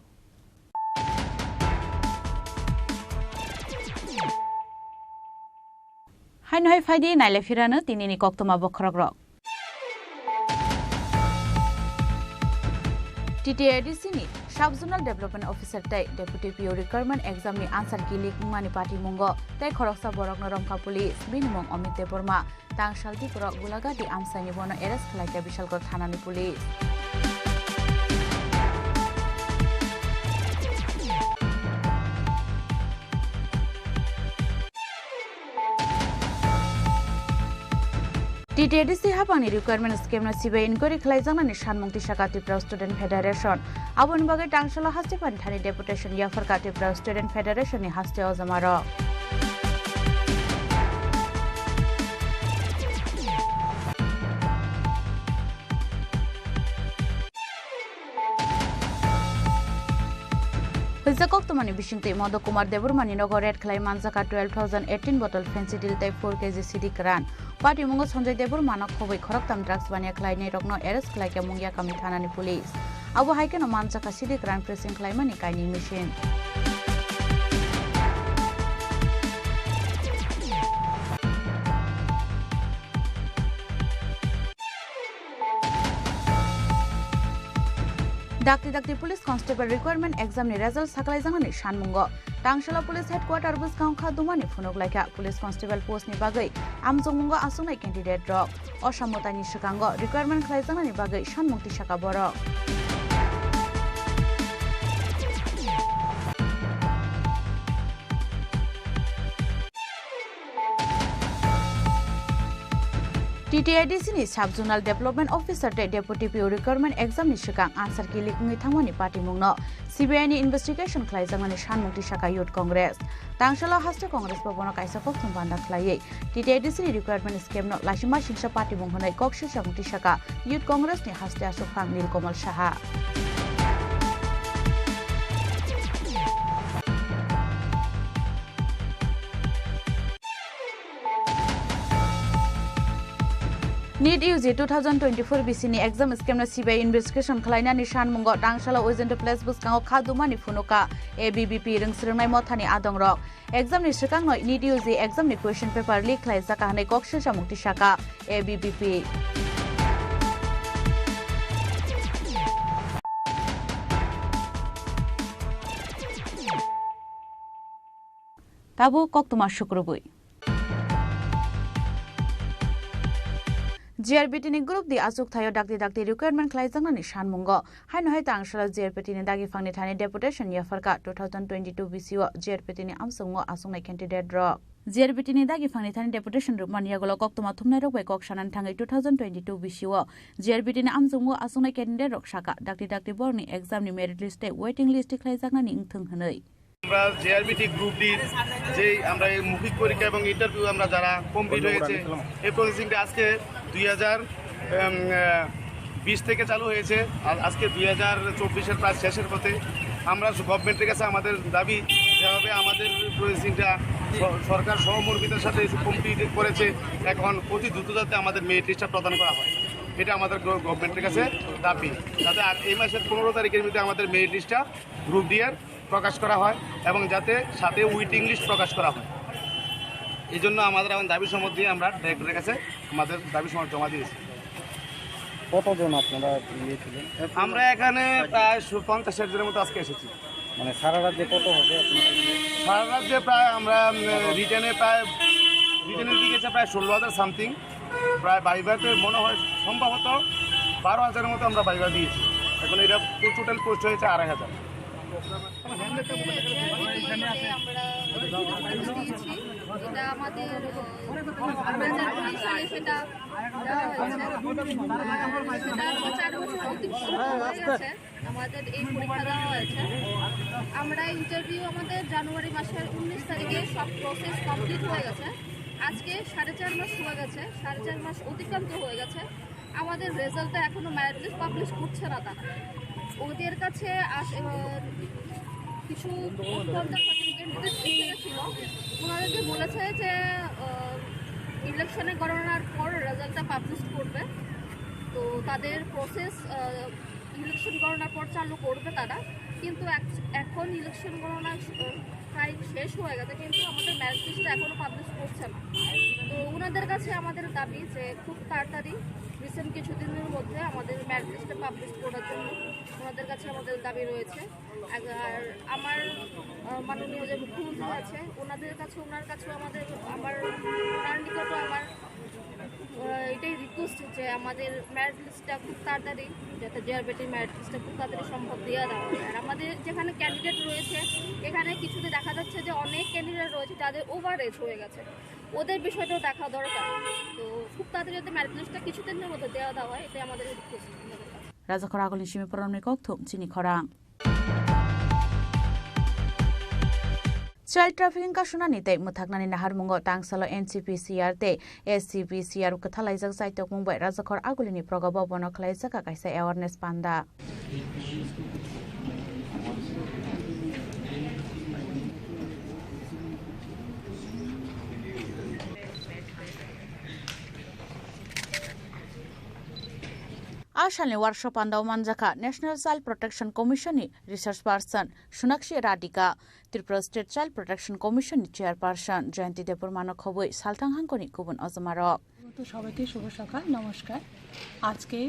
হাইন হাই ফাইদি নাইলে ফিরানো তিনিনি কক্তমা বখরক রক টিটিএডিসিনি সাব জোনাল ডেভেলপমেন্ট অফিসার তাই ডেপুটি পিও রিক্वायरमेंट एग्जाम नि आंसर किलिक मानि पार्टी मुंगो ताई खरकसा बरक नरमखा पुलिस बिनमुं अमित देबरमा तांगसालति पर गुलागाति आमसानि बनो एरेस्ट खालायका बिशालगढ़ थानानि पुलिस টিটিএডিসি हाबांनि रिक्वायरमेंट स्कीम सिबिआई इनक्वायरि खालायजानानै सानमुंथि साका त्रिपुरा स्टुडेन्ट फेडारेशन आबोनि बागै टांगसाला हास्टेफानि थानि डेपुटेशन याफरका त्रिपुरा स्टुडेन्ट फेडारेशननि हास्टेआव जमार Koctomani Bishinte Modo Kumar Deburmani Nogo Red Clay Manzaka 12,018 bottle fancy deal type 4 kg CD Kran. Party Mungo Sonjay Deburmana Kobe Koroktam drugs Vania Kleine Rogno Eres like a Mungia Kamitana police. Abu Haiken of Manzaka CD Kran pressing Climani Kaini machine. Dakti Police Constable Requirement Exam ni result saklai jangani Shanmungo. Tangshala Police Headquarter Busgaon Khadumani Funoglaika Police Constable Post ni bagai Amjongmungo asunai candidate drop. Oshamotani Shikango Requirement khlai jangani bagai Shanmungti Shaka Boro. TTIDC ni Sub Zonal Development Officer te Deputy PO Requirement Exam ni Shikang answer ki likngi thangmani party mungno CBI ni investigation khlai jangani Shanmungti Shaka Youth Congress Tangshala Haste Congress Bobono kaisa kokthum banda khlai TTIDC ni requirement scheme no Lashima Singsa party munghonai Kokshi Shanmungti Shaka Youth Congress ni Haste Asufang Nilkomal Shaha NEET UG 2024 BC exam scam na CBI investigation khlaina ni Shanmungo Tangshala Ozent Place Buskango Khadumani Funuka ABBP ringsrungnai mothani adongrok exam ni sikang noi NEET UG exam ni question paper leak khlai jaka hanai Kokshi Shanmungti Shaka ABBP Tabu koktuma shukrubui JRPT ni group di asuk thayo dakti requirement khlai jangnani Shanmungo haino hai tangshala JRPT ni dagi phangni thani deputation yafarka 2022 BCO JRPT ni amsungo asungnai candidate draw JRPT ni dagi phangni thani deputation rupman yagolo koktuma thumnai rok bai kok sanan thangai 2022 BCO JRPT ni amsungo asungnai candidate rok saka dakti borni exam ni merit list e waiting list khlai jangnani ingthung hanai আমরা JRBT group D যে আমরা এই মৌখিক পরীক্ষা এবং interview আমরা যারা complete হয়েছে এই প্রসেসিংটা আজকে 2020 থেকে চালু হয়েছে আর আজকে 2024-এর প্রায় শেষের পথে আমরা গভর্নমেন্টের কাছে আমাদের দাবি যেভাবে আমাদের প্রসেসিংটা সরকার সহমর্মিতার সাথে কমপ্লিট করেছে এখন অতি দ্রুত যাতে আমাদের মেরিট লিস্টটা প্রদান করা হয় এটা আমাদের গভর্নমেন্টের কাছে দাবি যাতে এই মাসের 15 তারিখের মধ্যে আমাদের মেরিট লিস্টটা গ্রুপ ডি এর প্রকাশ করা হয় এবং যাতে সাথে ওয়েটিং লিস্ট প্রকাশ করা হয় এই জন্য আমাদের এখন দাবি সমর্থন দিয়ে আমরা ডাইরেক্টরের কাছে আমাদের দাবি সমর্থন জমা দিয়েছি কতজন আপনারা গিয়েছিলেন? আমরা এখানে প্রায় 50-60 জনের মতো আজকে এসেছি। মানে সারা রাজ্যে কত হবে আপনার? সারা রাজ্যে প্রায় আমরা রিটার্নের দিকে প্রায় 16,000 সামথিং, প্রায় বাইভাতে মনে হয় সম্ভবত 12,000-এর মতো আমরা বাইভা দিয়েছি। এখন এটা টোটাল পোস্ট হয়েছে 2,500। এটা আমাদের সেটা আমাদের এই পরীক্ষা দেওয়া হয়েছে। আমরা ইন্টারভিউ আমাদের জানুয়ারি মাসের 19 তারিখে সব প্রসেস কমপ্লিট হয়ে গেছে। আজকে 4.5 মাস হয়ে গেছে, 4.5 মাস অতিক্রান্ত হয়ে গেছে। আমাদের রেজাল্টটা এখনো মেরিট লিস্ট পাবলিশ করছে না তারা। ওদের কাছে কিছু সার্টিফিকেট ছিল, ওনাদেরকে বলেছে যে ইলেকশনে গণনার পর রেজাল্টটা পাবলিশ করবে। তো তাদের প্রসেস ইলেকশন গণনার পর চালু করবে তারা, কিন্তু এখন ইলেকশন গণনা প্রায় শেষ হয়ে গেছে, কিন্তু আমাদের মেরিট লিস্টটা এখনও পাবলিশ করছে না। তো ওনাদের কাছে আমাদের দাবি যে খুব তাড়াতাড়ি রিসেন্ট কিছুদিনের মধ্যে আমাদের মেরিট লিস্টটা পাবলিশ করার জন্য ওনাদের কাছে আমাদের দাবি রয়েছে। আর আমার মাননীয় যে মুখ্যমন্ত্রী আছে ওনার কাছেও ওনার নিকটও আমার এটাই রিকোয়েস্ট যে আমাদের মেরিট লিস্টটা খুব তাড়াতাড়ি, যাতে জিআরবিটির মেরিট লিস্টটা খুব তাড়াতাড়ি সম্ভব দেওয়া দেওয়া হয়। আর আমাদের যেখানে ক্যান্ডিডেট রয়েছে এখানে কিছুতে দেখা যাচ্ছে যে অনেক ক্যান্ডিডেট রয়েছে যাদের ওভার এজ হয়ে গেছে, ওদের বিষয়টাও দেখা দরকার। তো খুব তাড়াতাড়ি যাতে মেরিট লিস্টটা কিছুদিনের মধ্যে দেওয়া দেওয়া হয়, এটাই আমাদের রিকোয়েস্ট। রাজাখর আগলিন সিমি পরমনি কক্থুম চিনি খরাং चाइल्ड ट्राफिकिंग का सुनानी ते मुथाकनानि नाहारमुंगो तांगसालो एनसीपीसीआर ते एससीपीसीआर कथालाइजक साइतक मुंबाइ राजाखर आगुलिनि प्रगब बन खलाइजक काइसा एवारनेस पान्दा आशालनि वर्कशप आन्दाव मानजाखा नेशनल चाइल्ड प्रोटेक्शन कमिशननि research person Sonakshi Radhika Tripura state child protection कमिशननि चेयारपार्सन जयंती देपुर मानक हबई सालथां हांकनि गुबुन अजमारक তো সবাইকে শুভ সকাল, নমস্কার। আজকে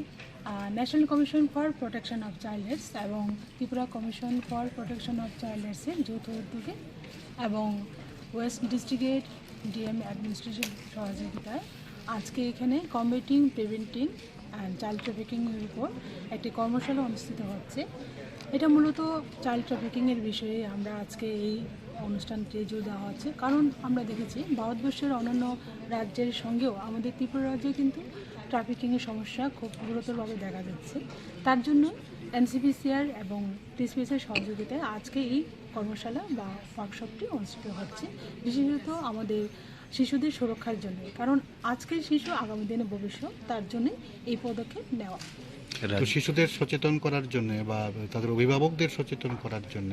national commission for protection of childs এবং Tripura commission for protection of চাইল্ডসের যৌথ উদ্যোগে এবং ওয়েস্ট ডিস্ট্রিক্টের ডিএম অ্যাডমিনিস্ট্রেশন সহযোগিতায় আজকে এখানে কম্বেটিং প্রিভেন্টিং অ্যান্ড চাইল্ড ট্রাফিকিংয়ের উপর একটি কর্মশালা অনুষ্ঠিত হচ্ছে। এটা মূলত চাইল্ড ট্রাফিকিংয়ের বিষয়ে আমরা আজকে এই অনুষ্ঠানটি জোর দেওয়া হচ্ছে, কারণ আমরা দেখেছি ভারতবর্ষের অন্যান্য রাজ্যের সঙ্গেও আমাদের ত্রিপুরা রাজ্যে কিন্তু ট্রাফিকিংয়ের সমস্যা খুব গুরুতরভাবে দেখা যাচ্ছে। তার জন্য এনসিপিসিআর এবং টিএসপিএসের সহযোগিতায় আজকে এই কর্মশালা বা ওয়ার্কশপটি অনুষ্ঠিত হচ্ছে, বিশেষত আমাদের শিশুদের সুরক্ষার জন্য, কারণ আজকের শিশু আগামী দিনে ভবিষ্যৎ, তার জন্য এই পদক্ষেপ নেওয়া। তো শিশুদের সচেতন করার জন্য বা তাদের অভিভাবকদের সচেতন করার জন্য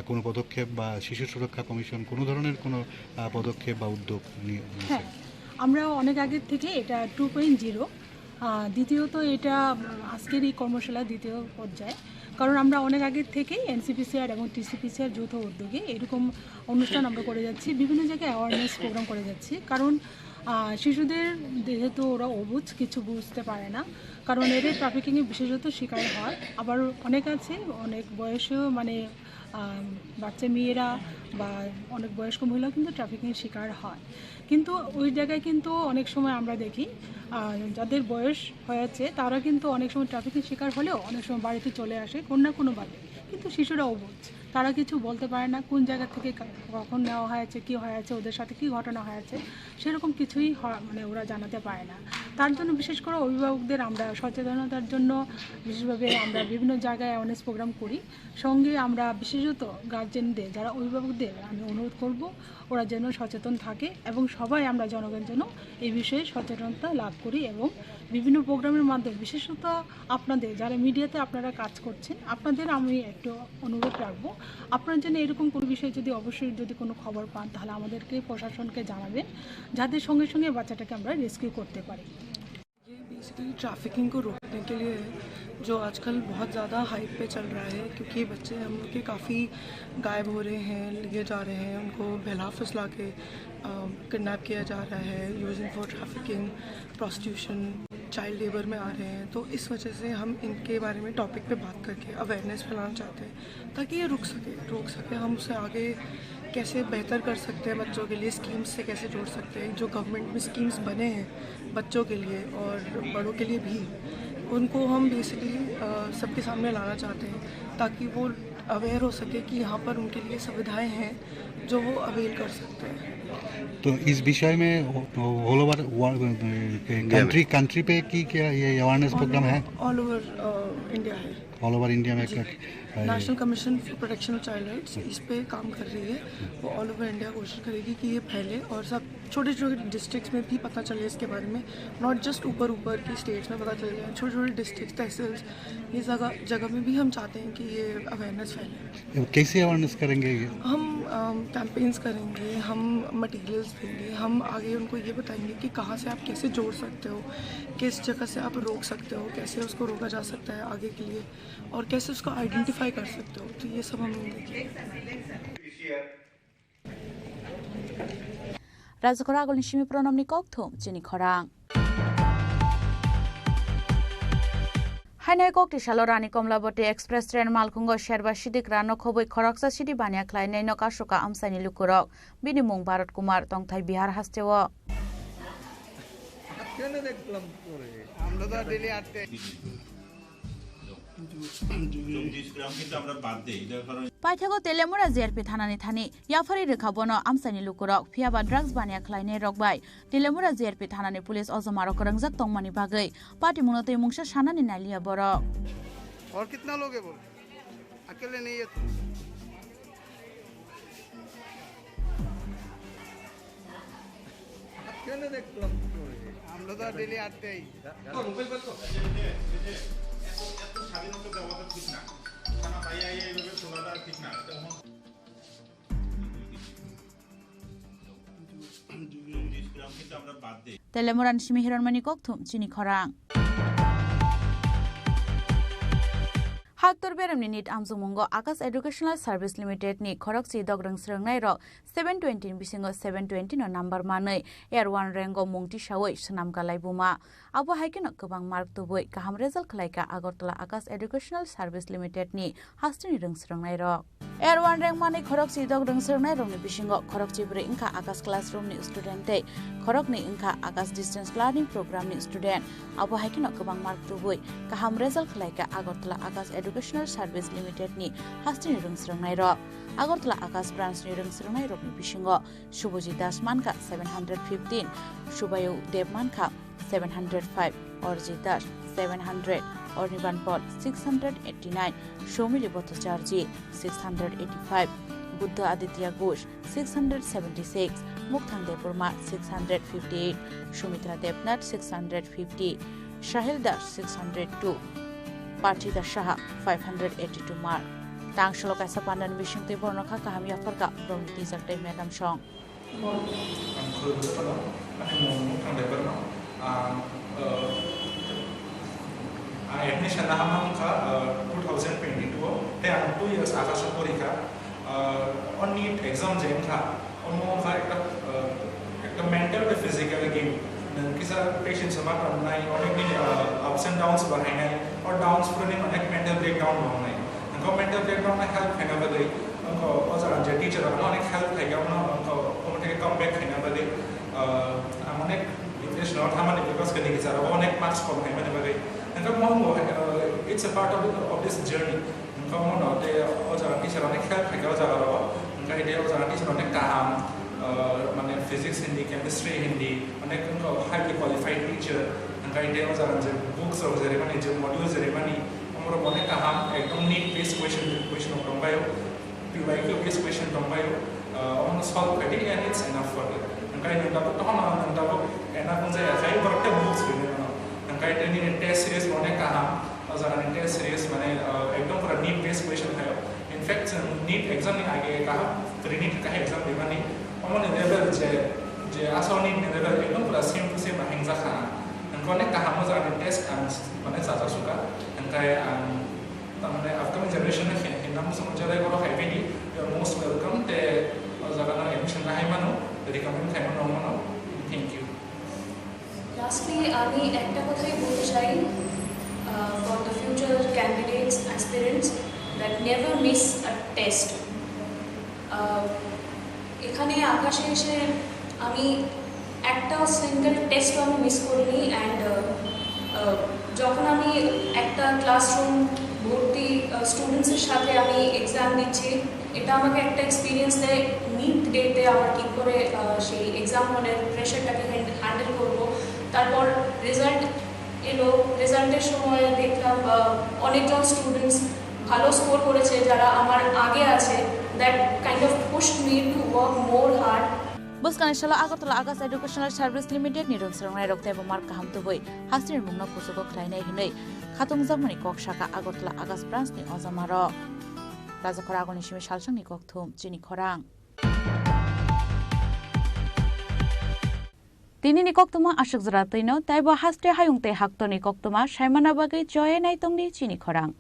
কোনো পদক্ষেপ বা শিশু সুরক্ষা কমিশন কোনো ধরনের কোনো পদক্ষেপ বা উদ্যোগ নিয়েছে? হ্যাঁ, আমরা অনেক আগের থেকে এটা 2.0, দ্বিতীয়ত এটা আজকের এই কর্মশালা দ্বিতীয় পর্যায়ে, কারণ আমরা অনেক আগের থেকেই এনসিপিসিআর এবং টিসিপিসিআর যৌথ উদ্যোগে এরকম অনুষ্ঠান আমরা করে যাচ্ছি, বিভিন্ন জায়গায় অ্যাওয়ারনেস প্রোগ্রাম করে যাচ্ছি। কারণ শিশুদের যেহেতু ওরা অবুঝ, কিছু বুঝতে পারে না, কারণ এদের ট্রাফিকিংয়ে বিশেষত শিকার হয়। আবার অনেক আছে অনেক বয়সেও মানে বাচ্চা মেয়েরা বা অনেক বয়স্ক মহিলাও কিন্তু ট্রাফিকিংয়ের শিকার হয়। কিন্তু ওই জায়গায় কিন্তু অনেক সময় আমরা দেখি যাদের বয়স হয়েছে তারা কিন্তু অনেক সময় ট্রাফিকিং শিকার হলেও অনেক সময় বাড়িতে চলে আসে কোনো না কোনোভাবে, কিন্তু শিশুরা অবুঝ, তারা কিছু বলতে পারে না কোন জায়গা থেকে কখন নেওয়া হয়েছে, কী হয়েছে, ওদের সাথে কী ঘটনা হয়েছে, সেরকম কিছুই মানে ওরা জানাতে পারে না। তার জন্য বিশেষ করে অভিভাবকদের আমরা সচেতনতার জন্য বিশেষভাবে আমরা বিভিন্ন জায়গায় অ্যাওয়ারনেস প্রোগ্রাম করি। সঙ্গে আমরা বিশেষত গার্জেনদের, যারা অভিভাবকদের আমি অনুরোধ করব ওরা যেন সচেতন থাকে এবং সবাই আমরা জনগণ যেন এই বিষয়ে সচেতনতা লাভ করি এবং বিভিন্ন প্রোগ্রামের মাধ্যমে বিশেষত আপনাদের যারা মিডিয়াতে আপনারা কাজ করছেন আপনাদের আমি একটু অনুরোধ রাখবো, আপনার জন্য এরকম কোনো বিষয়ে যদি অবশ্যই যদি কোনো খবর পান তাহলে আমাদেরকে প্রশাসনকে জানাবেন, যাদের সঙ্গে সঙ্গে বাচ্চাটাকে আমরা রেস্কিউ করতে পারি। बेसिकली ट्रैफिकिंग को रोकने के लिए जो आजकल बहुत ज़्यादा हाइप पे चल रहा है, क्योंकि बच्चे हम लोग के काफ़ी गायब हो रहे हैं, लिए जा रहे हैं, उनको बेला फुसला के किडनैप किया जा रहा है, using for trafficking, prostitution, child labour में आ रहे हैं। तो इस वजह से हम इनके बारे में टॉपिक पे बात करके अवेयरनेस फैलाना चाहते हैं ताकि ये रोक सके। हम उसे आगे कैसे बेहतर कर सकते हैं, बच्चों के लिए स्कीम्स से कैसे जोड़ सकते हैं। जो गवर्नमेंट में स्कीम्स बने हैं बच्चों के लिए और बड़ों के लिए भी, उनको हम बेसिकली सबके सामने लाना चाहते हैं ताकि वो अवेयर हो सके कि यहाँ पर उनके लिए सुविधाएं हैं जो वो अवेल कर सकते हैं। तो इस विषय में ऑल ओवर कंट्री पे की क्या ये अवेयरनेस प्रोग्राम है? ऑल ओवर इंडिया है। ऑल ओवर इंडिया में national commission for protection of child rights इस पे काम कर रही है। वो ऑल ओवर इंडिया कोशिश करेगी कि ये फैले और सब छोटे छोटे डिस्ट्रिक्ट्स में भी पता चले इसके बारे में, नॉट जस्ट ऊपर की स्टेट्स में पता चल जाए, छोटे छोटे डिस्ट्रिक्ट, तहसील्स, ये जगह में भी हम चाहते हैं कि ये अवेयरनेस फैले। कैसे अवेयरनेस करेंगे ये? हम कैंपेन्स करेंगे, हम मटेरियल्स देंगे, हम आगे उनको ये बताएंगे कि कहाँ से आप कैसे जोड़ सकते हो, किस जगह से आप रोक सकते हो, कैसे उसको रोका जा सकता है आगे के लिए, और कैसे उसको आइडेंटिफाई कर सकते हो। तो ये सब हम देखेंगे। राजखरा आगोलनि सिमी प्रनमनि ककथुम चिनि खरां हाइनाय ककति सालो रानी कमलाबती एक्सप्रेस ट्रेन मालखुंग शेरबा सिदिग्रा नखबै खरकसा सिदि बानिया ख्लायनाय नकाशुका आमसानि लुकुरक बिनि मुं भारत कुमार तंथाय बिहार हास्तेव पाइथागो तेलेमुरा जेआरपी थानानि थानि याफारि रेखाबनो आमसानि लुकुरक फियाबा ड्राग्स बानिया ख्लायनाय रकबाय तेलेमुरा जेआरपी थानानि पुलिस अजमारक रंगजाक तंगमानि बागै पार्टी मुनते मुंगसा सानानि नालिया बर और कितना लोग है बोल अकेले नहीं है तो अकेले देख हम लोग तो डेली आते ही मोबाइल पर तो স্বাধীনতা দেওয়াটা ঠিক না থানা পাই এইভাবে চলাটা ঠিক না কিন্তু আমরা বাদ দেই তেলেমুরান সিমি হিরণমণি ককথুম চিনি খরাং Haktor Beram ni nit amzumungo Akas Educational Service Limited ni Khorokchi dograng srungnai ro 720 bisingo 720 no number manai Air 1 rango mungti shawai sanam kalai buma abo haikeno gobang mark tuboi kaham result khlaika Agartala Akas Educational Service Limited ni hastini rung srungnai ro Air 1 rank manai Khorokchi dograng srungnai ro ni bisingo Khorokchi bre ingka Akas classroom ni student te Khorok ni ingka Akas distance learning program ni student abo haikeno gobang mark tuboi kaham result khlaika Agartala Akas Educational Service Limited ni hastini rung srungnai ro Agartala Akas branch ni rung srungnai ro ni bisingo Shubhaji Das manka 715 Shubhayu Dev manka 705 Orjit Das 700 Orniban Paul 689 Shomili Bhattacharji 685 Buddha Aditya Ghosh 676 Mukthang Depurma 658 Shumitra Devnath 650 Shahil Das 602 Partida Shah 582 mark. Tang Shalokai Sapandan Wishing the Bornoka Kahamia Forka from the Desert Day Madam Song. Admission 2022 then 2 years Akasha Porika on NEET exam Jenka almost like a mental and physical game. किसा patient समाप्त करना है और एक ups and downs बढ़ाना है और downs पर नहीं एक mental breakdown होना है उनको mental breakdown में help करना बदले उनको अगर अंजर टीचर अपना एक help करेगा उनको उनके comeback करना बदले हमने इंग्लिश नॉट हमने because करने की सारा वो एक marks कम है मैंने बदले उनको मालूम है it's a part of this journey उनको मालूम है अगर टीचर अपने help करेगा अगर उनका idea अगर टीचर अपने काम माने फिजिक्स हिंदी केमिस्ट्री हिंदी अनेक उनको हाईली क्वालिफाइड टीचर उनका इंडिया में ज़रा जो बुक्स और ज़रे माने जो मॉड्यूल्स ज़रे माने हमारे बोले कहाँ एकदम नीट बेस क्वेश्चन ऑफ टॉम्बायो पीवाईक्यू बेस क्वेश्चन टॉम्बायो on solve करती है and it's enough for it उनका ये उनका तो हम उनका वो एना कौन सा ऐसा ही वर्क बुक्स भी नहीं ना उनका ये टेस्ट सीरीज बोले कहाँ और ज़रा टेस्ट सीरीज माने एकदम पूरा नीट बेस क्वेश्चन है इनफैक्ट नीट एग्जाम नहीं आगे कहाँ फ्री नीट का एग्जाम देवा नहीं हमारे लेवल जे आसानी लेवल एकदम पूरा सेम टू सेम हिंसा खाना nengko nek kahamo jalan tes ang mana caca suka engkai ang tamane upcoming generation na hinam semua jalan kalau hai ini you are most welcome te jalan admission na hai mano jadi kami hai mano thank you. Lastly, আমি একটা কথাই বলতে চাই for the future candidates, aspirants that never miss a test. এখানে আকাশে এসে আমি একটা সিঙ্গেল টেস্টও আমি মিস করিনি অ্যান্ড যখন আমি একটা ক্লাসরুম ভর্তি স্টুডেন্টসের সাথে আমি এক্সাম দিচ্ছি এটা আমাকে একটা এক্সপিরিয়েন্স দেয় নিট ডেতে আমার কী করে সেই এক্সাম হলের প্রেশারটাকে হ্যান্ডেল করবো। তারপর রেজাল্ট এলো, রেজাল্টের সময় দেখলাম অনেকজন স্টুডেন্টস ভালো স্কোর করেছে যারা আমার আগে আছে। That kind of pushed me to work more hard. Buskan inshallah Agartala Agas Educational Service Limited ni rum serang rok tebo mar kaham tu boi hasir mungna kusoko khlainai hinai khatung jamani kok shaka Agartala Agas branch ni ozamaro raja khora agoni shimi salsang ni kok thum chini khorang tini ni kok tuma ashok jara toino taibo haste hayung te hakto ni kok tuma saimana bagai joy nai tongni chini khorang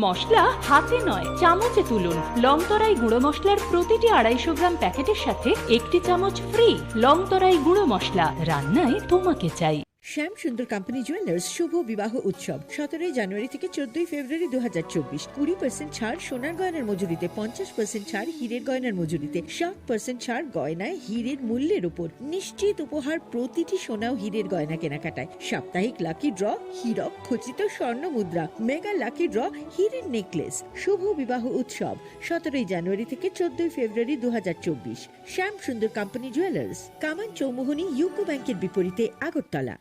মশলা হাতে নয় চামচে তুলুন লংতরাই গুঁড়ো মশলার প্রতিটি 250 গ্রাম প্যাকেটের সাথে একটি চামচ ফ্রি লংতরাই গুঁড়ো মশলা রান্নায় তোমাকে চাই। শ্যাম সুন্দর কোম্পানি জুয়েলার্স শুভ বিবাহ উৎসব 17 জানুয়ারি থেকে 14 ফেব্রুয়ারি 2024 20% ছাড় সোনার গয়নার মজুরিতে 50% ছাড় হীরের গয়নার মজুরিতে 60% ছাড় গয়নায় হীরের মূল্যের উপর নিশ্চিত উপহার প্রতিটি সোনা ও হীরের গয়না কেনাকাটায় সাপ্তাহিক লাকি ড্র হীরক খচিত স্বর্ণ মুদ্রা মেগা লাকি ড্র হীরের নেকলেস শুভ বিবাহ উৎসব 17 জানুয়ারি থেকে 14 ফেব্রুয়ারি 2024 শ্যাম সুন্দর কোম্পানি জুয়েলার্স কামান চৌমুহনী ইউকো ব্যাংকের বিপরীতে আগরতলা।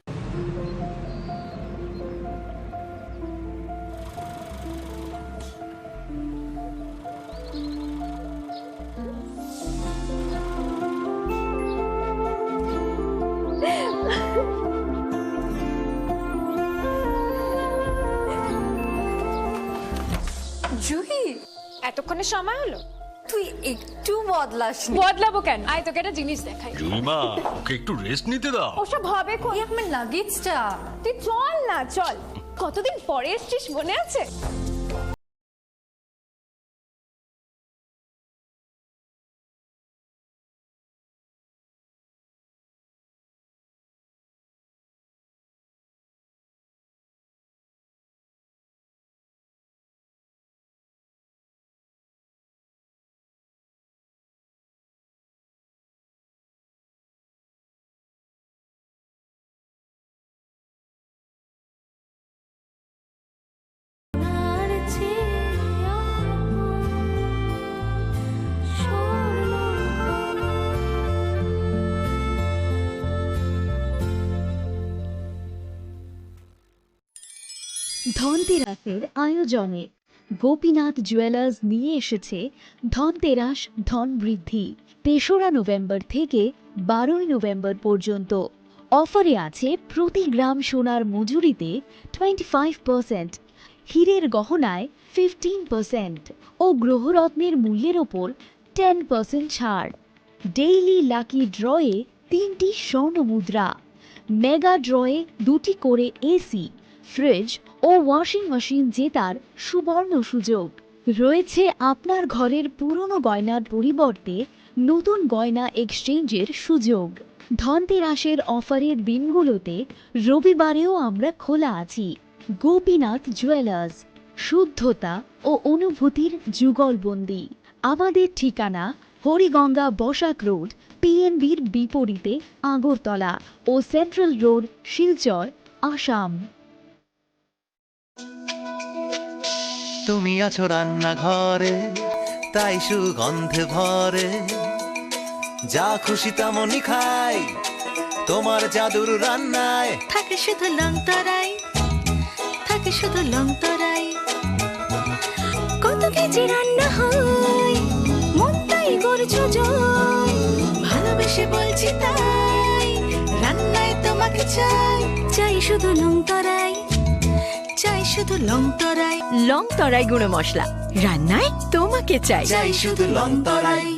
জুহি এতক্ষণে সময় হলো তুই একটু বদলাসনি। বদলাবো কেন? আয় তোকে একটা জিনিস দেখাই। জুইমা ওকে একটু রেস্ট নিতে দাও। ওসব হবে কই আমার লাগেজটা। তুই চল না চল কতদিন পরে এসেছিস মনে আছে? ধনতেরাসের আয়োজনে গোপীনাথ জুয়েলার্স নিয়ে এসেছে ধনতেরাস ধন বৃদ্ধি ৩রা নভেম্বর থেকে 12 নভেম্বর পর্যন্ত অফারে আছে প্রতি গ্রাম সোনার মজুরিতে 25%, হীরের গহনায় 15% ও গ্রহরত্নের মূল্যের ওপর 10% ছাড়। ডেইলি লাকি ড্রয়ে 3টি স্বর্ণ মুদ্রা, মেগা ড্রয়ে 2টি করে এসি, ফ্রিজ ও ওয়াশিং মেশিন জেতার সুবর্ণ সুযোগ রয়েছে। আপনার ঘরের পুরনো গয়নার পরিবর্তে নতুন গয়না এক্সচেঞ্জের সুযোগ। ধনতেরাসের অফারের দিনগুলোতে রবিবারেও আমরা খোলা আছি। গোপীনাথ জুয়েলার্স, শুদ্ধতা ও অনুভূতির যুগলবন্দি। আমাদের ঠিকানা হরিগঙ্গা বসাক রোড, পিএনবির বিপরীতে আগরতলা ও সেন্ট্রাল রোড, শিলচর, আসাম। তুমি আছো রান্নাঘরে, তাই সুগন্ধে ভরে, যা খুশি তেমনই খাই, তোমার জাদুর রান্নায় থাকে শুধু লং তরাই, থাকে শুধু লং তরাই। কত কেজি রান্না হয়, মন তাই করছো জয়। ভালোবেসে বলছি তাই, রান্নায় তোমাকে চাই, চাই শুধু লং তরাই, চাই শুধু লং তরাই। লং তরাই গুঁড়ো মশলা, রান্নায় তোমাকে চাই, চাই শুধু লং তরাই।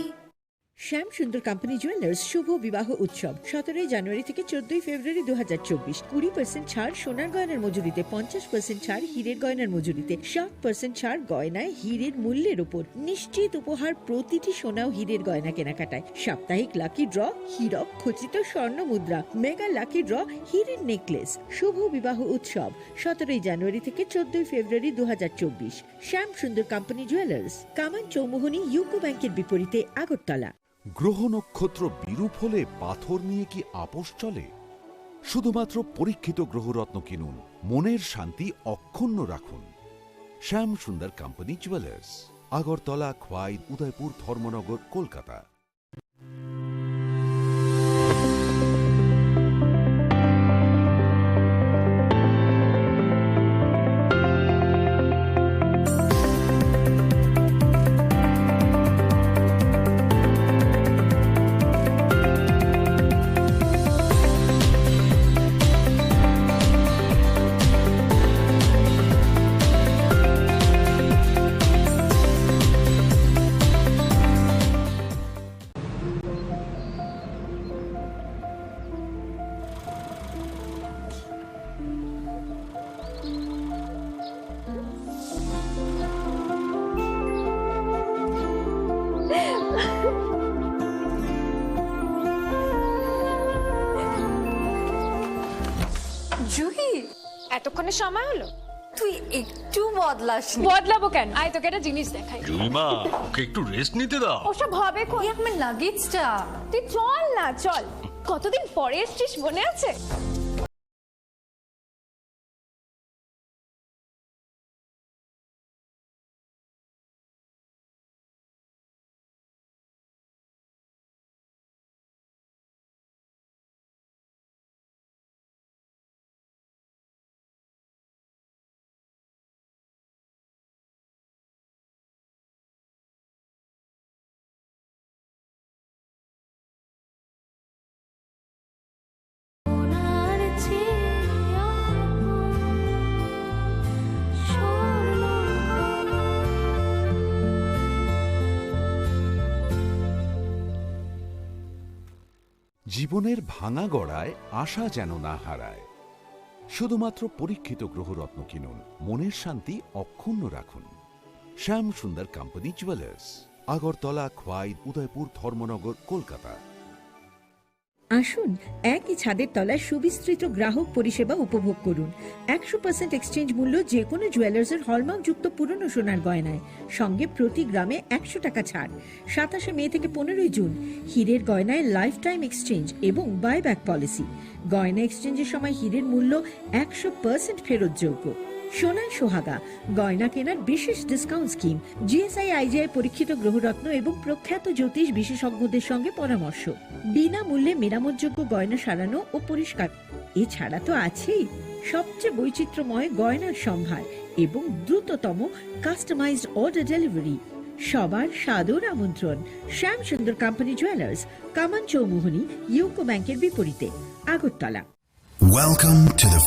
শ্যাম সুন্দর কোম্পানি জুয়েলার্স শুভ বিবাহ উৎসব 17 জানুয়ারি থেকে 14 ফেব্রুয়ারি 2024। 20% ছাড় সোনার গয়নার মজুরিতে, 50% ছাড় হীরের গয়নার মজুরিতে, 60% ছাড় গয়নায় হীরের মূল্যের উপর। নিশ্চিত উপহার প্রতিটি সোনা ও হীরের গয়না কেনাকাটায়। সাপ্তাহিক লাকি ড্র, হীরক খচিত স্বর্ণ মুদ্রা, মেগা লাকি ড্র, হীরের নেকলেস। শুভ বিবাহ উৎসব 17 জানুয়ারি থেকে 14 ফেব্রুয়ারি 2024। শ্যাম সুন্দর কোম্পানি জুয়েলার্স, কামান চৌমুহনী ইউকো ব্যাংকের বিপরীতে, আগরতলা। গ্রহ নক্ষত্র বিরূপ হলে পাথর নিয়ে কি আপোষ চলে? শুধুমাত্র পরীক্ষিত গ্রহরত্ন কিনুন, মনের শান্তি অক্ষুণ্ণ রাখুন। Shyam Sundar company jewellers, Agartala, Khowai, Udaipur, Dharmanagar, Kolkata. জুহি, এতক্ষণে সময় হলো? তুই একটু বদলাসনি। বদলাবো কেন? আয় তোকে একটা জিনিস দেখাই। জুইমা, ওকে একটু রেস্ট নিতে দাও। ওসব হবে কই? আমার লাগেজটা। তুই চল না, চল। কতদিন পরে এসেছিস, মনে আছে? জীবনের ভাঙা গড়ায় আশা যেন না হারায়। শুধুমাত্র পরীক্ষিত গ্রহরত্ন কিনুন, মনের শান্তি অক্ষুণ্ণ রাখুন। Shyam Sundar company jewellers, Agartala, Khowai, Udaipur, Dharmanagar, Kolkata. আসুন একই ছাদের তলায় সুবিস্তৃত গ্রাহক পরিষেবা উপভোগ করুন। 100% এক্সচেঞ্জ মূল্য যে কোনো জুয়েলার্সের হলমার্কযুক্ত পুরনো সোনার গয়নায়, সঙ্গে প্রতি গ্রামে 100 টাকা ছাড়। 27 মে থেকে 15 জুন হীরের গয়নায় লাইফ টাইম এক্সচেঞ্জ এবং বাইব্যাক পলিসি। গয়না এক্সচেঞ্জের সময় হীরের মূল্য 100% ফেরতযোগ্য। সোনায় সোহাগা গয়না কেনার বিশেষ ডিসকাউন্ট স্কিম, জিএসআই আইজিআই পরীক্ষিত গ্রহরত্ন এবং প্রখ্যাত জ্যোতিষ বিশেষজ্ঞদের সঙ্গে পরামর্শ, বিনামূল্যে মেরামতযোগ্য গয়না সারানো ও পরিষ্কার। এছাড়া তো আছেই সবচেয়ে বৈচিত্র্যময় গয়নার সম্ভার এবং দ্রুততম কাস্টমাইজড অর্ডার ডেলিভারি। সবার সাদর আমন্ত্রণ। শ্যাম সুন্দর কোম্পানি জুয়েলার্স, কামান চৌমুহনী ইউকো ব্যাংকের বিপরীতে, আগরতলা। Welcome to the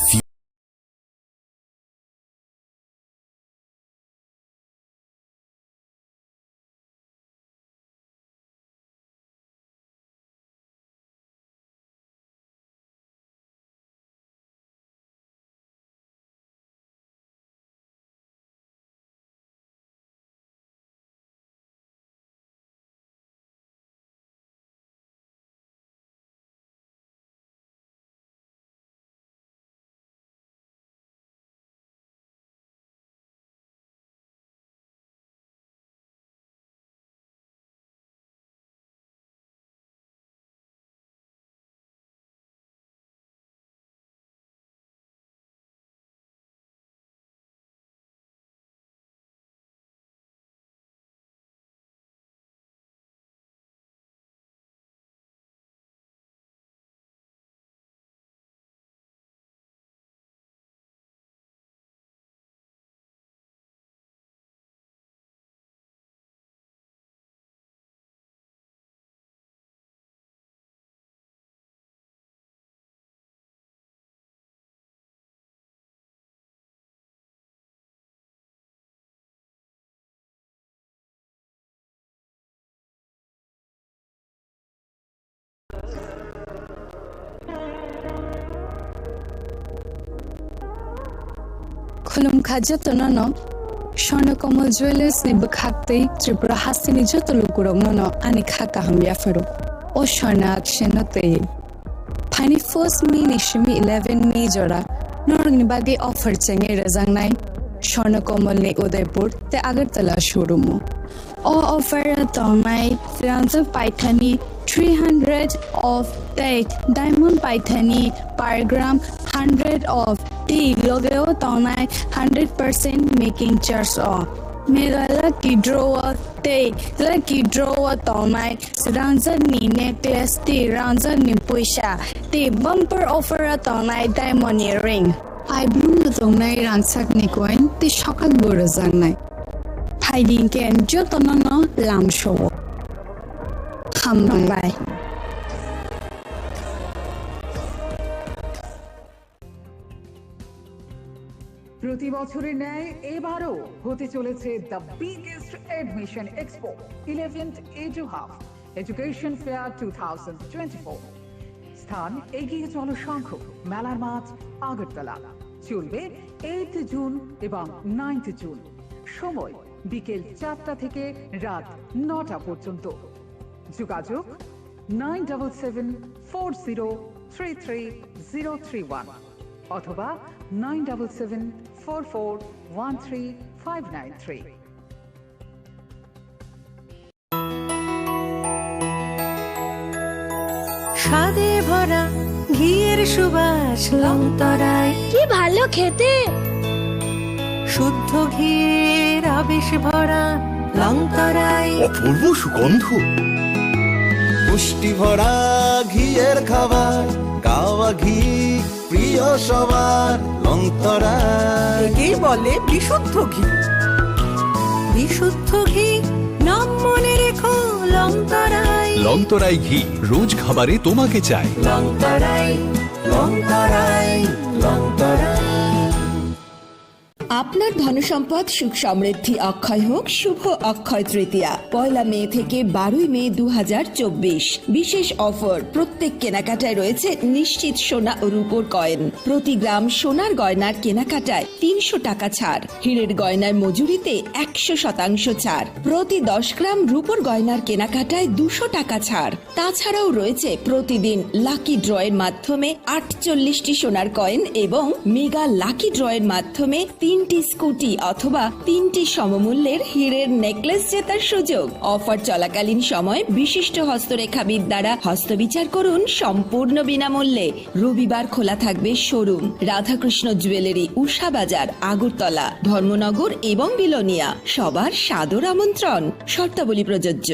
खुलुमखा जतननो स्वर्णकमल ज्वेलर्स नि बखाक्तै त्रिपुरा हासिनि जतलो गुरंनो आनि खाका हमया फरो ओ स्वर्ण अक्षनते फाइनि फर्स्ट मे निशिमि 11 मे जरा नरंगनि बागे ऑफर चेंगे रजांगनाय स्वर्णकमल नि उदयपुर ते अगरतला शोरूम ओ ऑफर तोंनाय फ्रांस पाइथानी 300 of the diamond pythony per gram 100 of the logo tonai 100% making charge off mera lucky draw tonai ranza ni necklace the ranza ni puisha the bumper offer tonai diamond ring I blue tonai ransak ni coin the shokal bora zangnai hiding can jotonono lam show bye প্রতি বছরের ন্যায় এবারও হতে চলেছে the biggest admission expo 11th edu hub education fair 2024 স্থান এগিয়ে চলো শঙ্খ মেলার মাঠ আগরতলা চলবে 8th জুন এবং 9th জুন সময় বিকেল 4টা থেকে রাত 9টা পর্যন্ত যোগাযোগ 9774033031 অথবা 9774413593 স্বাদে ভরা ঘিয়ের সুবাস লংতরায় কি ভালো খেতে শুদ্ধ ঘিয়ের আবেশ ভরা লংতরায় অপূর্ব সুগন্ধ পুষ্টি ভরা ঘিয়ের খাবার গাওয়া ঘি প্রিয় সবার লংতরায় কি বলে বিশুদ্ধ ঘি বিশুদ্ধ ঘি নাম মনে রেখো লংতরায় লংতরাই ঘি রোজ খাবারে তোমাকে চাই লংতরায় লংতরায় লংতরায় আপনার ধনসম্পদ সুখ সমৃদ্ধি অক্ষয় হোক শুভ অক্ষয় তৃতীয়া 1 মে থেকে 12 মে 2024 বিশেষ অফার প্রত্যেক কেনাকাটায় রয়েছে নিশ্চিত সোনা ও রূপোর কয়েন প্রতি গ্রাম সোনার গয়নার কেনাকাটায় 300 টাকা ছাড় হীরের গয়নার মজুরিতে 100% ছাড় প্রতি 10 গ্রাম রূপোর গয়নার কেনাকাটায় 200 টাকা ছাড় তাছাড়াও রয়েছে প্রতিদিন লাকি ড্রয়ের মাধ্যমে 48টি সোনার কয়েন এবং মেগা লাকি ড্রয়ের মাধ্যমে 3টি স্কুটি অথবা 3টি সমমূল্যের হীরের নেকলেস জেতার সুযোগ অফার চলাকালীন সময় বিশিষ্ট হস্তরেখাবিদ দ্বারা হস্তবিচার করুন সম্পূর্ণ বিনামূল্যে রবিবার খোলা থাকবে শোরুম রাধাকৃষ্ণ জুয়েলারি উষা বাজার আগরতলা ধর্মনগর এবং বিলোনিয়া সবার সাদর আমন্ত্রণ শর্তাবলী প্রযোজ্য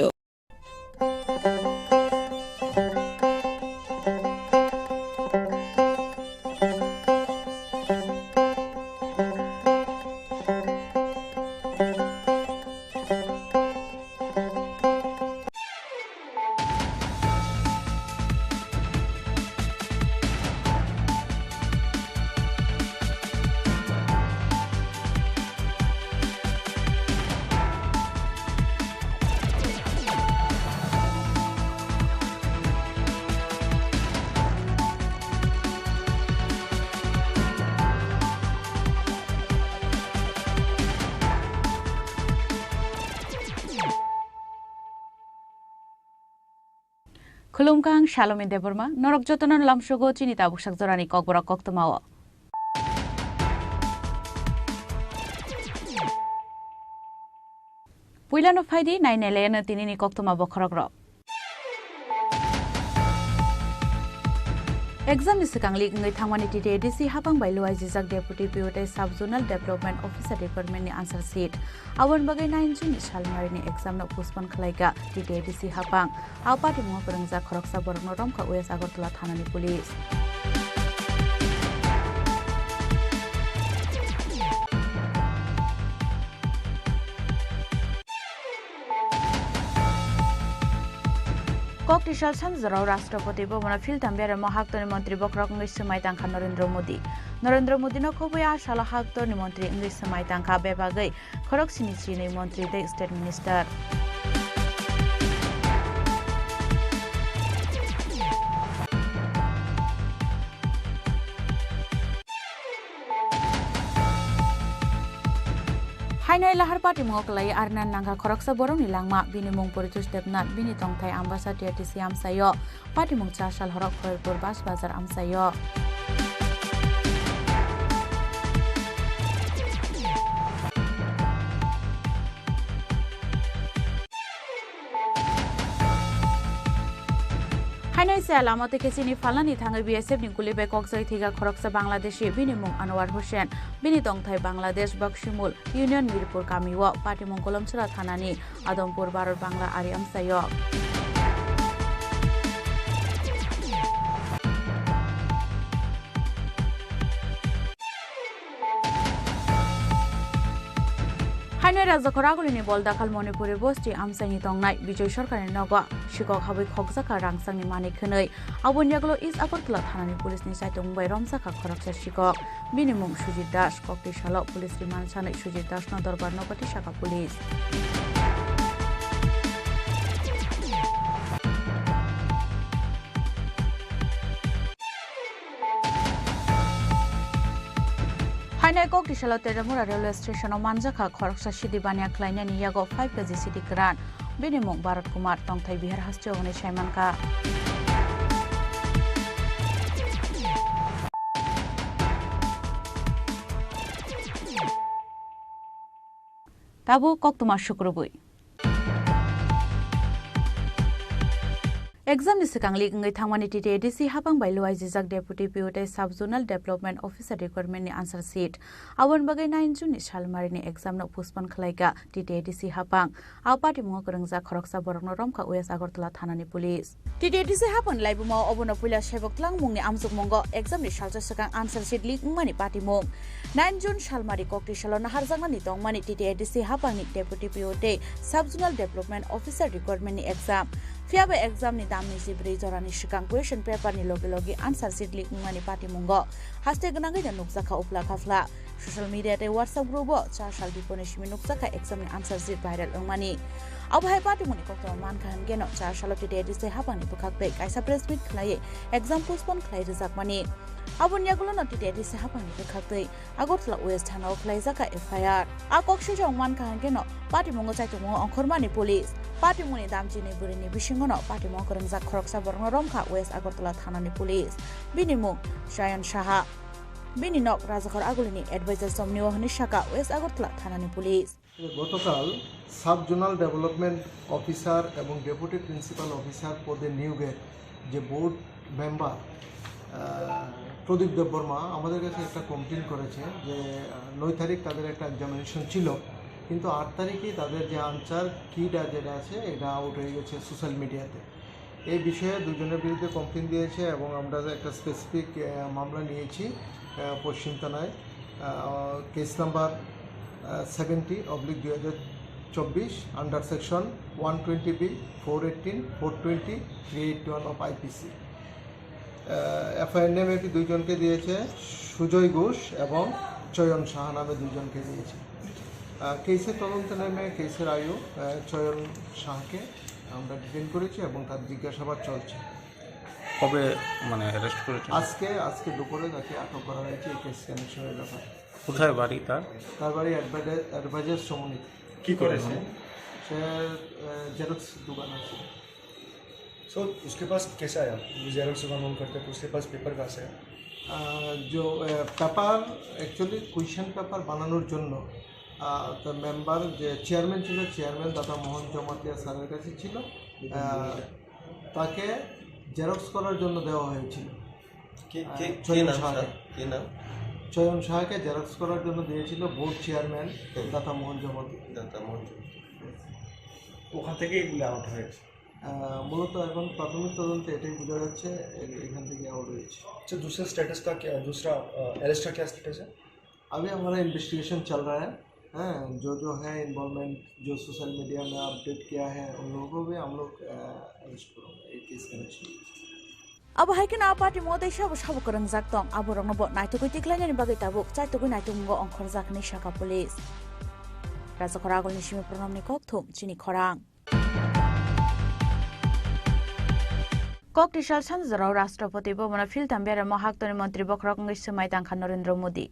Khulumkang Shalom in Deborma, Norok Jotonon Lamshogo, Chinita Bushak Zorani Kokbora Koktomawa. Puilan of Heidi, 9 Elena Tinini Koktoma Bokorogro. Exam is Kangli Tangwani TDC Hapang by Luai Zizak Deputy POT Subzonal Development Officer Department answer seat. Our Bagay 9 June Shalmarini exam no Puspan Kalaiga TDC Hapang. Our party more Perangza Koroksa Bornoromka West Agotla Tanani Police. Koktisal Sanzaro Rastropoti Bomana Phil Tambier Mahakto Montri Bokrok English Samaitanka Narendra Modi. Narendra Modi no Kobuya Shalahakto Montri English Samaitanka Bebagai, Korok Sinistri Montri the State Minister. Hainai lahar party mengoklai Arnan nangka koroksa borong ni langma bini mung Poritus Depnat bini tongthai ambassador TTC amsayo party mung chasal horok Khairpur bas bazar amsayo. Hainai se alama te kesini falani thangai BSF ni kulibe kokjai thiga khoroksa Bangladeshi bini mung Anwar Hussain bini tongthai Bangladesh Bakshimul Union Mirpur Kamiwa party mung Kolomchura thanani Adompur Bharat Bangla Ari amsayo. Hainai Raja Khoragulini Boldakal Manipuri Bosti Amsani Tongnai Bijoy Sarkarni Nogo Shikok Habai Khogjaka Rangsangni Mani Khwnai Abonyaglo East Agartala Thanani Police ni Saitung Bai Romsaka Khoroksa Shikok bini mung Sujit Das Kokti Salo Police Remand Sanai Sujit Das no Dorbar Nopati Shaka Police. Hainai Kokti Salo Teramura Railway Station o Manjaka Khoroksa Sidi Bania Klainani Yago 5 kg City Kran bini mung Bharat Kumar Tongthai Bihar Hastio Hone Shaimanka. Tabu Koktuma Shukrubui. Exam ni sikangli ngai thangmani TTADC hapang bai luai jijak Deputy POT Sub Zonal Development Officer requirement ni answer sheet awon bagai 9 June ni salmari ni exam no postpone khlaiga TTADC hapang awpati mungo korongja khoroksa borokno romka West Agartala thanani police TTADC hapang laibuma obono puila sebok tlang mungni amjuk mongo exam ni salja sikang answer sheet lik mani party mung 9 June salmari Kokti Salo naharjangna ni tongmani TTADC hapang ni Deputy POT Sub Zonal Development Officer requirement ni exam Fiaba exam ni damni sibri jorani shikang question paper ni logi answer sheet lik mani party mungo haste gnangai da nukjaka upla khafla social media te WhatsApp group o char sal diponishmi nukjaka exam ni answer sheet viral ongmani abhai party muni kokto man khan geno char sal TTADC hapani bukhakte kaisa press meet khlai exam postpone khlai rijak mani abunyagulo no TTADC hapani bukhakte Agartala West Thana khlai jaka FIR akokshi jong man khan geno party mungo chaitu mungo onkhormani police Party muni damji ni burini bishingono party mo korongja khoroksa borno romkha West Agartala thanani police bini mung Shayan Shaha bini nok Raja Khoragulini advisor somniwa honi shaka West Agartala thanani police গতকাল sub zonal development officer এবং deputy principal officer পদে নিয়োগের যে board member প্রদীপ দেববর্মা আমাদের কাছে একটা complain করেছে যে 9 তারিখ তাদের একটা এক্সামিনেশন ছিল কিন্তু 8 তারিখে তাদের যে আনসার কিটা যেটা আছে এটা আউট হয়ে গেছে সোশ্যাল মিডিয়াতে এই বিষয়ে দুজনের বিরুদ্ধে কমপ্লেন দিয়েছে এবং আমরা একটা স্পেসিফিক মামলা নিয়েছি পশ্চিম থানায় case number 70/2024 under section 120B 418 420 381 of IPC FIR নেমে দুইজনকে দিয়েছে সুজয় ঘোষ এবং চয়ন সাহা নামে দুইজনকে দিয়েছে কেসের তদন্ত নেমে কেসের আয়ু চয়ন শাহকে আমরা ডিটেইন করেছি এবং তার জিজ্ঞাসাবাদ চলছে কবে মানে অ্যারেস্ট করেছে আজকে দুপুরে তাকে আটক করা হয়েছে এই কেস কানেকশনের ব্যাপারে কোথায় বাড়ি তার বাড়ি অ্যাডভাইজার সমনিত কি করেছে সে জেরক্স দোকান আছে सो उसके पास कैसा आया जेरॉक्स का काम करते तो उसके पास पेपर कहाँ से जो पेपर एक्चुअली क्वेश्चन पेपर বানানোর জন্য তো মেম্বার যে চেয়ারম্যান ছিল চেয়ারম্যান দাদা মোহন জমাতিয়া স্যারের কাছে ছিল তাকে জেরক্স করার জন্য দেওয়া হয়েছিল চয়ন শাহকে জেরক্স করার জন্য দিয়েছিল বোর্ড চেয়ারম্যান দাদা মোহন জমাতিয়া ওখান থেকে এগুলো আউট হয়েছে মূলত এখন প্রাথমিক তদন্তে এটাই বোঝা যাচ্ছে এখান থেকে আউট হয়েছে अच्छा दूसरा स्टेटस का क्या दूसरा अरेस्ट का क्या स्टेटस है अभी हमारा इन्वेस्टिगेशन चल रहा है जो है इन्वॉल्वमेंट जो सोशल मीडिया में अपडेट किया है उन लोगों को भी हम लोग अरेस्ट करेंगे एक केस कनेक्शन अब हाइकिन आ पार्टी मोदै सब करन जाक्तम अब रंगबो नाइतुकै तिक्लाइनि बागै ताबुक चाइतुकै नाइतुंगो अंखर जाकनि शाखा पुलिस Raja Khoragulni सिमी प्रणमनि kokthum chini khorang Koktisal Sanjaro Rastrapati Bomana Filtambera Mahakto Montri Bokrok English Samaitanka Narendra Modi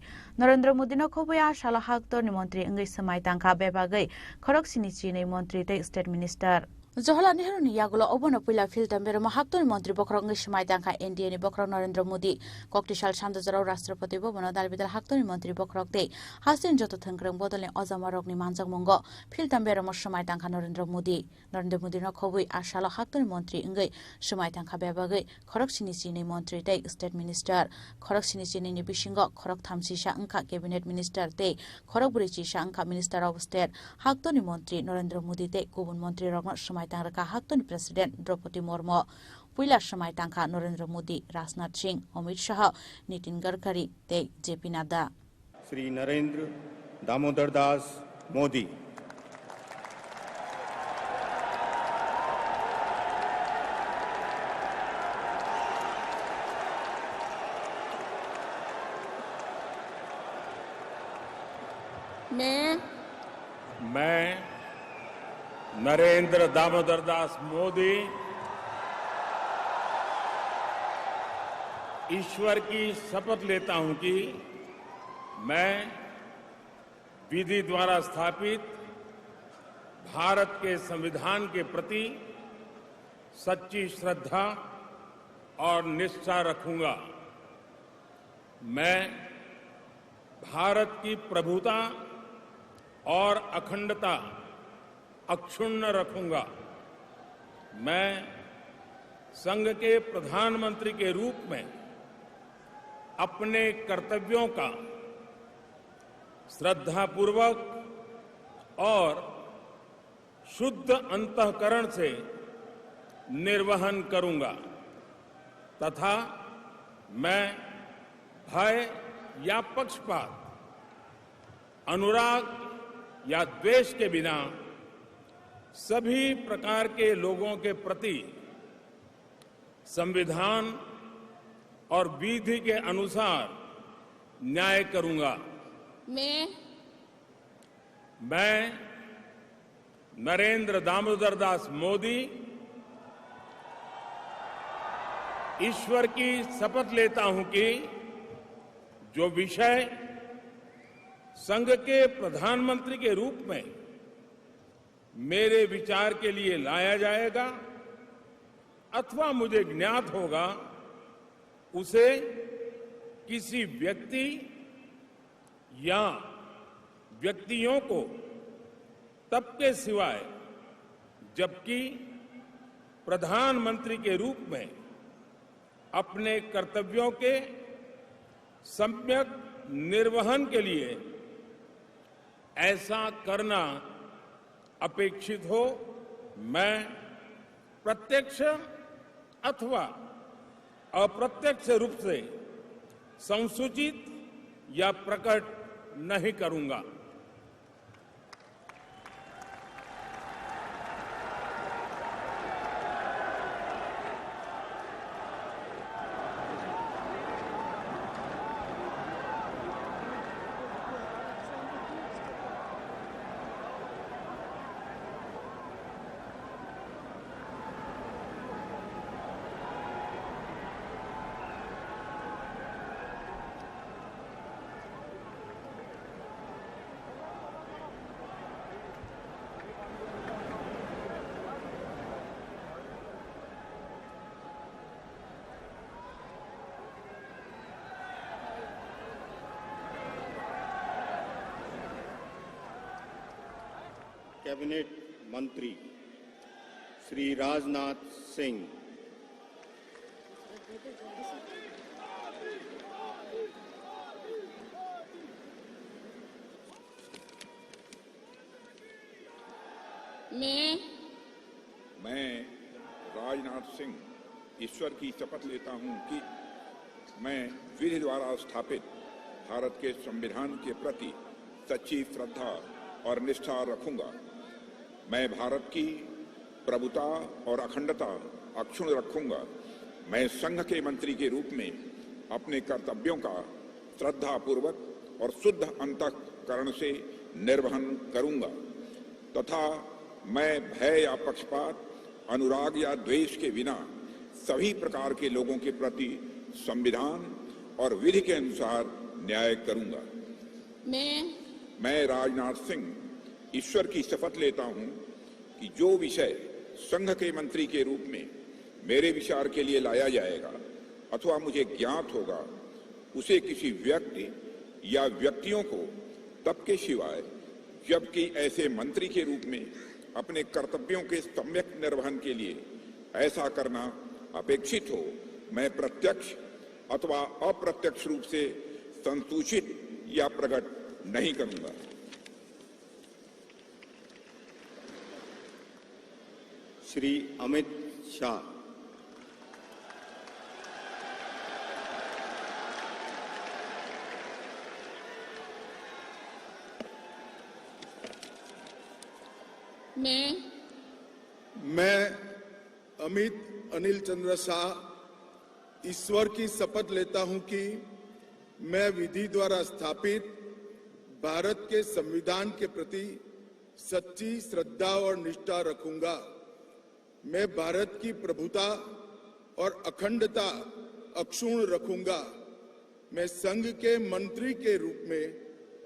no Koboya Shalahakto Montri English Samaitanka Bebagai Korok Sinichi Montri State Minister Jawaharlal Nehru ni yagulo obono pila Filtambera Mahakto Montri Bokrok English Samaitanka NDA ni Bokrok Narendra Modi Koktisal Sanjaro Rastrapati Bomana Dalbidal Hakto Montri Bokrok Day Hasin Joto Thangrang Bodole Ozamarok ni Manjang Mongo Filtambera Samaitanka Narendra Modi no Koboi Ashala Hakto Montri Engai Samaitanka Bebagai Korok Sinichi Montri State Minister Korok Sinichi ni Bishingo Korok Thamsisha Angka Cabinet Minister Te Korok Burichisha Angka Minister of State Hakto ni Montri Narendra Modi Te Kubun Montri Rogno Samaitanka Hakto ni President Draupadi Murmu Puila Samaitanka Narendra Modi Rajnath Singh Amit Shah Nitin Gadkari Te JP Nadda Shri Narendra Damodar Das Modi मैं नरेंद्र दामोदर दास मोदी ईश्वर की शपथ लेता हूं कि मैं विधि द्वारा स्थापित भारत के संविधान के प्रति सच्ची श्रद्धा और निष्ठा रखूंगा। मैं भारत की प्रभुता और अखंडता अक्षुण्ण रखूंगा। मैं संघ के प्रधानमंत्री के रूप में अपने कर्तव्यों का श्रद्धापूर्वक और शुद्ध अंतःकरण से निर्वहन करूंगा तथा मैं भय या पक्षपात, अनुराग या द्वेष के बिना सभी प्रकार के लोगों के प्रति संविधान और विधि के अनुसार न्याय करूंगा। मैं नरेंद्र दामोदर दास मोदी ईश्वर की शपथ लेता हूं कि जो विषय संघ के प्रधानमंत्री के रूप में मेरे विचार के लिए लाया जाएगा अथवा मुझे ज्ञात होगा उसे किसी व्यक्ति या व्यक्तियों को तब के सिवाय जबकि प्रधानमंत्री के रूप में अपने कर्तव्यों के सम्यक निर्वहन के लिए ऐसा करना अपेक्षित हो, मैं प्रत्यक्ष अथवा अप्रत्यक्ष रूप से संसूचित या प्रकट नहीं करूंगा। कैबिनेट मंत्री श्री राजनाथ सिंह, मैं राजनाथ सिंह ईश्वर की शपथ लेता हूं कि मैं विधि द्वारा स्थापित भारत के संविधान के प्रति सच्ची श्रद्धा और निष्ठा रखूंगा। मैं भारत की प्रभुता और अखंडता अक्षुण्ण रखूंगा। मैं संघ के मंत्री के रूप में अपने कर्तव्यों का श्रद्धापूर्वक और शुद्ध अंतःकरण से निर्वहन करूंगा तथा मैं भय या पक्षपात, अनुराग या द्वेष के बिना सभी प्रकार के लोगों के प्रति संविधान और विधि के अनुसार न्याय करूंगा। मैं राजनाथ सिंह ईश्वर की शपथ लेता हूं कि जो विषय संघ के मंत्री के रूप में मेरे विचार के लिए लाया जाएगा अथवा मुझे ज्ञात होगा, उसे किसी व्यक्ति या व्यक्तियों को तब के सिवाय जबकि ऐसे मंत्री के रूप में अपने कर्तव्यों के सम्यक निर्वहन के लिए ऐसा करना अपेक्षित हो, मैं प्रत्यक्ष अथवा अप्रत्यक्ष रूप से संसूचित या प्रकट नहीं करूंगा। श्री अमित शाह। मैं अमित अनिल चंद्र शाह ईश्वर की शपथ लेता हूं कि मैं विधि द्वारा स्थापित भारत के संविधान के प्रति सच्ची श्रद्धा और निष्ठा रखूंगा। मैं भारत की प्रभुता और अखंडता अक्षुण्ण रखूंगा। मैं संघ के मंत्री के रूप में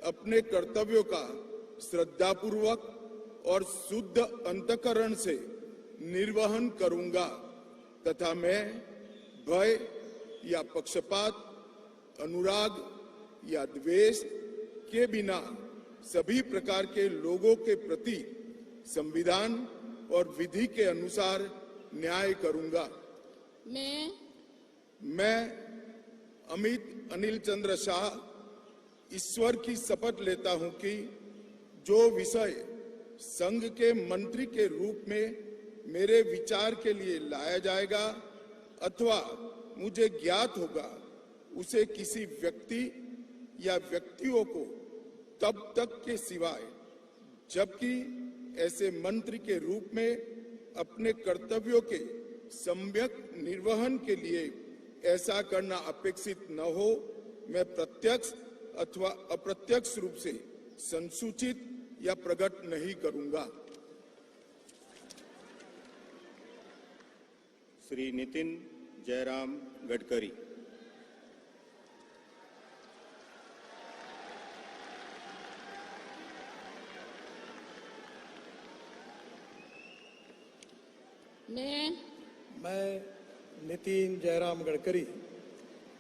अपने कर्तव्यों का श्रद्धापूर्वक और शुद्ध अंतःकरण से निर्वहन करूंगा तथा मैं भय या पक्षपात, अनुराग या द्वेष के बिना सभी प्रकार के लोगों के प्रति संविधान और विधि के अनुसार न्याय करूंगा। मैं अमित अनिल चंद्र शाह ईश्वर की शपथ लेता हूं कि जो विषय संघ के मंत्री के रूप में मेरे विचार के लिए लाया जाएगा अथवा मुझे ज्ञात होगा, उसे किसी व्यक्ति या व्यक्तियों को तब तक के सिवाय जबकि ऐसे मंत्री के रूप में अपने कर्तव्यों के सम्यक निर्वहन के लिए ऐसा करना अपेक्षित न हो, मैं प्रत्यक्ष अथवा अप्रत्यक्ष रूप से संसूचित या प्रकट नहीं करूंगा। श्री नितिन जयराम गडकरी। मैं नितिन जयराम गडकरी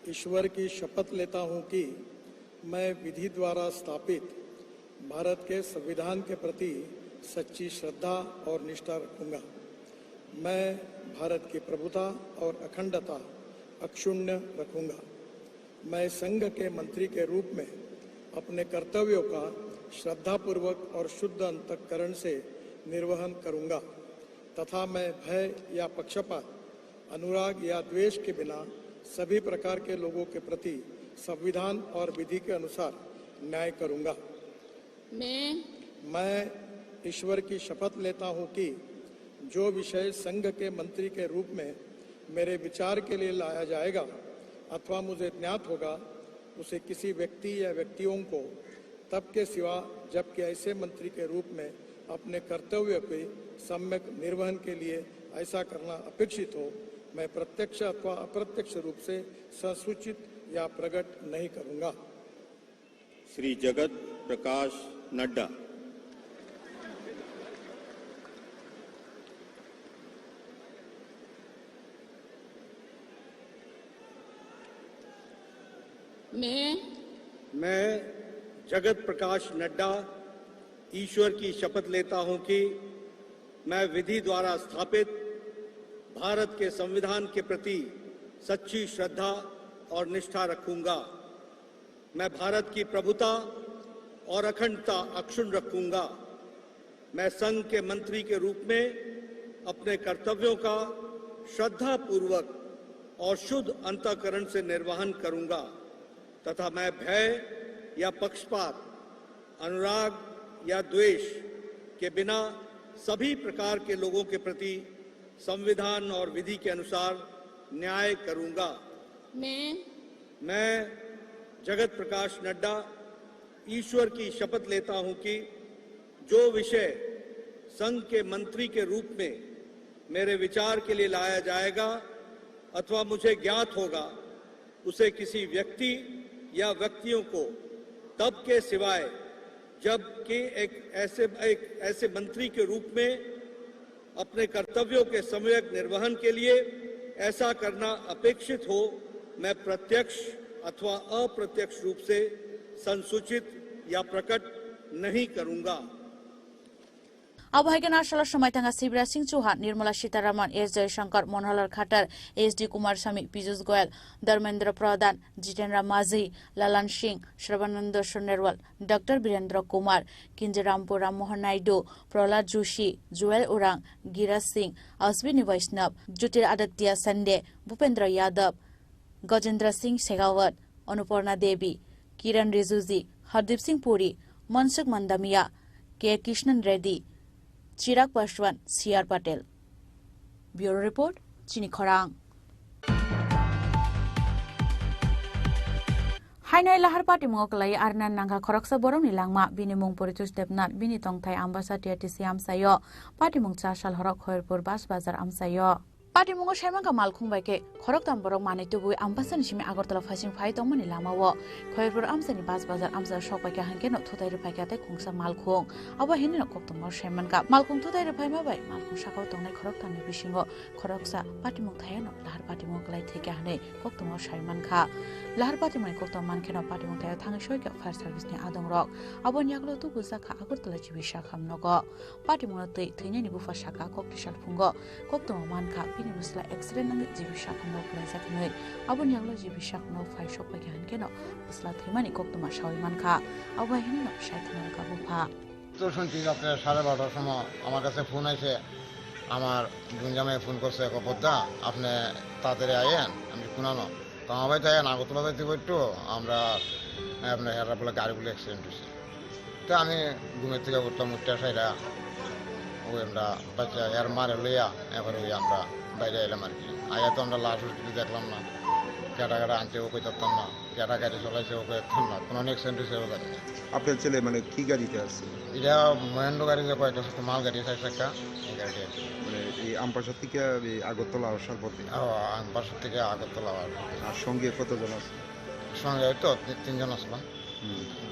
ईश्वर की शपथ लेता हूं कि मैं विधि द्वारा स्थापित भारत के संविधान के प्रति सच्ची श्रद्धा और निष्ठा रखूंगा। मैं भारत की प्रभुता और अखंडता अक्षुण्ण रखूंगा। मैं संघ के मंत्री के रूप में अपने कर्तव्यों का श्रद्धापूर्वक और शुद्ध अंतःकरण से निर्वहन करूंगा तथा मैं भय या पक्षपात, अनुराग या द्वेष के बिना सभी प्रकार के लोगों के प्रति संविधान और विधि के अनुसार न्याय करूंगा। मैं ईश्वर की शपथ लेता हूं कि जो विषय संघ के मंत्री के रूप में मेरे विचार के लिए लाया जाएगा अथवा मुझे ज्ञात होगा, उसे किसी व्यक्ति या व्यक्तियों को तब के सिवा जबकि ऐसे मंत्री के रूप में अपने कर्तव्य के सम्यक निर्वहन के लिए ऐसा करना अपेक्षित हो, मैं प्रत्यक्ष अथवा अप्रत्यक्ष रूप से संसूचित या प्रकट नहीं करूंगा। श्री जगत प्रकाश नड्डा। मैं जगत प्रकाश नड्डा ईश्वर की शपथ लेता हूं कि मैं विधि द्वारा स्थापित भारत के संविधान के प्रति सच्ची श्रद्धा और निष्ठा रखूंगा। मैं भारत की प्रभुता और अखंडता अक्षुण्ण रखूंगा। मैं संघ के मंत्री के रूप में अपने कर्तव्यों का श्रद्धापूर्वक और शुद्ध अंतःकरण से निर्वहन करूंगा तथा मैं भय या पक्षपात, अनुराग या द्वेष के बिना सभी प्रकार के लोगों के प्रति संविधान और विधि के अनुसार न्याय करूंगा। मैं जगत प्रकाश नड्डा ईश्वर की शपथ लेता हूं कि जो विषय संघ के मंत्री के रूप में मेरे विचार के लिए लाया जाएगा अथवा मुझे ज्ञात होगा उसे किसी व्यक्ति या व्यक्तियों को तब के सिवाय जबकि एक ऐसे मंत्री के रूप में अपने कर्तव्यों के सम्यक निर्वहन के लिए ऐसा करना अपेक्षित हो, मैं प्रत्यक्ष अथवा अप्रत्यक्ष रूप से संसूचित या प्रकट नहीं करूंगा। আবহাওয়া নাশালা সময় থাকা Shivraj Singh Chouhan, Nirmala Sitharaman, S Jaishankar, Manoharlal Khattar, S D Kumaraswamy, Piyush Goyal, Dharmendra Pradhan, Jitendra মাঝি, Lalan Singh, Sarbananda Sonowal, doctor Virendra Kumar, Kinjarapu Rammohan Naidu, Pralhad Joshi, Jual Oram, Giriraj Singh, Ashwini Vaishnaw, Jyotiraditya Scindia, Bhupender Yadav, Gajendra Singh Shekhawat, Annapurna Devi, Kiren Rijiju, Hardeep Singh Puri, Mansukh Mandaviya, K Krishnan Reddy, Chirag Paswan, CR Patil. Bureau report, চিনি খরাং। হাইনাই লাহার পার্টি মকলাই আরনান নাঙ্গা খরকসা বরমনি লাংমা বিনি মুং পরিতোষ দেবনাথ বিনি তংথাই আম্বাসাটিয়া টিসি আমসায় পার্টি মুং চাশাল হরক খয়রপুর বাস বাজার আমসায় পার্টি মুঙ্গ সাইমাঙ্গা মালখুংবাইকে খরক দাম বরক মানি তুবুই আমবাসানি সিমি আগরতলা ফাইসিং ফাই তংমনি লামাও খয়রপুর আমসানি বাস বাজার আমসা সপাইকে হাঙ্কে ন থুতাই রুপাইকাতে খুংসা মালখুং আবা হিনি ন কক্তম সাইমানকা মালখুং থুতাই রুপাই মাবাই মালখুং সাকাও তংনাই খরক দামনি বিসিঙ্গ খরকসা পার্টি মুং থায়া ন লাহার পার্টি মকলাই থেকে হানে কক্তম সাইমানকা লাহার পার্টি মানে কক্তম মানখেন পার্টি মুং থায়া থাঙ্গি সয়কে ফায়ার সার্ভিসনি আদং রক আবন ইয়াগলো তুবু জাখা আগরতলা জিবি শাখাম নগ পার্টি মুং তৈ থৈনানি বুফা শাখা কক্টিশাল ফুঙ্গ কক্তম মানখা বিনি বুসলা এক্সিডেন্ট নাঙ্গি জিবি শাখাম নগ লাইজাকनै আবন ইয়াগলো জিবি শাখাম নগ ফাই সপাইকে হানকে ন বুসলা থৈমানি কক্তমা সাউই মানখা আবা হিনি ন সাইথনাকা বুফা তো শুনছি রাত্রে 12:30টার সময় আমার কাছে ফোন আছে, আমার গুঞ্জামে ফোন করছে কপদ্দা আপনি তাড়াতাড়ি আইয়েন। আমি শুনানো তো আমার ভাই তাই আগরতলা যাইতে একটু আমরা আপনার হেরা বলে গাড়িগুলো অ্যাক্সিডেন্ট হয়েছে। তো আমি ঘুমের থেকে উঠলাম, উঠতে সাইরা ওই আমরা বাচ্চা এর মারে লইয়া এবার ওই আমরা বাইরে এলাম আর কি। আয়া তো আমরা লাশ কিছু দেখলাম না, কেটা কেটা আনছে ও কইতাম না, কেটা গাড়ি চলাইছে ও কইতাম না, কোনো অ্যাক্সিডেন্ট হয়েছে ও গাড়ি না। আপনার ছেলে মানে কি গাড়িতে আছে? এটা মহেন্দ্র গাড়িতে কয়েকটা সাথে মাল গাড়ি চার চাকা এই গাড়িটি আছে। মানে এই আমপাশা থেকে আগরতলা আসার পথে? আমপাশা থেকে আগরতলা। আর সঙ্গে কতজন আছে? সঙ্গে তো 3জন আসলাম,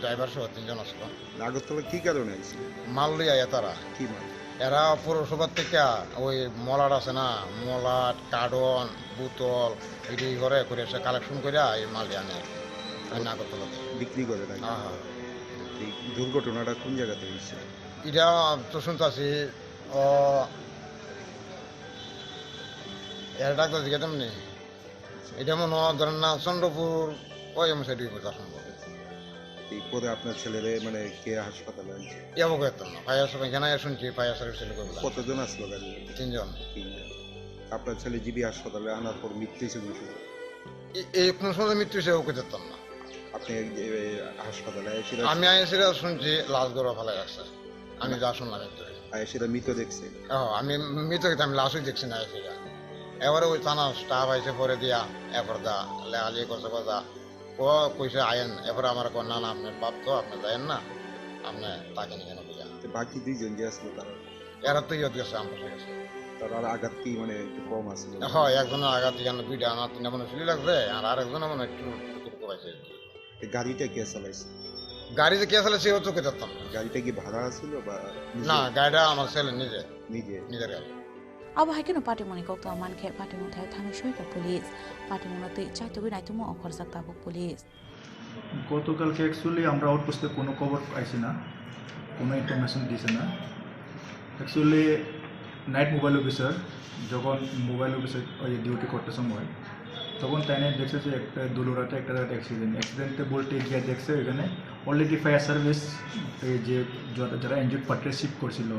ড্রাইভার সহ 3জন আসলাম। আগরতলা কি কারণে আছে? মাল লিয়ে তারা কি মাল? এরা পৌরসভার থেকে ওই মলাট আছে না, মলাট কার্টন বোতল এটি করে করে এসে কালেকশন করে এই মাল আনে আগরতলাতে বিক্রি করে। এই দুর্ঘটনাটা কোন জায়গাতে হয়েছে? এটা তো শুনতেছি এর ডাক্তার জিজ্ঞাসা নেই, এটা মনে হয় ধরেন না চন্দ্রপুর ওই সাইড সম্ভব। এই পরে আপনার ছেলেরে মানে কে হাসপাতালে আনছে? ফায়ার সার্ভিস এখানে শুনছি, ফায়ার সার্ভিস। কতজন আসলো গাড়ি? 3জন। আপনার ছেলে জিবি হাসপাতালে আনার পর মৃত্যু হয়েছে? এই কোন সময় মৃত্যু হয়েছে ওকে যেতাম না। আপনি হাসপাতালে আমি আইসিরা শুনছি লাশ গড়া ফেলে রাখছে, আমি যা শুনলাম আইসিরা মৃত দেখছে। আমি মৃত আমি লাশই দেখছি না আইসিরা। এবারে ওই থানা স্টাফ আইসে পরে দিয়া এবার দা লেখালি করছে কথা ও কইসে আয়েন। এরপরে আমার কন্যা না আপনার বাপ তো আপনি যায়েন না, আপনি তাকে নিয়ে কেন বুঝা। বাকি 2জন যে আসলো তারা? এরা তো ইয়ে গেছে, আমার গেছে। তার আঘাত কি মানে একটু কম আছে? হয় একজনের আঘাত এখানে 2টা আমার 3টা মনে চুলি লাগছে, আর আরেকজনের মনে একটু পাইছে। গাড়িটা কে চালাইছে? গাড়িতে কে চালাইছে ও তো কে যেতাম। গাড়িটা কি ভাড়া ছিল বা? না, গাড়িটা আমার ছেলে নিজের গাড়ি। আবু হাইকেন পার্টি মনি কক্ত মানখে পার্টি মুথায় থাঙ্গি সইকা পুলিশ পার্টি মুনাতে চাইতুবি নাইতুমো অখরজাক তাবুক পুলিশ। গতকালকে অ্যাকচুয়ালি আমরা আউটপোস্টে কোনো খবর পাইছি না, কোনো ইনফরমেশন দিছে না। অ্যাকচুয়ালি নাইট মোবাইল অফিসার যখন মোবাইল অফিসার ডিউটি করতে সময় তখন তাই দেখছে যে একটা দুলুরাতে একটা অ্যাক্সিডেন্টে বলতে গিয়ে দেখছে এখানে অলরেডি ফায়ার সার্ভিস যে যারা ইনজুর্ড পার্টি শিফট করছিল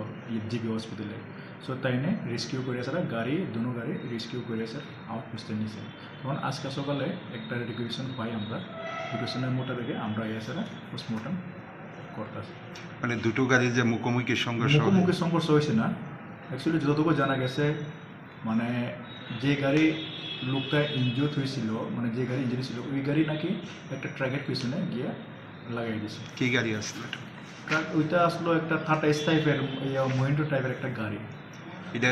জিবি হসপিটালে, সো তাই রেস্কিউ করে স্যার গাড়ি দুনো গাড়ি রেস্কিউ করে স্যার আউটপোস্টে নিয়েছে। তখন আজকে সকালে একটা রিকুয়েশন পাই, আমরা রিকুয়েশনের মোতাবেক আমরা স্যার পোস্টমর্টম করতেছি। মানে দুটো গাড়ির যে মুখোমুখি সংঘর্ষ হয়েছে না, অ্যাকচুয়ালি যতটুকু জানা গেছে মানে যে গাড়ি লোকটা ইনজুর্ড হয়েছিল, মানে যে গাড়ি ইঞ্জুরি ছিল ওই গাড়ি নাকি একটা ট্রাকের পিছনে গিয়ে লাগাই দিয়েছে। কি গাড়ি আসলো? ট্রাক ওইটা আসলো একটা টাটা টাইপের মহিন্দ্রা টাইপের একটা গাড়ি। এটা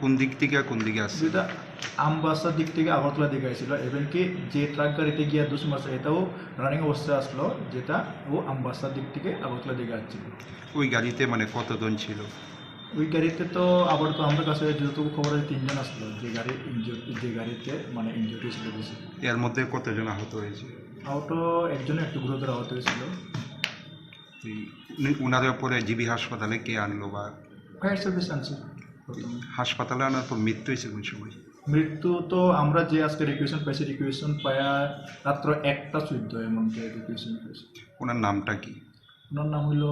কোন দিক থেকে কোন দিকে আসছে? এটা আমবাসার দিক থেকে আগরতলা দিকে আসছিল এবং কি যে ট্রাক গাড়িতে গিয়ে দুশ মারছে এটাও রানিং অবস্থায় আসলো, যেটা ও আমবাসার দিক থেকে আগরতলা দিকে আসছিল। ওই গাড়িতে মানে কতজন ছিল? ওই গাড়িতে তো আবার তো আমাদের কাছে যতটুকু খবর আছে 3 জন আসলো, যে গাড়িতে মানে ইনজুরি ছিল বেশি। এর মধ্যে কতজন আহত হয়েছে? আহত একজনে একটু গুরুতর আহত হয়েছিল। উনার উপরে জিবি হাসপাতালে কে আনলো বা ফায়ার সার্ভিস আনছে। হাসপাতালে আনার পর মৃত্যু হয়েছে কোন সময়? মৃত্যু তো আমরা যে আজকে রিকুয়েশন পাইছি, রিকুয়েশন পায়া রাত্র 1:14 এমন রিকুয়েশন পাইছি। ওনার নামটা কি? ওনার নাম হলো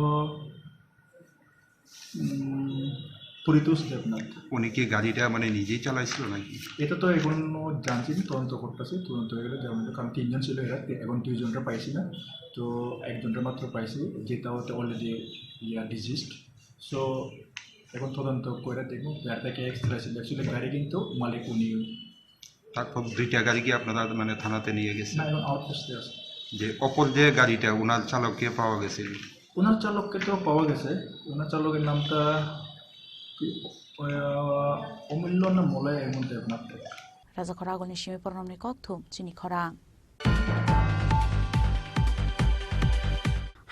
পরিতোষ দেবনাথ। উনি কি গাড়িটা মানে নিজেই চালাইছিল নাকি? এটা তো এখনো জানছি না, তদন্ত করতেছি, তদন্ত হয়ে গেলে যেমন কারণ 3 জন ছিল এরা, এখন 2 জনটা পাইছি না, তো একজনটা মাত্র পাইছি, যেটা হতে অলরেডি ডিজিজড। সো এখন তদন্ত করে দেখবো গাড়ি থেকে এক্সট্রা ছিল, অ্যাকচুয়ালি গাড়ি কিন্তু মালিক উনি। তারপর 2টা গাড়ি কি আপনারা মানে থানাতে নিয়ে গেছে? না, এখন আউটপোস্টে আছে। যে অপর যে গাড়িটা ওনার চালককে পাওয়া গেছে? ওনার চালককে তো পাওয়া গেছে, ওনার চালকের নামটা অমূল্য না মলয় এমন দেবনাথ। রাজাখরা আগলনি সিমি পরনমনি ককথুম চিনি খরাং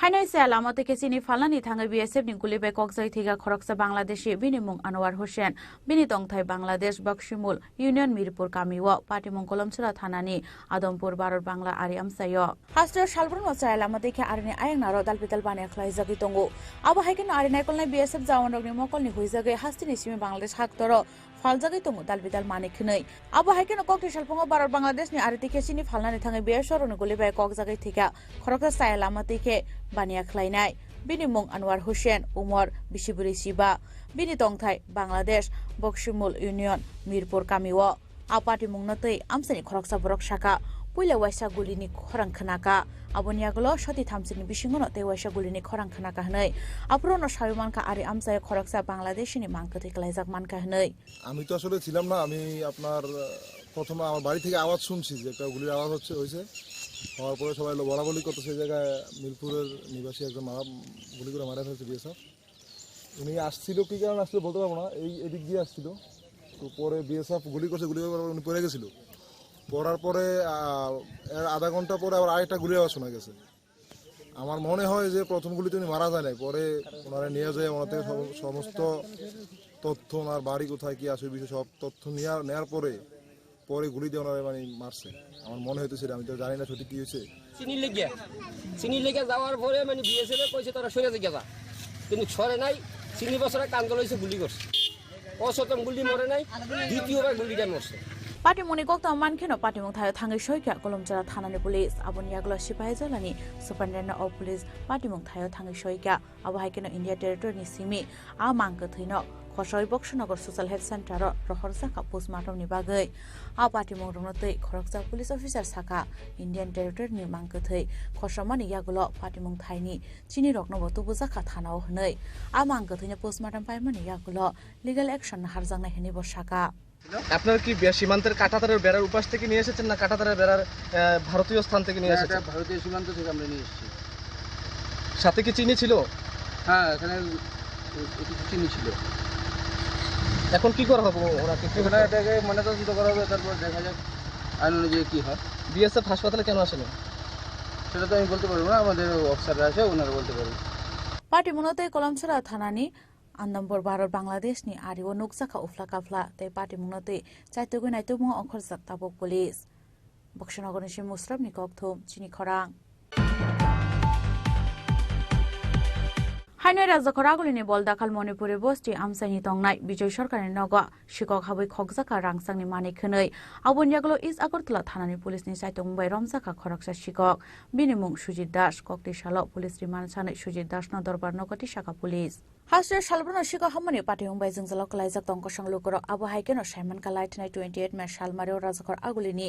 হাইনাই সে আলামতে কে চিনি ফালানি থাঙ্গে বিএসএফ নি গুলিবে কক্সাই থিগা খরকসা বাংলাদেশি বিনিমুং আনোয়ার হোসেন বিনি তংথাই বাংলাদেশ বক্সিমুল ইউনিয়ন মিরপুর কামিও পাটিমুং কলমছড়া থানানি আদমপুর বারর বাংলা আরি আমসাইও হাস্টার সালব্রন ওয়াসা আলামতে কে আরিনি আয়ং নারো দালপিতাল বানে খলাই জাগি তঙ্গু আবো হাইকেন আরিনাই কলনাই বিএসএফ জাওয়ান রগনি মকলনি হইজাগে হাস্তিনি সিমি বাংলাদেশ হাকতর ফালজাগি তঙ্গু দালপিতাল মানে খনই আবো হাইকেন ককটি সালপঙ্গ বারর বাংলাদেশ নি আরিতি কে চিনি ফালনানি থাঙ্গে বিএসএফ রনি গুলিবে কক্সাই থিগা খরকসা আলামতে কে বানিয়া খলাইনাই বিনিমুং আনোয়ার হোসেন উমর বিশিবুরি শিবা বিনি তংথাই বাংলাদেশ বক্সিমুল ইউনিয়ন মিরপুর কামিও আপাটি মুংনতৈ আমসানি খরকসা বরক শাখা পুইলা ওয়াইসা গুলিনি খরাং খানাকা আবনিয়াগুলো সতি থামসিনি বিশিংগনো তে ওয়াইসা গুলিনি খরাং খানাকা হनै আপ্রনো সাবিমানকা আরি আমসায় খরকসা বাংলাদেশিনি মাংকতে ক্লাইজাক মানকা হनै। আমি তো আসলে ছিলাম না, আমি আপনার প্রথমে আমার বাড়ি থেকে আওয়াজ শুনছি যে একটা গুলির আওয়াজ হয়েছে, হওয়ার পরে সবাই বলাবলি করতেছে, সেই জায়গায় মিরপুরের নিবাসী একজন গুলি করে মারা ফেলছে বিএসএফ। উনি আসছিল কী কারণে আসছিল বলতে পারবো না, এদিক দিয়ে আসছিল, তো পরে বিএসএফ গুলি করছে, গুলি করার উনি পড়ে গেছিলো, পড়ার পরে আধা ঘন্টা পরে আবার আরেকটা গুলি আওয়াজ শোনা গেছে। আমার মনে হয় যে প্রথম গুলিতে উনি মারা যায় নাই, পরে ওনারা নিয়ে যায়, ওনার থেকে সমস্ত তথ্য, ওনার বাড়ি কোথায় কী আসে বিষয় সব তথ্য নেওয়ার পরে গুলি দিয়ে ওনারা মানে মারছে আমার মনে হইতেছে, আমি তো জানি না সত্যি কি হয়েছে। চিনি লেগে যাওয়ার পরে মানে বিএসএফ কইছে তারা সরে যাবে যা, কিন্তু সরে নাই, চিনি বছরে কান্দ লইছে, গুলি করছে, অসতম গুলি মরে নাই, দ্বিতীয়বার গুলিটা মরছে। পাটিমুনি গক্ত মানখেনো পাটিমুং থায় থাঙ্গে সইকা কলমচরা থানানি পুলিশ আবনিয়াগুলো সিপাহি জলানি সুপারিনটেন্ডেন্ট অফ পুলিশ পাটিমুং থায় থাঙ্গে সইকা আবো হাইকেনো ইন্ডিয়া টেরিটরিনি সিমি আ মাংকে থৈনো খসই বক্সনগর সোশ্যাল হেলথ সেন্টার রহর সাকা পোস্টমার্টমनि बागै आ पाटिमुं रंनतै खरकसा पुलिस अफिसार साका इन्डियान टेरिटरिनि मांगो थै खसमानि यागुलो पाटिमुं थाइनि चिनि रकनबो तुबुजाखा थानाव हनै आ मांगो थैनो पोस्टमार्टम पाइमानि यागुलो लिगेल एक्शन हारजांनाय हनै बसाका। আপনার কি সীমান্তের কাঁটাতারের বেড়ার উপাস থেকে নিয়ে এসেছেন না কাঁটাতারের বেড়ার ভারতীয় স্থান থেকে নিয়ে এসেছেন? ভারতীয় সীমান্ত থেকে আমরা নিয়ে এসেছি। সাথে কি চিনি ছিল? হ্যাঁ, এখানে কিছু চিনি ছিল। এখন কি করা হবে ওনাকে? এটাকে ময়নাতদন্ত করা হবে, তারপর দেখা যাক আইন অনুযায়ী কী হয়। বিএসএফ হাসপাতালে কেন আসেনি সেটা তো আমি বলতে পারবো না, আমাদের অফিসাররা আছে, ওনারা বলতে পারবে। पाटिमुंगनतै कलमछरा थानानि आन्दमपुर भारत बांग्लादेशनि आरिव नुकसाखा उफ्ला काफ्ला तै पाटिमुंगनतै चाइतोगै नाइतोमुं अंखरजाक ताबक पुलिस बक्सनगरनि सिम मुस्राबनि ककथुम चिनि खरां हाइनाय राजाखरागुलिनि बलदाखाल मणिपुरि बस्ति आमसाइनि तंनाय विजय सरकारनि नग शिকক हाबै खगजाखा रांसांनि मानिखनै आबनियागलो इस आगरतला थानानि पुलिसनि साइतंबाय रमजाखा खरकसा शिকক बिनिमुं सुजित दास कक्तिशाल पुलिस रिमान्ड सानै सुजित दासनो दरबार नगति शाखा पुलिस हास्टर सालब्रनो शिका हामनि पाटिंबाय जोंजलाव कलाइजाक तंकसं लुकर आबो हाइकेनो साइमन कालाइटनाय 28 मे सालमारियाव राजाखर आगुलिनि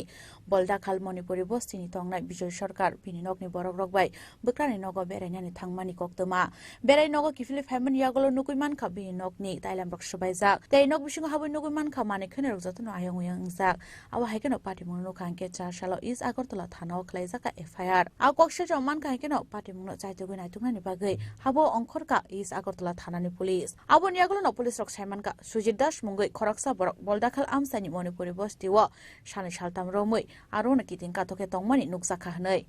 बलदाखाल मणिपुरि बस्तिनि तंनाय विजय सरकार बिनि नगनि बरक रकबाय बोक्रानि नग बेरायनानि थांमानि कक्तमा बेराय नग किफिलि फाइमन यागलो नुकुइमान खा बिनि नगनि ताइलाम रक सबायजाक तै नग बिसिंग हाबै नुकुइमान खा माने खने रजतनो आयं उयंजाक आबो हाइकेनो पाटिमुं नुखांके 4 सालाव इस आगरतला थानाव खलाइजाका एफआईआर आ कक्से जमान खाइकेनो पाटिमुं चाइतोगै नाइतुंनानि बागै हाबो अंखरका इस आगरतला থানানি পুলিশ আবনি আগলন পুলিশ রক সাইমানকা সুজিত দাস মুঙ্গই খরকসা বরক বলদাখাল আমসানি মণিপুরি বস্তিও সানি সালতাম রमै আরো নাকিতিন কাতকে তংমানি নুকসাখা হनै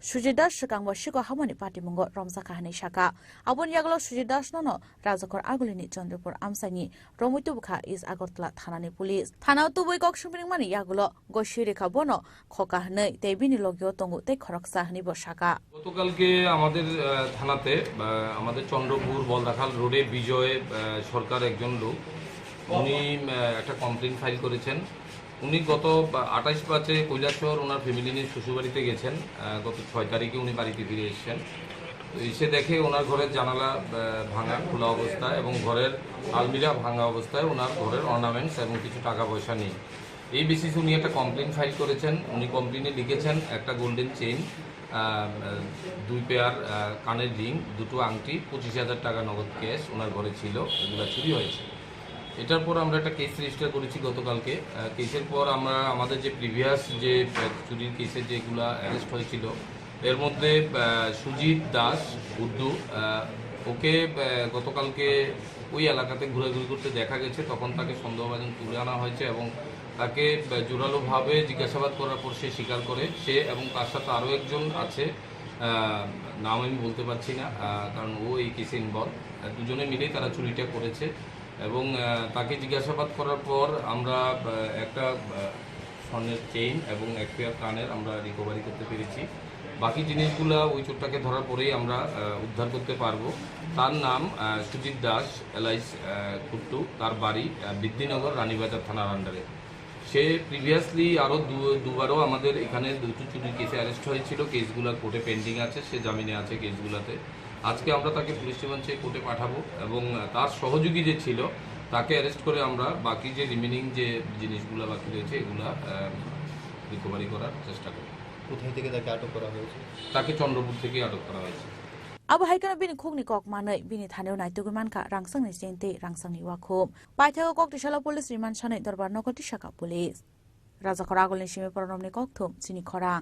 সুজিত দাস সিগাংবো সিগো হামনি পার্টি মুঙ্গ রমজাখা হनै সাকা আবনি আগল সুজিত দাস নন রাজকর আগুলিনি চন্দ্রপুর আমসানি রমৈতুবখা ইজ আগরতলা থানানি পুলিশ থানাও তুবই কক সুমিং মানি ইয়াগুলো গশি রেখা বন খকা হनै তেবিনি লগিও তঙ্গু তে খরকসা হনিব সাকা গতকালকে আমাদের থানাতে আমাদের চন্দ্রপুর বলদাখাল রোডে বিজয় সরকার একজন লোক উনি একটা কমপ্লেন ফাইল করেছেন। উনি গত 28/5 কৈলাসহর ওনার ফ্যামিলি নিয়ে শ্বশুরবাড়িতে গেছেন। গত 6 তারিখে উনি বাড়িতে ফিরে এসেছেন। তো এসে দেখে ওনার ঘরের জানালা ভাঙা খোলা অবস্থায় এবং ঘরের আলমিরা ভাঙা অবস্থায় ওনার ঘরের অর্নামেন্টস এবং কিছু টাকা পয়সা নেই। এই বেসিসে উনি একটা কমপ্লেন ফাইল করেছেন। উনি কমপ্লেনে লিখেছেন একটা গোল্ডেন চেইন, 2 পেয়ার কানের রিং, 2টো আংটি, 25,000 টাকা নগদ ক্যাশ ওনার ঘরে ছিল, এগুলো চুরি হয়েছে। এটার পর আমরা একটা কেস রেজিস্টার করেছি গতকালকে। কেসের পর আমরা আমাদের যে প্রিভিয়াস যে চুরির কেসে যেগুলো অ্যারেস্ট হয়েছিল এর মধ্যে সুজিত দাস গুড্ডু, ওকে গতকালকে ওই এলাকাতে ঘোরাঘুরি করতে দেখা গেছে, তখন তাকে সন্দেহভাজন তুলে আনা হয়েছে এবং তাকে জোরালোভাবে জিজ্ঞাসাবাদ করার পর সে স্বীকার করে। সে এবং তার সাথে আরও একজন আছে, নাম আমি বলতে পারছি না কারণ ও এই কেসে ইনভলভ। দুজনে মিলেই তারা চুরিটা করেছে এবং তাকে জিজ্ঞাসাবাদ করার পর আমরা একটা স্বর্ণের চেইন এবং 1 পেয়ার কানের আমরা রিকভারি করতে পেরেছি। বাকি জিনিসগুলো ওই চোরটাকে ধরার পরেই আমরা উদ্ধার করতে পারবো। তার নাম সুজিত দাস এলাইস কুট্টু, তার বাড়ি বৃদ্ধিনগর রানীবাজার থানার আন্ডারে। সে প্রিভিয়াসলি আরও দুবারও আমাদের এখানে 2টো চুরির কেসে অ্যারেস্ট হয়েছিল। কেসগুলো কোর্টে পেন্ডিং আছে, সে জামিনে আছে কেসগুলোতে। আজকে আমরা তাকে পুলিশ রিমান্ডে কোর্টে পাঠাবো এবং তার সহযোগী যে ছিল তাকে অ্যারেস্ট করে আমরা বাকি যে রিমেনিং যে জিনিসগুলো বাকি রয়েছে এগুলো রিকভারি করার চেষ্টা করব। কোথায় থেকে তাকে আটক করা হয়েছে? তাকে চন্দ্রপুর থেকে আটক করা হয়েছে। আবু হাইকানা বিনি খুগনি কক মাनै বিনি থানেও নাইতুগু মানকা রাংসাংনি চেনতে রাংসাংনি ওয়াখুম পাইথাগো কক টিসালা পুলিশ রিমান্ড সাनै দরবার নগতি শাখা পুলিশ রাজাখর আগলनि সিমে পরনমনি ককথুম চিনি খরাং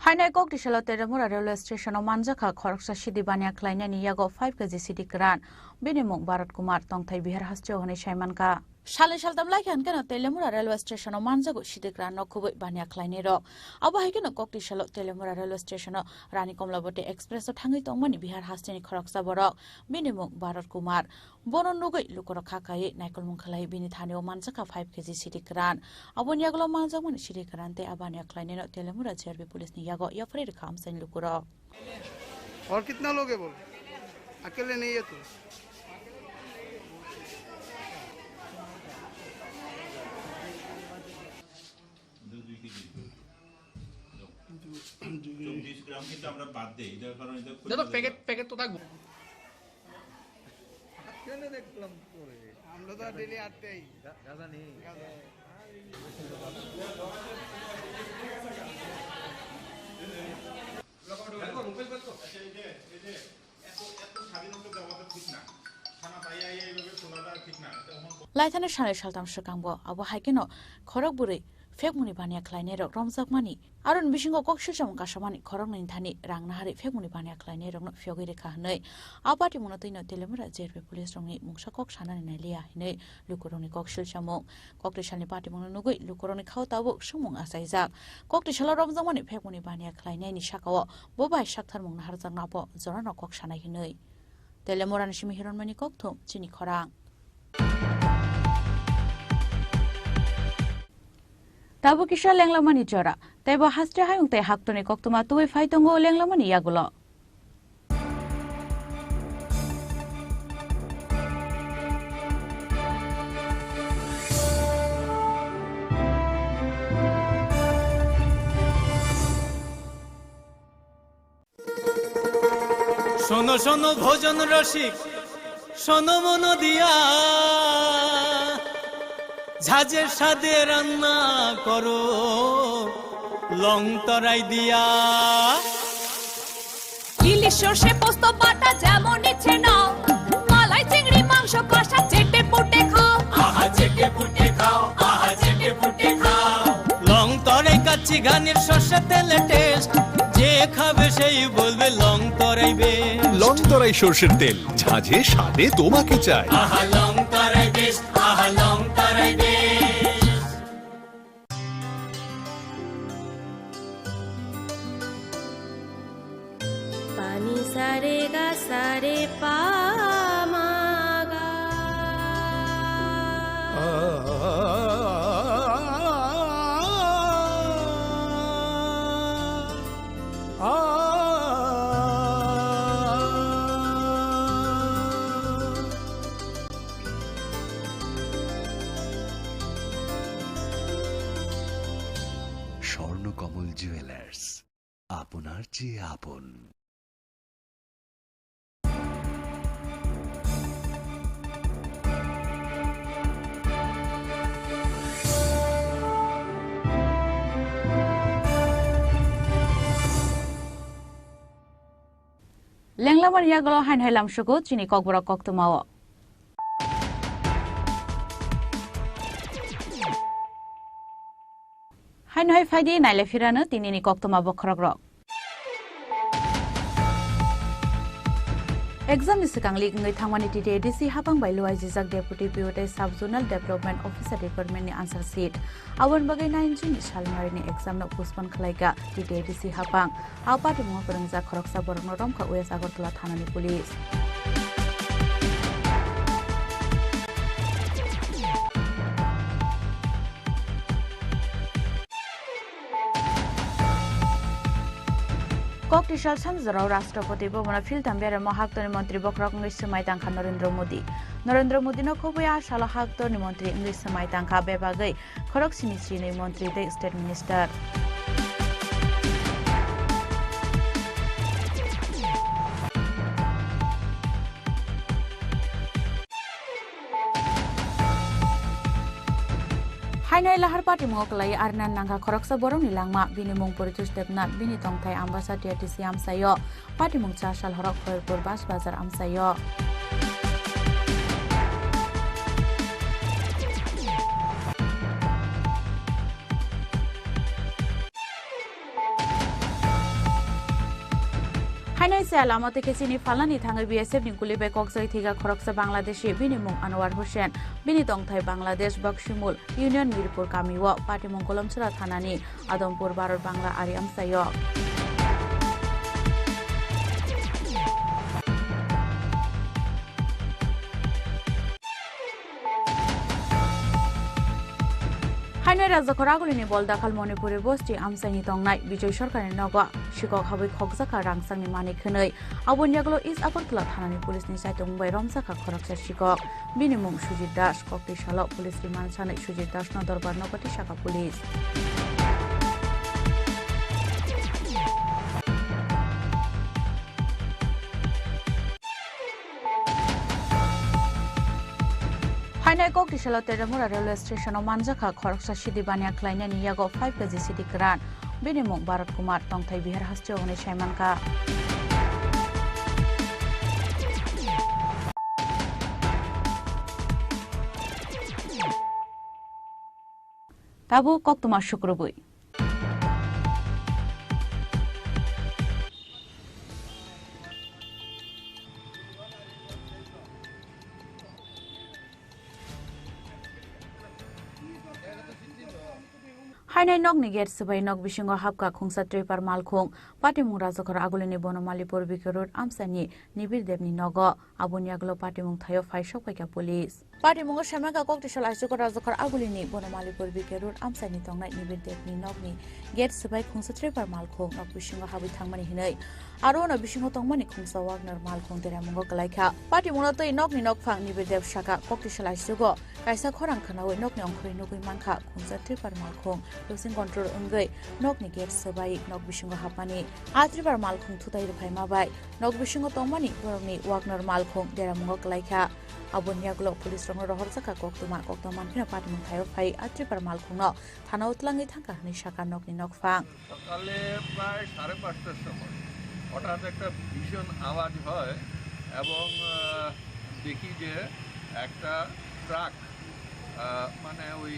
হাইনাই কক টিসালা তেরামুরা রেলওয়ে স্টেশন মানজাখা খরকসা সিদি বানিয়া খ্লাইনানি ইয়াগো 5 কেজি সিডি ক্রান বিনিমুং ভারত কুমার তংথাই বিহার হাস্টিও হनै সাইমানকা সালে সালতাম লাইখান কেন তেলেমুরা রেলওয়ে স্টেশন মানজাগো সিদিগ্রান নখুবই বানিয়া খ্লাইনি রক আবহাই কেন ককটি সাল তেলেমুরা রেলওয়ে স্টেশন রানী কমলাবতী এক্সপ্রেস থাঙ্গি তংমানি বিহার হাস্টিনি খরকসা বরক বিনিমুং ভারত কুমার বনন নুগৈ লুকর খাকাই নাইকলমুং খালাই বিনি থানেও মানজাকা 5 কেজি সিদিগ্রান আবনিয়াগলো মানজাगमनि सिदिग्रान ते आबानिया ख्लाइने तेलेमुरा जेआरबी पुलिस नि यागो यफरे खाम सेन लुकुर और कितना लोग है बोल अकेले नहीं है तू প্যাকেট তো থাকবো দেখলাম আমরা তো ডেলি আটতেই গাজা নেই লাইথানে সালে সালতাম সকাংব আবু হাইকেন খরক বুরে फेकमुनि बानिया ख्लाइने रक रमजाकमानि आरन बिसिंगो कक्सिलसम कासामानि खरक नैथानि रांनाहारि फेकमुनि बानिया ख्लाइने रकनो फ्योगै रेखा हनै आपाति मुनतैनो तेलेमुरा जेरबे पुलिस रंनि मुंसा कक सानानि नाइलिया हनै लुकुरंनि कक्सिलसम कक्टिसालनि पार्टी मुनो नुगै लुकुरंनि खावताबो सुमुं आसाइजाक कक्टिसाला रमजाकमानि फेकमुनि बानिया ख्लाइनायनि साकाव बोबाय साक्थार मुंना हारजाकनाबो जरानो कक सानाय हनै तेलेमुरानि सिमि हिरनमानि ककथुम चिनि खरां Tabu kisha lenglamani jora. Taibo hastre hayung te haktone koktuma tuwe faitongo lenglamani yagulo. শোনো শোনো ভোজন রসিক শোনো মন দিয়া ঝাঁঝের সাদে রান্না করো লং তরাই দিয়া ইলিশ সর্ষে পোস্ত বাটা যেমন ইচ্ছে নাও মালাই চিংড়ি মাংস কষা চেটে পুটে খাও আহা চেটে পুটে খাও আহা চেটে পুটে খাও লং তরাই কাচ্চি ঘানির সর্ষে তেলে টেস্ট যে খাবে সেই বলবে লং তরাই তরাই সরষের তেল, ঝাঁঝে স্বাদে তোমাকে চাই। আহা লং তরাই বেশ, আহা লং তরাই বেশ। পানি সারে গা সারে পা মা গা। স্বর্ণকমল জুয়েলার্স, আপনার চেয়ে আপন। লেংলামার ইয়াগল হাইন হাইলাম সুগো চিনি ককবরা কক্তমাও হাইন হাই ফাইদি নাইলে ফিরানো তিনিনি কক্তমা বখরগ্রক एग्जाम नि सिगांलि ngै थांमानि टिटिएडिसि हाबां बाय लुआइ जिजाक डेपुटी पिओटे सब जोनल डेभलपमेन्ट अफिसार डिपार्टमेन्ट नि आन्सार शीट आवन बगै 9 जुन सालमारि नि एग्जाम न पोस्टपोन खलाइगा टिटिएडिसि हाबां आपाति मु फोरोंजा खरकसा बरंग रमखा वेस आगरतला थानानि पुलिस ककटिसाल सानजाराव राष्ट्रपति भवन फिल्टाम्बियार महाक्तनि मन्त्री बख्रक इंग्लिश समायतांखा नरेन्द्र मोदी खबैया आसाल हाक्तनि मन्त्री इंग्लिश समायतांखा बेबागै खरक सिनिस्रिनि मन्त्री दै स्टेट मिनिस्टार हाइनाय लाहार पार्टी मुगलाई आरनान नांगा खरकसा बरं निलांगमा बिनि मुं परितोष देबनाथ बिनि तंथाय आम्बासा टिआरटिसि आमसायो पार्टी मुं चासाल हरक खयरपुर बास बाजार आमसायो हाइनाय से आलामते केसिनि फालानि थाङै बीएसएफ नि गुलिबाय कक्सै थिगा खरकसा बांलादेशी बिनि मुं अनवार हुसैन बिनि तंथाय बांलादेश बक्सिमुल यूनियन मीरपुर कामिव पार्टी मुं कलमसरा थानानि आदमपुर भारत बांला आरि आमसायो हाइनाय राजाखरागुलिनि बलदाखाल मणिपुरी बस्ती आमसाइनि तंनाय विजय सरकारनि नग शिকক हाबै खगजाखा रांसांनि मानिक होनै आबनियागल इस आगरतला थानानि पुलिसनि साइटं मुंबाइ रमजाखा खरकसा शिকক बिनि मुं सुजित दास ककटिसाल पुलिस रिमान्ड सानै सुजित दास न दरबार नगति शाखा पुलिस हाइनाय ककटिसाल तेरामुरा रेलवे स्टेशन मानजाखा खरकसा सिदि बानिया ख्लायनायनि यागो 5 केजि सिदि गोरान बिनि मुं भारत कुमार तंथाय बिहार हास्टियाव होनाय सायमानखा ताबु कक्तमा शुक्रबुई हाइनाय नगनि गेट सबाय नग बिसिंग हाबका खुंसा ट्रेपार मालखुं पाटिमुं राजाखर आगुलिनि बनमालीपुर बिकरोड आमसानि निबिर देवनि नग आबुनियागलो पाटिमुं थायो फाइसक फाइका पुलिस पाटिमुं सामाका ककटिसाल आइसुकर राजाखर आगुलिनि बनमालीपुर बिकरोड आमसानि तंनाय निबिर देवनि नगनि गेट सबाय खुंसा ट्रेपार मालखुं नग बिसिंग हाबै थांमानि हिनै आरो न बिसिंग तंमानि खुंसा वागनर मालखुं तेरामुंग गलायखा पाटिमुं तै नगनि नगफां निबिर देव शाखा ककटिसाल आइसुगो कायसा खरां खनावै नगनि अंखरै नगै मानखा खुंसा ट्रेपार मालखुं लसिं कन्ट्रोल उंगै नगनि गेट सबाय नग बिसिंग हापानि आत्रिबार मालखुं थुताय रुफाय माबाय नग बिसिंग तंमानि बरंनि वागनर मालखुं तेरामुंग गलायखा आबनियागलो पुलिस रंग रहर जाका कक्तमान फिना पाटिमुं थायो फाय आत्रिबार मालखुं न थाना उतलाङै थांका हनै शाखा नगनि नगफां সকালে প্রায় 5:30টার সময় হঠাৎ একটা ভীষণ আওয়াজ হয় এবং দেখি যে একটা ট্রাক মানে ওই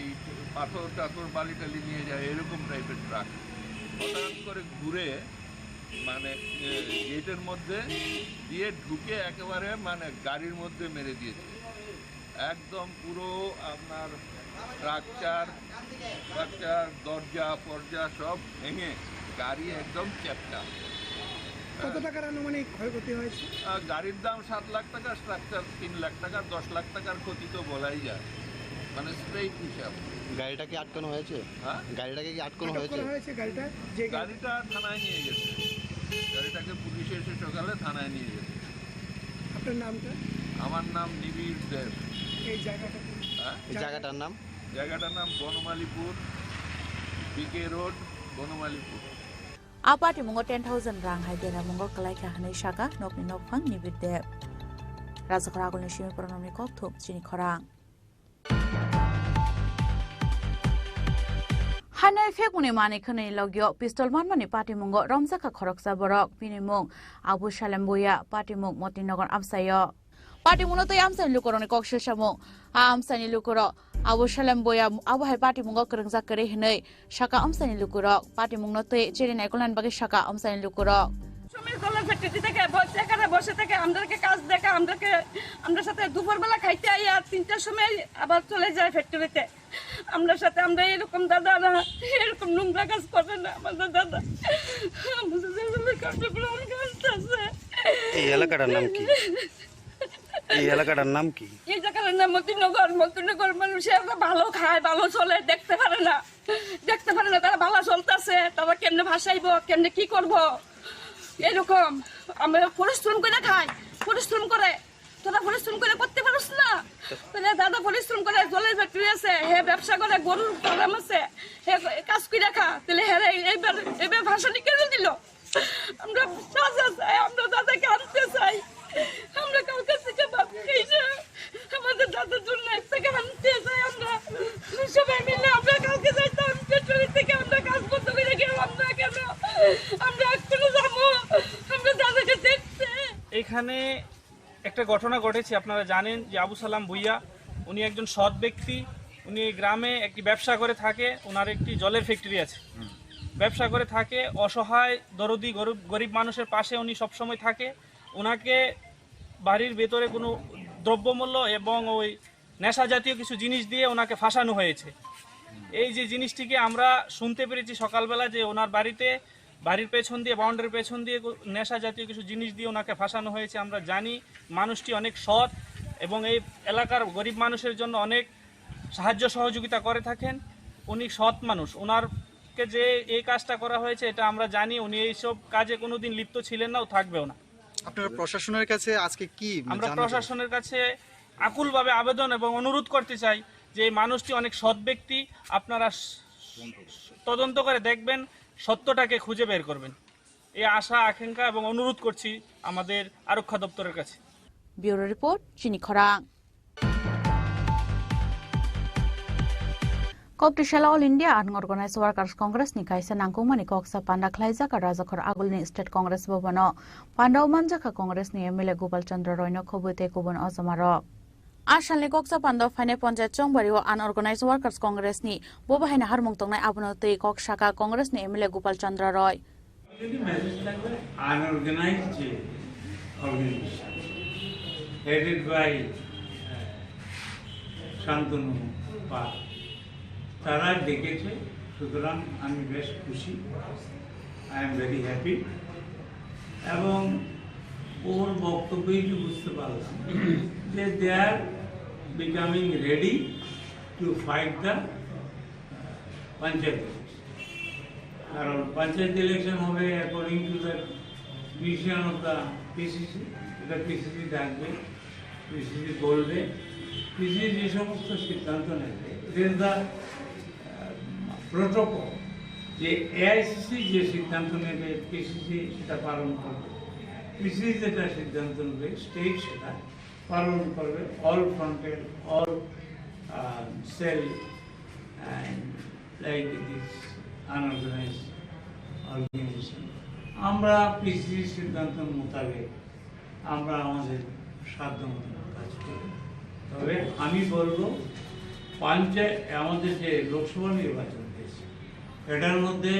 পাথর টাথর বালি টালি নিয়ে যায় এরকম টাইপের ট্রাক হঠাৎ করে ঘুরে মানে গেটের মধ্যে দিয়ে ঢুকে একেবারে মানে গাড়ির মধ্যে মেরে দিয়েছে। একদম পুরো আপনার স্ট্রাকচার দরজা ফরজা সব ভেঙে গাড়ি একদম চ্যাপ্টা। কত টাকার আনুমানিক ক্ষয়ক্ষতি হয়েছে? গাড়ির দাম 7 লাখ টাকা, স্ট্রাকচার 3 লাখ টাকা, 10 লাখ টাকার ক্ষতি তো বলাই যায়, মানে স্ট্রেইট হিসাব। গাড়িটা কি আটকানো হয়েছে? হ্যাঁ, গাড়িটাকে কি আটকানো হয়েছে? গাড়িটা থানায় নিয়ে গেছে, গাড়িটাকে পুলিশ এসে সকালে থানায় নিয়ে গেছে। আপনার নামটা? আমার নাম নিবিড় দেব। এই জায়গাটা? হ্যাঁ, এই জায়গাটার নাম? জায়গাটার নাম বনমালীপুর, বিকে road, Banamalipur. Apati mungo 10,000 rang hai dera mungo kalai ka hanai shaka nokni nokphang nibir de. Raja khoragol ni shimi pronomni kok thuk chini khorang. Hanai fekuni mani khani logyo pistol man mani party mungo romjaka khoroksa borok bini mung Abu Salam Boya party mung Motinagar Amsayo. Party muno to amsani lukoroni kok shesamo amsani lukoro Abu Salam Boya Abu hai party mungo kerengja kere hinai shaka amsani lukorok party mungno te cheri naikolan bagi shaka amsani lukorok সময় কলা factory থেকে বসে থেকে আমাদেরকে কাজ দেখা আমরা সাথে দুপুরবেলা খাইতে আইয়া 3টার সময় আবার চলে যায় ফ্যাক্টরিতে। আমরা এরকম দাদা না এরকম নোংরা কাজ করে না আমাদের দাদা। এই এলাকাটার নাম কি? এই এলাকাটার নাম কি? এই জায়গাটার নাম মতিনগর। মানুষের ভালো খায়, ভালো চলে, দেখতে পারে না তারা ভালো চলতেছে, তারা কেমনে ভাসাইবো, কেমনে কি করবো, এরকম। আমরা পরিশ্রম করে খাই, পরিশ্রম করে তোরা পরিশ্রম করে করতে পারছ না। তাহলে দাদা পরিশ্রম করে, জলের ফ্যাক্টরি আছে, হে ব্যবসা করে, গরুর ফার্ম আছে, হে কাজ করে খা, তাহলে এবার ভাসানি কেন দিল? আমরা সাজা চাই, আমরা দাদাকে আনতে চাই। আমরা কাউকে থেকে ভাত খাই না, আমাদের দাদার জন্য এক থেকে আনতে চাই। আমরা সবাই মিলে আমরা কাউকে যাইতাম ফ্যাক্টরি থেকে, আমরা কাজ করতে করে গেলাম না কেন? আমরা এখনো যাবো, আমরা দাদাকে দেখতে। এখানে একটা ঘটনা ঘটেছে, আপনারা জানেন যে আবু সালাম ভুইয়া উনি একজন সৎ ব্যক্তি। উনি গ্রামে একটি ব্যবসা করে থাকে, ওনার একটি জলের ফ্যাক্টরি আছে, ব্যবসা করে থাকে। অসহায় দরদি গরিব মানুষের পাশে উনি সবসময় থাকে। ওনাকে বাড়ির ভেতরে কোনো দ্রব্যমূল্য এবং ওই নেশা জাতীয় কিছু জিনিস দিয়ে ওনাকে ফাঁসানো হয়েছে। এই যে জিনিসটিকে আমরা শুনতে পেরেছি সকালবেলা যে ওনার বাড়ির পেছন দিয়ে, বাউন্ডারির পেছন দিয়ে নেশা জাতীয় কিছু জিনিস দিয়ে ওনাকে ফাঁসানো হয়েছে। আমরা জানি মানুষটি অনেক সৎ এবং এই এলাকার গরিব মানুষের জন্য অনেক সাহায্য সহযোগিতা করে থাকেন। উনি সৎ মানুষ। ওনারকে যে এই কাজটা করা হয়েছে এটা আমরা জানি। উনি এইসব কাজে কোনোদিন লিপ্ত ছিলেন না ও থাকবেও না। আপনারা প্রশাসনের কাছে আজকে কি? আমরা প্রশাসনের কাছে আকুলভাবে আবেদন এবং অনুরোধ করতে চাই যে এই মানুষটি অনেক সৎ ব্যক্তি, আপনারা তদন্ত করে দেখবেন, সত্যটাকে খুঁজে বের করবেন। এই আশা আকাঙ্ক্ষা এবং অনুরোধ করছি আমাদের আরক্ষা দপ্তরের কাছে। ব্যুরো রিপোর্ট চিনি খরাং। Koptishala All India Unorganized Workers Congress ni kaisa nangkungmani koksa panda khlaijaka rajakhor agulni State Congress bobano pandau manjaka Congress ni MLA Gopal Chandra Roy no khobute kubun ozamaro Ashalni koksa pandau phane panchayat chongbari o Unorganized Workers Congress ni bobahaina harmung tongnai abunotei kokshaka Congress ni MLA Gopal Chandra Roy unorganized organization headed by Shantanu Pal তারা দেখেছে, সুতরাং আমি বেশ খুশি, I am very happy. এবং ওর বক্তব্যই বুঝতে পারলাম যে they are becoming ready to fight the panchayat election. কারণ পঞ্চায়েত ইলেকশন হবে according to the decision of the PCC. এটা পিসিসি ডাকবে, পিসিসি বলবে, পিসিসি যে সমস্ত সিদ্ধান্ত নেবে ইট দ্য প্রোটোকল যে এআইসিসি যে সিদ্ধান্ত নেবে পিসিসি সেটা পালন করবে, পিসিসি যেটা সিদ্ধান্ত নেবে স্টেট সেটা পালন করবে। All fronted, all cell and like this unorganised organisation. আমরা পিসিসি সিদ্ধান্ত মোতাবেক আমরা আমাদের সাধ্য মতো কাজ করি। তবে আমি বলবো আমাদের যে লোকসভা নির্বাচন হয়েছে এটার মধ্যে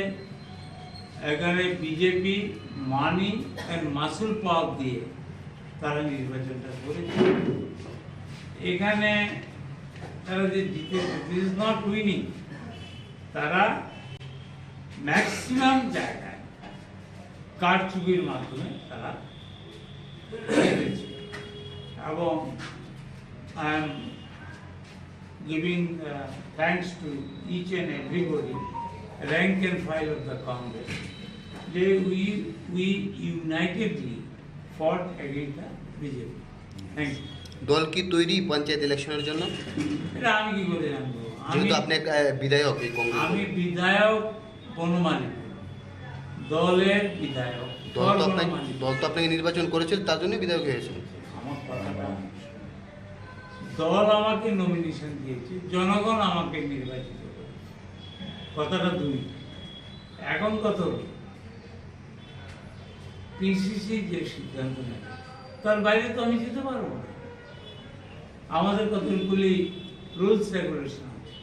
এখানে বিজেপি মানি অ্যান্ড মাসুল পাওয়ার দিয়ে তারা নির্বাচনটা করেছে। এখানে তারা যে জিতেছে, দিস ইজ নট উইনিং, তারা ম্যাক্সিমাম জায়গায় কারচুপির মাধ্যমে তারা জিতেছে। এবং I am giving thanks to each and everybody, rank and file of the Congress. We unitedly fought against the BJP. Thank you. দল কি তৈরি পঞ্চায়েত ইলেকশনের জন্য? এটা আমি কি করে জানবো? যেহেতু আপনি এক বিধায়ক এই কংগ্রেস, আমি বিধায়ক বনমালী, দলের বিধায়ক। দল তো আপনাকে নির্বাচন করেছিল, তার জন্য বিধায়ক হয়েছেন। আমার কথাটা, দল আমাকে নমিনেশন দিয়েছে, জনগণ আমাকে নির্বাচিত করে, কথাটা দুই। এখন কত পিসিসি যে সিদ্ধান্ত নেবে তার বাইরে তো আমি যেতে পারবো না। আমাদের কতগুলি রুলস রেগুলেশন আছে।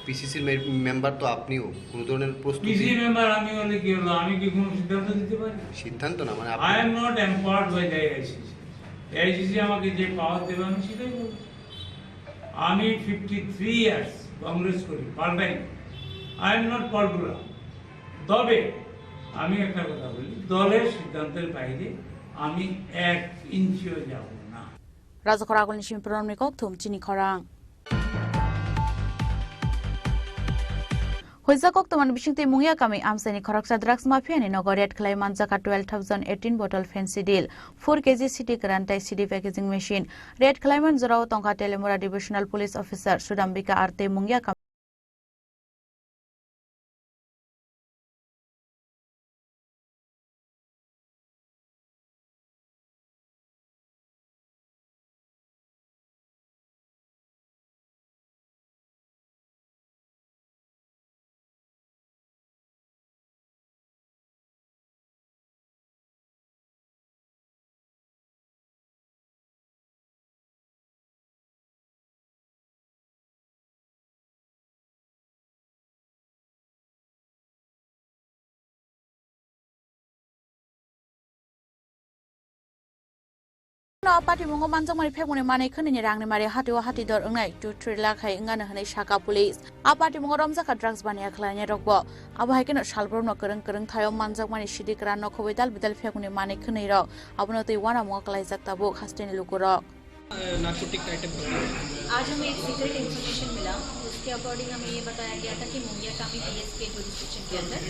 পিসিসির মেম্বার তো আপনিও, কোন ধরনের প্রস্তুতি? পিসি মেম্বার আমি হলে কি হলো? আমি কি কোনো সিদ্ধান্ত দিতে পারি? সিদ্ধান্ত না, মানে I am not empowered by the AICC. AICC আমাকে যে পাওয়ার দেবে আমি সেটাই বলবো। আমি 53 ইয়ার্স কংগ্রেস করি, পাল্টাই। I am not popular. তবে আমি একটা কথা বলি, দলের সিদ্ধান্তের বাইরে আমি 1 ইঞ্চিও যাব না। রাজখরা আগলনি সিমপ্রন মিকক থুম চিনি খরাং Hoizakok taman bisingte mungya kami amsani khoraksa drugs mafia ni nogor red khlai manjaka 12,018 bottle fancy deal 4 kg city grantai city packaging machine red khlai man jorao tongka telemura divisional police officer sudambika arte mungya Party mungo manjang mari phek mune mane khani ni rang ni mari hatiwa hati dor ngai 2-3 lakh hai ngana hanai shaka police a party mungo romjaka drugs bania khlanya rokbo abo haikeno salbrom no kereng kereng thayo manjang mani sidi kran no khoboi dal bidal phek mune mane khani ro abono tei wana mungo klai jakta bo khasteni lukurok narcotic item. आज हमें एक secret information मिला, उसके according हमें ये बताया गया था कि मुंगिया कामी पीएस के जुरिस्डिक्शन के अंदर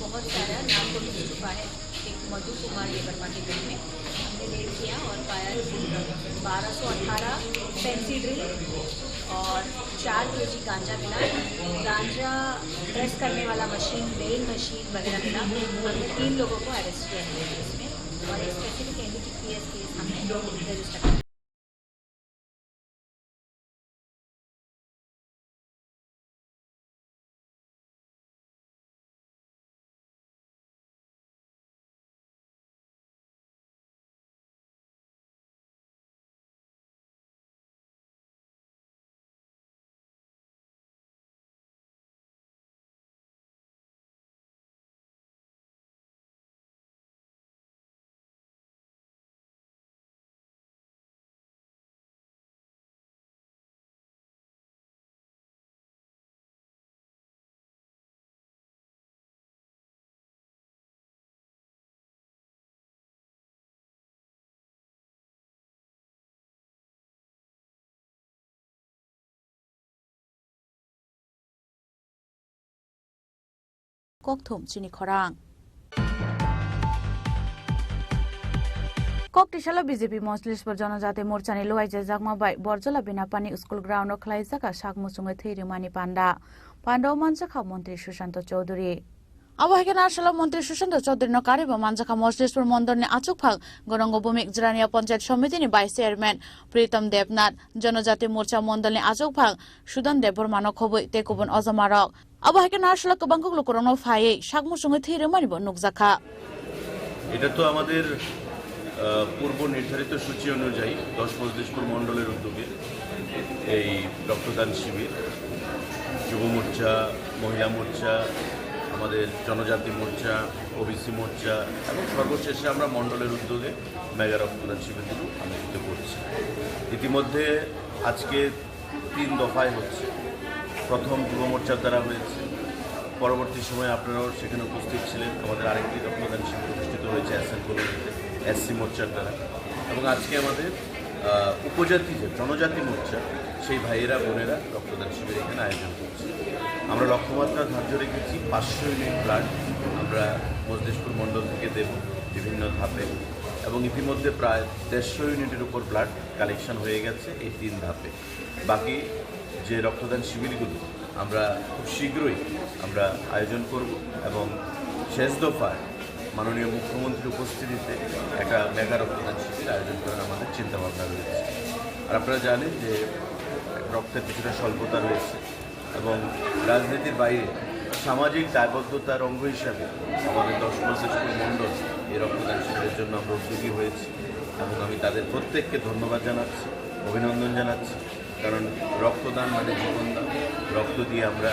बहुत सारा नार्कोटिक छुपा है। एक मधु कुमार ये वर्मा के घर में हमने रेड किया और पाया कि 1218 फैंसी ड्रिल और 4 kg गांजा मिला। गांजा प्रेस करने वाला मशीन, वेइंग मशीन वगैरह मिला। हमने 3 लोगों को अरेस्ट किया है इसमें और एक स्पेसिफिक एनडीपीएस केस हमने रजिस्टर किया। kokthum chini khorang koktishala BJP mojlis janajati morcha ni loai jagma bai borjala binapani school ground o khlai jaka sakmusungai theirimani panda manjakha মন্ত্রী সুশান্ত চৌধুরী আবহাওয়া নাশালা মন্ত্রী সুশান্ত চৌধুরী নকারে বা মানজাকা মজলিসপুর মন্ডলনি আচুকভাগ গরঙ্গ ভূমিক জরানিয়া পঞ্চায়েত সমিতিনি ভাইস চেয়ারম্যান প্রীতম দেবনাথ জনজাতি মোর্চা মন্ডলনি আচুকভাগ সুদান দেববর্মা খবই তেকুবন অজমারক আবহাওয়া নাশালা কবাংগুক লোকরনো ফায়ে সাকমুসুঙ্গै থৈরমানিব নুকজাখা। এটা তো আমাদের পূর্ব নির্ধারিত সূচি অনুযায়ী 10 মজলিসপুর মন্ডলের উদ্যোগে এই রক্তদান শিবির যুব মোর্চা, মহিলা মোর্চা, আমাদের জনজাতি মোর্চা, ওবিসি মোর্চা এবং সর্বশেষে আমরা মণ্ডলের উদ্যোগে মেগা রক্তদান শিবিরগুলো অনুষ্ঠিত করছি। ইতিমধ্যে আজকে 3 দফায় হচ্ছে। প্রথম যুব মোর্চার দ্বারা হয়েছে, পরবর্তী সময়ে আপনারাও সেখানে উপস্থিত ছিলেন। আমাদের আরেকটি রক্তদান শিবির অনুষ্ঠিত হয়েছে এসসি মোর্চার দ্বারা, এবং আজকে আমাদের উপজাতি যে জনজাতি মোর্চা সেই ভাইয়েরা বোনেরা রক্তদান শিবির এখানে আয়োজন করছে। আমরা লক্ষ্যমাত্রা ধার্য রেখেছি 500 ইউনিট ব্লাড আমরা মজলিশপুর মণ্ডল থেকে দেব বিভিন্ন ধাপে, এবং ইতিমধ্যে প্রায় 150 ইউনিটের উপর ব্লাড কালেকশন হয়ে গেছে এই 3 ধাপে। বাকি যে রক্তদান শিবিরগুলো আমরা খুব শীঘ্রই আমরা আয়োজন করব, এবং শেষ দফায় মাননীয় মুখ্যমন্ত্রীর উপস্থিতিতে একটা মেগা রক্তদান শিবির আয়োজন করার আমাদের চিন্তাভাবনা রয়েছে। আর আপনারা জানেন যে রক্তের কিছুটা স্বল্পতা রয়েছে, এবং রাজনীতির বাইরে সামাজিক দায়বদ্ধতার অঙ্গ হিসাবে আমাদের 10 মজলিশপুর মণ্ডল এই রক্তদান শিবিরের জন্য আমরা উদ্যোগী হয়েছি, এবং আমি তাদের প্রত্যেককে ধন্যবাদ জানাচ্ছি, অভিনন্দন জানাচ্ছি। কারণ রক্তদান মানে জীবনদান। রক্ত দিয়ে আমরা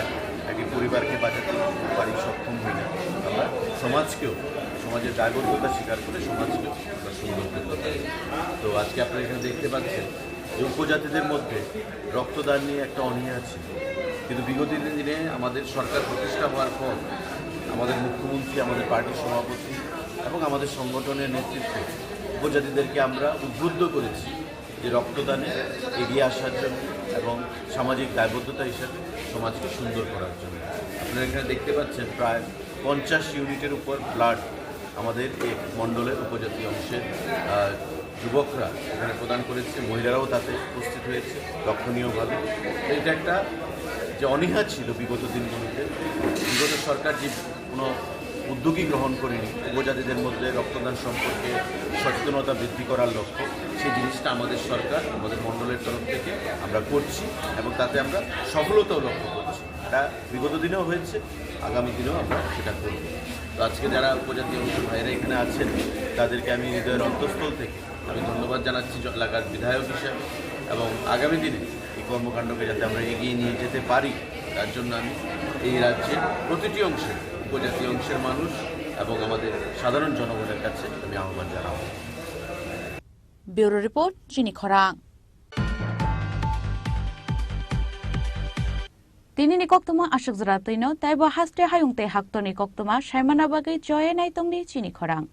একই পরিবারকে বাঁচাতে পারি, সক্ষম হই না, আমরা সমাজকেও, সমাজের দায়বদ্ধতা স্বীকার করে সমাজকেও আমরা সুন্দর করতে পারি। তো আজকে আপনারা এখানে দেখতে পাচ্ছেন যে উপজাতিদের মধ্যে রক্তদান নিয়ে একটা অনীহা ছিল, কিন্তু বিগত দিনে আমাদের সরকার প্রতিষ্ঠা হওয়ার পর আমাদের মুখ্যমন্ত্রী, আমাদের পার্টির সভাপতি এবং আমাদের সংগঠনের নেতৃত্বে উপজাতিদেরকে আমরা উদ্বুদ্ধ করেছি যে রক্তদানে এগিয়ে আসার জন্য এবং সামাজিক দায়বদ্ধতা হিসাবে সমাজকে সুন্দর করার জন্য। আপনারা এখানে দেখতে পাচ্ছেন প্রায় 50 ইউনিটের উপর ব্লাড আমাদের এই মণ্ডলের উপজাতি অংশের যুবকরা এখানে প্রদান করেছে, মহিলারাও তাতে উপস্থিত হয়েছে লক্ষণীয়ভাবে। এটা একটা যে অনীহা ছিল বিগত দিনগুলোতে, বিগত সরকার যে কোনো উদ্যোগই গ্রহণ করেনি উপজাতিদের মধ্যে রক্তদান সম্পর্কে সচেতনতা বৃদ্ধি করার লক্ষ্য, সেই জিনিসটা আমাদের সরকার, আমাদের মণ্ডলের তরফ থেকে আমরা করছি, এবং তাতে আমরা সফলতাও লক্ষ্য করছি। এটা বিগত দিনেও হয়েছে, আগামী দিনেও আমরা সেটা করব। তো আজকে যারা উপজাতি অংশের ভাইরা এখানে আছেন তাদেরকে আমি হৃদয়ের অন্তঃস্থল থেকে আমি ধন্যবাদ জানাচ্ছি এলাকার বিধায়ক হিসাবে, এবং আগামী দিনে এই কর্মকাণ্ডকে যাতে আমরা এগিয়ে নিয়ে যেতে পারি তার জন্য আমি এই রাজ্যের প্রতিটি অংশের উপজাতি অংশের মানুষ এবং আমাদের সাধারণ জনগণের কাছে আমি আহ্বান জানাবো। ব্যুরো রিপোর্ট, জিনি খরাং। Tinini koktuma ashik zratino taibo haste hayungte haktoni koktuma shaimanabagi joye naitongni chini khorang.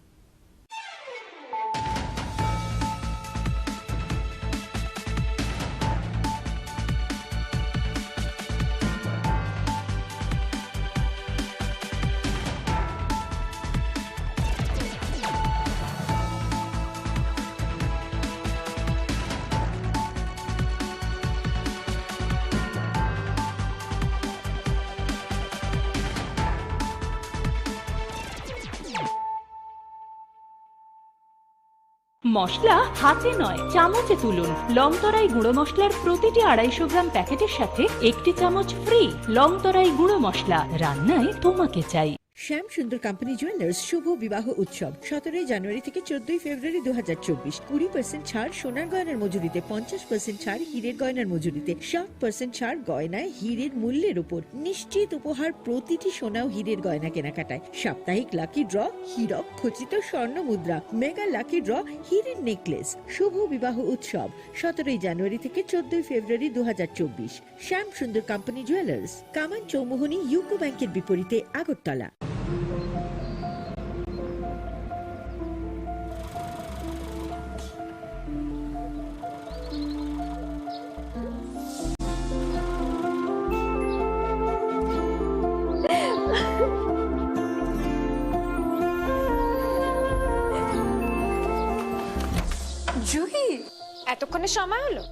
মশলা হাতে নয় চামচে তুলুন। লংতরাই গুঁড়ো মশলার প্রতিটি 250 গ্রাম প্যাকেটের সাথে 1টি চামচ ফ্রি। লংতরাই গুঁড়ো মশলা, রান্নায় তোমাকে চাই। শ্যাম সুন্দর কোম্পানি জুয়েলার্স শুভ বিবাহ উৎসব 17 জানুয়ারি থেকে 14 ফেব্রুয়ারি 2024। 20% ছাড় সোনার গয়নার মজুরিতে, 50% ছাড় হীরের গয়নার মজুরিতে, 60% ছাড় গয়নায় হীরের মূল্যের উপর। নিশ্চিত উপহার প্রতিটি সোনা ও হীরের গয়না কেনাকাটায়। সাপ্তাহিক লাকি ড্র, হীরক খচিত স্বর্ণ মুদ্রা, মেগা লাকি ড্র, হীরের নেকলেস। শুভ বিবাহ উৎসব 17 জানুয়ারি থেকে 14 ফেব্রুয়ারি 2024। শ্যাম সুন্দর কোম্পানি জুয়েলার্স, কামান চৌমুহনী, ইউকো ব্যাংকের বিপরীতে, আগরতলা। জুহি, এতক্ষণে সময় হলো?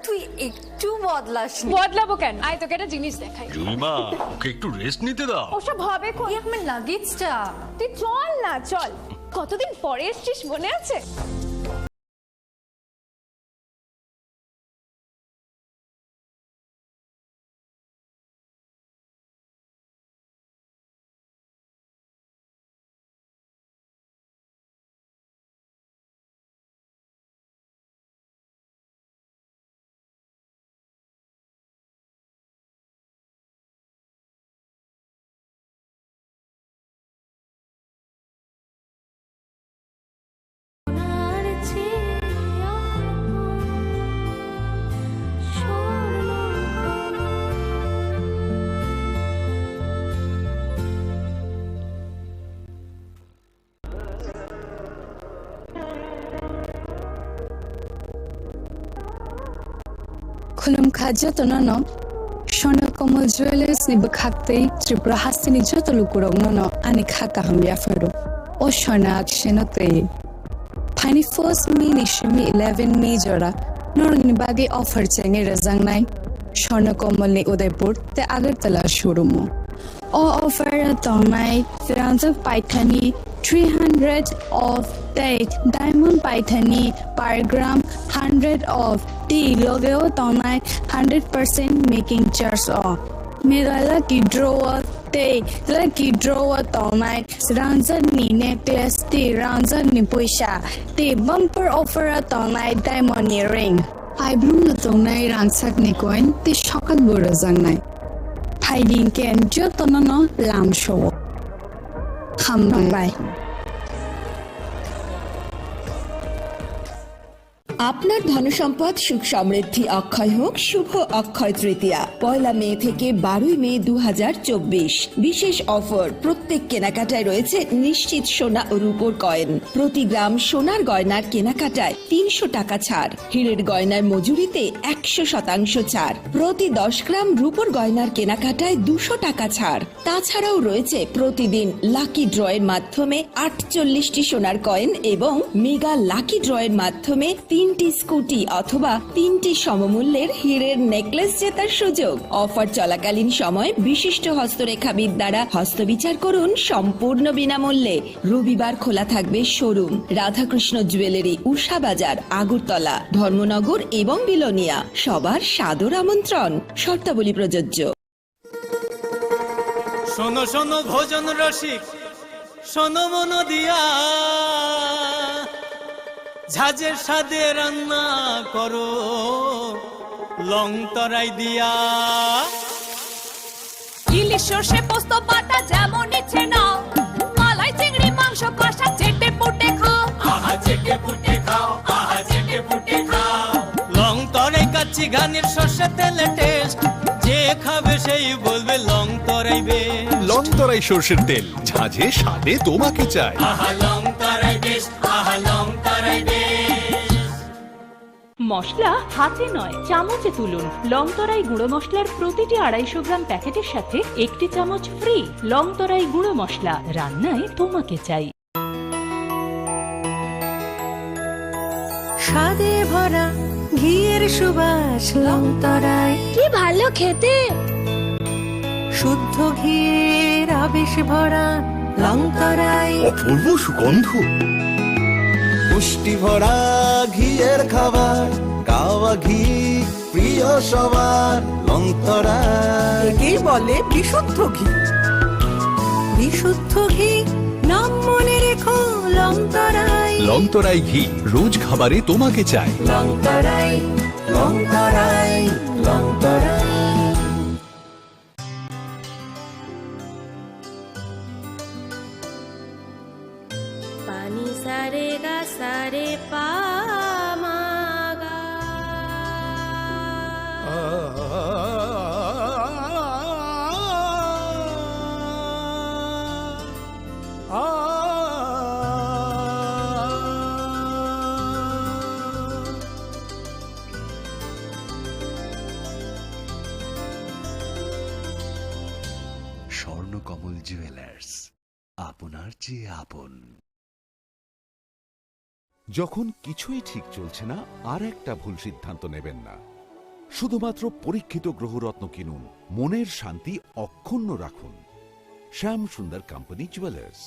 তুই একটু বদলাস। বদলাবো কেন? আয় তোকে একটা জিনিস দেখাই। জুইমা, ওকে একটু রেস্ট নিতে দাও। ওসব হবে কোন? আমার লাগেজটা। তুই চল না, চল। কতদিন পরে এসেছিস, মনে আছে? খাদ্যতনন Shonakoma Jewelers ni bakakte Tripura Hastini Jotolukurogno ani khaka hambia fero. O Shona Akshenote. Pani first May 11 Majora. Norgni bagi offer chenge razangnai. Shonakoma ni Udaipur te Agartala shurumo. O offer tonai Firanza Paithani 300 of date diamond paithani per gram 100 of tea logeo tonai 100% making charge off Megala ki draw te lucky draw tonai ranza ni necklace te ranza ni poisha te bumper offer tonai diamond earring I blue tonai ransak ni coin te shokat bora zangnai hiding ken jotonono lam show Bye. আপনার ধনসম্পদ সুখ সমৃদ্ধি অক্ষয় হোক শুভ অক্ষয় তৃতীয়া 1 মে থেকে 12 মে 2024 বিশেষ offer প্রত্যেক কেনাকাটায় রয়েছে নিশ্চিত সোনা ও রূপোর কয়েন প্রতি গ্রাম সোনার গয়নার কেনাকাটায় 300 টাকা ছাড় হীরের গয়নার মজুরিতে 100% ছাড় প্রতি 10 গ্রাম রূপোর গয়নার কেনাকাটায় 200 টাকা ছাড় তাছাড়াও রয়েছে প্রতিদিন লাকি ড্রয়ের মাধ্যমে 48টি সোনার কয়েন এবং মেগা লাকি ড্রয়ের মাধ্যমে 3টি স্কুটি অথবা 3টি সমমূল্যের হীরের নেকলেস জেতার সুযোগ অফার চলাকালীন সময় বিশিষ্ট হস্তরেখাবিদ দ্বারা হস্তবিচার করুন সম্পূর্ণ বিনামূল্যে রবিবার খোলা থাকবে শোরুম রাধাকৃষ্ণ জুয়েলারি উষা বাজার আগরতলা ধর্মনগর এবং বিলোনিয়া সবার সাদর আমন্ত্রণ শর্তাবলী প্রযোজ্য শোনো শোনো ভোজন রসিক শোনো মন দিয়া ঝাঁঝের সাদে রান্না করো লং তরাই দিয়া ইলিশ সর্ষে পোস্ত বাটা যেমন ইচ্ছে নাও মালাই চিংড়ি মাংস কষা চেটে পুটে খাও আহা চেটে পুটে খাও আহা চেটে পুটে খাও লং তরাই কাচ্চি ঘানির সর্ষে তেলে টেস্ট যে খাবে সেই বলবে লং তরাই বেশ লং তরাই সর্ষের তেল ঝাঁঝে স্বাদে তোমাকে চাই আহা লং তরাই বেশ আহা লং তরাই বেশ মশলা হাতে নয় চামচে তুলুন লংতরাই গুঁড়ো মশলার প্রতিটি 250 গ্রাম প্যাকেটের সাথে একটি চামচ ফ্রি লংতরাই গুঁড়ো মশলা রান্নায় তোমাকে চাই স্বাদে ভরা ঘিয়ের সুবাস লংতরায় কি ভালো খেতে শুদ্ধ ঘিয়ের আবেশ ভরা লংতরায় অপূর্ব সুগন্ধ পুষ্টি ভরা ঘিয়ের খাবার কাওয়া ঘি প্রিয় সবার লংতরায় একেই বলে বিশুদ্ধ ঘি বিশুদ্ধ ঘি নাম মনে রেখো লংতরায় লংতরাই ঘি রোজ খাবারে তোমাকে চাই লংতরায় লংতরায় লংতরায় পানি সারে গা সারে পা মা গা স্বর্ণকমল জুয়েলার্স আপনার চেয়ে আপন যখন কিছুই ঠিক চলছে না আর একটা ভুল সিদ্ধান্ত নেবেন না শুধুমাত্র পরীক্ষিত গ্রহরত্ন কিনুন মনের শান্তি অক্ষুণ্ণ রাখুন শ্যাম সুন্দর কোম্পানি জুয়েলার্স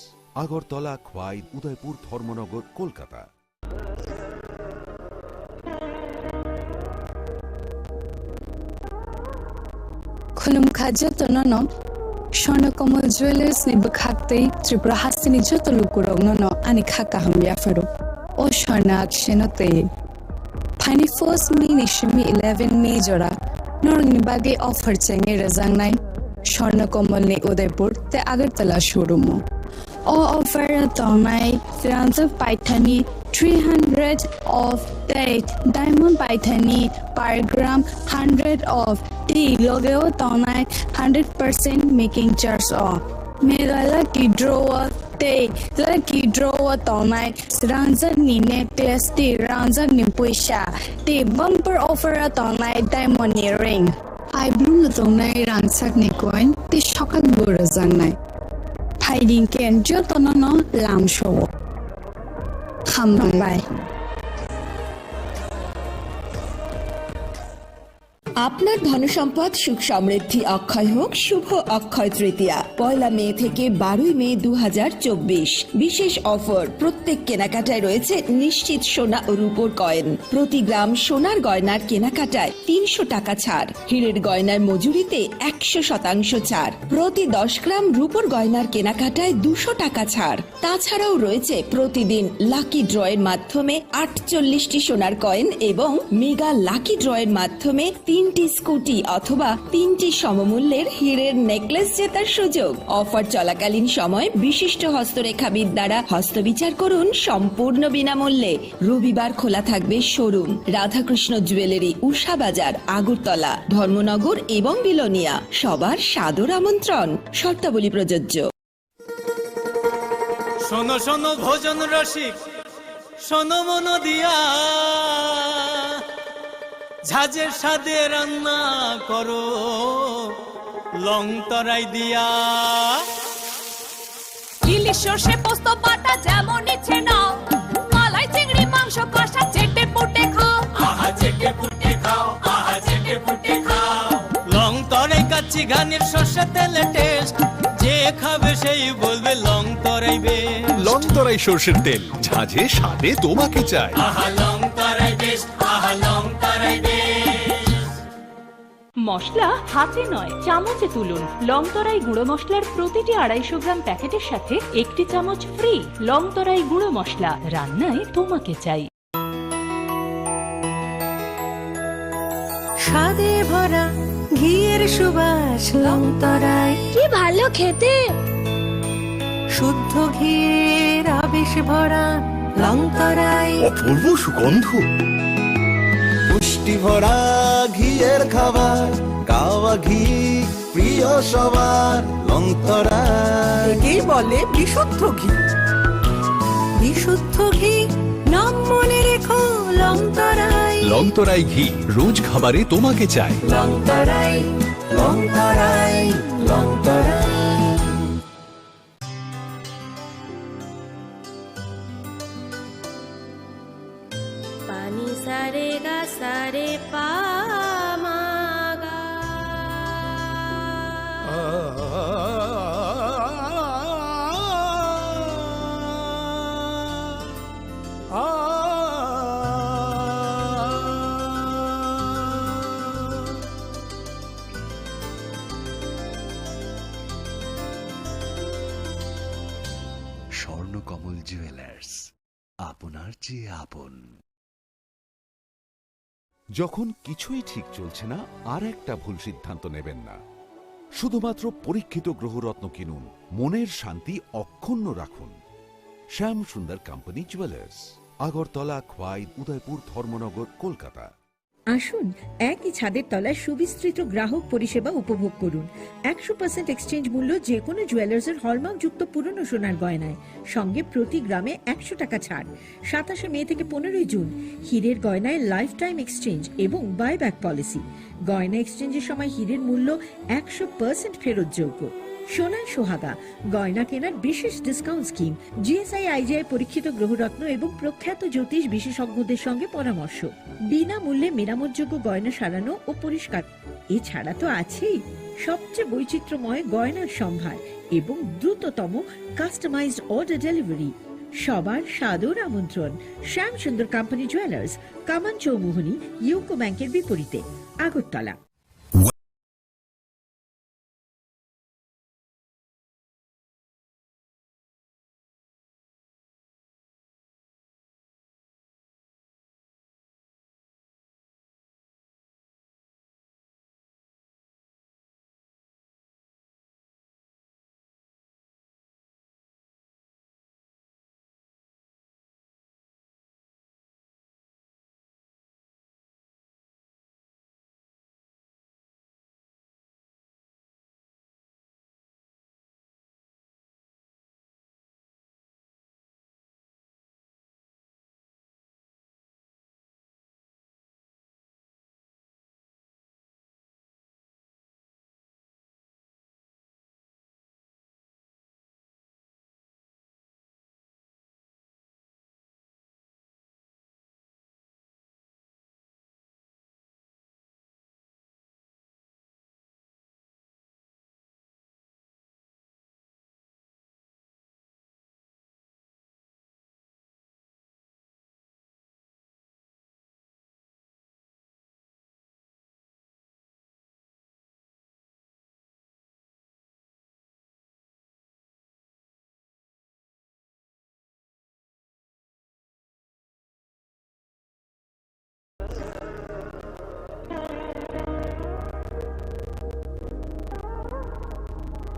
আগরতলা খোয়াই উদয়পুর ধর্মনগর কলকাতা খুলুম খাদ্যতনন Shonakoma Jewelers ni bakakte Tripura Hastini Jotolukurogno ani khaka hambia fero. O Shona Akshenote. Pani first May 11 Majora. Norgni bagi offer chenge razangnai. Shonakoma ni Udaipur te Agartala shurumo. O offer tonai Firanza Paithani 300 of date diamond paithani per gram 100 of tea logeo tonai 100% making charge off Megala ki draw te lucky draw tonai ranjan ni necklace te ranjan ni puisa te bumper offer tonai diamond earring I blue tonai rangsak ni coin te shokat bora jangnai Hiding can jotonono lam show Hambai আপনার ধনসম্পদ সুখ সমৃদ্ধি অক্ষয় হোক শুভ অক্ষয় তৃতীয়া 1 মে থেকে 12 মে 2024 বিশেষ offer প্রত্যেক কেনাকাটায় রয়েছে নিশ্চিত সোনা ও রূপোর কয়েন প্রতি গ্রাম সোনার গয়নার কেনাকাটায় 300 টাকা ছাড় হীরের গয়নার মজুরিতে 100% ছাড় প্রতি 10 গ্রাম রূপোর গয়নার কেনাকাটায় 200 টাকা ছাড় তাছাড়াও রয়েছে প্রতিদিন লাকি ড্রয়ের মাধ্যমে 48টি সোনার কয়েন এবং মেগা লাকি ড্রয়ের মাধ্যমে 3টি স্কুটি অথবা 3টি সমমূল্যের হীরের নেকলেস জেতার সুযোগ অফার চলাকালীন সময় বিশিষ্ট হস্তরেখাবিদ দ্বারা হস্তবিচার করুন সম্পূর্ণ বিনামূল্যে রবিবার খোলা থাকবে শোরুম রাধাকৃষ্ণ জুয়েলারি উষা বাজার আগরতলা ধর্মনগর এবং বিলোনিয়া সবার সাদর আমন্ত্রণ শর্তাবলী প্রযোজ্য শোনো শোনো ভোজন রসিক শোনো মন দিয়া ঝাঁঝের সাদে রান্না করো লং তরাই দিয়া ইলিশ সর্ষে পোস্ত বাটা যেমন ইচ্ছে নাও মালাই চিংড়ি মাংস কষা চেটে পুটে খাও আহা চেটে পুটে খাও আহা চেটে পুটে খাও লং তরাই কাচ্চি ঘানির সর্ষে তেলে টেস্ট যে খাবে সেই বলবে লং তরাই বেশ লং তরাই সর্ষের তেল ঝাঁঝে স্বাদে তোমাকে চাই আহা লং তরাই বেশ আহা লং তরাই বেশ মশলা হাতে নয় চামচে তুলুন লংতরাই গুঁড়ো মশলার প্রতিটি 250 গ্রাম প্যাকেটের সাথে একটি চামচ ফ্রি লংতরাই গুঁড়ো মশলা রান্নায় তোমাকে চাই স্বাদে ভরা ঘিয়ের সুবাস লংতরায় কি ভালো খেতে শুদ্ধ ঘিয়ের আবেশ ভরা লংতরায় অপূর্ব সুগন্ধ পুষ্টি ভরা ঘিয়ের খাবার কাওয়া ঘি প্রিয় সবার লংতরায় একেই বলে বিশুদ্ধ ঘি বিশুদ্ধ ঘি নাম মনে রেখো লংতরায় লংতরাই ঘি রোজ খাবারে তোমাকে চাই লংতরাই লংতরাই লংতরাই পানি সারে গা সারে পা মা গা স্বর্ণকমল জুয়েলার্স আপনার চেয়ে আপন যখন কিছুই ঠিক চলছে না আর একটা ভুল সিদ্ধান্ত নেবেন না শুধুমাত্র পরীক্ষিত গ্রহরত্ন কিনুন মনের শান্তি অক্ষুণ্ণ রাখুন শ্যাম সুন্দর কোম্পানি জুয়েলার্স আগরতলা খোয়াই উদয়পুর ধর্মনগর কলকাতা আসুন একই ছাদের তলায় সুবিস্তৃত গ্রাহক পরিষেবা উপভোগ করুন 100% এক্সচেঞ্জ মূল্য যে কোনো জুয়েলার্সের হলমার্ক যুক্ত পুরনো সোনার গয়নায় সঙ্গে প্রতি গ্রামে 100 টাকা ছাড় 27 মে থেকে 15 জুন হীরের গয়নায় লাইফ টাইম এক্সচেঞ্জ এবং বাইব্যাক পলিসি গয়না এক্সচেঞ্জের সময় হীরের মূল্য 100% ফেরতযোগ্য সোনার সোহাগা গয়না কেনার বিশেষ ডিসকাউন্ট স্কিম জিএসআই আইজিআই পরীক্ষিত গ্রহরত্ন এবং প্রখ্যাত জ্যোতিষ বিশেষজ্ঞদের সঙ্গে পরামর্শ বিনামূল্যে মেরামতযোগ্য গয়না সারানো ও পরিষ্কার এছাড়া তো আছেই সবচেয়ে বৈচিত্র্যময় গয়নার সম্ভার এবং দ্রুততম কাস্টমাইজড অর্ডার ডেলিভারি সবার সাদর আমন্ত্রণ শ্যাম সুন্দর কোম্পানি জুয়েলার্স কামান চৌমুহনী ইউকো ব্যাংকের বিপরীতে আগরতলা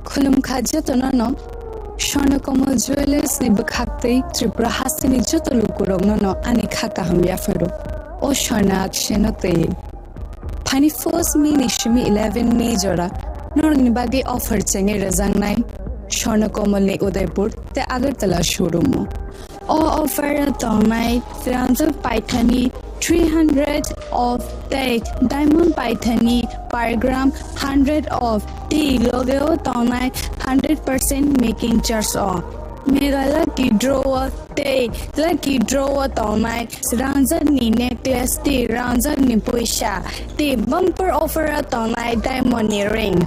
खुलुम खाजतननो स्वर्णकमल ज्वेलार्स नि बखाक्तै त्रिपुरा हासिनि जतलु कुरंनो आनि खाका हमया फेरो ओ स्वर्णाक शेनते फानि फर्स्ट मे निशमी 11 मे जरा नरनि बागे ऑफर चेंगे रजांगनाय स्वर्णकमल नि उदयपुर ते अगरतला शोरूम ओ ऑफर तमाय फ्रांसर पाइथानी 300 of date diamond paithani per gram 100 of tea logo tonai 100% making charge off mega lucky draw tonai ranjan ni necklace ti ranjan ni poisha ti bumper offer tonai diamond ni ring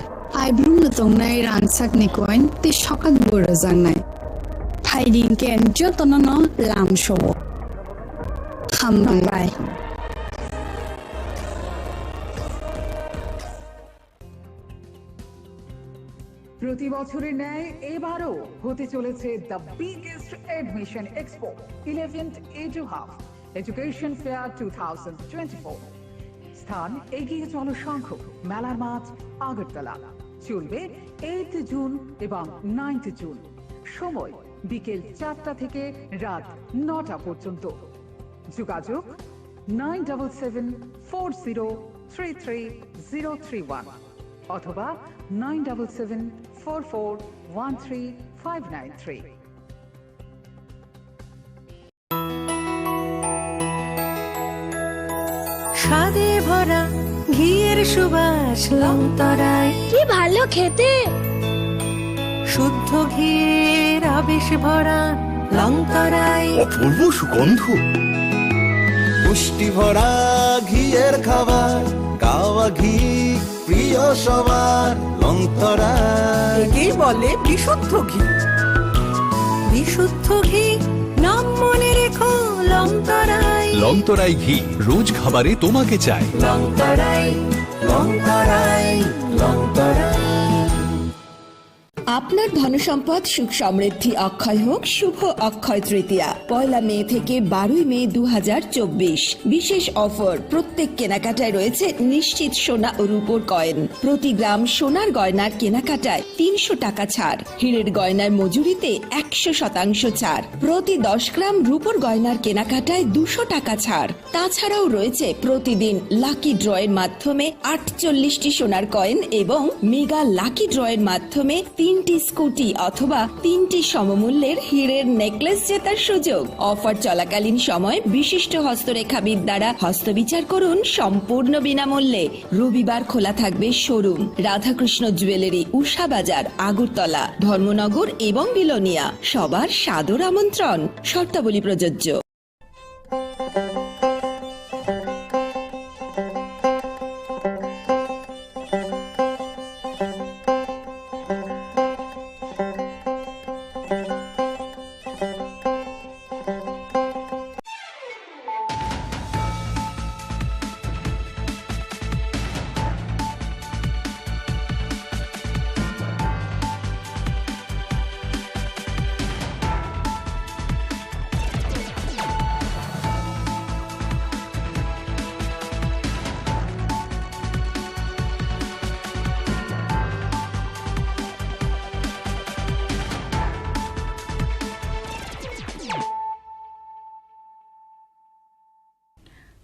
I bloom tonai ransak ni coin ti shokat bura jangnai phaiding ken jotono lam show hambai প্রতি বছরের ন্যায় এবারও হতে চলেছে the biggest admission expo 11th edu hub education fair 2024 স্থান এগিয়ে চলো শঙ্খ মেলার মাঠ আগরতলা চলবে 8th জুন এবং 9th জুন সময় বিকেল 4টা থেকে রাত 9টা পর্যন্ত যোগাযোগ 9774033031 অথবা 9774413593 স্বাদে ভরা ঘিয়ের সুবাস লংতরায় কি ভালো খেতে শুদ্ধ ঘিয়ের আবেশ ভরা লংতরায় অপূর্ব সুগন্ধ পুষ্টি ভরা ঘিয়ের খাবার গাওয়া ঘি প্রিয় সবার লংতরায় একেই বলে বিশুদ্ধ ঘি বিশুদ্ধ ঘি নাম মনে রেখো লংতরায় লংতরাই ঘি রোজ খাবারে তোমাকে চাই লংতরাই লংতরাই লংতরাই আপনার ধনসম্পদ সুখ সমৃদ্ধি অক্ষয় হোক শুভ অক্ষয় তৃতীয়া 1 মে থেকে 12 মে 2024 বিশেষ অফার প্রত্যেক কেনাকাটায় রয়েছে নিশ্চিত সোনা ও রূপোর কয়েন প্রতি গ্রাম সোনার গয়নার কেনাকাটায় 300 টাকা ছাড় হীরের গয়নার মজুরিতে 100% ছাড় প্রতি 10 গ্রাম রূপোর গয়নার কেনাকাটায় 200 টাকা ছাড় তাছাড়াও রয়েছে প্রতিদিন লাকি ড্রয়ের মাধ্যমে 48টি সোনার কয়েন এবং মেগা লাকি ড্রয়ের মাধ্যমে 3টি স্কুটি অথবা 3টি সমমূল্যের হীরের নেকলেস জেতার সুযোগ অফার চলাকালীন সময় বিশিষ্ট হস্তরেখাবিদ দ্বারা হস্তবিচার করুন সম্পূর্ণ বিনামূল্যে রবিবার খোলা থাকবে শোরুম রাধাকৃষ্ণ জুয়েলারি উষা বাজার আগরতলা ধর্মনগর এবং বিলোনিয়া সবার সাদর আমন্ত্রণ শর্তাবলী প্রযোজ্য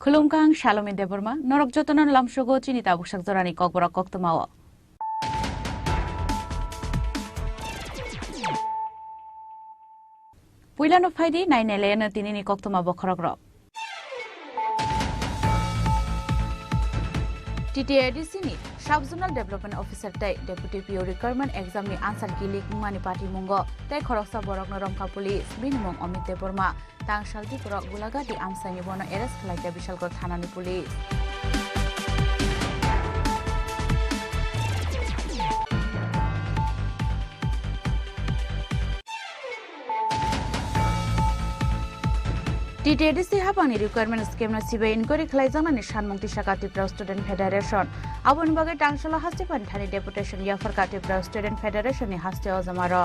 Khulumkang Shalome Deborma, Norok Jotonon Lamshogo Chinita Bushak Zorani Kokbora Koktomawa. Puilano Faidi, 9 Elena Tinini Koktoma Bokorogro. TTADC ni Sub-Zonal Development Officer Tai Deputy PO Requirement Exam ni Answer Gilik Mani Party Mungo Tai Khoroksa Borok Noromka Police Binimong Omit Deborma Tang Shalti Porok Gulaga di Amsani Bono Eres Kelaita Bishalkor Thanani Police TTADC Hapani Requirement Scheme na Sibe Inquiry Klaizana ni Shanmungti Shaka Tripura Student Federation Abon Bagai Tangshala Hasti Panthani Deputation Yafarka Tripura Student Federation ni Hasti Ozamaro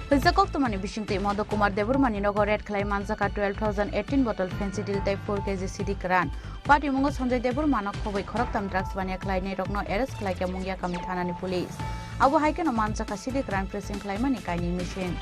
Hujjakok tumani bishingte Modo Kumar Deburmani Nogo Red Clay Manzaka 12,018 bottle Fencidil type 4 kg CD Kran. Party Mungo Sanjay Deburmana Khoboi Khoroktam drugs bania Clay ne Rokno arrest Clay ke Mungya Kami Thanani police. Abu Haike no Manzaka CD Kran pressing Clay mani kaini mission.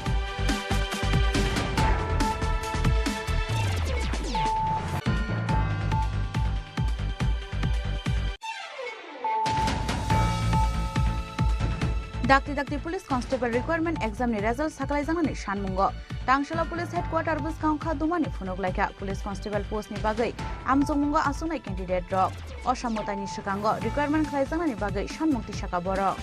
Dakti Police Constable Requirement Exam ni result saklai janani Shanmungo. Tangshala Police Headquarter Buskang Khadumani Funoglaika Police Constable Post ni bagai Amjongmungo asunai candidate drop. Osamotai ni Shikango Requirement khlai janani bagai Shanmungti Shaka Boro.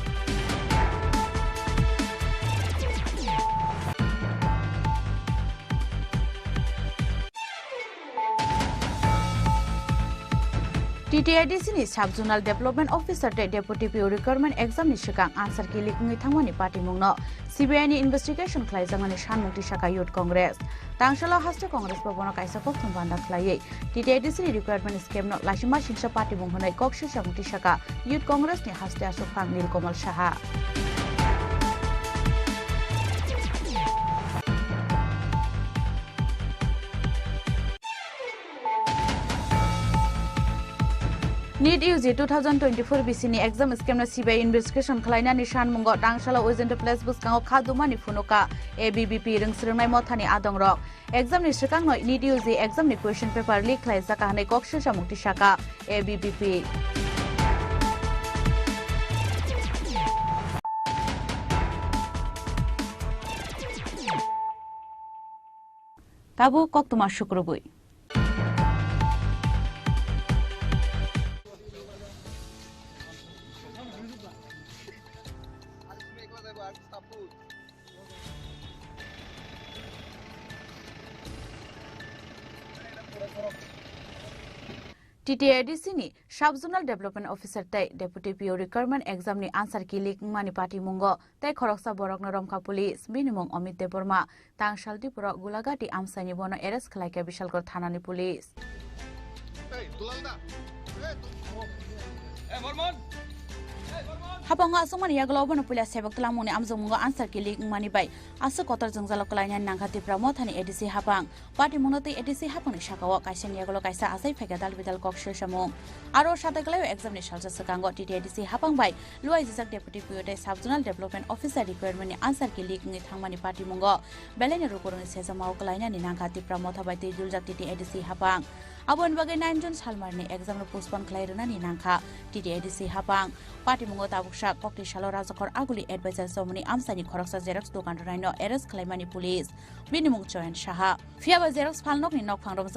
TTIDC ni Sub-Zonal Development Officer te Deputy PO Requirement Exam ni Shikang answer ki likungi thangmani party mungno CBI ni investigation khlai jangani Shanmungti Shaka Youth Congress Tangshala Haste Congress Bhabono kaisa kok thungbanda khlai TTIDC ni requirement scheme no Lashima Singsa party munghonai kokshi Shanmungti Shaka Youth Congress ni Haste Asufang Nilkomal Saha NEET UG 2024 BC ni exam scam na CBI investigation khlaina ni Shanmungo Tangshala Ozent Place Buskang Khadumani Funoka ABBP ringsrungnai mothani adongrok exam ni sikang noi NEET UG exam ni question paper leak khlai jaka hanai koksha Shanmungti Shaka ABBP Tabu kok tuma shukrubui TTIDC ni Sub-Zonal Development Officer tai Deputy PO Requirement Exam ni answer ki lik mani party mungo tai Khoroksa Borokna Romkha Police binimung Amit Deborma Tangsal Dipura Gulagati Amsani bono arrest khlaike Bishalkor Thanani Police Hapango asumani yaglobo no pulia sebak tlamuni amjongmungo answer ki lik mani bai asu kotor jongjalo klaina nangkhati pramothani ADC hapang party munoti ADC hapang shakawa kaisa yaglo kaisa asai fegadal bidal kokshe samung aro sataglai exam ni salsa sakango TTIDC hapang bai luai jijak deputy PO Sub-Zonal Development Officer requirement ni answer ki lik ngi thangmani party mungo belene rukuruni sejamao klaina ni nangkhati pramotha bai te juljak TTIDC hapang abon bagai 9 June salmarni exam no postpone khlairuna ni nangkha TTIDC hapang party mungo tabuksa kokti shalo rajakor aguli advisor somni amsani khoroksa xerox dokan raino arrest khlaimani police binimung Joyan Saha fiaba xerox phalnok ni nok phangrom